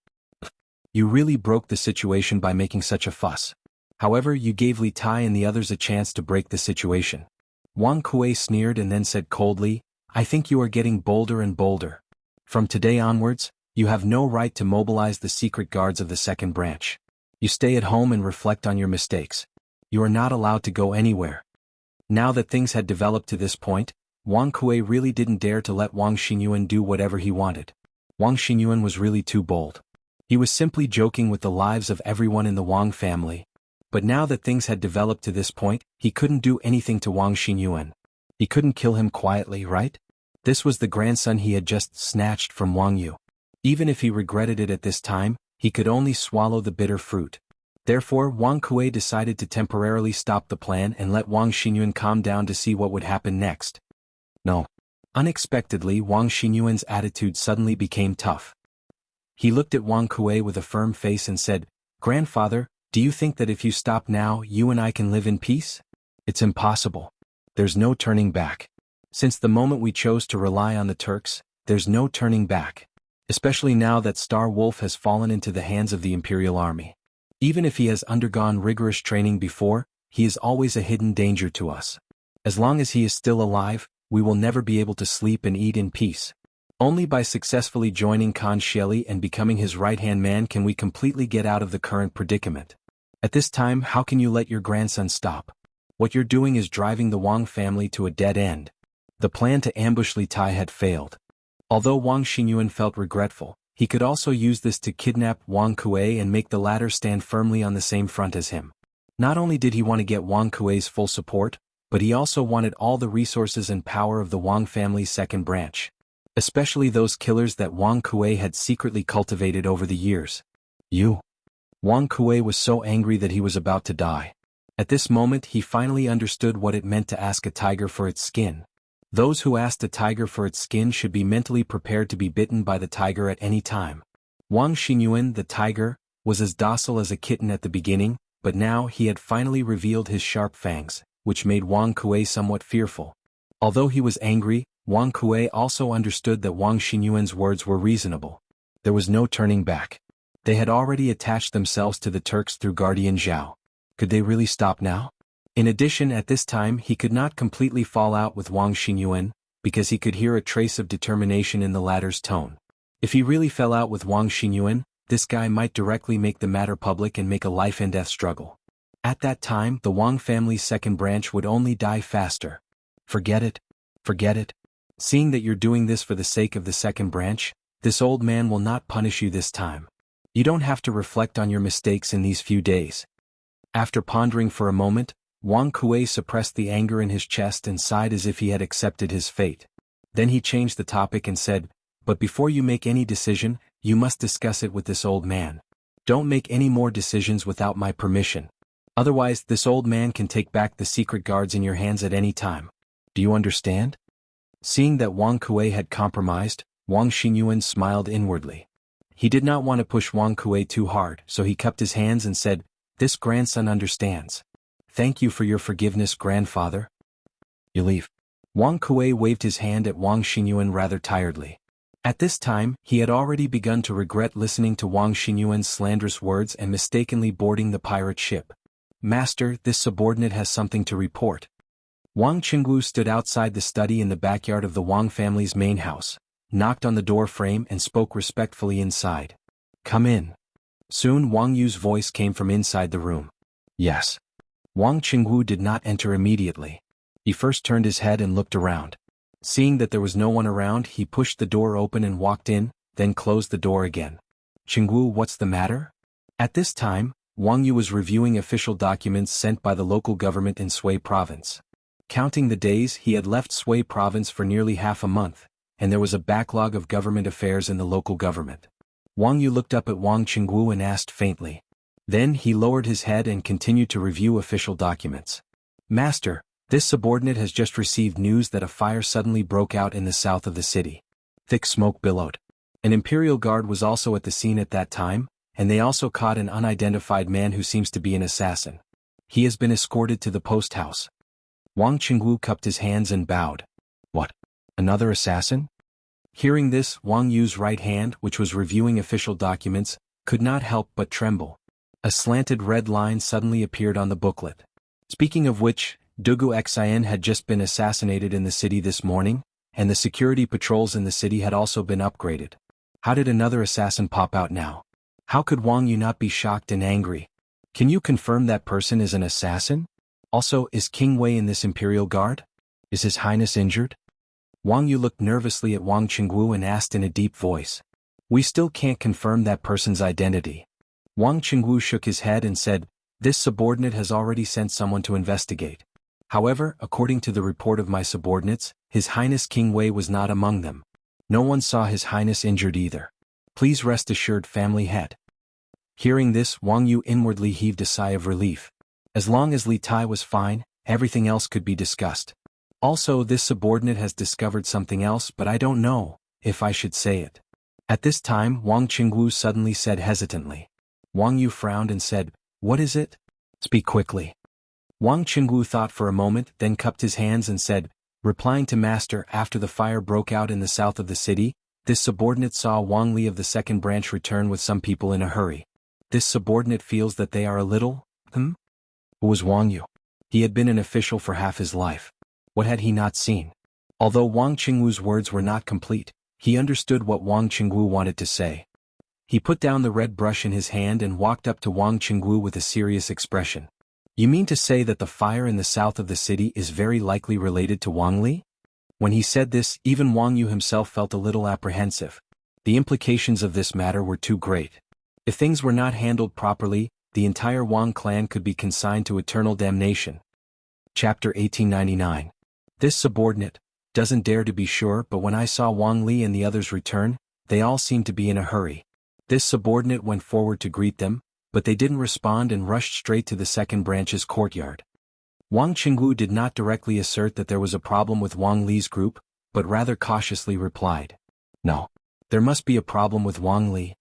You really broke the situation by making such a fuss. However, you gave Li Tai and the others a chance to break the situation. Wang Kuei sneered and then said coldly, I think you are getting bolder and bolder. From today onwards, you have no right to mobilize the secret guards of the second branch. You stay at home and reflect on your mistakes. You are not allowed to go anywhere. Now that things had developed to this point, Wang Kuei really didn't dare to let Wang Xinyuan do whatever he wanted. Wang Xinyuan was really too bold. He was simply joking with the lives of everyone in the Wang family. But now that things had developed to this point, he couldn't do anything to Wang Xinyuan. He couldn't kill him quietly, right? This was the grandson he had just snatched from Wang Yu. Even if he regretted it at this time, he could only swallow the bitter fruit. Therefore, Wang Kuei decided to temporarily stop the plan and let Wang Xinyuan calm down to see what would happen next. No. Unexpectedly, Wang Xinyuan's attitude suddenly became tough. He looked at Wang Kuei with a firm face and said, Grandfather, do you think that if you stop now, you and I can live in peace? It's impossible. There's no turning back. Since the moment we chose to rely on the Turks, there's no turning back. Especially now that Star Wolf has fallen into the hands of the Imperial Army. Even if he has undergone rigorous training before, he is always a hidden danger to us. As long as he is still alive, we will never be able to sleep and eat in peace. Only by successfully joining Khan Sheli and becoming his right-hand man can we completely get out of the current predicament. At this time, how can you let your grandson stop? What you're doing is driving the Wang family to a dead end. The plan to ambush Li Tai had failed. Although Wang Xinyuan felt regretful, he could also use this to kidnap Wang Kuei and make the latter stand firmly on the same front as him. Not only did he want to get Wang Kuei's full support, but he also wanted all the resources and power of the Wang family's second branch. Especially those killers that Wang Kuei had secretly cultivated over the years. Wang Kuei was so angry that he was about to die. At this moment he finally understood what it meant to ask a tiger for its skin. Those who asked a tiger for its skin should be mentally prepared to be bitten by the tiger at any time. Wang Xinyuan, the tiger, was as docile as a kitten at the beginning, but now he had finally revealed his sharp fangs, which made Wang Kuei somewhat fearful. Although he was angry, Wang Kuei also understood that Wang Xinyuan's words were reasonable. There was no turning back. They had already attached themselves to the Turks through Guardian Zhao. Could they really stop now? In addition, at this time he could not completely fall out with Wang Xinyuan, because he could hear a trace of determination in the latter's tone. If he really fell out with Wang Xinyuan, this guy might directly make the matter public and make a life-and-death struggle. At that time, the Wang family's second branch would only die faster. Forget it. Forget it. Seeing that you're doing this for the sake of the second branch, this old man will not punish you this time. You don't have to reflect on your mistakes in these few days. After pondering for a moment, Wang Kuei suppressed the anger in his chest and sighed as if he had accepted his fate. Then he changed the topic and said, But before you make any decision, you must discuss it with this old man. Don't make any more decisions without my permission. Otherwise, this old man can take back the secret guards in your hands at any time. Do you understand? Seeing that Wang Kuei had compromised, Wang Xinyuan smiled inwardly. He did not want to push Wang Kuei too hard, so he cupped his hands and said, This grandson understands. Thank you for your forgiveness, grandfather. You leave. Wang Kuei waved his hand at Wang Xinyuan rather tiredly. At this time, he had already begun to regret listening to Wang Xinyuan's slanderous words and mistakenly boarding the pirate ship. Master, this subordinate has something to report. Wang Qingwu stood outside the study in the backyard of the Wang family's main house, knocked on the door frame and spoke respectfully inside. Come in. Soon Wang Yu's voice came from inside the room. Yes. Wang Qingwu did not enter immediately. He first turned his head and looked around. Seeing that there was no one around, he pushed the door open and walked in, then closed the door again. Qingwu, what's the matter? At this time, Wang Yu was reviewing official documents sent by the local government in Sui Province. Counting the days, he had left Sui Province for nearly half a month, and there was a backlog of government affairs in the local government. Wang Yu looked up at Wang Qingwu and asked faintly. Then he lowered his head and continued to review official documents. Master, this subordinate has just received news that a fire suddenly broke out in the south of the city. Thick smoke billowed. An imperial guard was also at the scene at that time, and they also caught an unidentified man who seems to be an assassin. He has been escorted to the post house. Wang Qingwu cupped his hands and bowed. What? Another assassin? Hearing this, Wang Yu's right hand, which was reviewing official documents, could not help but tremble. A slanted red line suddenly appeared on the booklet. Speaking of which, Dugu Xin had just been assassinated in the city this morning, and the security patrols in the city had also been upgraded. How did another assassin pop out now? How could Wang Yu not be shocked and angry? Can you confirm that person is an assassin? Also, is King Wei in this Imperial Guard? Is His Highness injured? Wang Yu looked nervously at Wang Qingwu and asked in a deep voice. We still can't confirm that person's identity. Wang Qingwu shook his head and said, this subordinate has already sent someone to investigate. However, according to the report of my subordinates, His Highness King Wei was not among them. No one saw His Highness injured either. Please rest assured, family head. Hearing this, Wang Yu inwardly heaved a sigh of relief. As long as Li Tai was fine, everything else could be discussed. Also, this subordinate has discovered something else, but I don't know if I should say it. At this time, Wang Qingwu suddenly said hesitantly. Wang Yu frowned and said, what is it? Speak quickly. Wang Qingwu thought for a moment, then cupped his hands and said, replying to Master, after the fire broke out in the south of the city, this subordinate saw Wang Li of the second branch return with some people in a hurry. This subordinate feels that they are a little, Who was Wang Yu? He had been an official for half his life. What had he not seen? Although Wang Qingwu's words were not complete, he understood what Wang Qingwu wanted to say. He put down the red brush in his hand and walked up to Wang Qingwu with a serious expression. You mean to say that the fire in the south of the city is very likely related to Wang Li? When he said this, even Wang Yu himself felt a little apprehensive. The implications of this matter were too great. If things were not handled properly, the entire Wang clan could be consigned to eternal damnation. Chapter 1899. This subordinate doesn't dare to be sure, but when I saw Wang Li and the others return, they all seemed to be in a hurry. This subordinate went forward to greet them, but they didn't respond and rushed straight to the second branch's courtyard. Wang Qingwu did not directly assert that there was a problem with Wang Li's group, but rather cautiously replied. No. There must be a problem with Wang Li.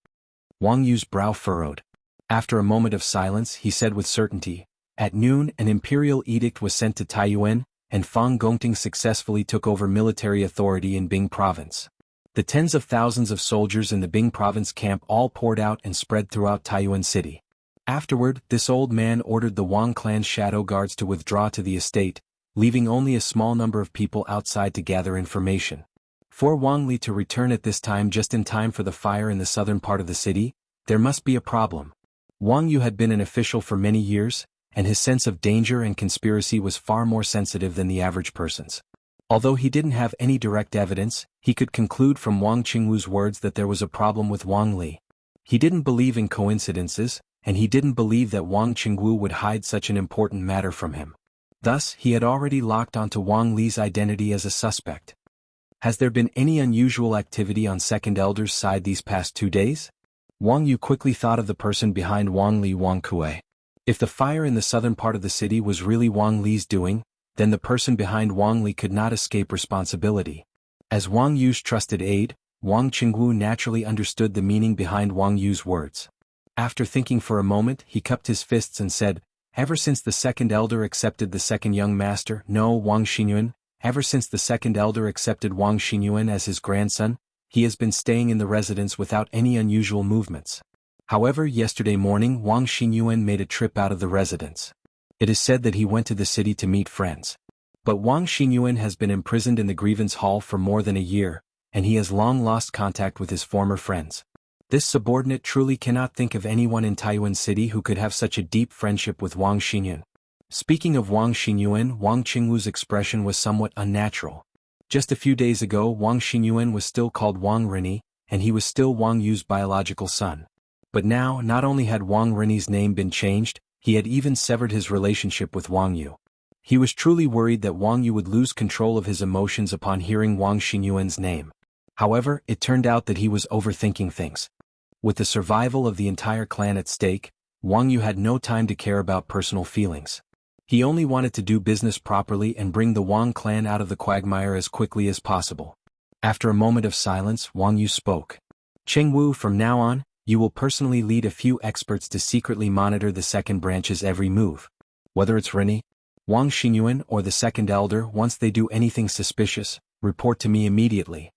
Wang Yu's brow furrowed. After a moment of silence, he said with certainty, at noon an imperial edict was sent to Taiyuan, and Fang Gongting successfully took over military authority in Bing province. The tens of thousands of soldiers in the Bing province camp all poured out and spread throughout Taiyuan city. Afterward, this old man ordered the Wang clan's shadow guards to withdraw to the estate, leaving only a small number of people outside to gather information. For Wang Li to return at this time just in time for the fire in the southern part of the city, there must be a problem. Wang Yu had been an official for many years, and his sense of danger and conspiracy was far more sensitive than the average person's. Although he didn't have any direct evidence, he could conclude from Wang Qingwu's words that there was a problem with Wang Li. He didn't believe in coincidences, and he didn't believe that Wang Qingwu would hide such an important matter from him. Thus, he had already locked onto Wang Li's identity as a suspect. Has there been any unusual activity on Second Elder's side these past 2 days? Wang Yu quickly thought of the person behind Wang Li, Wang Kuei. If the fire in the southern part of the city was really Wang Li's doing, then the person behind Wang Li could not escape responsibility. As Wang Yu's trusted aide, Wang Qingwu naturally understood the meaning behind Wang Yu's words. After thinking for a moment, he cupped his fists and said, ever since the second elder accepted the second young master, Wang Xinyuan, ever since the second elder accepted Wang Xinyuan as his grandson, he has been staying in the residence without any unusual movements. However, yesterday morning Wang Xinyuan made a trip out of the residence. It is said that he went to the city to meet friends. But Wang Xinyuan has been imprisoned in the grievance hall for more than a year, and he has long lost contact with his former friends. This subordinate truly cannot think of anyone in Taiyuan City who could have such a deep friendship with Wang Xinyuan. Speaking of Wang Xinyuan, Wang Qingwu's expression was somewhat unnatural. Just a few days ago Wang Xinyuan was still called Wang Rini, and he was still Wang Yu's biological son. But now, not only had Wang Rini's name been changed, he had even severed his relationship with Wang Yu. He was truly worried that Wang Yu would lose control of his emotions upon hearing Wang Xinyuan's name. However, it turned out that he was overthinking things. With the survival of the entire clan at stake, Wang Yu had no time to care about personal feelings. He only wanted to do business properly and bring the Wang clan out of the quagmire as quickly as possible. After a moment of silence, Wang Yu spoke. Chengwu, from now on, you will personally lead a few experts to secretly monitor the second branch's every move. Whether it's Rini, Wang Xinyuan, or the second elder, once they do anything suspicious, report to me immediately.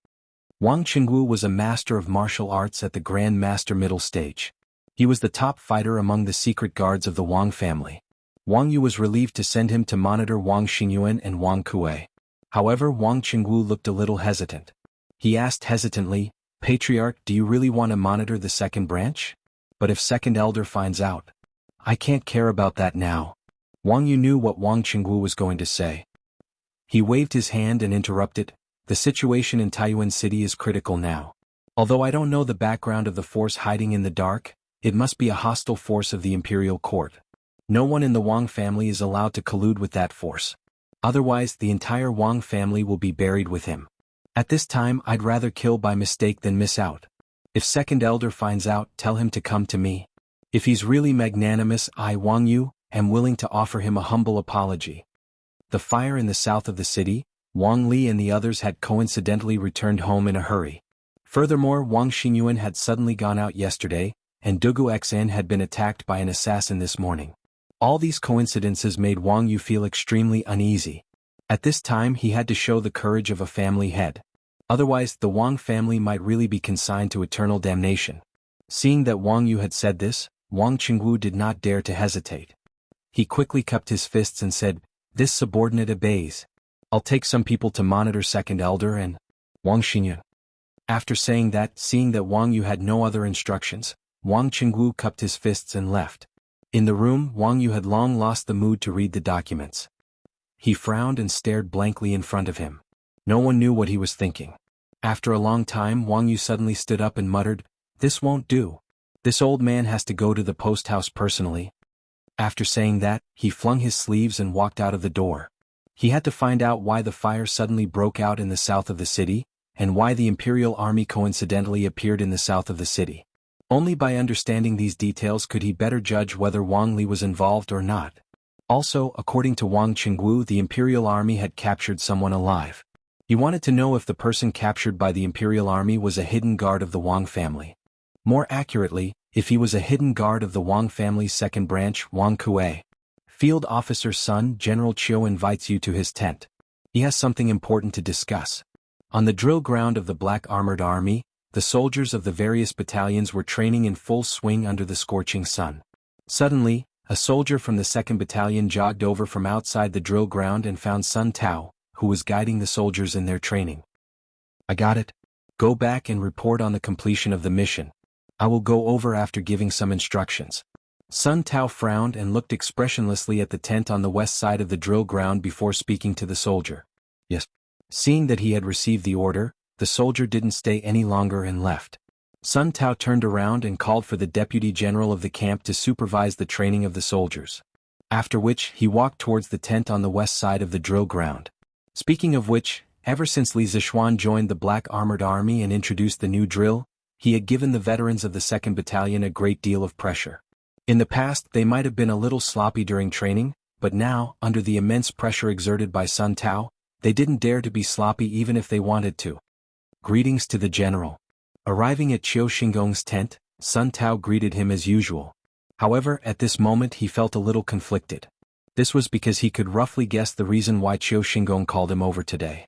Wang Qingwu was a master of martial arts at the Grand Master middle stage. He was the top fighter among the secret guards of the Wang family. Wang Yu was relieved to send him to monitor Wang Xingyuan and Wang Kuei. However, Wang Qingwu looked a little hesitant. He asked hesitantly, "Patriarch, do you really want to monitor the second branch? But if second elder finds out, I can't care about that now." Wang Yu knew what Wang Qingwu was going to say. He waved his hand and interrupted, "The situation in Taiyuan City is critical now. Although I don't know the background of the force hiding in the dark, it must be a hostile force of the imperial court. No one in the Wang family is allowed to collude with that force. Otherwise, the entire Wang family will be buried with him. At this time, I'd rather kill by mistake than miss out. If second elder finds out, tell him to come to me. If he's really magnanimous, I, Wang Yu, am willing to offer him a humble apology." The fire in the south of the city, Wang Li and the others had coincidentally returned home in a hurry. Furthermore, Wang Xingyuan had suddenly gone out yesterday, and Dugu Xn had been attacked by an assassin this morning. All these coincidences made Wang Yu feel extremely uneasy. At this time he had to show the courage of a family head. Otherwise, the Wang family might really be consigned to eternal damnation. Seeing that Wang Yu had said this, Wang Qingwu did not dare to hesitate. He quickly cupped his fists and said, "This subordinate obeys. I'll take some people to monitor second elder and Wang Xingyuan." After saying that, seeing that Wang Yu had no other instructions, Wang Qingwu cupped his fists and left. In the room, Wang Yu had long lost the mood to read the documents. He frowned and stared blankly in front of him. No one knew what he was thinking. After a long time, Wang Yu suddenly stood up and muttered, "This won't do. This old man has to go to the post house personally." After saying that, he flung his sleeves and walked out of the door. He had to find out why the fire suddenly broke out in the south of the city, and why the imperial army coincidentally appeared in the south of the city. Only by understanding these details could he better judge whether Wang Li was involved or not. Also, according to Wang Qingwu, the imperial army had captured someone alive. He wanted to know if the person captured by the imperial army was a hidden guard of the Wang family. More accurately, if he was a hidden guard of the Wang family's second branch, Wang Kuei. "Field Officer's son, General Chiu invites you to his tent. He has something important to discuss." On the drill ground of the Black Armored Army, the soldiers of the various battalions were training in full swing under the scorching sun. Suddenly, a soldier from the 2nd Battalion jogged over from outside the drill ground and found Sun Tao, who was guiding the soldiers in their training. "I got it. Go back and report on the completion of the mission. I will go over after giving some instructions." Sun Tao frowned and looked expressionlessly at the tent on the west side of the drill ground before speaking to the soldier. "Yes." Seeing that he had received the order, the soldier didn't stay any longer and left. Sun Tao turned around and called for the deputy general of the camp to supervise the training of the soldiers. After which, he walked towards the tent on the west side of the drill ground. Speaking of which, ever since Li Zishuan joined the Black Armored Army and introduced the new drill, he had given the veterans of the 2nd Battalion a great deal of pressure. In the past, they might have been a little sloppy during training, but now, under the immense pressure exerted by Sun Tao, they didn't dare to be sloppy even if they wanted to. Greetings to the general. Arriving at Qiu Xinggong's tent, Sun Tao greeted him as usual. However, at this moment he felt a little conflicted. This was because he could roughly guess the reason why Qiu Xinggong called him over today.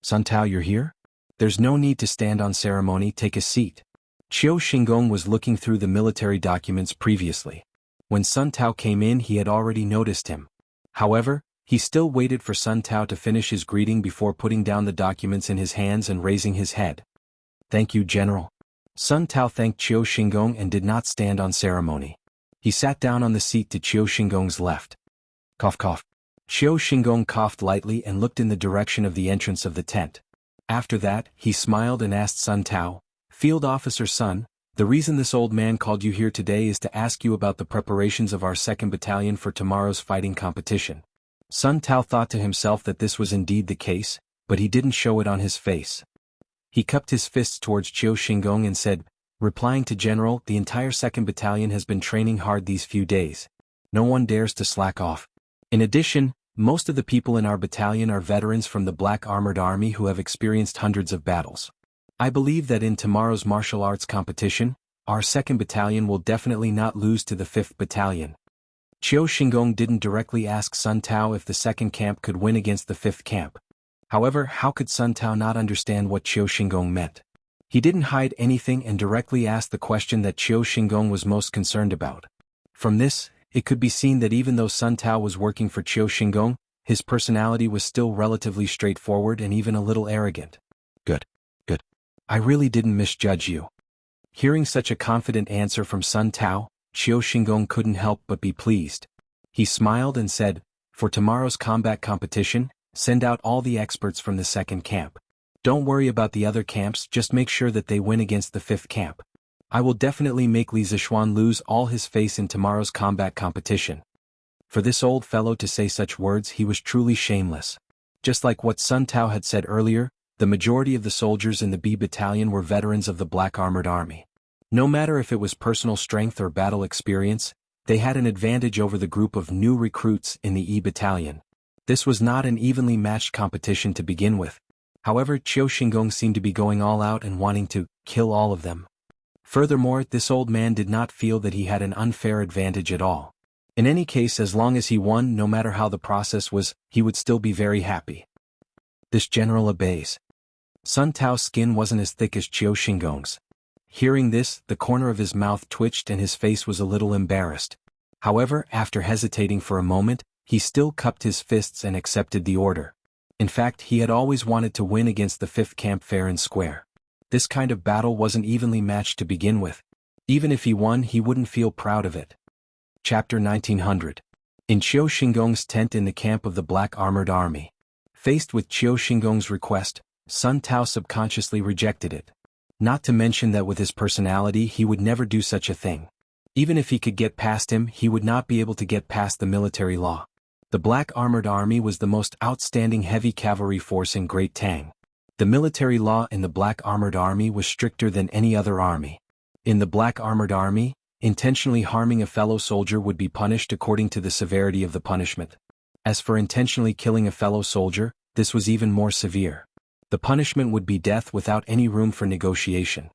"Sun Tao, you're here? There's no need to stand on ceremony, take a seat." Qiu Xinggong was looking through the military documents previously. When Sun Tao came in, he had already noticed him. However, he still waited for Sun Tao to finish his greeting before putting down the documents in his hands and raising his head. "Thank you, General." Sun Tao thanked Qiu Xinggong and did not stand on ceremony. He sat down on the seat to Qiu Xinggong's left. Cough cough. Qiu Xinggong coughed lightly and looked in the direction of the entrance of the tent. After that, he smiled and asked Sun Tao, "Field Officer's son, the reason this old man called you here today is to ask you about the preparations of our 2nd Battalion for tomorrow's fighting competition." Sun Tao thought to himself that this was indeed the case, but he didn't show it on his face. He cupped his fists towards Qiu Xinggong and said, "Replying to General, the entire 2nd Battalion has been training hard these few days. No one dares to slack off. In addition, most of the people in our battalion are veterans from the Black Armored Army who have experienced hundreds of battles. I believe that in tomorrow's martial arts competition, our 2nd Battalion will definitely not lose to the 5th Battalion." Qiu Xinggong didn't directly ask Sun Tao if the 2nd camp could win against the 5th camp. However, how could Sun Tao not understand what Qiu Xinggong meant? He didn't hide anything and directly asked the question that Qiu Xingong was most concerned about. From this, it could be seen that even though Sun Tao was working for Qiu Xingong, his personality was still relatively straightforward and even a little arrogant. Good. Good. I really didn't misjudge you. Hearing such a confident answer from Sun Tao, Qiu Xingong couldn't help but be pleased. He smiled and said, "For tomorrow's combat competition, send out all the experts from the second camp. Don't worry about the other camps, just make sure that they win against the fifth camp. I will definitely make Li Zishuan lose all his face in tomorrow's combat competition." For this old fellow to say such words, he was truly shameless. Just like what Sun Tao had said earlier, the majority of the soldiers in the B battalion were veterans of the Black Armored Army. No matter if it was personal strength or battle experience, they had an advantage over the group of new recruits in the E battalion. This was not an evenly matched competition to begin with. However, Qiu Xingong seemed to be going all out and wanting to kill all of them. Furthermore, this old man did not feel that he had an unfair advantage at all. In any case, as long as he won, no matter how the process was, he would still be very happy. This general obeys. Sun Tao's skin wasn't as thick as Qiu Xingong's. Hearing this, the corner of his mouth twitched and his face was a little embarrassed. However, after hesitating for a moment, he still cupped his fists and accepted the order. In fact, he had always wanted to win against the fifth camp fair and square. This kind of battle wasn't evenly matched to begin with. Even if he won, he wouldn't feel proud of it. Chapter 1900. In Qiu Xingong's tent in the camp of the Black Armored Army. Faced with Qiu Xingong's request, Sun Tao subconsciously rejected it. Not to mention that with his personality he would never do such a thing. Even if he could get past him, he would not be able to get past the military law. The Black Armored Army was the most outstanding heavy cavalry force in Great Tang. The military law in the Black Armored Army was stricter than any other army. In the Black Armored Army, intentionally harming a fellow soldier would be punished according to the severity of the punishment. As for intentionally killing a fellow soldier, this was even more severe. The punishment would be death without any room for negotiation.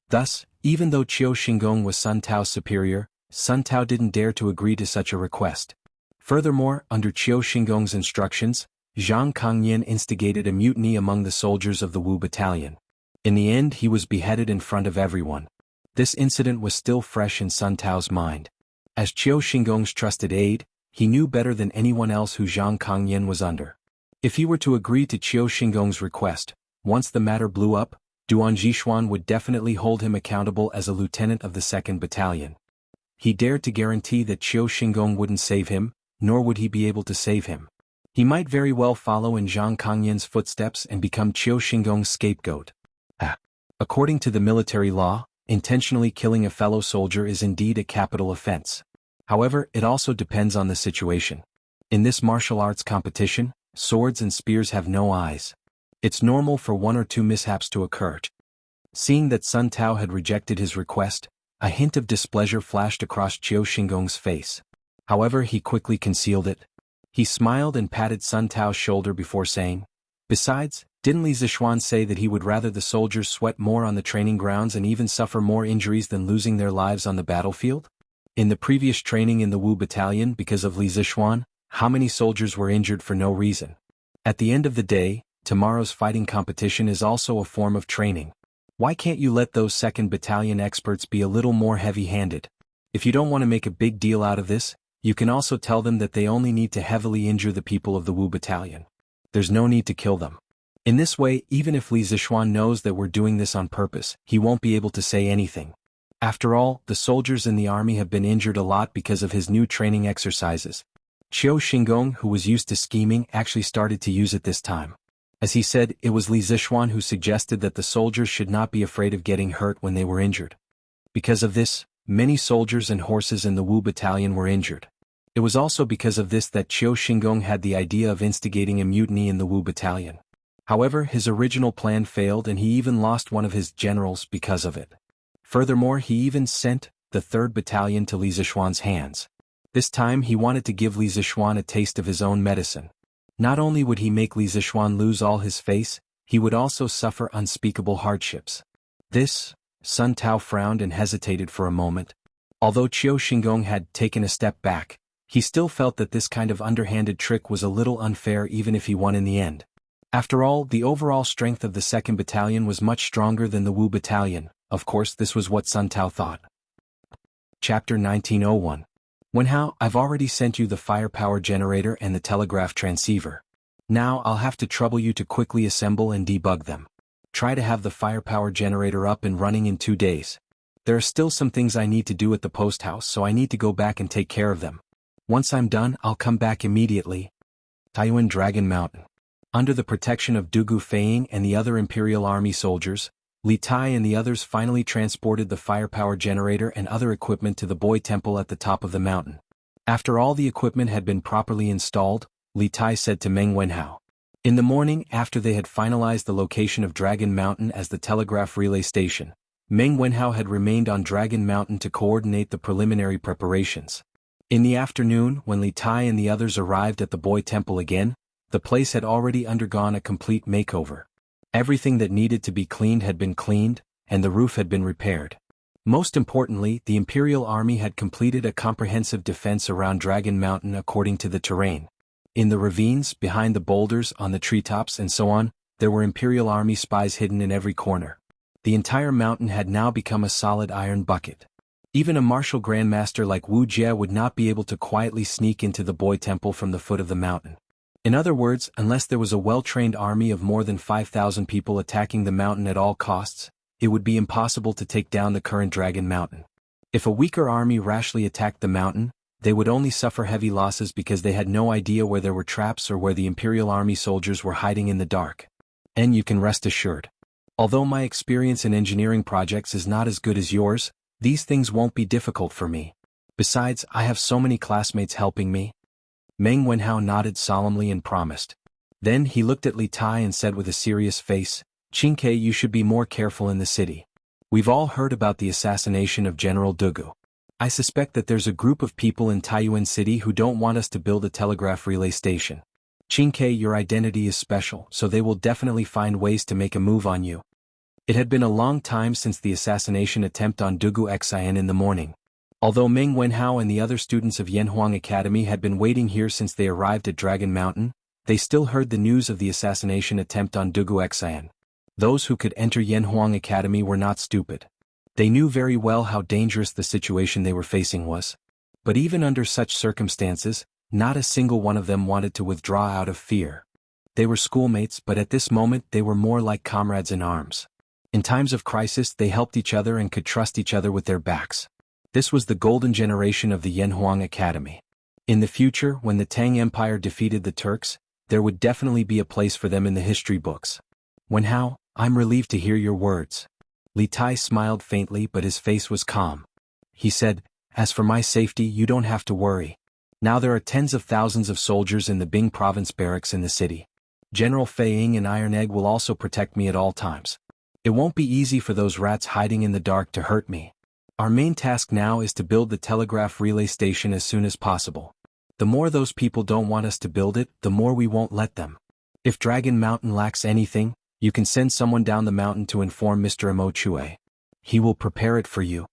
Thus, even though Qiu Xingong was Sun Tao's superior, Sun Tao didn't dare to agree to such a request. Furthermore, under Qiu Xingong's instructions, Zhang Kangyan instigated a mutiny among the soldiers of the Wu battalion. In the end, he was beheaded in front of everyone. This incident was still fresh in Sun Tao's mind. As Qiu Xingong's trusted aide, he knew better than anyone else who Zhang Kangyan was under. If he were to agree to Qiu Xingong's request, once the matter blew up, Duan Zhishuan would definitely hold him accountable as a lieutenant of the 2nd Battalion. He dared to guarantee that Qiu Xingong wouldn't save him, nor would he be able to save him. He might very well follow in Zhang Kangyan's footsteps and become Qiu Xingong's scapegoat. According to the military law, intentionally killing a fellow soldier is indeed a capital offense. However, it also depends on the situation. In this martial arts competition, swords and spears have no eyes. It's normal for one or two mishaps to occur. Seeing that Sun Tao had rejected his request, a hint of displeasure flashed across Qiu Xingong's face. However, he quickly concealed it. He smiled and patted Sun Tao's shoulder before saying, "Besides, didn't Li Zishuan say that he would rather the soldiers sweat more on the training grounds and even suffer more injuries than losing their lives on the battlefield? In the previous training in the Wu battalion because of Li Zishuan, how many soldiers were injured for no reason? At the end of the day, tomorrow's fighting competition is also a form of training. Why can't you let those 2nd Battalion experts be a little more heavy-handed? If you don't want to make a big deal out of this, you can also tell them that they only need to heavily injure the people of the Wu battalion. There's no need to kill them. In this way, even if Li Zishuan knows that we're doing this on purpose, he won't be able to say anything. After all, the soldiers in the army have been injured a lot because of his new training exercises. Qiu Xingong, who was used to scheming, actually started to use it this time. As he said, it was Li Zishuan who suggested that the soldiers should not be afraid of getting hurt when they were injured. Because of this, many soldiers and horses in the Wu battalion were injured. It was also because of this that Qiu Xingong had the idea of instigating a mutiny in the Wu battalion. However, his original plan failed and he even lost one of his generals because of it. Furthermore, he even sent the 3rd Battalion to Li Zishuan's hands. This time he wanted to give Li Zishuan a taste of his own medicine. Not only would he make Li Zishuan lose all his face, he would also suffer unspeakable hardships. This, Sun Tao frowned and hesitated for a moment. Although Qiu Xingong had taken a step back, he still felt that this kind of underhanded trick was a little unfair even if he won in the end. After all, the overall strength of the 2nd Battalion was much stronger than the Wu Battalion. Of course, this was what Sun Tao thought. Chapter 1901. Wenhao, I've already sent you the firepower generator and the telegraph transceiver. Now I'll have to trouble you to quickly assemble and debug them. Try to have the firepower generator up and running in 2 days. There are still some things I need to do at the post house, so I need to go back and take care of them. Once I'm done, I'll come back immediately. Taiyuan Dragon Mountain. Under the protection of Dugu Feiying and the other Imperial Army soldiers, Li Tai and the others finally transported the firepower generator and other equipment to the Boy Temple at the top of the mountain. After all the equipment had been properly installed, Li Tai said to Meng Wenhao. In the morning, after they had finalized the location of Dragon Mountain as the telegraph relay station, Meng Wenhao had remained on Dragon Mountain to coordinate the preliminary preparations. In the afternoon, when Li Tai and the others arrived at the Boy Temple again, the place had already undergone a complete makeover. Everything that needed to be cleaned had been cleaned, and the roof had been repaired. Most importantly, the Imperial Army had completed a comprehensive defense around Dragon Mountain according to the terrain. In the ravines, behind the boulders, on the treetops and so on, there were Imperial Army spies hidden in every corner. The entire mountain had now become a solid iron bucket. Even a martial grandmaster like Wu Jie would not be able to quietly sneak into the Boy Temple from the foot of the mountain. In other words, unless there was a well-trained army of more than 5,000 people attacking the mountain at all costs, it would be impossible to take down the current Dragon Mountain. If a weaker army rashly attacked the mountain, they would only suffer heavy losses because they had no idea where there were traps or where the Imperial Army soldiers were hiding in the dark. And you can rest assured. Although my experience in engineering projects is not as good as yours, these things won't be difficult for me. Besides, I have so many classmates helping me. Meng Wenhao nodded solemnly and promised. Then he looked at Li Tai and said with a serious face, Qingke, you should be more careful in the city. We've all heard about the assassination of General Dugu. I suspect that there's a group of people in Taiyuan City who don't want us to build a telegraph relay station. Qingke, your identity is special, so they will definitely find ways to make a move on you. It had been a long time since the assassination attempt on Dugu Xian in the morning. Although Meng Wenhao and the other students of Yanhuang Academy had been waiting here since they arrived at Dragon Mountain, they still heard the news of the assassination attempt on Dugu Xian. Those who could enter Yanhuang Academy were not stupid. They knew very well how dangerous the situation they were facing was. But even under such circumstances, not a single one of them wanted to withdraw out of fear. They were schoolmates, but at this moment they were more like comrades in arms. In times of crisis they helped each other and could trust each other with their backs. This was the golden generation of the Yanhuang Academy. In the future, when the Tang Empire defeated the Turks, there would definitely be a place for them in the history books. Wenhao, I'm relieved to hear your words. Li Tai smiled faintly, but his face was calm. He said, as for my safety, you don't have to worry. Now there are tens of thousands of soldiers in the Bing province barracks in the city. General Feiying and Iron Egg will also protect me at all times. It won't be easy for those rats hiding in the dark to hurt me. Our main task now is to build the telegraph relay station as soon as possible. The more those people don't want us to build it, the more we won't let them. If Dragon Mountain lacks anything, you can send someone down the mountain to inform Mr. Mo Chue. He will prepare it for you.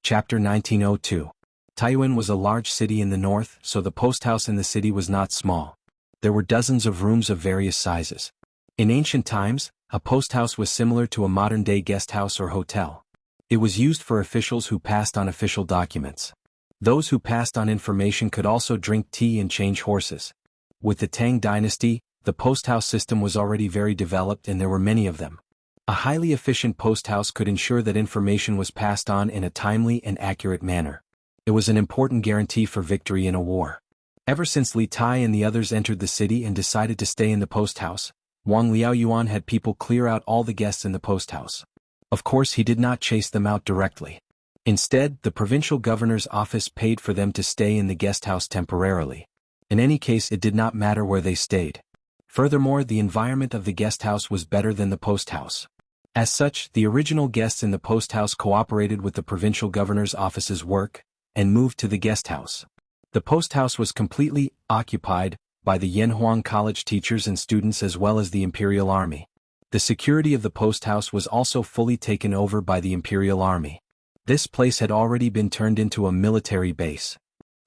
Chapter 1902. Taiyuan was a large city in the north, so the post house in the city was not small. There were dozens of rooms of various sizes. In ancient times, a post house was similar to a modern-day guest house or hotel. It was used for officials who passed on official documents. Those who passed on information could also drink tea and change horses. With the Tang dynasty, the post house system was already very developed and there were many of them. A highly efficient post house could ensure that information was passed on in a timely and accurate manner. It was an important guarantee for victory in a war. Ever since Li Tai and the others entered the city and decided to stay in the post house, Wang Liaoyuan had people clear out all the guests in the post house. Of course, he did not chase them out directly. Instead, the provincial governor's office paid for them to stay in the guest house temporarily. In any case, it did not matter where they stayed. Furthermore, the environment of the guest house was better than the post house. As such, the original guests in the post house cooperated with the provincial governor's office's work and moved to the guest house. The post house was completely occupied by the Yanhuang College teachers and students as well as the Imperial Army. The security of the post house was also fully taken over by the Imperial Army. This place had already been turned into a military base.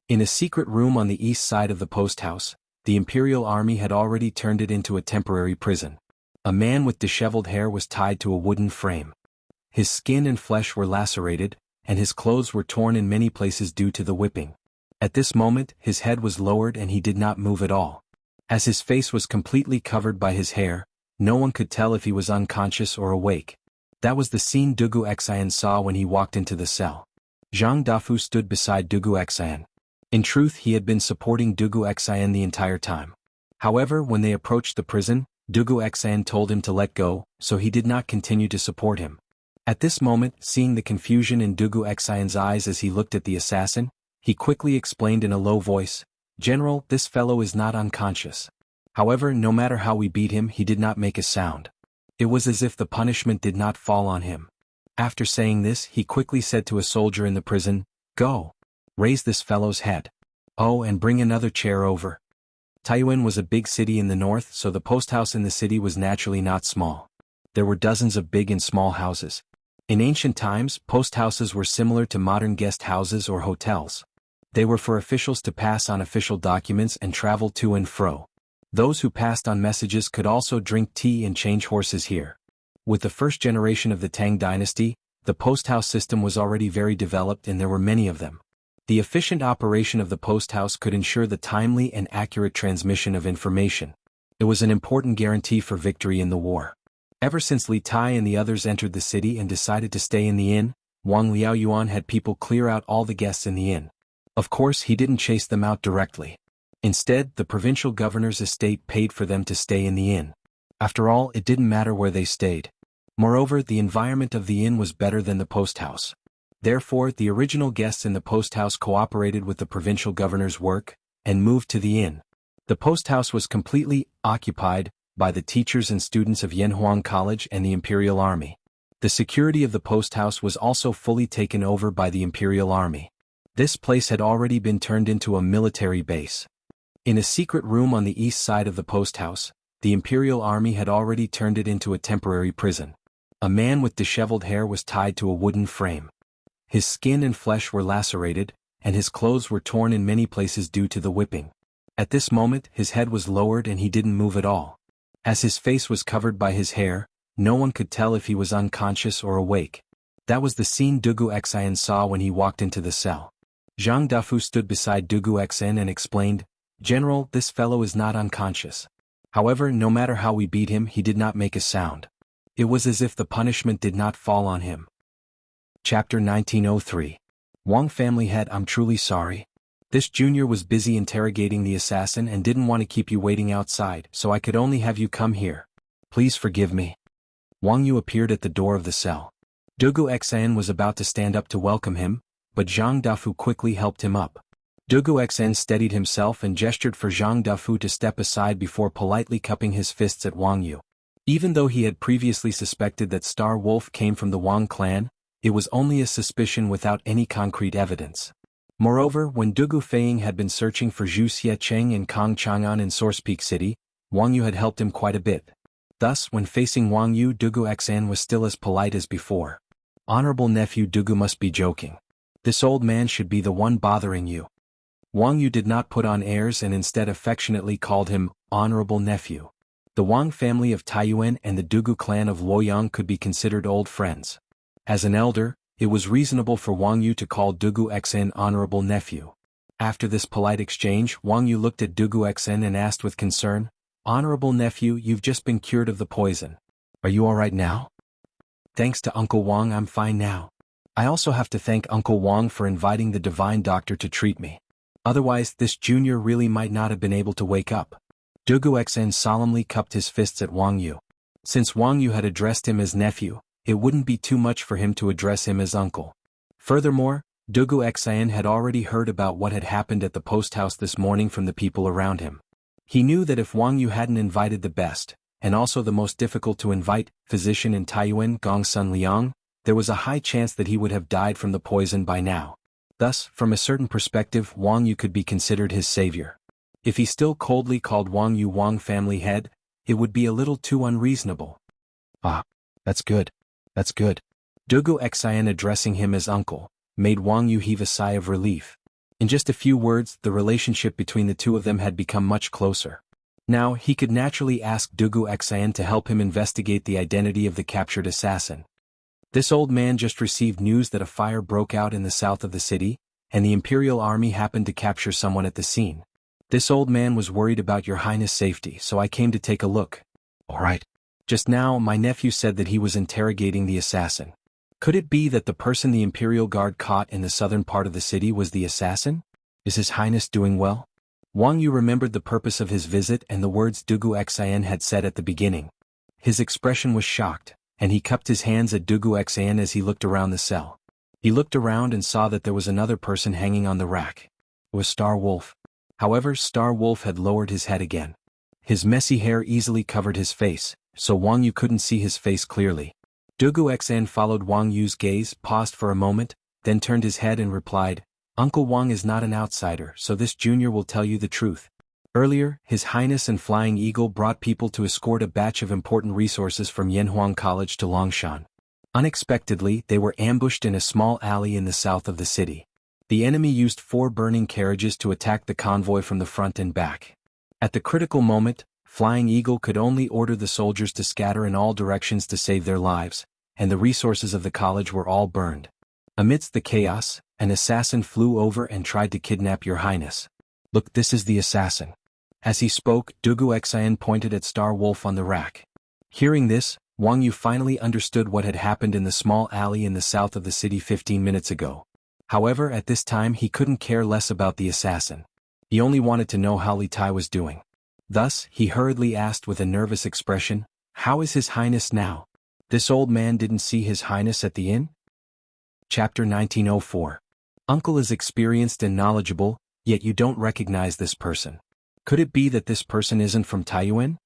In a secret room on the east side of the post house, the imperial army had already turned it into a temporary prison. A man with disheveled hair was tied to a wooden frame. His skin and flesh were lacerated, and his clothes were torn in many places due to the whipping. At this moment, his head was lowered and he did not move at all. As his face was completely covered by his hair, no one could tell if he was unconscious or awake. That was the scene Dugu Xian saw when he walked into the cell. Zhang Dafu stood beside Dugu Xian. In truth, he had been supporting Dugu Xian the entire time. However, when they approached the prison, Dugu Xian told him to let go, so he did not continue to support him. At this moment, seeing the confusion in Dugu Xian's eyes as he looked at the assassin, he quickly explained in a low voice, "General, this fellow is not unconscious. However, no matter how we beat him, he did not make a sound. It was as if the punishment did not fall on him." After saying this, he quickly said to a soldier in the prison, "Go. Raise this fellow's head. Oh, and bring another chair over." Taiyuan was a big city in the north, so the posthouse in the city was naturally not small. There were dozens of big and small houses. In ancient times, posthouses were similar to modern guest houses or hotels. They were for officials to pass on official documents and travel to and fro. Those who passed on messages could also drink tea and change horses here. With the first generation of the Tang dynasty, the posthouse system was already very developed and there were many of them. The efficient operation of the posthouse could ensure the timely and accurate transmission of information. It was an important guarantee for victory in the war. Ever since Li Tai and the others entered the city and decided to stay in the inn, Wang Liaoyuan had people clear out all the guests in the inn. Of course, he didn't chase them out directly. Instead, the provincial governor's estate paid for them to stay in the inn. After all, it didn't matter where they stayed. Moreover, the environment of the inn was better than the posthouse. Therefore, the original guests in the posthouse cooperated with the provincial governor's work and moved to the inn. The posthouse was completely occupied by the teachers and students of Yanhuang College and the Imperial Army. The security of the posthouse was also fully taken over by the Imperial Army. This place had already been turned into a military base. In a secret room on the east side of the posthouse, the Imperial Army had already turned it into a temporary prison. A man with disheveled hair was tied to a wooden frame. His skin and flesh were lacerated, and his clothes were torn in many places due to the whipping. At this moment, his head was lowered and he didn't move at all. As his face was covered by his hair, no one could tell if he was unconscious or awake. That was the scene Dugu Xian saw when he walked into the cell. Zhang Dafu stood beside Dugu Xian and explained, "General, this fellow is not unconscious. However, no matter how we beat him, he did not make a sound. It was as if the punishment did not fall on him." Chapter 1903. Wang family head, "I'm truly sorry. This junior was busy interrogating the assassin and didn't want to keep you waiting outside, so I could only have you come here. Please forgive me." Wang Yu appeared at the door of the cell. Dugu Xian was about to stand up to welcome him, but Zhang Dafu quickly helped him up. Dugu Xian steadied himself and gestured for Zhang Dafu to step aside before politely cupping his fists at Wang Yu. Even though he had previously suspected that Star Wolf came from the Wang clan, it was only a suspicion without any concrete evidence. Moreover, when Dugu Feiying had been searching for Zhu Xiecheng and Kong Chang'an in Source Peak City, Wang Yu had helped him quite a bit. Thus, when facing Wang Yu, Dugu Xian was still as polite as before. "Honorable nephew, Dugu must be joking. This old man should be the one bothering you." Wang Yu did not put on airs and instead affectionately called him honorable nephew. The Wang family of Taiyuan and the Dugu clan of Luoyang could be considered old friends. As an elder, it was reasonable for Wang Yu to call Dugu Xian honorable nephew. After this polite exchange, Wang Yu looked at Dugu Xian and asked with concern, "Honorable nephew, you've just been cured of the poison. Are you all right now?" "Thanks to Uncle Wang, I'm fine now. I also have to thank Uncle Wang for inviting the divine doctor to treat me. Otherwise, this junior really might not have been able to wake up." Dugu Xian solemnly cupped his fists at Wang Yu. Since Wang Yu had addressed him as nephew, it wouldn't be too much for him to address him as uncle. Furthermore, Dugu Xian had already heard about what had happened at the posthouse this morning from the people around him. He knew that if Wang Yu hadn't invited the best, and also the most difficult to invite, physician in Taiyuan, Gongsun Liang, there was a high chance that he would have died from the poison by now. Thus, from a certain perspective, Wang Yu could be considered his savior. If he still coldly called Wang Yu Wang family head, it would be a little too unreasonable. "Ah, that's good. That's good." Dugu Xian addressing him as uncle, made Wang Yu heave a sigh of relief. In just a few words, the relationship between the two of them had become much closer. Now, he could naturally ask Dugu Xan to help him investigate the identity of the captured assassin. This old man just received news that a fire broke out in the south of the city, and the Imperial Army happened to capture someone at the scene. This old man was worried about your highness' safety, so I came to take a look. All right. Just now, my nephew said that he was interrogating the assassin. Could it be that the person the Imperial Guard caught in the southern part of the city was the assassin? Is His Highness doing well? Wang Yu remembered the purpose of his visit and the words Dugu Xan had said at the beginning. His expression was shocked, and he cupped his hands at Dugu Xan as he looked around the cell. He looked around and saw that there was another person hanging on the rack. It was Star Wolf. However, Star Wolf had lowered his head again. His messy hair easily covered his face, so Wang Yu couldn't see his face clearly. Dugu Xan followed Wang Yu's gaze, paused for a moment, then turned his head and replied, Uncle Wang is not an outsider, so this junior will tell you the truth. Earlier, His Highness and Flying Eagle brought people to escort a batch of important resources from Yanhuang College to Longshan. Unexpectedly, they were ambushed in a small alley in the south of the city. The enemy used 4 burning carriages to attack the convoy from the front and back. At the critical moment, Flying Eagle could only order the soldiers to scatter in all directions to save their lives, and the resources of the college were all burned. Amidst the chaos, an assassin flew over and tried to kidnap your highness. Look, this is the assassin. As he spoke, Dugu Xan pointed at Star Wolf on the rack. Hearing this, Wang Yu finally understood what had happened in the small alley in the south of the city 15 minutes ago. However, at this time he couldn't care less about the assassin. He only wanted to know how Li Tai was doing. Thus, he hurriedly asked with a nervous expression, How is His Highness now? This old man didn't see His Highness at the inn? Chapter 1904. Uncle is experienced and knowledgeable, yet you don't recognize this person. Could it be that this person isn't from Taiyuan?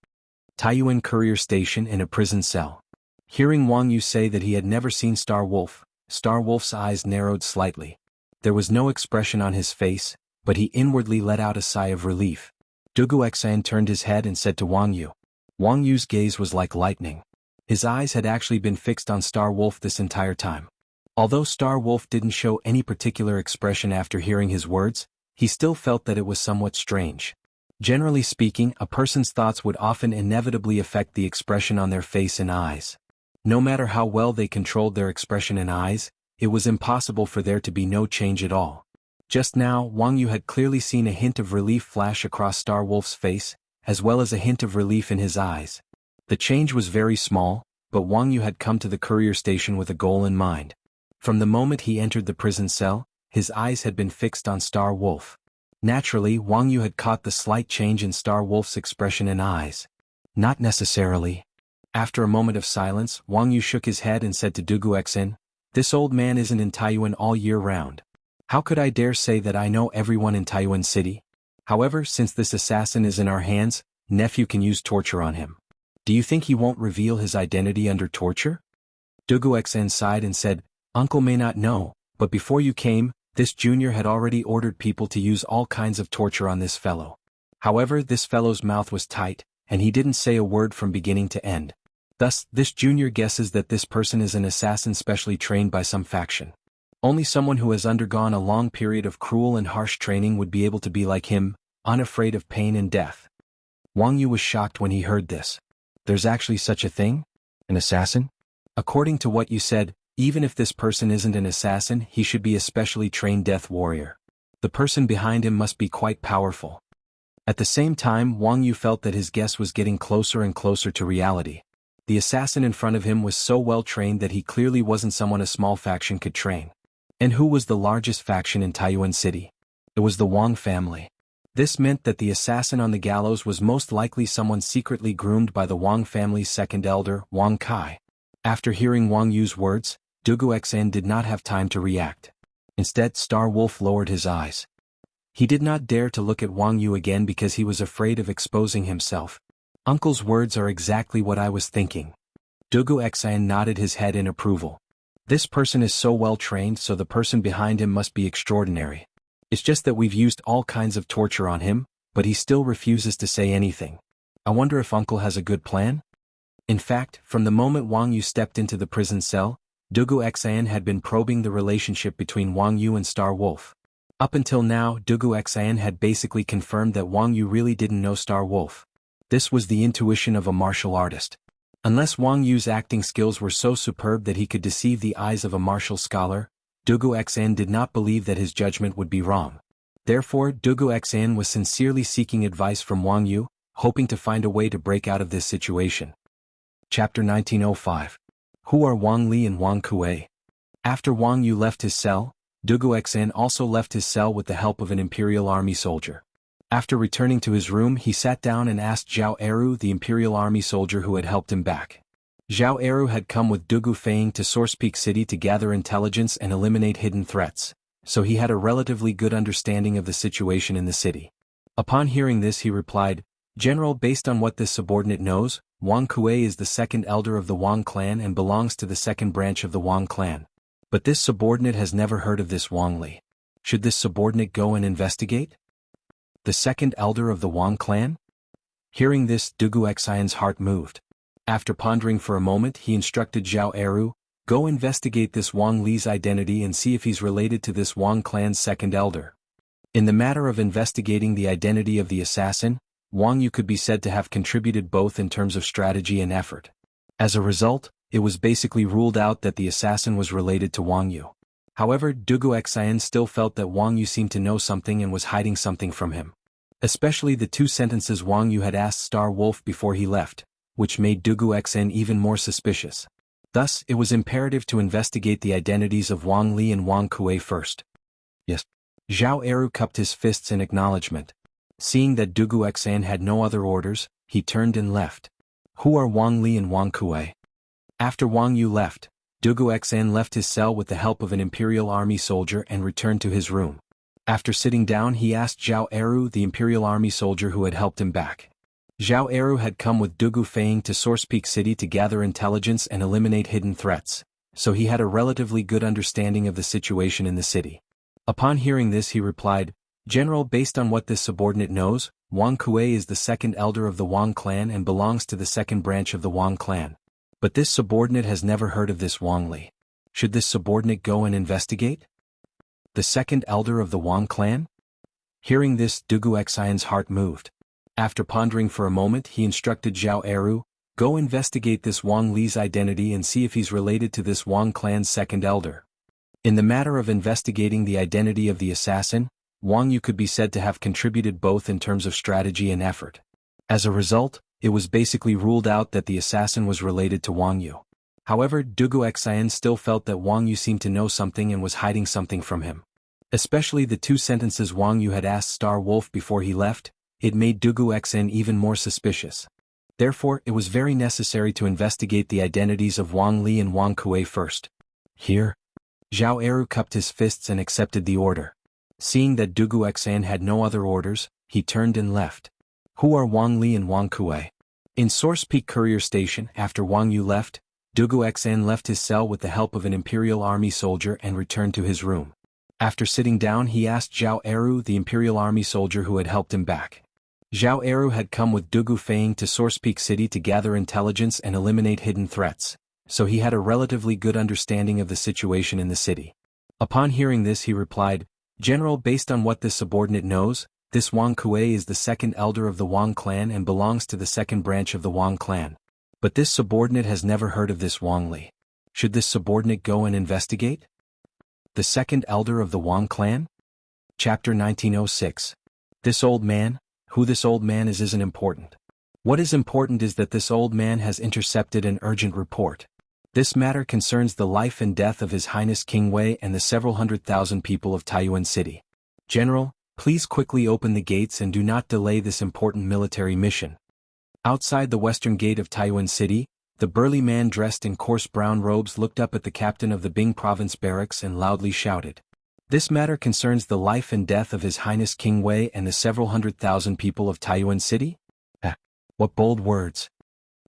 Taiyuan Courier Station in a prison cell. Hearing Wang Yu say that he had never seen Star Wolf's eyes narrowed slightly. There was no expression on his face, but he inwardly let out a sigh of relief. Dugu Xan turned his head and said to Wang Yu. Wang Yu's gaze was like lightning. His eyes had actually been fixed on Star Wolf this entire time. Although Star Wolf didn't show any particular expression after hearing his words, he still felt that it was somewhat strange. Generally speaking, a person's thoughts would often inevitably affect the expression on their face and eyes. No matter how well they controlled their expression and eyes, it was impossible for there to be no change at all. Just now, Wang Yu had clearly seen a hint of relief flash across Star Wolf's face, as well as a hint of relief in his eyes. The change was very small, but Wang Yu had come to the courier station with a goal in mind. From the moment he entered the prison cell, his eyes had been fixed on Star Wolf. Naturally, Wang Yu had caught the slight change in Star Wolf's expression and eyes. Not necessarily. After a moment of silence, Wang Yu shook his head and said to Dugu Xan, This old man isn't in Taiyuan all year round. How could I dare say that I know everyone in Taiyuan City? However, since this assassin is in our hands, nephew can use torture on him. Do you think he won't reveal his identity under torture? Dugu Xan sighed and said, Uncle may not know, but before you came, this junior had already ordered people to use all kinds of torture on this fellow. However, this fellow's mouth was tight, and he didn't say a word from beginning to end. Thus, this junior guesses that this person is an assassin specially trained by some faction. Only someone who has undergone a long period of cruel and harsh training would be able to be like him, unafraid of pain and death. Wang Yu was shocked when he heard this. There's actually such a thing? An assassin? According to what you said, even if this person isn't an assassin, he should be a specially trained death warrior. The person behind him must be quite powerful. At the same time, Wang Yu felt that his guess was getting closer and closer to reality. The assassin in front of him was so well trained that he clearly wasn't someone a small faction could train. And who was the largest faction in Taiyuan City? It was the Wang family. This meant that the assassin on the gallows was most likely someone secretly groomed by the Wang family's second elder, Wang Kai. After hearing Wang Yu's words, Dugu Xan did not have time to react. Instead, Star Wolf lowered his eyes. He did not dare to look at Wang Yu again because he was afraid of exposing himself. Uncle's words are exactly what I was thinking. Dugu Xan nodded his head in approval. This person is so well trained, so the person behind him must be extraordinary. It's just that we've used all kinds of torture on him, but he still refuses to say anything. I wonder if Uncle has a good plan? In fact, from the moment Wang Yu stepped into the prison cell, Dugu Xan had been probing the relationship between Wang Yu and Star Wolf. Up until now, Dugu Xian had basically confirmed that Wang Yu really didn't know Star Wolf. This was the intuition of a martial artist. Unless Wang Yu's acting skills were so superb that he could deceive the eyes of a martial scholar, Dugu Xian did not believe that his judgment would be wrong. Therefore, Dugu Xian was sincerely seeking advice from Wang Yu, hoping to find a way to break out of this situation. Chapter 1905. Who are Wang Li and Wang Kuei? After Wang Yu left his cell, Dugu Xian also left his cell with the help of an imperial army soldier. After returning to his room, he sat down and asked Zhao Eru, the imperial army soldier who had helped him back. Zhao Eru had come with Dugu Feiying to Source Peak City to gather intelligence and eliminate hidden threats, so he had a relatively good understanding of the situation in the city. Upon hearing this, he replied, "General, based on what this subordinate knows, Wang Kuei is the second elder of the Wang clan and belongs to the second branch of the Wang clan. But this subordinate has never heard of this Wang Li. Should this subordinate go and investigate? The second elder of the Wang clan?" Hearing this, Dugu Xian's heart moved. After pondering for a moment, he instructed Zhao Eru, "Go investigate this Wang Li's identity and see if he's related to this Wang clan's second elder." In the matter of investigating the identity of the assassin, Wang Yu could be said to have contributed both in terms of strategy and effort. As a result, it was basically ruled out that the assassin was related to Wang Yu. However, Dugu Xian still felt that Wang Yu seemed to know something and was hiding something from him. Especially the 2 sentences Wang Yu had asked Star Wolf before he left, which made Dugu Xian even more suspicious. Thus, it was imperative to investigate the identities of Wang Li and Wang Kuei first. Yes. Zhao Eru cupped his fists in acknowledgement. Seeing that Dugu Xian had no other orders, he turned and left. Who are Wang Li and Wang Kuei? After Wang Yu left, Dugu Xian left his cell with the help of an imperial army soldier and returned to his room. After sitting down, he asked Zhao Eru, the imperial army soldier who had helped him back. Zhao Eru had come with Dugu Feiying to Source Peak City to gather intelligence and eliminate hidden threats, so he had a relatively good understanding of the situation in the city. Upon hearing this, he replied, "General, based on what this subordinate knows, Wang Kuei is the second elder of the Wang clan and belongs to the second branch of the Wang clan. But this subordinate has never heard of this Wang Li. Should this subordinate go and investigate? The second elder of the Wang clan?" Hearing this, Dugu Xian's heart moved. After pondering for a moment, he instructed Zhao Eru, "Go investigate this Wang Li's identity and see if he's related to this Wang clan's second elder." In the matter of investigating the identity of the assassin, Wang Yu could be said to have contributed both in terms of strategy and effort. As a result, it was basically ruled out that the assassin was related to Wang Yu. However, Dugu Xian still felt that Wang Yu seemed to know something and was hiding something from him. Especially the 2 sentences Wang Yu had asked Star Wolf before he left, it made Dugu Xian even more suspicious. Therefore, it was very necessary to investigate the identities of Wang Li and Wang Kuei first. Here, Zhao Eru cupped his fists and accepted the order. Seeing that Dugu Xian had no other orders, he turned and left. Who are Wang Li and Wang Kuei? In Source Peak Courier Station, after Wang Yu left, Dugu Xian left his cell with the help of an imperial army soldier and returned to his room. After sitting down, he asked Zhao Eru, the imperial army soldier who had helped him back. Zhao Eru had come with Dugu Feiying to Source Peak City to gather intelligence and eliminate hidden threats, so he had a relatively good understanding of the situation in the city. Upon hearing this, he replied, "General, based on what this subordinate knows, this Wang Kuei is the second elder of the Wang clan and belongs to the second branch of the Wang clan. But this subordinate has never heard of this Wang Li. Should this subordinate go and investigate? The second elder of the Wang clan?" Chapter 1906. This old man? Who this old man is isn't important. What is important is that this old man has intercepted an urgent report. This matter concerns the life and death of His Highness King Wei and the several 100,000 people of Taiyuan City. General, please quickly open the gates and do not delay this important military mission. Outside the western gate of Taiyuan City, the burly man dressed in coarse brown robes looked up at the captain of the Bing province barracks and loudly shouted. This matter concerns the life and death of His Highness King Wei and the several 100,000 people of Taiyuan City? What bold words.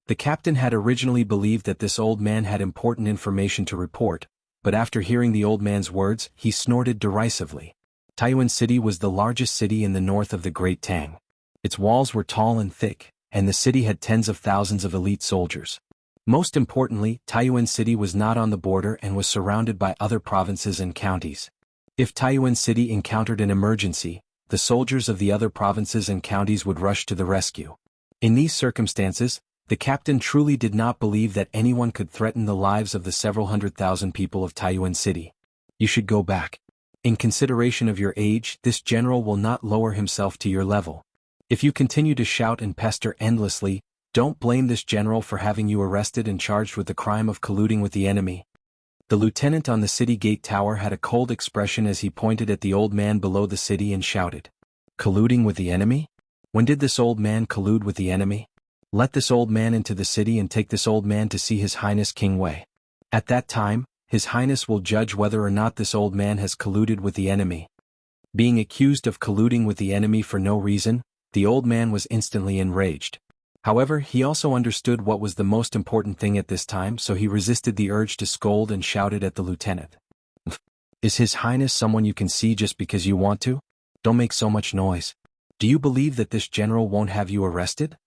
The captain had originally believed that this old man had important information to report, but after hearing the old man's words, he snorted derisively. Taiyuan City was the largest city in the north of the Great Tang. Its walls were tall and thick, and the city had tens of thousands of elite soldiers. Most importantly, Taiyuan City was not on the border and was surrounded by other provinces and counties. If Taiyuan City encountered an emergency, the soldiers of the other provinces and counties would rush to the rescue. In these circumstances, the captain truly did not believe that anyone could threaten the lives of the several 100,000 people of Taiyuan City. You should go back. In consideration of your age, this general will not lower himself to your level. If you continue to shout and pester endlessly, don't blame this general for having you arrested and charged with the crime of colluding with the enemy. The lieutenant on the city gate tower had a cold expression as he pointed at the old man below the city and shouted, "Colluding with the enemy? When did this old man collude with the enemy? Let this old man into the city and take this old man to see His Highness King Wei. At that time, His Highness will judge whether or not this old man has colluded with the enemy." Being accused of colluding with the enemy for no reason, the old man was instantly enraged. However, he also understood what was the most important thing at this time, so he resisted the urge to scold and shouted at the lieutenant. "Is His Highness someone you can see just because you want to? Don't make so much noise. Do you believe that this general won't have you arrested?"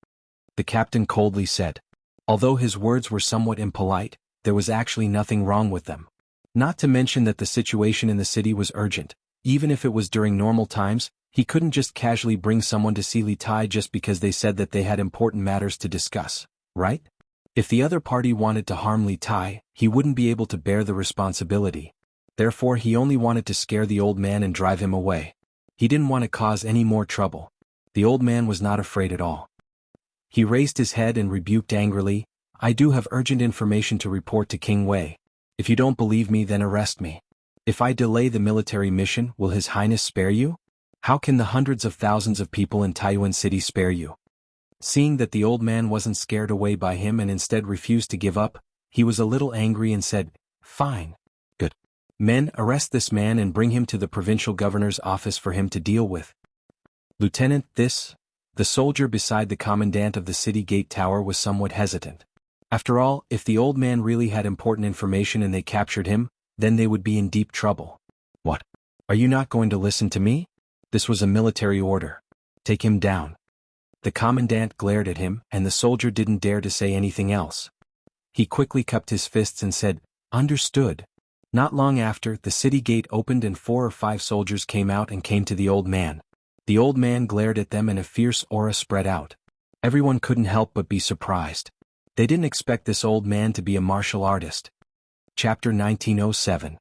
The captain coldly said. Although his words were somewhat impolite, there was actually nothing wrong with them. Not to mention that the situation in the city was urgent. Even if it was during normal times, he couldn't just casually bring someone to see Li Tai just because they said that they had important matters to discuss, right? If the other party wanted to harm Li Tai, he wouldn't be able to bear the responsibility. Therefore he only wanted to scare the old man and drive him away. He didn't want to cause any more trouble. The old man was not afraid at all. He raised his head and rebuked angrily, "I do have urgent information to report to King Wei. If you don't believe me, then arrest me. If I delay the military mission, will His Highness spare you? How can the hundreds of thousands of people in Taiyuan City spare you?" Seeing that the old man wasn't scared away by him and instead refused to give up, he was a little angry and said, "Fine. Good. Men, arrest this man and bring him to the provincial governor's office for him to deal with." "Lieutenant, the soldier beside the commandant of the city gate tower was somewhat hesitant. After all, if the old man really had important information and they captured him, then they would be in deep trouble. "What? Are you not going to listen to me? This was a military order. Take him down." The commandant glared at him, and the soldier didn't dare to say anything else. He quickly cupped his fists and said, "Understood." Not long after, the city gate opened and 4 or 5 soldiers came out and came to the old man. The old man glared at them and a fierce aura spread out. Everyone couldn't help but be surprised. They didn't expect this old man to be a martial artist. Chapter 1907.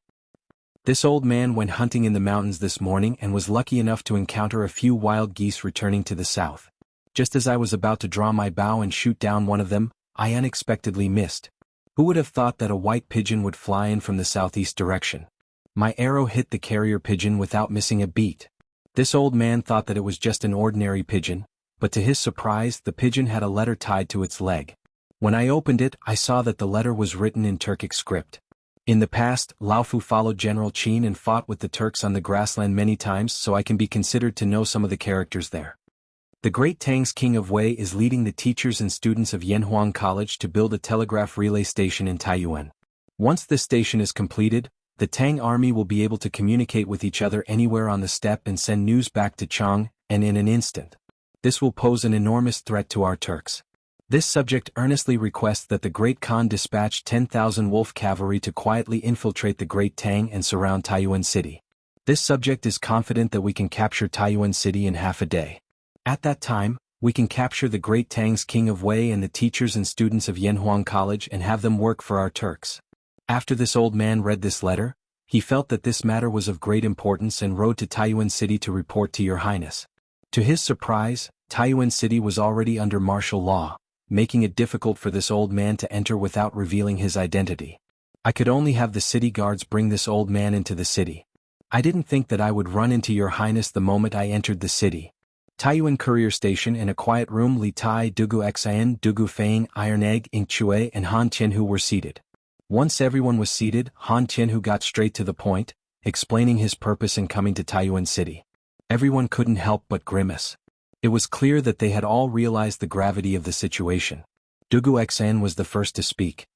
This old man went hunting in the mountains this morning and was lucky enough to encounter a few wild geese returning to the south. Just as I was about to draw my bow and shoot down one of them, I unexpectedly missed. Who would have thought that a white pigeon would fly in from the southeast direction? My arrow hit the carrier pigeon without missing a beat. This old man thought that it was just an ordinary pigeon, but to his surprise, the pigeon had a letter tied to its leg. When I opened it, I saw that the letter was written in Turkic script. In the past, Lao Fu followed General Qin and fought with the Turks on the grassland many times, so I can be considered to know some of the characters there. The Great Tang's King of Wei is leading the teachers and students of Yanhuang College to build a telegraph relay station in Taiyuan. Once this station is completed, the Tang army will be able to communicate with each other anywhere on the steppe and send news back to Chang, and in an instant. This will pose an enormous threat to our Turks. This subject earnestly requests that the Great Khan dispatch 10,000 wolf cavalry to quietly infiltrate the Great Tang and surround Taiyuan City. This subject is confident that we can capture Taiyuan City in half a day. At that time, we can capture the Great Tang's King of Wei and the teachers and students of Yanhuang College and have them work for our Turks. After this old man read this letter, he felt that this matter was of great importance and rode to Taiyuan City to report to Your Highness. To his surprise, Taiyuan City was already under martial law, making it difficult for this old man to enter without revealing his identity. I could only have the city guards bring this old man into the city. I didn't think that I would run into Your Highness the moment I entered the city. Taiyuan Courier Station. In a quiet room, Li Tai, Dugu Xian, Dugu Fang, Iron Egg, Ing Chue and Han Tianhu were seated. Once everyone was seated, Han Tianhu got straight to the point, explaining his purpose in coming to Taiyuan City. Everyone couldn't help but grimace. It was clear that they had all realized the gravity of the situation. Dugu Xian was the first to speak.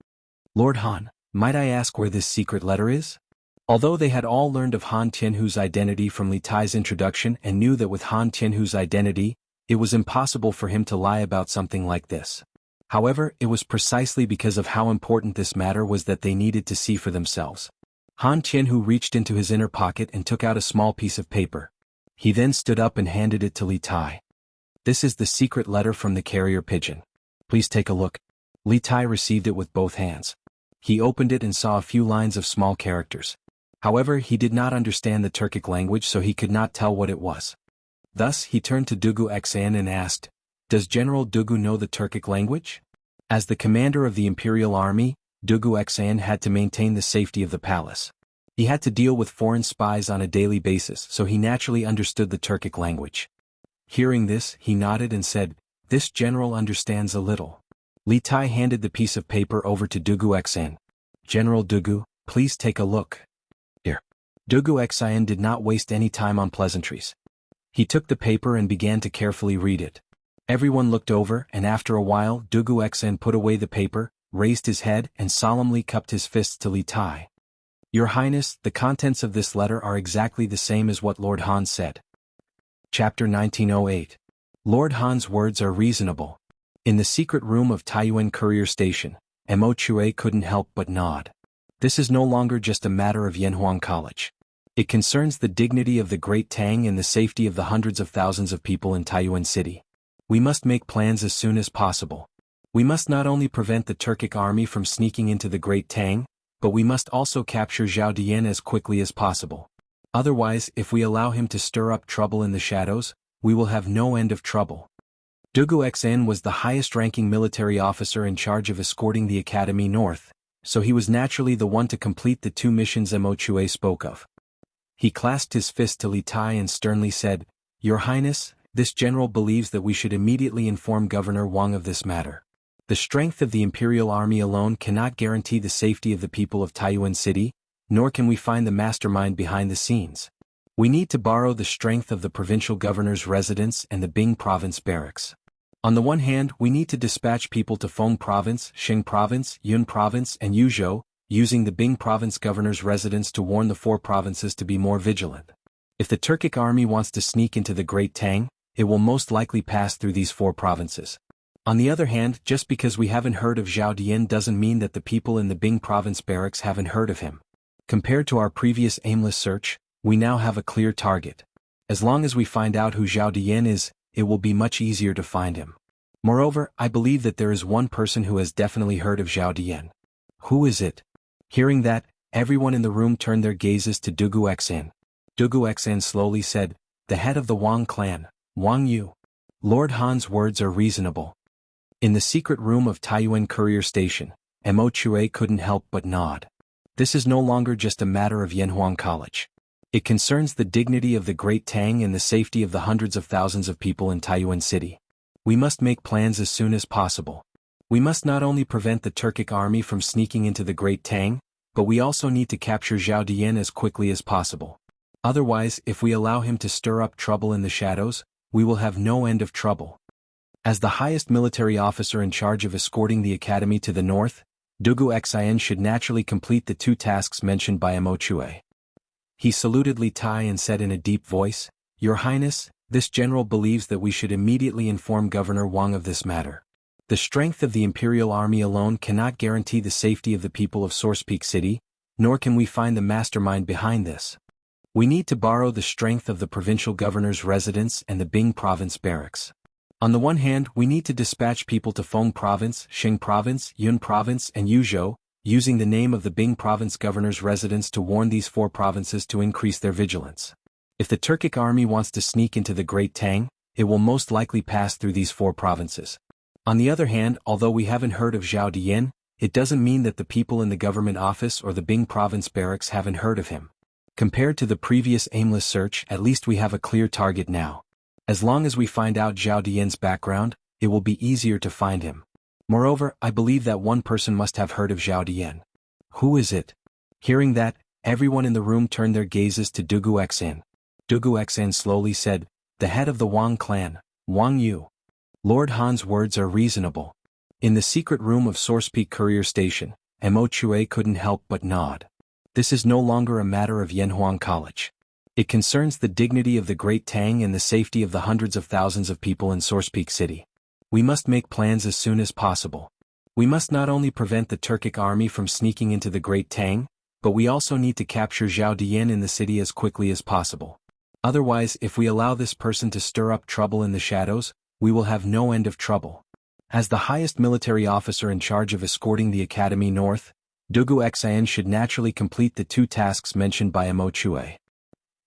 "Lord Han, might I ask where this secret letter is?" Although they had all learned of Han Tianhu's identity from Li Tai's introduction and knew that with Han Tianhu's identity, it was impossible for him to lie about something like this. However, it was precisely because of how important this matter was that they needed to see for themselves. Han Qianhu reached into his inner pocket and took out a small piece of paper. He then stood up and handed it to Li Tai. This is the secret letter from the carrier pigeon. Please take a look. Li Tai received it with both hands. He opened it and saw a few lines of small characters. However, he did not understand the Turkic language, so he could not tell what it was. Thus, he turned to Dugu Xan and asked, "Does General Dugu know the Turkic language?" As the commander of the imperial army, Dugu Xan had to maintain the safety of the palace. He had to deal with foreign spies on a daily basis, so he naturally understood the Turkic language. Hearing this, he nodded and said, "This general understands a little." Li Tai handed the piece of paper over to Dugu Xan. "General Dugu, please take a look." Here. Dugu Xan did not waste any time on pleasantries. He took the paper and began to carefully read it. Everyone looked over, and after a while Dugu Xan put away the paper, raised his head and solemnly cupped his fists to Li Tai. "Your Highness, the contents of this letter are exactly the same as what Lord Han said." Chapter 1908. Lord Han's words are reasonable. In the secret room of Taiyuan Courier Station, Mo Chue couldn't help but nod. This is no longer just a matter of Yanhuang College. It concerns the dignity of the Great Tang and the safety of the hundreds of thousands of people in Taiyuan City. We must make plans as soon as possible. We must not only prevent the Turkic army from sneaking into the Great Tang, but we must also capture Zhao Dian as quickly as possible. Otherwise, if we allow him to stir up trouble in the shadows, we will have no end of trouble. Dugu Xan was the highest-ranking military officer in charge of escorting the academy north, so he was naturally the one to complete the two missions Mo Chue spoke of. He clasped his fist to Li Tai and sternly said, "Your Highness, this general believes that we should immediately inform Governor Wang of this matter. The strength of the imperial army alone cannot guarantee the safety of the people of Taiyuan City, nor can we find the mastermind behind the scenes. We need to borrow the strength of the provincial governor's residence and the Bing province barracks. On the one hand, we need to dispatch people to Feng province, Xing province, Yun province and Yuzhou, using the Bing province governor's residence to warn the four provinces to be more vigilant. If the Turkic army wants to sneak into the Great Tang, it will most likely pass through these four provinces. On the other hand, just because we haven't heard of Zhao Dian doesn't mean that the people in the Bing province barracks haven't heard of him. Compared to our previous aimless search, we now have a clear target. As long as we find out who Zhao Dian is, it will be much easier to find him. Moreover, I believe that there is one person who has definitely heard of Zhao Dian. Who is it?" Hearing that, everyone in the room turned their gazes to Dugu Xan. Dugu Xan slowly said, "The head of the Wang clan, Wang Yu." Lord Han's words are reasonable. In the secret room of Taiyuan Courier Station, Mo Chue couldn't help but nod. This is no longer just a matter of Yanhuang College. It concerns the dignity of the Great Tang and the safety of the hundreds of thousands of people in Taiyuan City. We must make plans as soon as possible. We must not only prevent the Turkic army from sneaking into the Great Tang, but we also need to capture Zhao Dian as quickly as possible. Otherwise, if we allow him to stir up trouble in the shadows, we will have no end of trouble. As the highest military officer in charge of escorting the academy to the north, Dugu Xan should naturally complete the two tasks mentioned by Mo Chue. He saluted Li Tai and said in a deep voice, "Your Highness, this general believes that we should immediately inform Governor Wang of this matter. The strength of the imperial army alone cannot guarantee the safety of the people of Source Peak City, nor can we find the mastermind behind this. We need to borrow the strength of the provincial governor's residence and the Bing province barracks. On the one hand, we need to dispatch people to Feng province, Xing province, Yun province and Yuzhou, using the name of the Bing province governor's residence to warn these four provinces to increase their vigilance. If the Turkic army wants to sneak into the Great Tang, it will most likely pass through these four provinces. On the other hand, although we haven't heard of Zhao Dian, it doesn't mean that the people in the government office or the Bing province barracks haven't heard of him. Compared to the previous aimless search, at least we have a clear target now. As long as we find out Zhao Dian's background, it will be easier to find him. Moreover, I believe that one person must have heard of Zhao Dian. Who is it?" Hearing that, everyone in the room turned their gazes to Dugu Xan. Dugu Xan slowly said, "The head of the Wang clan, Wang Yu." Lord Han's words are reasonable. In the secret room of Source Peak Courier Station, Mo Chue couldn't help but nod. This is no longer a matter of Yanhuang College. It concerns the dignity of the Great Tang and the safety of the hundreds of thousands of people in Source Peak City. We must make plans as soon as possible. We must not only prevent the Turkic army from sneaking into the Great Tang, but we also need to capture Zhao Dian in the city as quickly as possible. Otherwise, if we allow this person to stir up trouble in the shadows, we will have no end of trouble. As the highest military officer in charge of escorting the Academy North, Dugu Xian should naturally complete the two tasks mentioned by Mo Chue.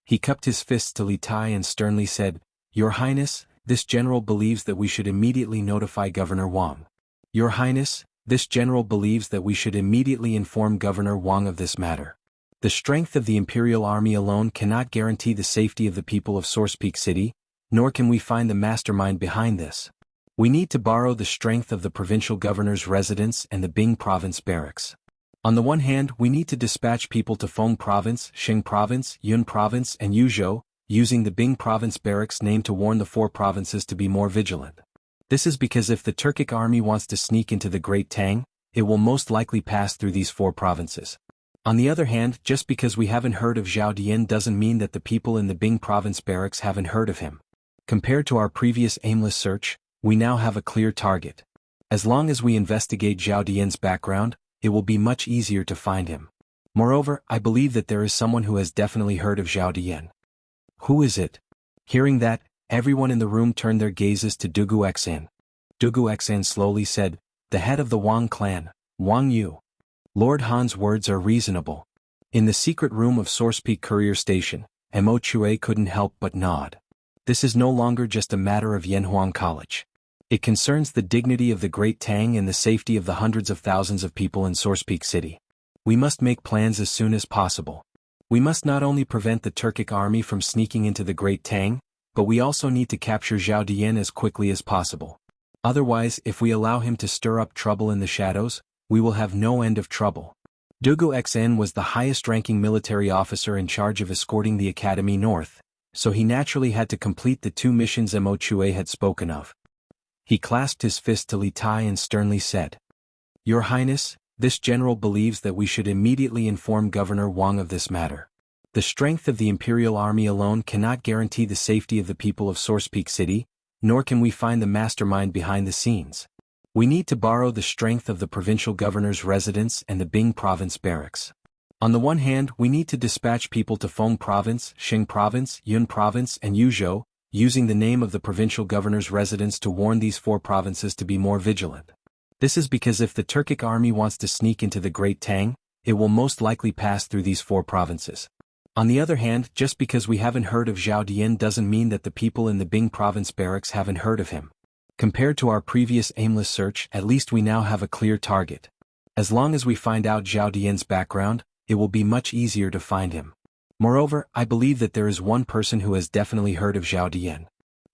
He cupped his fists to Li Tai and sternly said, "Your Highness, this general believes that we should immediately notify Governor Wang. Your Highness, this general believes that we should immediately inform Governor Wang of this matter. The strength of the Imperial Army alone cannot guarantee the safety of the people of Source Peak City, nor can we find the mastermind behind this. We need to borrow the strength of the provincial governor's residence and the Bing Province barracks. On the one hand, we need to dispatch people to Feng Province, Xing Province, Yun Province and Yuzhou, using the Bing Province barracks name to warn the four provinces to be more vigilant. This is because if the Turkic army wants to sneak into the Great Tang, it will most likely pass through these four provinces. On the other hand, just because we haven't heard of Zhao Dian doesn't mean that the people in the Bing Province barracks haven't heard of him. Compared to our previous aimless search, we now have a clear target. As long as we investigate Zhao Dian's background, it will be much easier to find him. Moreover, I believe that there is someone who has definitely heard of Zhao Dian. Who is it? Hearing that, everyone in the room turned their gazes to Dugu Xian. Dugu Xian slowly said, "The head of the Wang clan, Wang Yu." Lord Han's words are reasonable. In the secret room of Source Peak Courier Station, Mo Chue couldn't help but nod. This is no longer just a matter of Yanhuang College. It concerns the dignity of the Great Tang and the safety of the hundreds of thousands of people in Source Peak City. We must make plans as soon as possible. We must not only prevent the Turkic army from sneaking into the Great Tang, but we also need to capture Zhao Dian as quickly as possible. Otherwise, if we allow him to stir up trouble in the shadows, we will have no end of trouble. Dugu Xian was the highest-ranking military officer in charge of escorting the Academy North, so he naturally had to complete the two missions Mo Chue had spoken of. He clasped his fist to Li Tai and sternly said, "Your Highness, this general believes that we should immediately inform Governor Wang of this matter. The strength of the Imperial Army alone cannot guarantee the safety of the people of Source Peak City, nor can we find the mastermind behind the scenes. We need to borrow the strength of the provincial governor's residence and the Bing Province barracks. On the one hand, we need to dispatch people to Feng Province, Xing Province, Yun Province and Yuzhou, using the name of the provincial governor's residence to warn these four provinces to be more vigilant. This is because if the Turkic army wants to sneak into the Great Tang, it will most likely pass through these four provinces. On the other hand, just because we haven't heard of Zhao Dian doesn't mean that the people in the Bing Province barracks haven't heard of him. Compared to our previous aimless search, at least we now have a clear target. As long as we find out Zhao Dian's background, it will be much easier to find him. Moreover, I believe that there is one person who has definitely heard of Zhao Dian.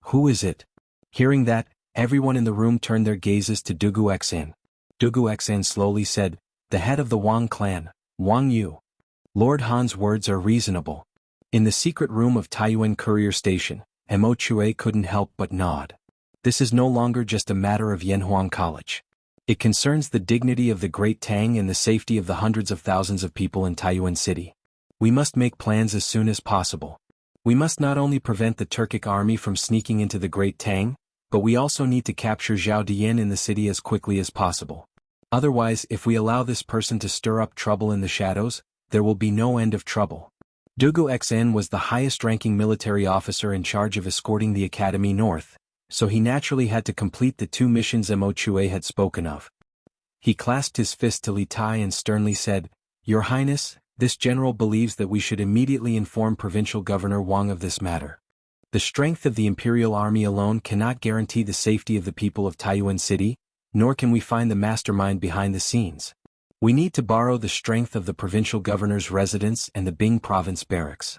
Who is it? Hearing that, everyone in the room turned their gazes to Dugu Xian. Dugu Xian slowly said, "The head of the Wang clan, Wang Yu." Lord Han's words are reasonable. In the secret room of Taiyuan Courier Station, Mo Chue couldn't help but nod. This is no longer just a matter of Yanhuang College. It concerns the dignity of the Great Tang and the safety of the hundreds of thousands of people in Taiyuan City. We must make plans as soon as possible. We must not only prevent the Turkic army from sneaking into the Great Tang, but we also need to capture Zhao Dian in the city as quickly as possible. Otherwise, if we allow this person to stir up trouble in the shadows, there will be no end of trouble. Dugu Xian was the highest-ranking military officer in charge of escorting the Academy North, so he naturally had to complete the two missions Mo Chue had spoken of. He clasped his fist to Li Tai and sternly said, "Your Highness, this general believes that we should immediately inform Provincial Governor Wang of this matter. The strength of the Imperial Army alone cannot guarantee the safety of the people of Taiyuan City, nor can we find the mastermind behind the scenes. We need to borrow the strength of the provincial governor's residence and the Bing Province barracks.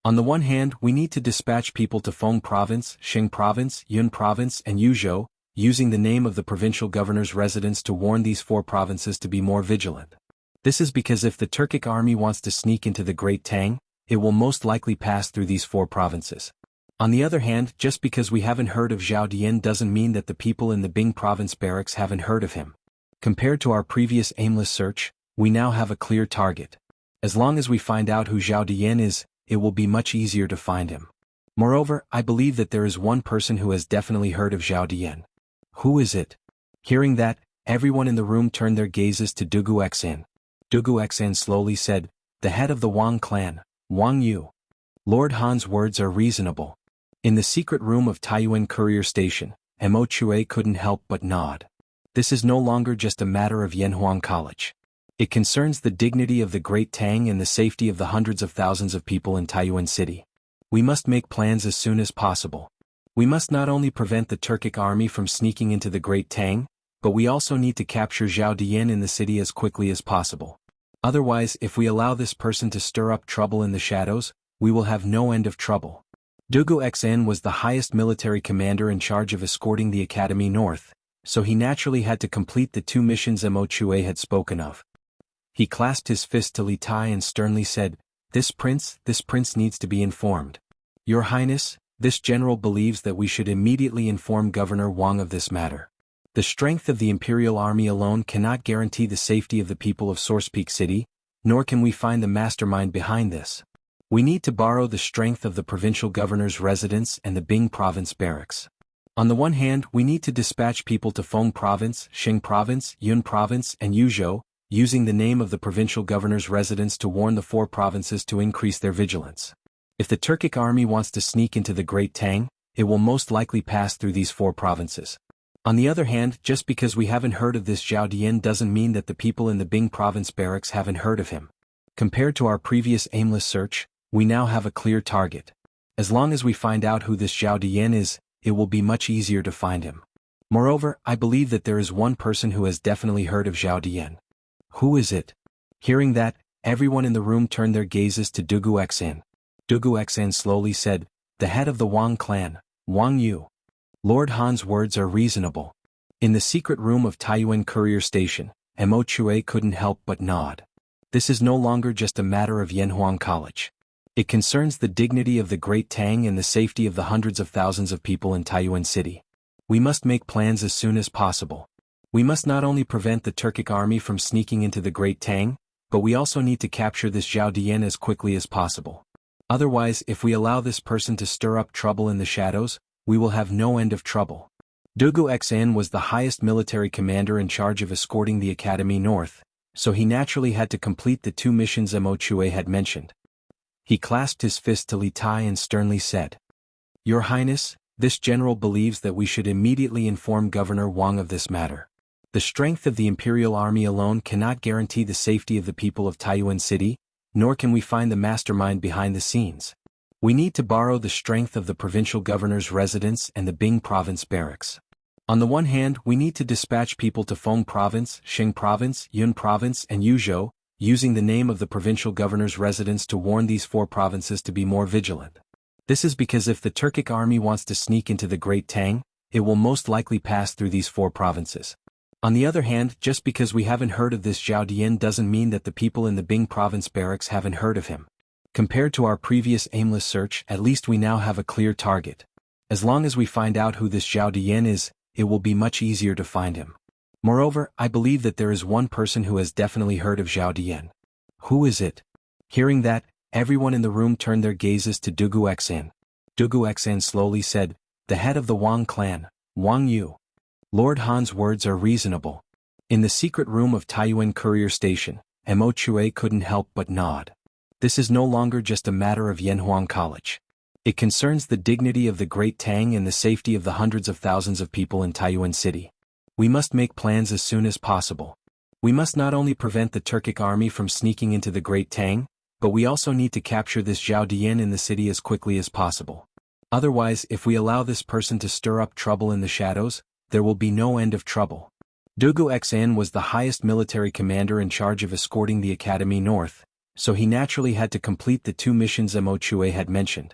On the one hand, we need to dispatch people to Feng Province, Xing Province, Yun Province and Yuzhou, using the name of the provincial governor's residence to warn these four provinces to be more vigilant. This is because if the Turkic army wants to sneak into the Great Tang, it will most likely pass through these four provinces. On the other hand, just because we haven't heard of Zhao Dian doesn't mean that the people in the Bing Province barracks haven't heard of him. Compared to our previous aimless search, we now have a clear target. As long as we find out who Zhao Dian is, it will be much easier to find him. Moreover, I believe that there is one person who has definitely heard of Zhao Dian. Who is it? Hearing that, everyone in the room turned their gazes to Dugu Xian. Dugu Xian slowly said, the head of the Wang clan, Wang Yu. Lord Han's words are reasonable. In the secret room of Taiyuan Courier Station, Mo Chue couldn't help but nod. This is no longer just a matter of Yanhuang College. It concerns the dignity of the Great Tang and the safety of the hundreds of thousands of people in Taiyuan City. We must make plans as soon as possible. We must not only prevent the Turkic army from sneaking into the Great Tang, but we also need to capture Zhao Dian in the city as quickly as possible. Otherwise, if we allow this person to stir up trouble in the shadows, we will have no end of trouble. Dugu Xn was the highest military commander in charge of escorting the Academy north, so he naturally had to complete the 2 missions Mo Chue had spoken of. He clasped his fist to Li Tai and sternly said, This prince needs to be informed. Your Highness, this general believes that we should immediately inform Governor Wang of this matter. The strength of the Imperial Army alone cannot guarantee the safety of the people of Source Peak City, nor can we find the mastermind behind this. We need to borrow the strength of the provincial governor's residence and the Bing province barracks. On the one hand, we need to dispatch people to Feng province, Xing province, Yun province, and Yuzhou, using the name of the provincial governor's residence to warn the 4 provinces to increase their vigilance. If the Turkic army wants to sneak into the Great Tang, it will most likely pass through these 4 provinces. On the other hand, just because we haven't heard of this Zhao Dian doesn't mean that the people in the Bing province barracks haven't heard of him. Compared to our previous aimless search, we now have a clear target. As long as we find out who this Zhao Dian is, it will be much easier to find him. Moreover, I believe that there is one person who has definitely heard of Zhao Dian. Who is it? Hearing that, everyone in the room turned their gazes to Dugu Xn. Dugu Xn slowly said, the head of the Wang clan, Wang Yu. Lord Han's words are reasonable. In the secret room of Taiyuan Courier Station, Mo Chue couldn't help but nod. This is no longer just a matter of Yanhuang College. It concerns the dignity of the Great Tang and the safety of the hundreds of thousands of people in Taiyuan City. We must make plans as soon as possible. We must not only prevent the Turkic army from sneaking into the Great Tang, but we also need to capture this Zhao Dian as quickly as possible. Otherwise, if we allow this person to stir up trouble in the shadows, we will have no end of trouble. Dugu Xn was the highest military commander in charge of escorting the Academy north, so he naturally had to complete the 2 missions Mo Chue had mentioned. He clasped his fist to Li Tai and sternly said, Your Highness, this general believes that we should immediately inform Governor Wang of this matter. The strength of the Imperial Army alone cannot guarantee the safety of the people of Taiyuan City, nor can we find the mastermind behind the scenes. We need to borrow the strength of the provincial governor's residence and the Bing province barracks. On the one hand, we need to dispatch people to Feng province, Xing province, Yun province, and Yuzhou, using the name of the provincial governor's residence to warn these 4 provinces to be more vigilant. This is because if the Turkic army wants to sneak into the Great Tang, it will most likely pass through these 4 provinces. On the other hand, just because we haven't heard of this Zhao Dian doesn't mean that the people in the Bing province barracks haven't heard of him. Compared to our previous aimless search, at least we now have a clear target. As long as we find out who this Zhao Dian is, it will be much easier to find him. Moreover, I believe that there is one person who has definitely heard of Zhao Dian. Who is it? Hearing that, everyone in the room turned their gazes to Dugu Xn. Dugu Xn slowly said, the head of the Wang clan, Wang Yu. Lord Han's words are reasonable. In the secret room of Taiyuan Courier Station, Mo Chue couldn't help but nod. This is no longer just a matter of Yanhuang College. It concerns the dignity of the Great Tang and the safety of the hundreds of thousands of people in Taiyuan City. We must make plans as soon as possible. We must not only prevent the Turkic army from sneaking into the Great Tang, but we also need to capture this Zhao Dian in the city as quickly as possible. Otherwise, if we allow this person to stir up trouble in the shadows, there will be no end of trouble. Dugu Xn was the highest military commander in charge of escorting the Academy north, so he naturally had to complete the 2 missions Mo Chue had mentioned.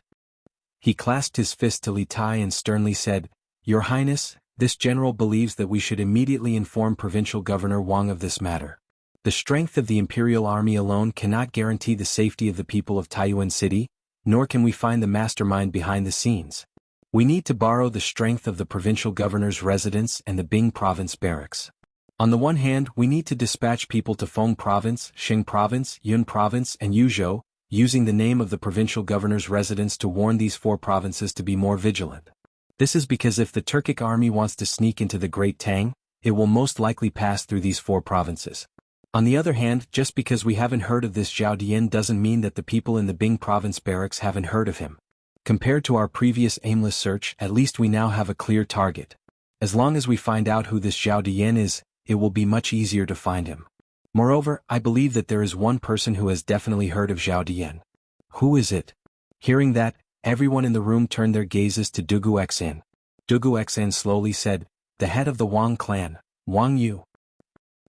He clasped his fist to Li Tai and sternly said, Your Highness, this general believes that we should immediately inform Provincial Governor Wang of this matter. The strength of the Imperial Army alone cannot guarantee the safety of the people of Taiyuan City, nor can we find the mastermind behind the scenes. We need to borrow the strength of the provincial governor's residence and the Bing province barracks. On the one hand, we need to dispatch people to Feng province, Xing province, Yun province, and Yuzhou, using the name of the provincial governor's residence to warn these 4 provinces to be more vigilant. This is because if the Turkic army wants to sneak into the Great Tang, it will most likely pass through these 4 provinces. On the other hand, just because we haven't heard of this Zhao Dian doesn't mean that the people in the Bing province barracks haven't heard of him. Compared to our previous aimless search, at least we now have a clear target. As long as we find out who this Zhao Dian is, it will be much easier to find him. Moreover, I believe that there is one person who has definitely heard of Zhao Dian. Who is it? Hearing that, everyone in the room turned their gazes to Dugu Xan. Dugu Xan slowly said, "The head of the Wang clan, Wang Yu."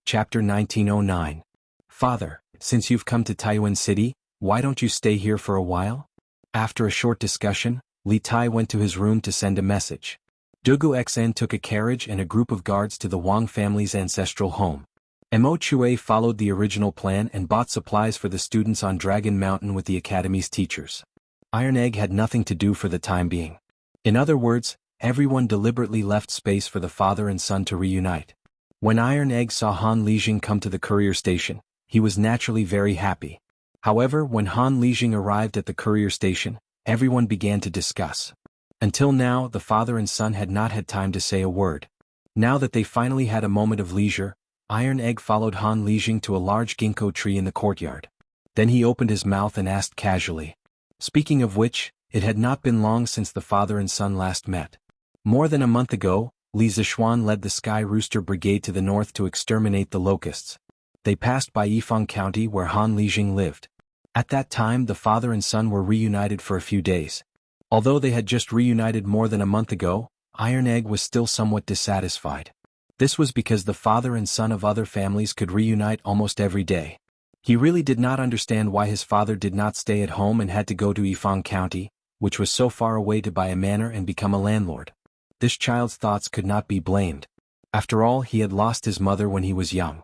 Chapter 1909. Father, since you've come to Taiyuan City, why don't you stay here for a while? After a short discussion, Li Tai went to his room to send a message. Dugu Xan took a carriage and a group of guards to the Wang family's ancestral home. Mo Chue followed the original plan and bought supplies for the students on Dragon Mountain with the academy's teachers. Iron Egg had nothing to do for the time being. In other words, everyone deliberately left space for the father and son to reunite. When Iron Egg saw Han Lijing come to the courier station, he was naturally very happy. However, when Han Lijing arrived at the courier station, everyone began to discuss. Until now, the father and son had not had time to say a word. Now that they finally had a moment of leisure, Iron Egg followed Han Lijing to a large ginkgo tree in the courtyard. Then he opened his mouth and asked casually. Speaking of which, it had not been long since the father and son last met. More than a month ago, Li Zishuan led the Sky Rooster Brigade to the north to exterminate the locusts. They passed by Yifeng County where Han Lijing lived. At that time the father and son were reunited for a few days. Although they had just reunited more than a month ago, Iron Egg was still somewhat dissatisfied. This was because the father and son of other families could reunite almost every day. He really did not understand why his father did not stay at home and had to go to Yifeng County, which was so far away, to buy a manor and become a landlord. This child's thoughts could not be blamed. After all, he had lost his mother when he was young.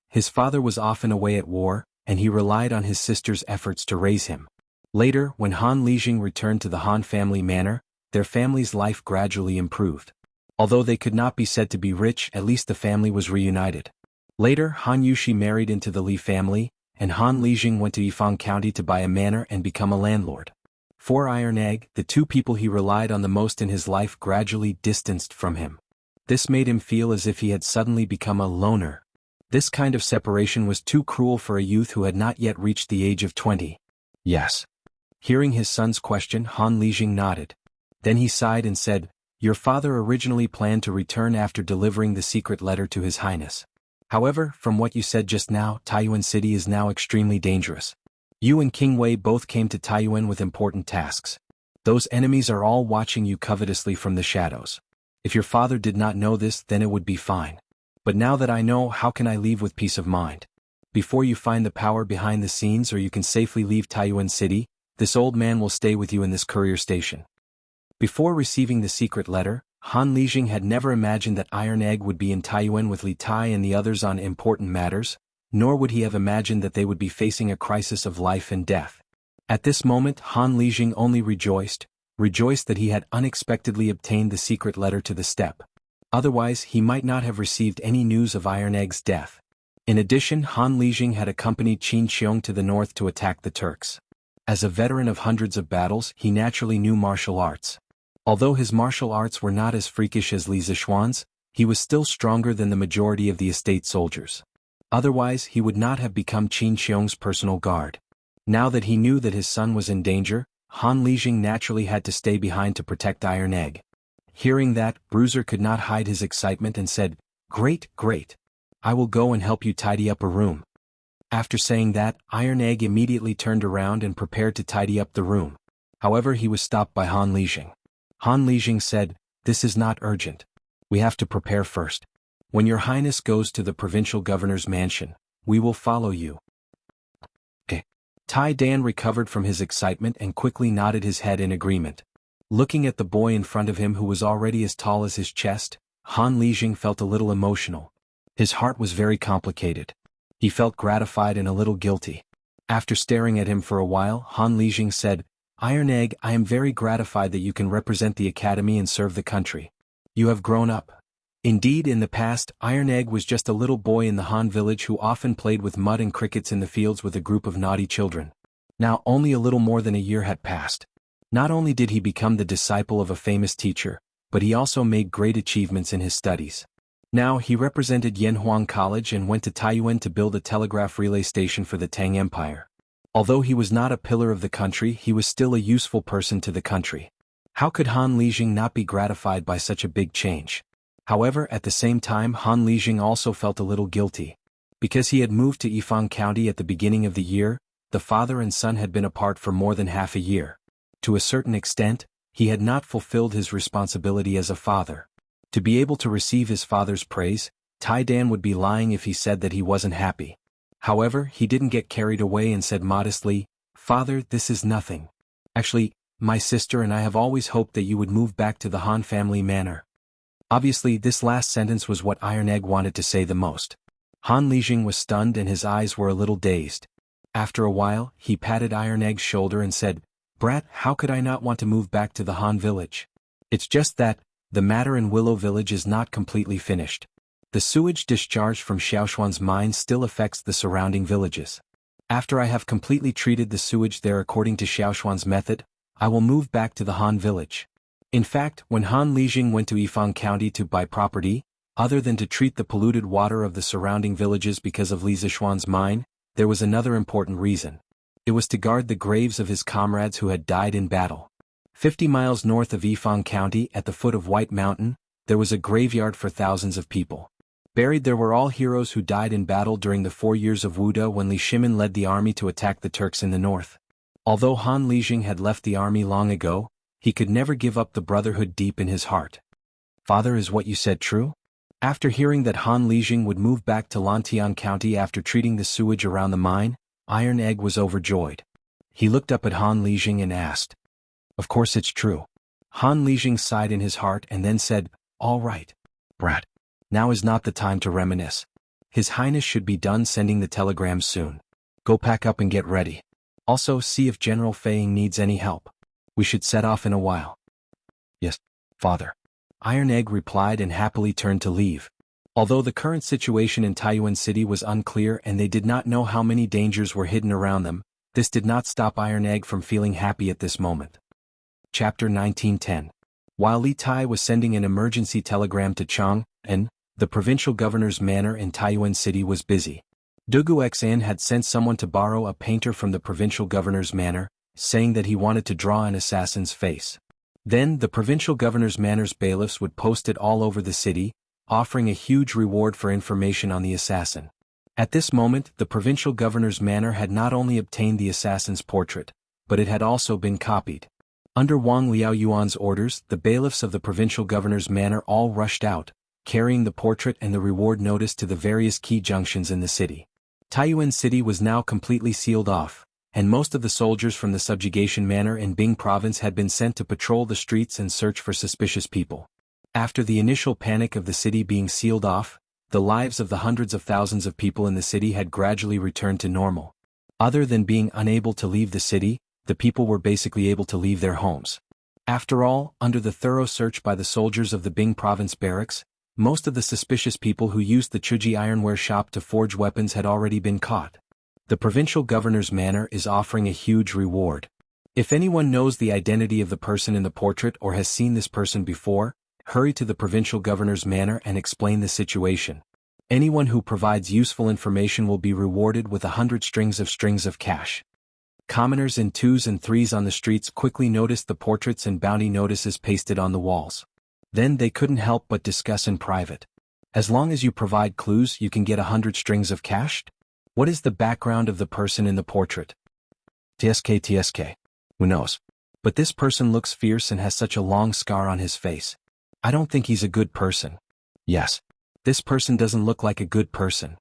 His father was often away at war, and he relied on his sister's efforts to raise him. Later, when Han Lijing returned to the Han family manor, their family's life gradually improved. Although they could not be said to be rich, at least the family was reunited. Later, Han Yushi married into the Li family, and Han Lijing went to Yifeng County to buy a manor and become a landlord. For Iron Egg, the two people he relied on the most in his life gradually distanced from him. This made him feel as if he had suddenly become a loner. This kind of separation was too cruel for a youth who had not yet reached the age of 20. Yes. Hearing his son's question, Han Lijing nodded. Then he sighed and said, "Your father originally planned to return after delivering the secret letter to His Highness. However, from what you said just now, Taiyuan City is now extremely dangerous. You and King Wei both came to Taiyuan with important tasks. Those enemies are all watching you covetously from the shadows. If your father did not know this, then it would be fine. But now that I know, how can I leave with peace of mind? Before you find the power behind the scenes or you can safely leave Taiyuan City, this old man will stay with you in this courier station." Before receiving the secret letter, Han Lijing had never imagined that Iron Egg would be in Taiyuan with Li Tai and the others on important matters, nor would he have imagined that they would be facing a crisis of life and death. At this moment, Han Lijing only rejoiced that he had unexpectedly obtained the secret letter to the steppe. Otherwise, he might not have received any news of Iron Egg's death. In addition, Han Lijing had accompanied Qin Xiong to the north to attack the Turks. As a veteran of hundreds of battles, he naturally knew martial arts. Although his martial arts were not as freakish as Li Zishuan's, he was still stronger than the majority of the estate soldiers. Otherwise, he would not have become Qin Xiong's personal guard. Now that he knew that his son was in danger, Han Lijing naturally had to stay behind to protect Iron Egg. Hearing that, Bruiser could not hide his excitement and said, "Great, great. I will go and help you tidy up a room." After saying that, Iron Egg immediately turned around and prepared to tidy up the room. However, he was stopped by Han Lijing. Han Lijing said, "This is not urgent. We have to prepare first. When your highness goes to the provincial governor's mansion, we will follow you." Tai Dan recovered from his excitement and quickly nodded his head in agreement. Looking at the boy in front of him who was already as tall as his chest, Han Lijing felt a little emotional. His heart was very complicated. He felt gratified and a little guilty. After staring at him for a while, Han Lijing said, "Iron Egg, I am very gratified that you can represent the academy and serve the country. You have grown up." Indeed, in the past, Iron Egg was just a little boy in the Han village who often played with mud and crickets in the fields with a group of naughty children. Now only a little more than a year had passed. Not only did he become the disciple of a famous teacher, but he also made great achievements in his studies. Now he represented Yanhuang College and went to Taiyuan to build a telegraph relay station for the Tang Empire. Although he was not a pillar of the country, he was still a useful person to the country. How could Han Lijing not be gratified by such a big change? However, at the same time, Han Lijing also felt a little guilty. Because he had moved to Yifang County at the beginning of the year, the father and son had been apart for more than half a year. To a certain extent, he had not fulfilled his responsibility as a father. To be able to receive his father's praise, Tai Dan would be lying if he said that he wasn't happy. However, he didn't get carried away and said modestly, "Father, this is nothing. Actually, my sister and I have always hoped that you would move back to the Han family manor." Obviously, this last sentence was what Iron Egg wanted to say the most. Han Lijing was stunned and his eyes were a little dazed. After a while, he patted Iron Egg's shoulder and said, "Brat, how could I not want to move back to the Han village? It's just that, the matter in Willow Village is not completely finished. The sewage discharged from Xiaoshuan's mine still affects the surrounding villages. After I have completely treated the sewage there according to Xiaoshuan's method, I will move back to the Han village." In fact, when Han Lijing went to Yifang County to buy property, other than to treat the polluted water of the surrounding villages because of Li Zishuan's mine, there was another important reason. It was to guard the graves of his comrades who had died in battle. 50 miles north of Yifang County, at the foot of White Mountain, there was a graveyard for thousands of people. Buried there were all heroes who died in battle during the 4 years of Wuda when Li Shimin led the army to attack the Turks in the north. Although Han Lijing had left the army long ago, he could never give up the brotherhood deep in his heart. "Father, is what you said true?" After hearing that Han Lijing would move back to Lantian County after treating the sewage around the mine, Iron Egg was overjoyed. He looked up at Han Lijing and asked, "Of course it's true." Han Lijing sighed in his heart and then said, "All right, brat. Now is not the time to reminisce. His Highness should be done sending the telegrams soon. Go pack up and get ready. Also see if General Feiying needs any help. We should set off in a while." "Yes, father." Iron Egg replied and happily turned to leave. Although the current situation in Taiyuan City was unclear and they did not know how many dangers were hidden around them, this did not stop Iron Egg from feeling happy at this moment. Chapter 1910. While Li Tai was sending an emergency telegram to Chang, and the provincial governor's manor in Taiyuan City was busy. Dugu Xan had sent someone to borrow a painter from the provincial governor's manor, saying that he wanted to draw an assassin's face. Then the provincial governor's manor's bailiffs would post it all over the city, offering a huge reward for information on the assassin. At this moment, the provincial governor's manor had not only obtained the assassin's portrait, but it had also been copied. Under Wang Liaoyuan's orders, the bailiffs of the provincial governor's manor all rushed out, carrying the portrait and the reward notice to the various key junctions in the city. Taiyuan City was now completely sealed off, and most of the soldiers from the subjugation manor in Bing province had been sent to patrol the streets and search for suspicious people. After the initial panic of the city being sealed off, the lives of the hundreds of thousands of people in the city had gradually returned to normal. Other than being unable to leave the city, the people were basically able to leave their homes. After all, under the thorough search by the soldiers of the Bing province barracks, most of the suspicious people who used the Chuji ironware shop to forge weapons had already been caught. The provincial governor's manor is offering a huge reward. If anyone knows the identity of the person in the portrait or has seen this person before, hurry to the provincial governor's manor and explain the situation. Anyone who provides useful information will be rewarded with 100 strings of cash. Commoners in 2s and 3s on the streets quickly noticed the portraits and bounty notices pasted on the walls. Then they couldn't help but discuss in private. As long as you provide clues, you can get 100 strings of cash? What is the background of the person in the portrait? TSK. Who knows? But this person looks fierce and has such a long scar on his face. I don't think he's a good person. Yes. This person doesn't look like a good person.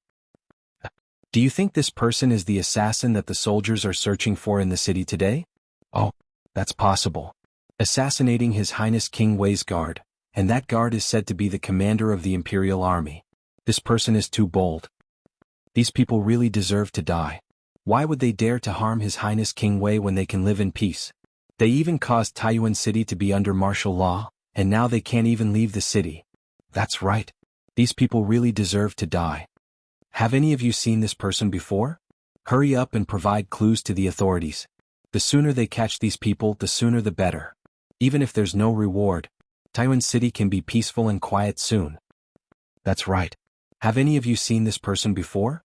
Do you think this person is the assassin that the soldiers are searching for in the city today? Oh, that's possible. Assassinating His Highness King Wei's guard, and that guard is said to be the commander of the Imperial Army. This person is too bold. These people really deserve to die. Why would they dare to harm His Highness King Wei when they can live in peace? They even caused Taiyuan City to be under martial law, and now they can't even leave the city. That's right. These people really deserve to die. Have any of you seen this person before? Hurry up and provide clues to the authorities. The sooner they catch these people, the sooner the better. Even if there's no reward, Taiyuan City can be peaceful and quiet soon. That's right. Have any of you seen this person before?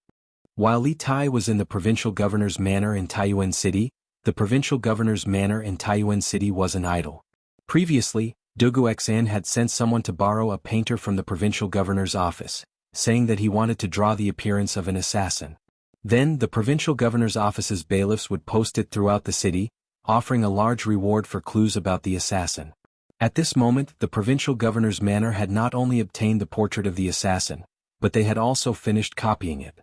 While Li Tai was in the provincial governor's manor in Taiyuan City, the provincial governor's manor in Taiyuan City was an idol. Previously, Dugu Xan had sent someone to borrow a painter from the provincial governor's office, saying that he wanted to draw the appearance of an assassin. Then the provincial governor's office's bailiffs would post it throughout the city, offering a large reward for clues about the assassin. At this moment, the provincial governor's manor had not only obtained the portrait of the assassin, but they had also finished copying it.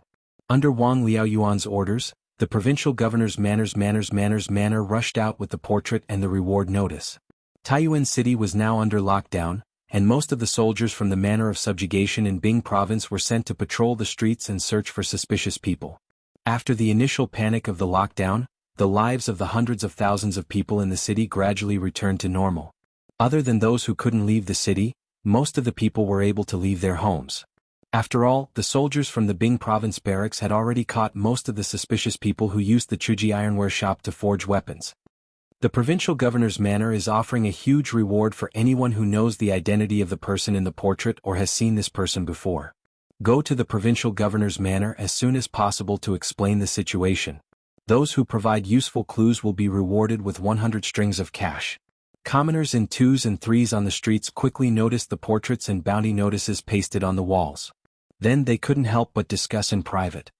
Under Wang Liaoyuan's orders, the provincial governor's manor rushed out with the portrait and the reward notice. Taiyuan City was now under lockdown, and most of the soldiers from the manor of subjugation in Bing province were sent to patrol the streets and search for suspicious people. After the initial panic of the lockdown, the lives of the hundreds of thousands of people in the city gradually returned to normal. Other than those who couldn't leave the city, most of the people were able to leave their homes. After all, the soldiers from the Bing province barracks had already caught most of the suspicious people who used the Chuji ironware shop to forge weapons. The provincial governor's manor is offering a huge reward for anyone who knows the identity of the person in the portrait or has seen this person before. Go to the provincial governor's manor as soon as possible to explain the situation. Those who provide useful clues will be rewarded with 100 strings of cash. Commoners in 2s and 3s on the streets quickly noticed the portraits and bounty notices pasted on the walls. Then they couldn't help but discuss in private.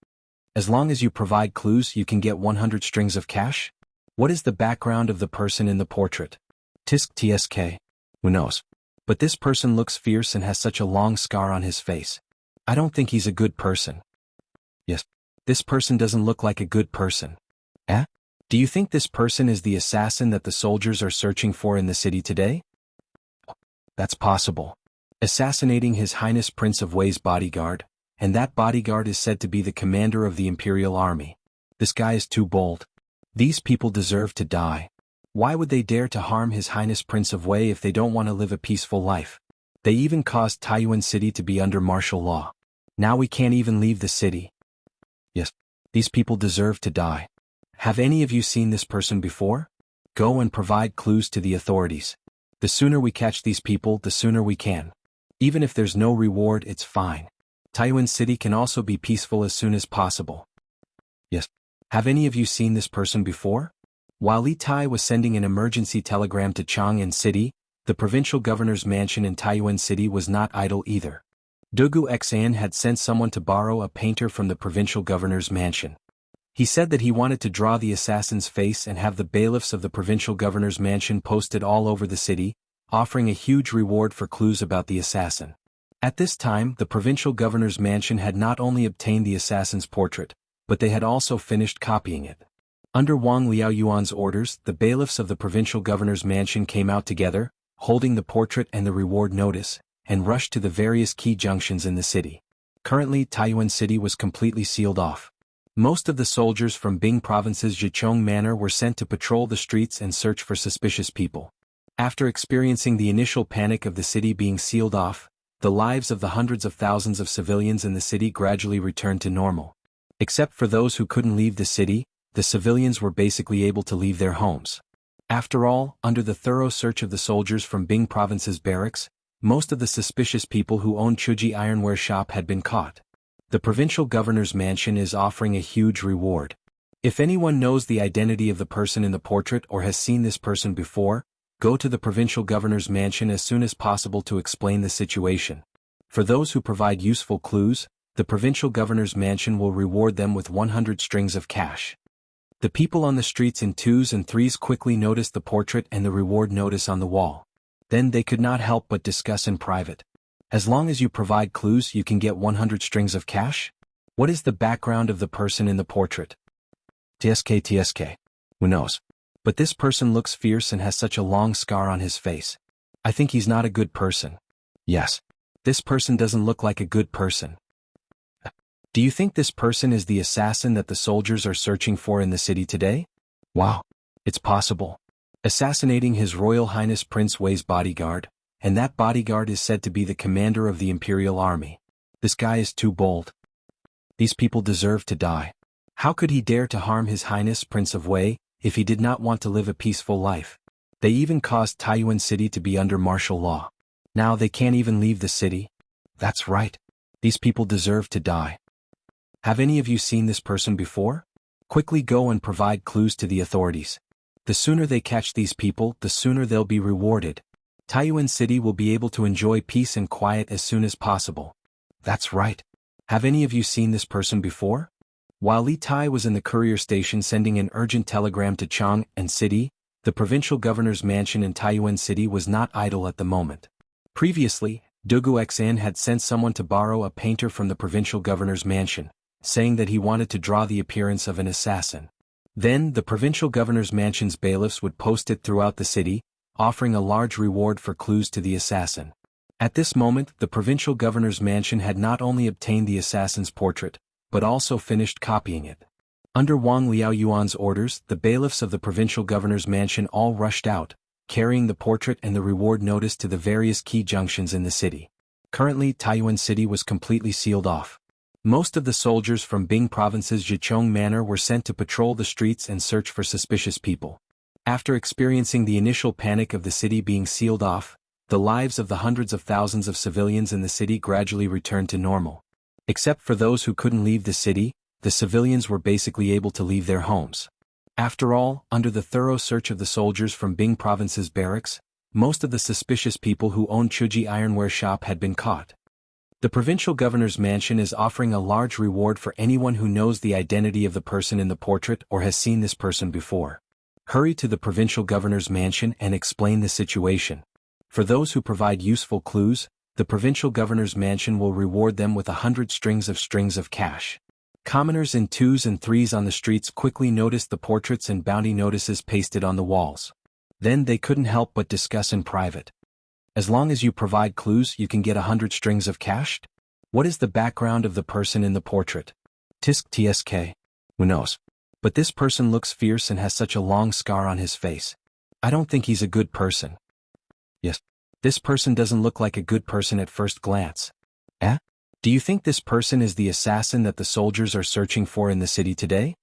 As long as you provide clues, you can get 100 strings of cash? What is the background of the person in the portrait? TSK. Who knows? But this person looks fierce and has such a long scar on his face. I don't think he's a good person. Yes. This person doesn't look like a good person. Eh? Do you think this person is the assassin that the soldiers are searching for in the city today? That's possible. Assassinating His Highness Prince of Wei's bodyguard, and that bodyguard is said to be the commander of the Imperial Army. This guy is too bold. These people deserve to die. Why would they dare to harm His Highness Prince of Wei if they don't want to live a peaceful life? They even caused Taiyuan City to be under martial law. Now we can't even leave the city. Yes, these people deserve to die. Have any of you seen this person before? Go and provide clues to the authorities. The sooner we catch these people, the sooner we can. Even if there's no reward, it's fine. Taiyuan City can also be peaceful as soon as possible. Yes. Have any of you seen this person before? While Li Tai was sending an emergency telegram to Chang'an City, the provincial governor's mansion in Taiyuan City was not idle either. Dugu Xan had sent someone to borrow a painter from the provincial governor's mansion. He said that he wanted to draw the assassin's face and have the bailiffs of the provincial governor's mansion posted all over the city, offering a huge reward for clues about the assassin. At this time, the provincial governor's mansion had not only obtained the assassin's portrait, but they had also finished copying it. Under Wang Liaoyuan's orders, the bailiffs of the provincial governor's mansion came out together, holding the portrait and the reward notice, and rushed to the various key junctions in the city. Currently, Taiyuan City was completely sealed off. Most of the soldiers from Bing province's Zhichong Manor were sent to patrol the streets and search for suspicious people. After experiencing the initial panic of the city being sealed off, the lives of the hundreds of thousands of civilians in the city gradually returned to normal. Except for those who couldn't leave the city, the civilians were basically able to leave their homes. After all, under the thorough search of the soldiers from Bing province's barracks, most of the suspicious people who owned Chuji ironware shop had been caught. The provincial governor's mansion is offering a huge reward. If anyone knows the identity of the person in the portrait or has seen this person before, go to the provincial governor's mansion as soon as possible to explain the situation. For those who provide useful clues, the provincial governor's mansion will reward them with 100 strings of cash. The people on the streets in 2s and 3s quickly noticed the portrait and the reward notice on the wall. Then they could not help but discuss in private. As long as you provide clues, you can get 100 strings of cash? What is the background of the person in the portrait? TSK. Who knows? But this person looks fierce and has such a long scar on his face. I think he's not a good person. Yes. This person doesn't look like a good person. Do you think this person is the assassin that the soldiers are searching for in the city today? Wow. It's possible. Assassinating His Royal Highness Prince Wei's bodyguard, and that bodyguard is said to be the commander of the Imperial Army. This guy is too bold. These people deserve to die. How could he dare to harm His Highness Prince of Wei, if he did not want to live a peaceful life? They even caused Taiyuan City to be under martial law. Now they can't even leave the city. That's right. These people deserve to die. Have any of you seen this person before? Quickly go and provide clues to the authorities. The sooner they catch these people, the sooner they'll be rewarded. Taiyuan City will be able to enjoy peace and quiet as soon as possible. That's right. Have any of you seen this person before? While Li Tai was in the courier station sending an urgent telegram to Chang'an City, the provincial governor's mansion in Taiyuan City was not idle at the moment. Previously, Dugu Xan had sent someone to borrow a painter from the provincial governor's mansion, saying that he wanted to draw the appearance of an assassin. Then, the provincial governor's mansion's bailiffs would post it throughout the city, offering a large reward for clues to the assassin. At this moment, the provincial governor's mansion had not only obtained the assassin's portrait, but also finished copying it. Under Wang Liaoyuan's orders, the bailiffs of the provincial governor's mansion all rushed out, carrying the portrait and the reward notice to the various key junctions in the city. Currently, Taiyuan City was completely sealed off. Most of the soldiers from Bing Province's Jichong Manor were sent to patrol the streets and search for suspicious people. After experiencing the initial panic of the city being sealed off, the lives of the hundreds of thousands of civilians in the city gradually returned to normal. Except for those who couldn't leave the city, the civilians were basically able to leave their homes. After all, under the thorough search of the soldiers from Bing Province's barracks, most of the suspicious people who owned Chuji Ironware Shop had been caught. The provincial governor's mansion is offering a large reward for anyone who knows the identity of the person in the portrait or has seen this person before. Hurry to the provincial governor's mansion and explain the situation. For those who provide useful clues, the provincial governor's mansion will reward them with 100 strings of cash. Commoners in 2s and 3s on the streets quickly noticed the portraits and bounty notices pasted on the walls. Then they couldn't help but discuss in private. As long as you provide clues, you can get 100 strings of cash? What is the background of the person in the portrait? TSK. Who knows? But this person looks fierce and has such a long scar on his face. I don't think he's a good person. Yes. This person doesn't look like a good person at first glance. Eh? Do you think this person is the assassin that the soldiers are searching for in the city today?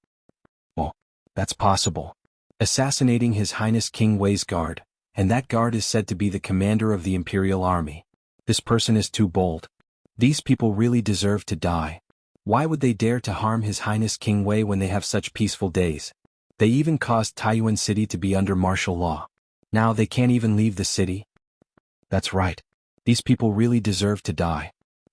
Oh, that's possible. Assassinating His Highness King Wei's guard, and that guard is said to be the commander of the Imperial Army. This person is too bold. These people really deserve to die. Why would they dare to harm His Highness King Wei when they have such peaceful days? They even caused Taiyuan City to be under martial law. Now they can't even leave the city? That's right. These people really deserve to die.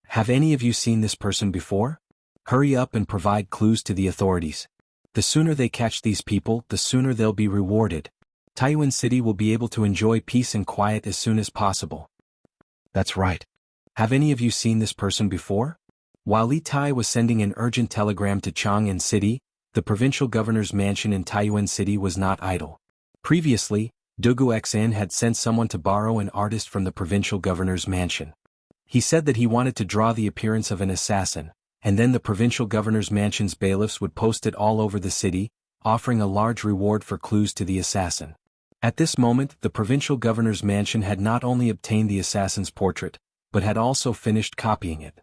Have any of you seen this person before? Hurry up and provide clues to the authorities. The sooner they catch these people, the sooner they'll be rewarded. Taiyuan City will be able to enjoy peace and quiet as soon as possible. That's right. Have any of you seen this person before? While Li Tai was sending an urgent telegram to Chang'an City, the provincial governor's mansion in Taiyuan City was not idle. Previously, Dugu Xan had sent someone to borrow an artist from the provincial governor's mansion. He said that he wanted to draw the appearance of an assassin, and then the provincial governor's mansion's bailiffs would post it all over the city, offering a large reward for clues to the assassin. At this moment, the provincial governor's mansion had not only obtained the assassin's portrait, but had also finished copying it.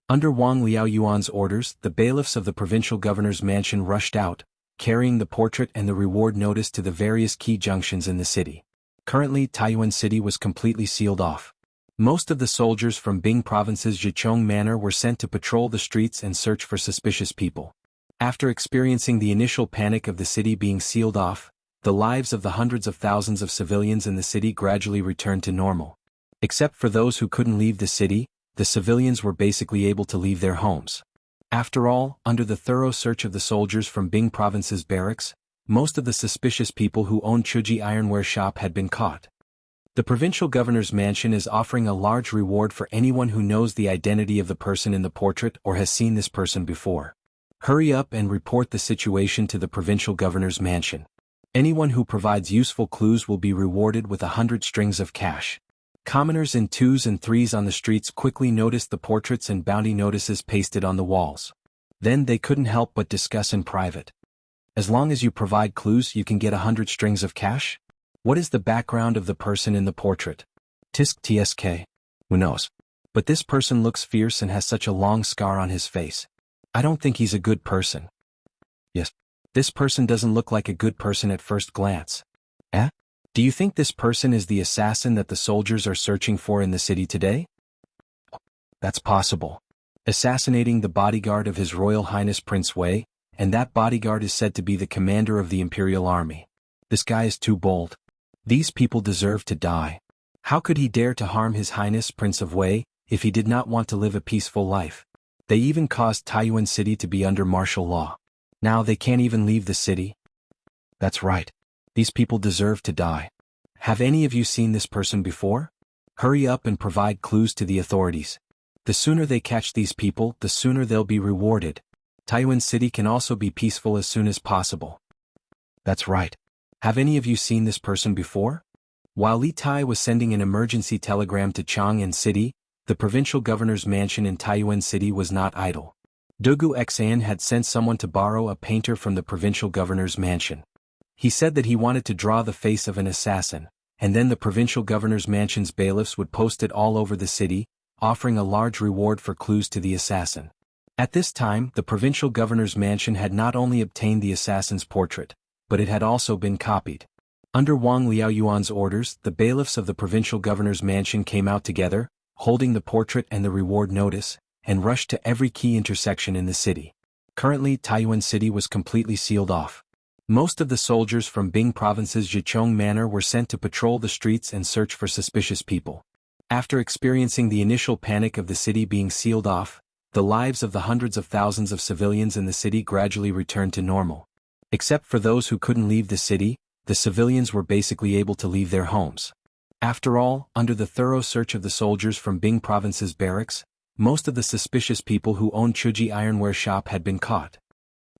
Under Wang Liaoyuan's orders, the bailiffs of the provincial governor's mansion rushed out, carrying the portrait and the reward notice to the various key junctions in the city. Currently, Taiyuan City was completely sealed off. Most of the soldiers from Bing Province's Jichong Manor were sent to patrol the streets and search for suspicious people. After experiencing the initial panic of the city being sealed off, the lives of the hundreds of thousands of civilians in the city gradually returned to normal. Except for those who couldn't leave the city, the civilians were basically able to leave their homes. After all, under the thorough search of the soldiers from Bing Province's barracks, most of the suspicious people who owned Chuji Ironware Shop had been caught. The provincial governor's mansion is offering a large reward for anyone who knows the identity of the person in the portrait or has seen this person before. Hurry up and report the situation to the provincial governor's mansion. Anyone who provides useful clues will be rewarded with 100 strings of cash. Commoners in 2s and 3s on the streets quickly noticed the portraits and bounty notices pasted on the walls. Then they couldn't help but discuss in private. As long as you provide clues, you can get 100 strings of cash? What is the background of the person in the portrait? TSK. Who knows? But this person looks fierce and has such a long scar on his face. I don't think he's a good person. Yes. This person doesn't look like a good person at first glance. Eh? Do you think this person is the assassin that the soldiers are searching for in the city today? That's possible. assassinating the bodyguard of His Royal Highness Prince Wei, and that bodyguard is said to be the commander of the Imperial Army. This guy is too bold. These people deserve to die. How could he dare to harm His Highness Prince of Wei, if he did not want to live a peaceful life? They even caused Taiyuan City to be under martial law. Now they can't even leave the city? That's right. These people deserve to die. Have any of you seen this person before? Hurry up and provide clues to the authorities. The sooner they catch these people, the sooner they'll be rewarded. Taiyuan City can also be peaceful as soon as possible. That's right. Have any of you seen this person before? While Li Tai was sending an emergency telegram to Chang'an City, the provincial governor's mansion in Taiyuan City was not idle. Dugu Xan had sent someone to borrow a painter from the provincial governor's mansion. He said that he wanted to draw the face of an assassin, and then the provincial governor's mansion's bailiffs would post it all over the city, offering a large reward for clues to the assassin. At this time, the provincial governor's mansion had not only obtained the assassin's portrait, but it had also been copied. Under Wang Liaoyuan's orders, the bailiffs of the provincial governor's mansion came out together, holding the portrait and the reward notice, and rushed to every key intersection in the city. Currently, Taiyuan City was completely sealed off. Most of the soldiers from Bing Province's Jichong Manor were sent to patrol the streets and search for suspicious people. After experiencing the initial panic of the city being sealed off, the lives of the hundreds of thousands of civilians in the city gradually returned to normal. Except for those who couldn't leave the city, the civilians were basically able to leave their homes. After all, under the thorough search of the soldiers from Bing Province's barracks, most of the suspicious people who owned Chuji Ironware Shop had been caught.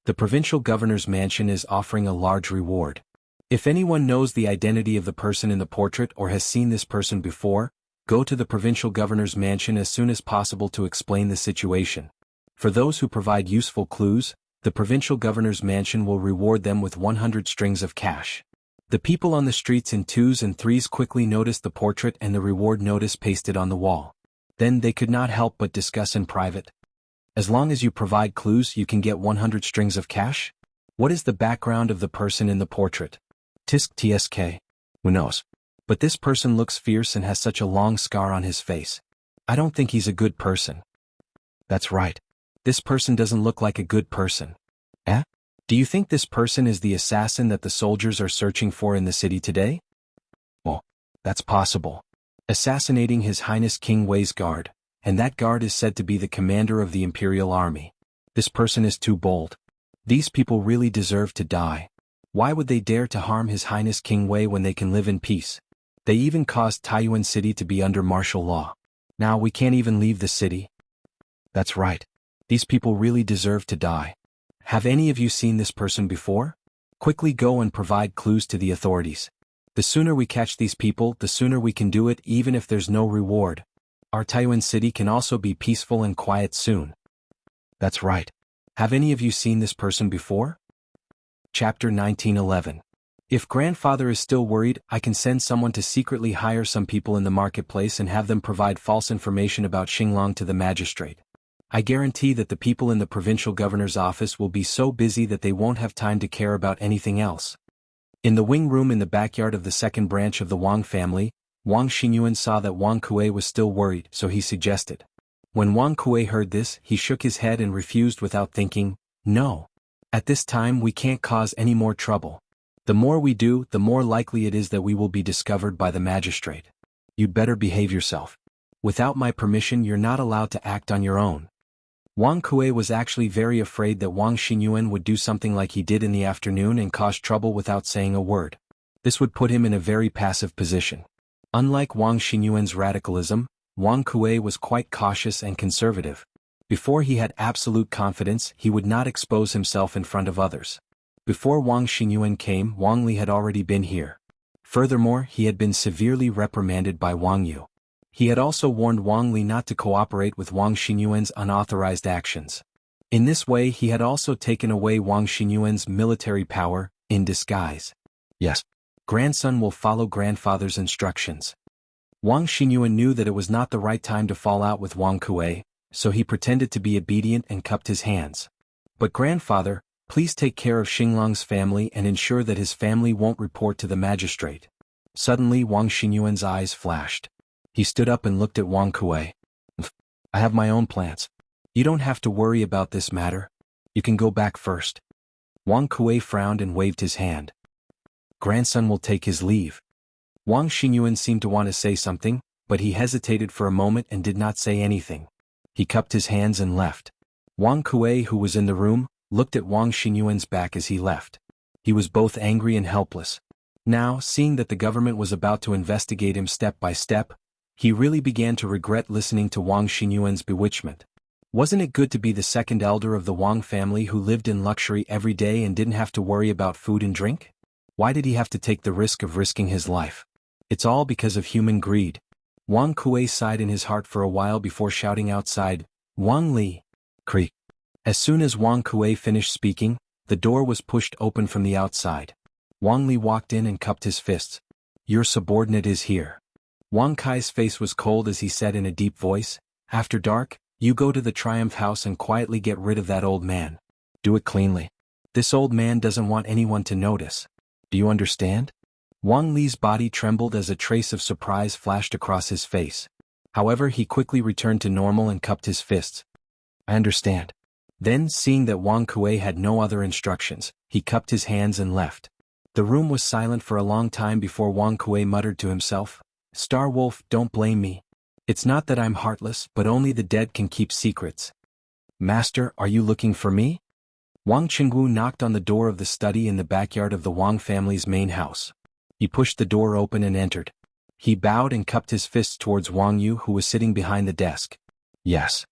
The provincial governor's mansion is offering a large reward. If anyone knows the identity of the person in the portrait or has seen this person before, go to the provincial governor's mansion as soon as possible to explain the situation. For those who provide useful clues, the provincial governor's mansion will reward them with 100 strings of cash. The people on the streets in 2s and 3s quickly noticed the portrait and the reward notice pasted on the wall. Then they could not help but discuss in private. As long as you provide clues, you can get 100 strings of cash? What is the background of the person in the portrait? Tisk tsk. Who knows? But this person looks fierce and has such a long scar on his face. I don't think he's a good person. That's right. This person doesn't look like a good person. Eh? Do you think this person is the assassin that the soldiers are searching for in the city today? Oh, that's possible. Assassinating His Highness King Wei's guard, and that guard is said to be the commander of the Imperial Army. This person is too bold. These people really deserve to die. Why would they dare to harm His Highness King Wei when they can live in peace? They even caused Taiyuan City to be under martial law. Now we can't even leave the city. That's right. These people really deserve to die. Have any of you seen this person before? Quickly go and provide clues to the authorities. The sooner we catch these people, the sooner we can do it even if there's no reward. Our Taiyuan City can also be peaceful and quiet soon. That's right. Have any of you seen this person before? Chapter 1911. If grandfather is still worried, I can send someone to secretly hire some people in the marketplace and have them provide false information about Xinglong to the magistrate. I guarantee that the people in the provincial governor's office will be so busy that they won't have time to care about anything else. In the wing room in the backyard of the second branch of the Wang family, Wang Xingyuan saw that Wang Kuei was still worried, so he suggested. When Wang Kuei heard this, he shook his head and refused without thinking, "No. At this time we can't cause any more trouble. The more we do, the more likely it is that we will be discovered by the magistrate. You'd better behave yourself. Without my permission you're not allowed to act on your own." Wang Kuei was actually very afraid that Wang Xingyuan would do something like he did in the afternoon and cause trouble without saying a word. This would put him in a very passive position. Unlike Wang Xingyuan's radicalism, Wang Kuei was quite cautious and conservative. Before he had absolute confidence, he would not expose himself in front of others. Before Wang Xingyuan came, Wang Li had already been here. Furthermore, he had been severely reprimanded by Wang Yu. He had also warned Wang Li not to cooperate with Wang Xingyuan's unauthorized actions. In this way he had also taken away Wang Xingyuan's military power, in disguise. Yes. Grandson will follow grandfather's instructions. Wang Xingyuan knew that it was not the right time to fall out with Wang Kuei, so he pretended to be obedient and cupped his hands. But grandfather, please take care of Xinglong's family and ensure that his family won't report to the magistrate. Suddenly Wang Xingyuan's eyes flashed. He stood up and looked at Wang Kuei. I have my own plans. You don't have to worry about this matter. You can go back first. Wang Kuei frowned and waved his hand. Grandson will take his leave. Wang Xingyuan seemed to want to say something, but he hesitated for a moment and did not say anything. He cupped his hands and left. Wang Kuei, who was in the room, looked at Wang Xingyuan's back as he left. He was both angry and helpless. Now, seeing that the government was about to investigate him step by step, he really began to regret listening to Wang Xingyuan's bewitchment. Wasn't it good to be the second elder of the Wang family who lived in luxury every day and didn't have to worry about food and drink? Why did he have to take the risk of risking his life? It's all because of human greed. Wang Kuei sighed in his heart for a while before shouting outside, Wang Li! Creak. As soon as Wang Kuei finished speaking, the door was pushed open from the outside. Wang Li walked in and cupped his fists. Your subordinate is here. Wang Kai's face was cold as he said in a deep voice, After dark, you go to the Triumph House and quietly get rid of that old man. Do it cleanly. This old man doesn't want anyone to notice. Do you understand? Wang Li's body trembled as a trace of surprise flashed across his face. However, he quickly returned to normal and cupped his fists. I understand. Then, seeing that Wang Kuei had no other instructions, he cupped his hands and left. The room was silent for a long time before Wang Kuei muttered to himself, Star Wolf, don't blame me. It's not that I'm heartless, but only the dead can keep secrets. Master, are you looking for me? Wang Qingwu knocked on the door of the study in the backyard of the Wang family's main house. He pushed the door open and entered. He bowed and cupped his fists towards Wang Yu, who was sitting behind the desk. Yes.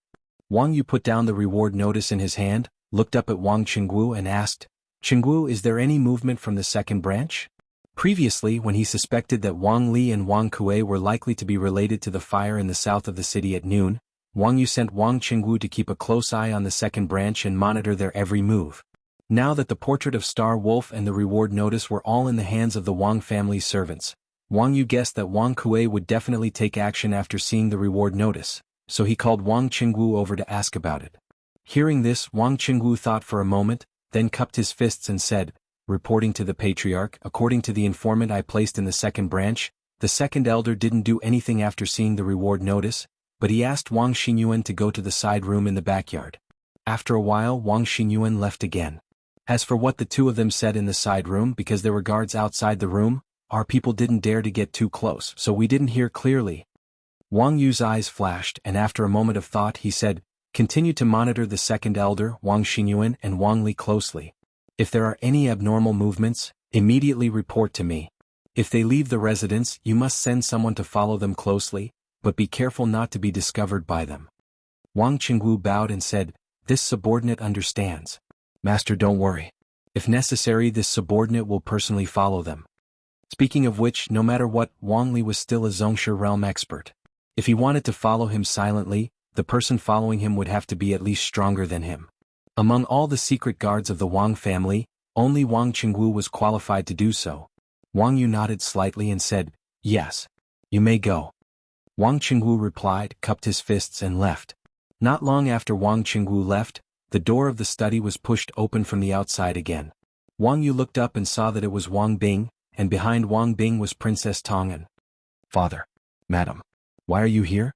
Wang Yu put down the reward notice in his hand, looked up at Wang Qingwu and asked, Qingwu, is there any movement from the second branch? Previously, when he suspected that Wang Li and Wang Kuei were likely to be related to the fire in the south of the city at noon, Wang Yu sent Wang Qingwu to keep a close eye on the second branch and monitor their every move. Now that the portrait of Star Wolf and the reward notice were all in the hands of the Wang family's servants, Wang Yu guessed that Wang Kuei would definitely take action after seeing the reward notice, so he called Wang Qingwu over to ask about it. Hearing this, Wang Qingwu thought for a moment, then cupped his fists and said, Reporting to the Patriarch, according to the informant I placed in the second branch, the second elder didn't do anything after seeing the reward notice, but he asked Wang Xingyuan to go to the side room in the backyard. After a while, Wang Xingyuan left again. As for what the two of them said in the side room, because there were guards outside the room, our people didn't dare to get too close, so we didn't hear clearly. Wang Yu's eyes flashed, and after a moment of thought he said, Continue to monitor the second elder, Wang Xingyuan and Wang Li closely. If there are any abnormal movements, immediately report to me. If they leave the residence, you must send someone to follow them closely, but be careful not to be discovered by them. Wang Qingwu bowed and said, This subordinate understands. Master, don't worry. If necessary, this subordinate will personally follow them. Speaking of which, no matter what, Wang Li was still a Zhongshe realm expert. If he wanted to follow him silently, the person following him would have to be at least stronger than him. Among all the secret guards of the Wang family, only Wang Qingwu was qualified to do so. Wang Yu nodded slightly and said, Yes. You may go. Wang Qingwu replied, cupped his fists and left. Not long after Wang Qingwu left, the door of the study was pushed open from the outside again. Wang Yu looked up and saw that it was Wang Bing, and behind Wang Bing was Princess Tong'an. Father. Madam. Why are you here?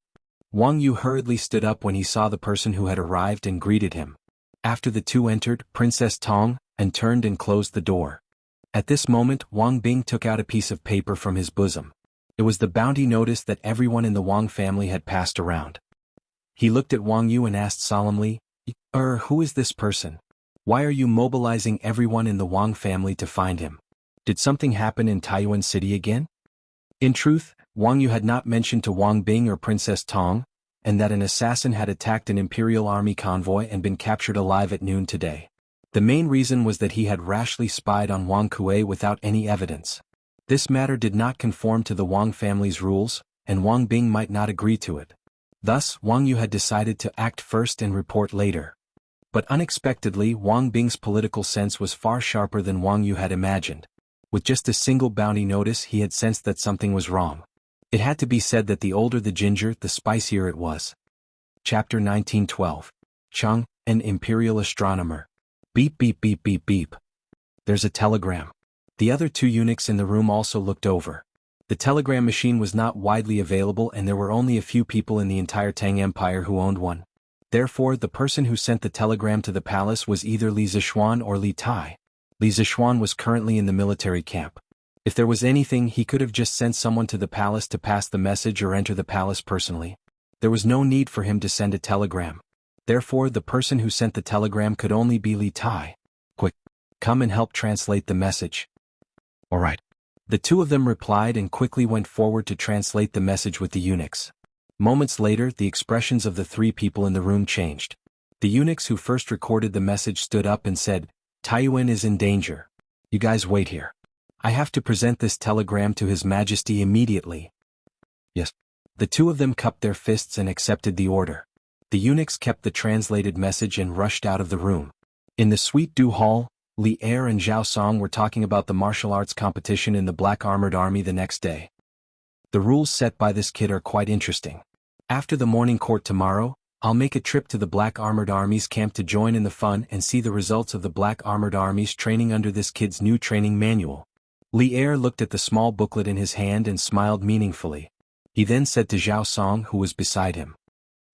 Wang Yu hurriedly stood up when he saw the person who had arrived and greeted him. After the two entered, Princess Tong'an turned and closed the door. At this moment, Wang Bing took out a piece of paper from his bosom. It was the bounty notice that everyone in the Wang family had passed around. He looked at Wang Yu and asked solemnly, Who is this person? Why are you mobilizing everyone in the Wang family to find him? Did something happen in Taiyuan City again? In truth, Wang Yu had not mentioned to Wang Bing or Princess Tong'an, and that an assassin had attacked an imperial army convoy and been captured alive at noon today. The main reason was that he had rashly spied on Wang Kuei without any evidence. This matter did not conform to the Wang family's rules, and Wang Bing might not agree to it. Thus, Wang Yu had decided to act first and report later. But unexpectedly, Wang Bing's political sense was far sharper than Wang Yu had imagined. With just a single bounty notice, he had sensed that something was wrong. It had to be said that the older the ginger, the spicier it was. Chapter 1912. Chung, an imperial astronomer. Beep beep beep beep beep. There's a telegram. The other two eunuchs in the room also looked over. The telegram machine was not widely available and there were only a few people in the entire Tang Empire who owned one. Therefore, the person who sent the telegram to the palace was either Li Zixuan or Li Tai. Li Zixuan was currently in the military camp. If there was anything, he could have just sent someone to the palace to pass the message or enter the palace personally. There was no need for him to send a telegram. Therefore, the person who sent the telegram could only be Li Tai. Quick, come and help translate the message. All right. The two of them replied and quickly went forward to translate the message with the eunuchs. Moments later, the expressions of the three people in the room changed. The eunuchs who first recorded the message stood up and said, "Taiyuan is in danger. You guys wait here. I have to present this telegram to His Majesty immediately." Yes. The two of them cupped their fists and accepted the order. The eunuchs kept the translated message and rushed out of the room. In the Suite du Hall, Li Er and Zhao Song were talking about the martial arts competition in the Black Armored Army the next day. The rules set by this kid are quite interesting. After the morning court tomorrow, I'll make a trip to the Black Armored Army's camp to join in the fun and see the results of the Black Armored Army's training under this kid's new training manual. Li Er looked at the small booklet in his hand and smiled meaningfully. He then said to Zhao Song, who was beside him,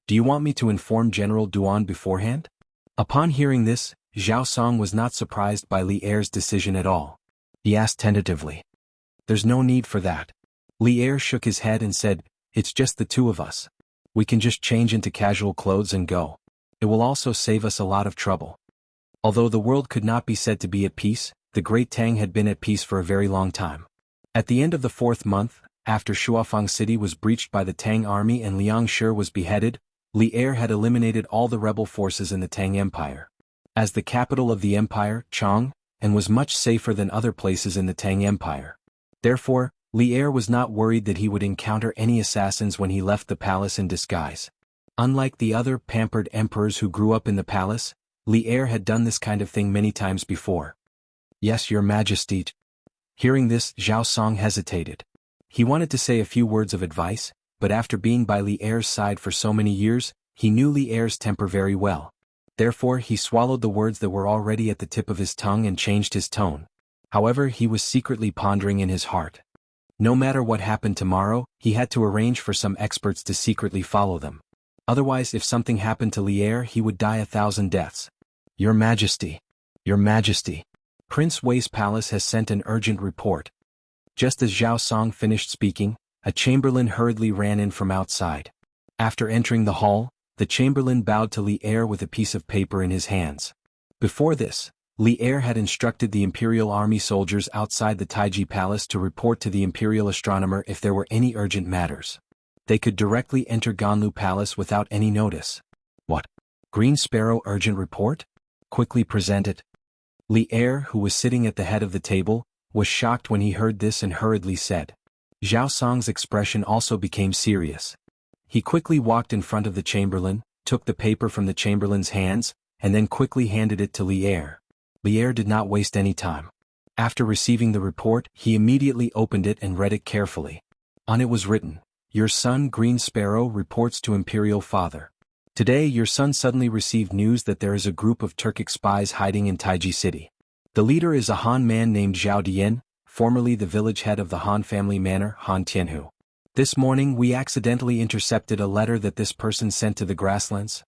"Do you want me to inform General Duan beforehand?" Upon hearing this, Zhao Song was not surprised by Li Er's decision at all. He asked tentatively, "There's no need for that." Li Er shook his head and said, "It's just the two of us. We can just change into casual clothes and go. It will also save us a lot of trouble." Although the world could not be said to be at peace, the Great Tang had been at peace for a very long time. At the end of the 4th month, after Shuafang City was breached by the Tang army and Liang Shi was beheaded, Li Er had eliminated all the rebel forces in the Tang Empire. As the capital of the empire, Chang, and was much safer than other places in the Tang Empire. Therefore, Li Er was not worried that he would encounter any assassins when he left the palace in disguise. Unlike the other pampered emperors who grew up in the palace, Li Er had done this kind of thing many times before. "Yes, Your Majesty." Hearing this, Zhao Song hesitated. He wanted to say a few words of advice, but after being by Li Er's side for so many years, he knew Li Er's temper very well. Therefore, he swallowed the words that were already at the tip of his tongue and changed his tone. However, he was secretly pondering in his heart. No matter what happened tomorrow, he had to arrange for some experts to secretly follow them. Otherwise, if something happened to Li Er, he would die 1,000 deaths. "Your Majesty. Your Majesty. Prince Wei's palace has sent an urgent report." Just as Zhao Song finished speaking, a chamberlain hurriedly ran in from outside. After entering the hall, the chamberlain bowed to Li Er with a piece of paper in his hands. Before this, Li Er had instructed the Imperial Army soldiers outside the Taiji Palace to report to the Imperial Astronomer if there were any urgent matters. They could directly enter Ganlu Palace without any notice. "What? Green Sparrow urgent report? Quickly present it." Li Er, who was sitting at the head of the table, was shocked when he heard this and hurriedly said. Zhao Song's expression also became serious. He quickly walked in front of the chamberlain, took the paper from the chamberlain's hands, and then quickly handed it to Li Er. Li Er did not waste any time. After receiving the report, he immediately opened it and read it carefully. On it was written, "Your son Green Sparrow reports to Imperial Father. Today your son suddenly received news that there is a group of Turkic spies hiding in Taiji City. The leader is a Han man named Zhao Dian, formerly the village head of the Han family manor, Han Tianhu. This morning we accidentally intercepted a letter that this person sent to the grasslands.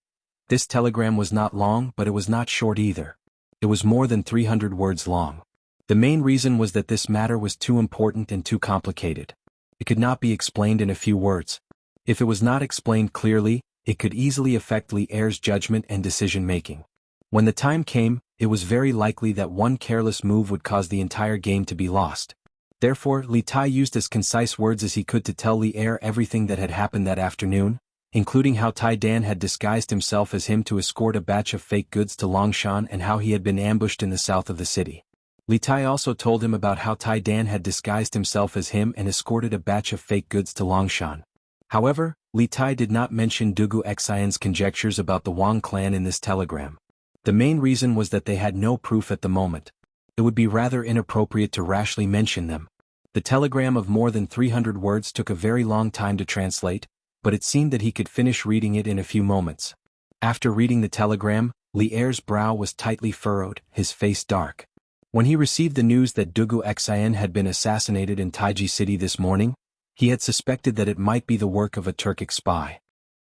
This telegram was not long, but it was not short either. It was more than 300 words long. The main reason was that this matter was too important and too complicated. It could not be explained in a few words. If it was not explained clearly, it could easily affect Li Er's judgment and decision-making. When the time came, it was very likely that one careless move would cause the entire game to be lost. Therefore, Li Tai used as concise words as he could to tell Li Er everything that had happened that afternoon, including how Tai Dan had disguised himself as him to escort a batch of fake goods to Longshan and how he had been ambushed in the south of the city. Li Tai also told him about how Tai Dan had disguised himself as him and escorted a batch of fake goods to Longshan. However, Li Tai did not mention Dugu Xian's conjectures about the Wang clan in this telegram. The main reason was that they had no proof at the moment. It would be rather inappropriate to rashly mention them. The telegram of more than 300 words took a very long time to translate, but it seemed that he could finish reading it in a few moments. After reading the telegram, Li Er's brow was tightly furrowed, his face dark. When he received the news that Dugu Xian had been assassinated in Taiji City this morning, he had suspected that it might be the work of a Turkic spy.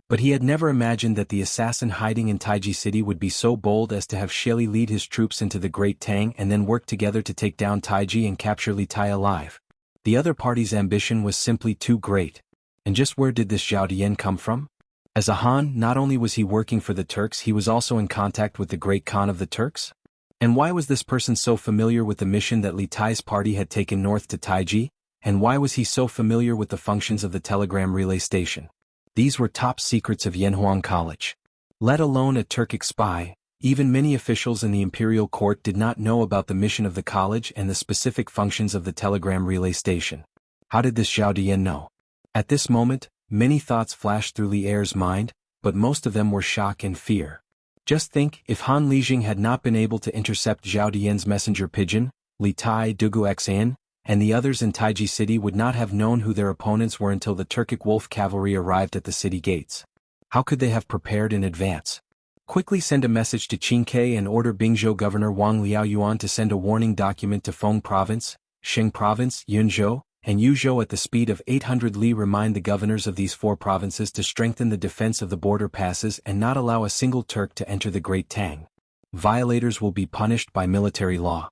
But he had never imagined that the assassin hiding in Taiji City would be so bold as to have Shelly lead his troops into the Great Tang and then work together to take down Taiji and capture Li Tai alive. The other party's ambition was simply too great. And just where did this Zhao Dian come from? As a Han, not only was he working for the Turks, he was also in contact with the Great Khan of the Turks? And why was this person so familiar with the mission that Li Tai's party had taken north to Taiji? And why was he so familiar with the functions of the telegram relay station? These were top secrets of Yanhuang College. Let alone a Turkic spy, even many officials in the imperial court did not know about the mission of the college and the specific functions of the telegram relay station. How did this Zhao Dian know? At this moment, many thoughts flashed through Li Er's mind, but most of them were shock and fear. Just think, if Han Lijing had not been able to intercept Zhao Dian's messenger pigeon, Li Tai, Dugu Xan, and the others in Taiji City would not have known who their opponents were until the Turkic wolf cavalry arrived at the city gates. How could they have prepared in advance? Quickly send a message to Qingke and order Bingzhou Governor Wang Liaoyuan to send a warning document to Feng Province, Sheng Province, Yunzhou, and Yuzhou at the speed of 800 li. Remind the governors of these 4 provinces to strengthen the defense of the border passes and not allow a single Turk to enter the Great Tang. Violators will be punished by military law.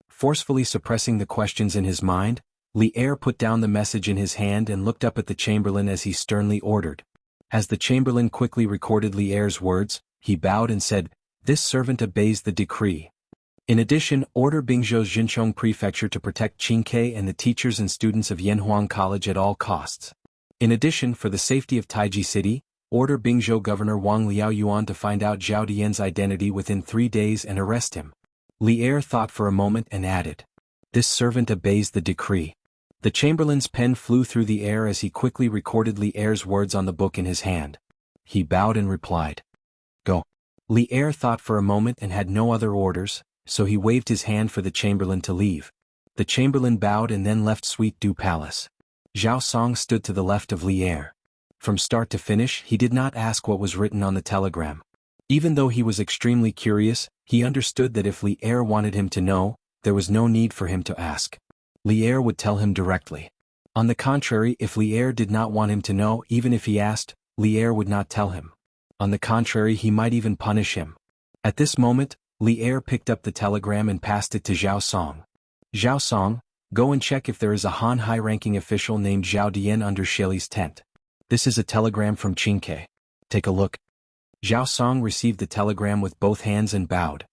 Forcefully suppressing the questions in his mind, Li Er put down the message in his hand and looked up at the chamberlain as he sternly ordered. As the chamberlain quickly recorded Li Er's words, he bowed and said, "This servant obeys the decree. In addition, order Bingzhou's Jinchong Prefecture to protect Qingke and the teachers and students of Yanhuang College at all costs. In addition, for the safety of Taiji City, order Bingzhou Governor Wang Liaoyuan to find out Zhao Dian's identity within 3 days and arrest him." Li Er thought for a moment and added, "This servant obeys the decree." The chamberlain's pen flew through the air as he quickly recorded Li Er's words on the book in his hand. He bowed and replied, "Go." Li Er thought for a moment and had no other orders, so he waved his hand for the chamberlain to leave. The chamberlain bowed and then left Sweet Dew Palace. Zhao Song stood to the left of Li Er. From start to finish, he did not ask what was written on the telegram. Even though he was extremely curious, he understood that if Li Er wanted him to know, there was no need for him to ask. Li Er would tell him directly. On the contrary, if Li Er did not want him to know, even if he asked, Li Er would not tell him. On the contrary, he might even punish him. At this moment, Li Er picked up the telegram and passed it to Zhao Song. "Zhao Song, go and check if there is a Han high-ranking official named Zhao Dian under Shelly's tent. This is a telegram from Qingke. Take a look." Zhao Song received the telegram with both hands and bowed.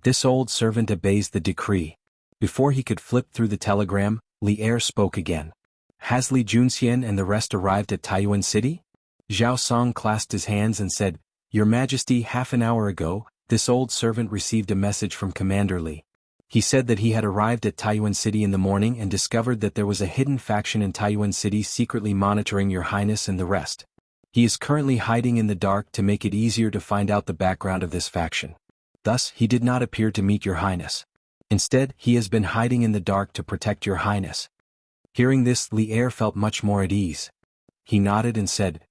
"This old servant obeys the decree." Before he could flip through the telegram, Li Er spoke again. "Has Li Junxian and the rest arrived at Taiyuan City?" Zhao Song clasped his hands and said, "Your Majesty, half an hour ago, this old servant received a message from Commander Li. He said that he had arrived at Taiyuan City in the morning and discovered that there was a hidden faction in Taiyuan City secretly monitoring Your Highness and the rest. He is currently hiding in the dark to make it easier to find out the background of this faction. Thus, he did not appear to meet Your Highness. Instead, he has been hiding in the dark to protect Your Highness." Hearing this, Li Er felt much more at ease. He nodded and said,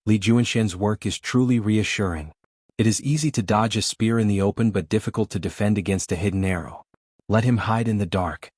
Li Junshan's work is truly reassuring. It is easy to dodge a spear in the open but difficult to defend against a hidden arrow. Let him hide in the dark."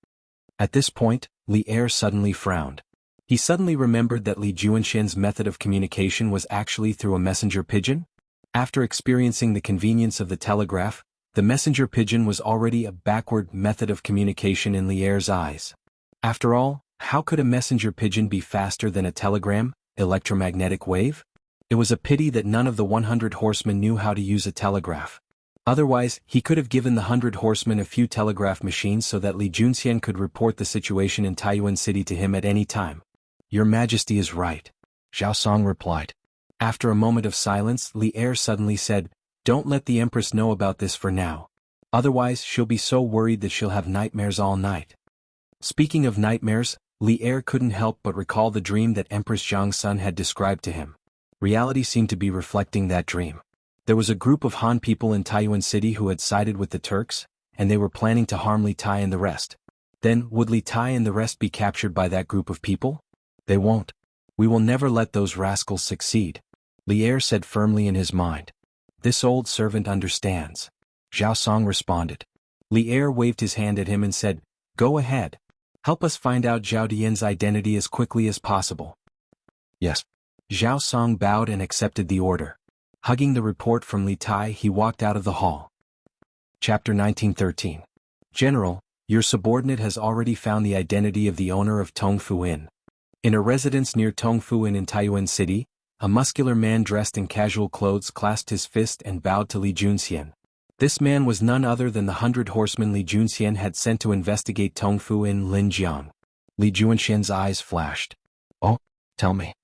At this point, Li Er suddenly frowned. He suddenly remembered that Li Junshan's method of communication was actually through a messenger pigeon. After experiencing the convenience of the telegraph, the messenger pigeon was already a backward method of communication in Li Er's eyes. After all, how could a messenger pigeon be faster than a telegram, electromagnetic wave? It was a pity that none of the 100 horsemen knew how to use a telegraph. Otherwise, he could have given the 100 horsemen a few telegraph machines so that Li Junxian could report the situation in Taiyuan City to him at any time. "Your Majesty is right," Zhao Song replied. After a moment of silence, Li Er suddenly said, "Don't let the Empress know about this for now. Otherwise, she'll be so worried that she'll have nightmares all night." Speaking of nightmares, Li Er couldn't help but recall the dream that Empress Zhang Sun had described to him. Reality seemed to be reflecting that dream. There was a group of Han people in Taiyuan City who had sided with the Turks, and they were planning to harm Li Tai and the rest. Then, would Li Tai and the rest be captured by that group of people? They won't. We will never let those rascals succeed, Li Er said firmly in his mind. This old servant understands. Zhao Song responded. Li Er waved his hand at him and said, "Go ahead. Help us find out Zhao Dian's identity as quickly as possible." "Yes." Zhao Song bowed and accepted the order. Hugging the report from Li Tai, he walked out of the hall. Chapter 1913. General, your subordinate has already found the identity of the owner of Tongfu Inn. In a residence near Tongfu Inn in Taiyuan City, a muscular man dressed in casual clothes clasped his fist and bowed to Li Junxian. This man was none other than the 100 horsemen Li Junxian had sent to investigate Tongfu Inn Lin Jiang. Li Junxian's eyes flashed. Oh, tell me.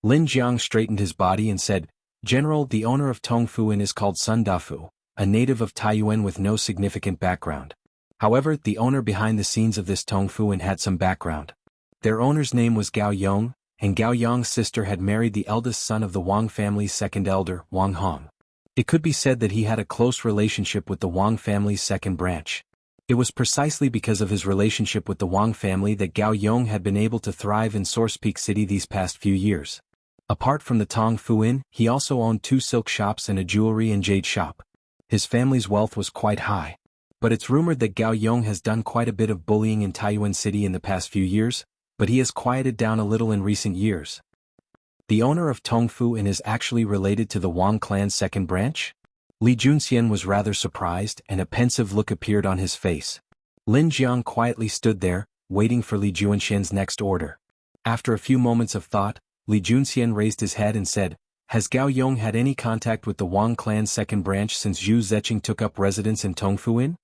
Lin Jiang straightened his body and said, General, the owner of Tongfu Inn is called Sun Dafu, a native of Taiyuan with no significant background. However, the owner behind the scenes of this Tongfu Inn had some background. Their owner's name was Gao Yong, and Gao Yong's sister had married the eldest son of the Wang family's second elder, Wang Hong. It could be said that he had a close relationship with the Wang family's second branch. It was precisely because of his relationship with the Wang family that Gao Yong had been able to thrive in Source Peak City these past few years. Apart from the Tongfu Inn, he also owned 2 silk shops and a jewelry and jade shop. His family's wealth was quite high. But it's rumored that Gao Yong has done quite a bit of bullying in Taiyuan City in the past few years, but he has quieted down a little in recent years. The owner of Tongfu Inn is actually related to the Wang clan's second branch? Li Junxian was rather surprised, and a pensive look appeared on his face. Lin Jiang quietly stood there, waiting for Li Junxian's next order. After a few moments of thought, Li Junxian raised his head and said, Has Gao Yong had any contact with the Wang clan's second branch since Zhu Zeqing took up residence in Tongfu Inn?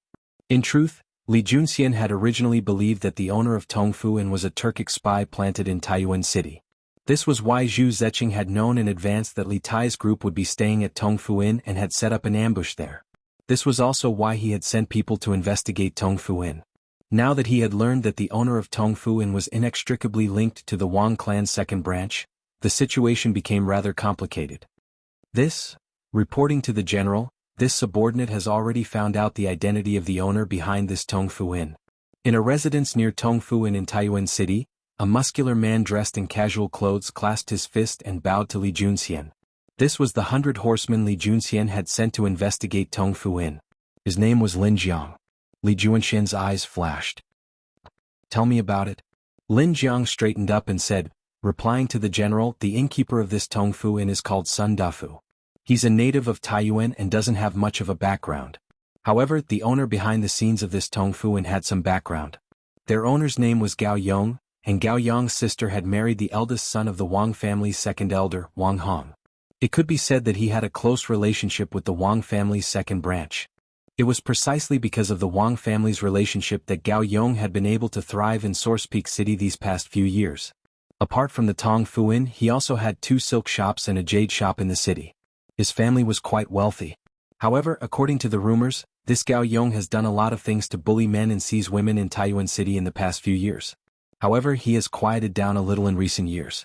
In truth, Li Junxian had originally believed that the owner of Tongfu Inn was a Turkic spy planted in Taiyuan City. This was why Zhu Zeqing had known in advance that Li Tai's group would be staying at Tongfu Inn and had set up an ambush there. This was also why he had sent people to investigate Tongfu Inn. Now that he had learned that the owner of Tongfu Inn was inextricably linked to the Wang clan's second branch, the situation became rather complicated. Reporting to the general, this subordinate has already found out the identity of the owner behind this Tongfu Inn. In a residence near Tongfu Inn in Taiyuan City, a muscular man dressed in casual clothes clasped his fist and bowed to Li Junxian. This was the 100 horsemen Li Junxian had sent to investigate Tongfu Inn. His name was Lin Jiang. Li Junxian's eyes flashed. Tell me about it. Lin Jiang straightened up and said, replying to the general, the innkeeper of this Tongfu Inn is called Sun Dafu. He's a native of Taiyuan and doesn't have much of a background. However, the owner behind the scenes of this Tongfu Inn had some background. Their owner's name was Gao Yong, and Gao Yong's sister had married the eldest son of the Wang family's second elder, Wang Hong. It could be said that he had a close relationship with the Wang family's second branch. It was precisely because of the Wang family's relationship that Gao Yong had been able to thrive in Source Peak City these past few years. Apart from the Tongfu Inn, he also had 2 silk shops and a jade shop in the city. His family was quite wealthy. However, according to the rumors, this Gao Yong has done a lot of things to bully men and seize women in Taiyuan City in the past few years. However, he has quieted down a little in recent years.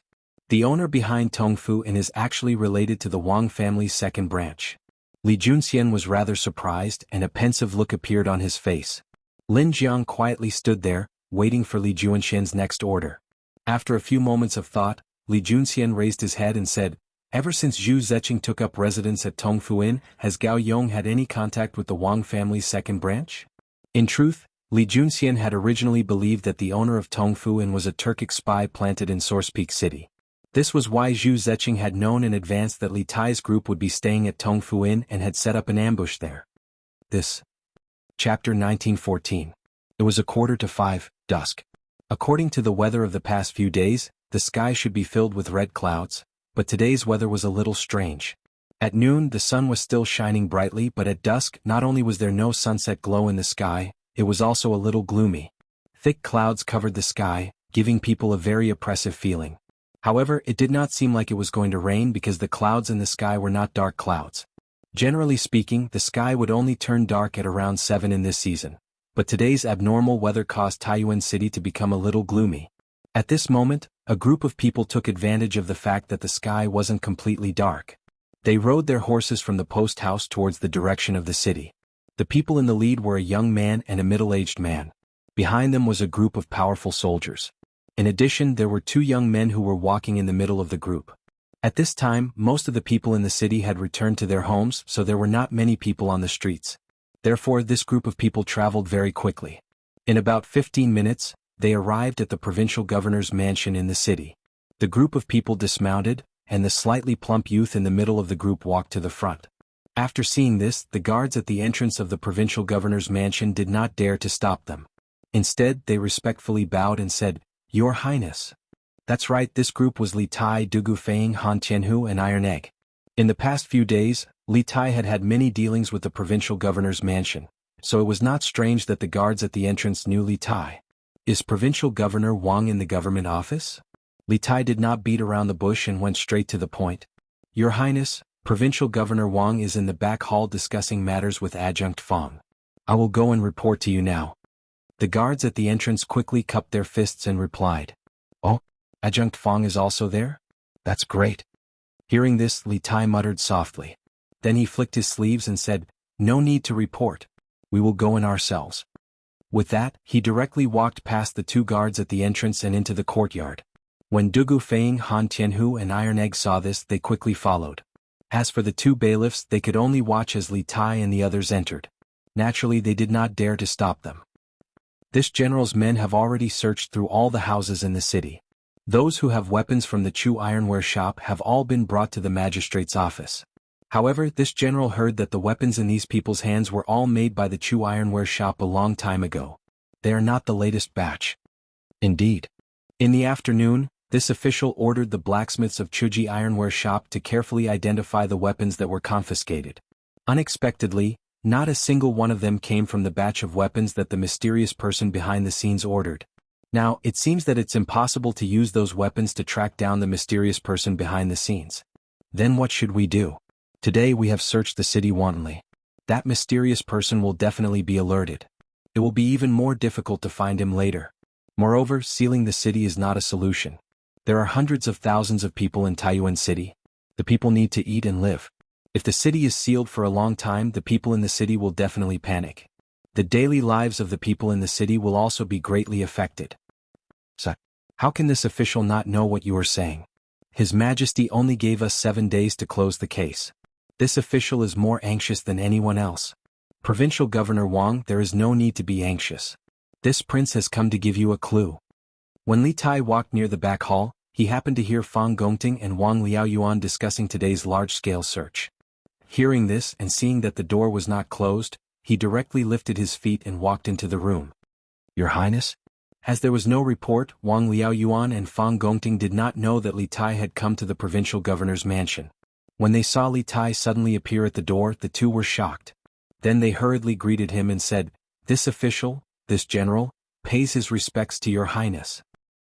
The owner behind Tongfu Inn is actually related to the Wang family's second branch. Li Junxian was rather surprised, and a pensive look appeared on his face. Lin Jiang quietly stood there, waiting for Li Junxian's next order. After a few moments of thought, Li Junxian raised his head and said, Ever since Zhu Zeqing took up residence at Tongfu Inn, has Gao Yong had any contact with the Wang family's second branch? In truth, Li Junxian had originally believed that the owner of Tongfu Inn was a Turkic spy planted in Source Peak City. This was why Zhu Zeqing had known in advance that Li Tai's group would be staying at Tongfu Inn and had set up an ambush there. Chapter 1914. It was 4:45, dusk. According to the weather of the past few days, the sky should be filled with red clouds, but today's weather was a little strange. At noon the sun was still shining brightly, but at dusk not only was there no sunset glow in the sky, it was also a little gloomy. Thick clouds covered the sky, giving people a very oppressive feeling. However, it did not seem like it was going to rain because the clouds in the sky were not dark clouds. Generally speaking, the sky would only turn dark at around 7 in this season. But today's abnormal weather caused Taiyuan City to become a little gloomy. At this moment, a group of people took advantage of the fact that the sky wasn't completely dark. They rode their horses from the post house towards the direction of the city. The people in the lead were a young man and a middle-aged man. Behind them was a group of powerful soldiers. In addition, there were 2 young men who were walking in the middle of the group. At this time, most of the people in the city had returned to their homes, so there were not many people on the streets. Therefore, this group of people traveled very quickly. In about 15 minutes, they arrived at the provincial governor's mansion in the city. The group of people dismounted, and the slightly plump youth in the middle of the group walked to the front. After seeing this, the guards at the entrance of the provincial governor's mansion did not dare to stop them. Instead, they respectfully bowed and said, "Your Highness." That's right, this group was Li Tai, Dugu Feiying, Han Tianhu, and Iron Egg. In the past few days, Li Tai had had many dealings with the provincial governor's mansion, so it was not strange that the guards at the entrance knew Li Tai. Is Provincial Governor Wang in the government office? Li Tai did not beat around the bush and went straight to the point. Your Highness, Provincial Governor Wang is in the back hall discussing matters with Adjunct Fang. I will go and report to you now. The guards at the entrance quickly cupped their fists and replied. Oh, Adjunct Fang is also there? That's great. Hearing this, Li Tai muttered softly. Then he flicked his sleeves and said, No need to report. We will go in ourselves. With that, he directly walked past the two guards at the entrance and into the courtyard. When Dugu Feiying, Han Tianhu, and Iron Egg saw this, they quickly followed. As for the two bailiffs, they could only watch as Li Tai and the others entered. Naturally, they did not dare to stop them. This general's men have already searched through all the houses in the city. Those who have weapons from the Chu Ironware shop have all been brought to the magistrate's office. However, this general heard that the weapons in these people's hands were all made by the Chu Ironware shop a long time ago. They are not the latest batch. Indeed. In the afternoon, this official ordered the blacksmiths of Chuji Ironware shop to carefully identify the weapons that were confiscated. Unexpectedly, not a single one of them came from the batch of weapons that the mysterious person behind the scenes ordered. Now, it seems that it's impossible to use those weapons to track down the mysterious person behind the scenes. Then what should we do? Today we have searched the city wantonly. That mysterious person will definitely be alerted. It will be even more difficult to find him later. Moreover, sealing the city is not a solution. There are hundreds of thousands of people in Taiyuan City. The people need to eat and live. If the city is sealed for a long time, the people in the city will definitely panic. The daily lives of the people in the city will also be greatly affected. So, how can this official not know what you are saying? His Majesty only gave us 7 days to close the case. This official is more anxious than anyone else. Provincial Governor Wang, there is no need to be anxious. This prince has come to give you a clue. When Li Tai walked near the back hall, he happened to hear Fang Gongting and Wang Liaoyuan discussing today's large-scale search. Hearing this and seeing that the door was not closed, he directly lifted his feet and walked into the room. Your Highness? As there was no report, Wang Liaoyuan and Fang Gongting did not know that Li Tai had come to the provincial governor's mansion. When they saw Li Tai suddenly appear at the door, the two were shocked. Then they hurriedly greeted him and said, This official, this general, pays his respects to your Highness.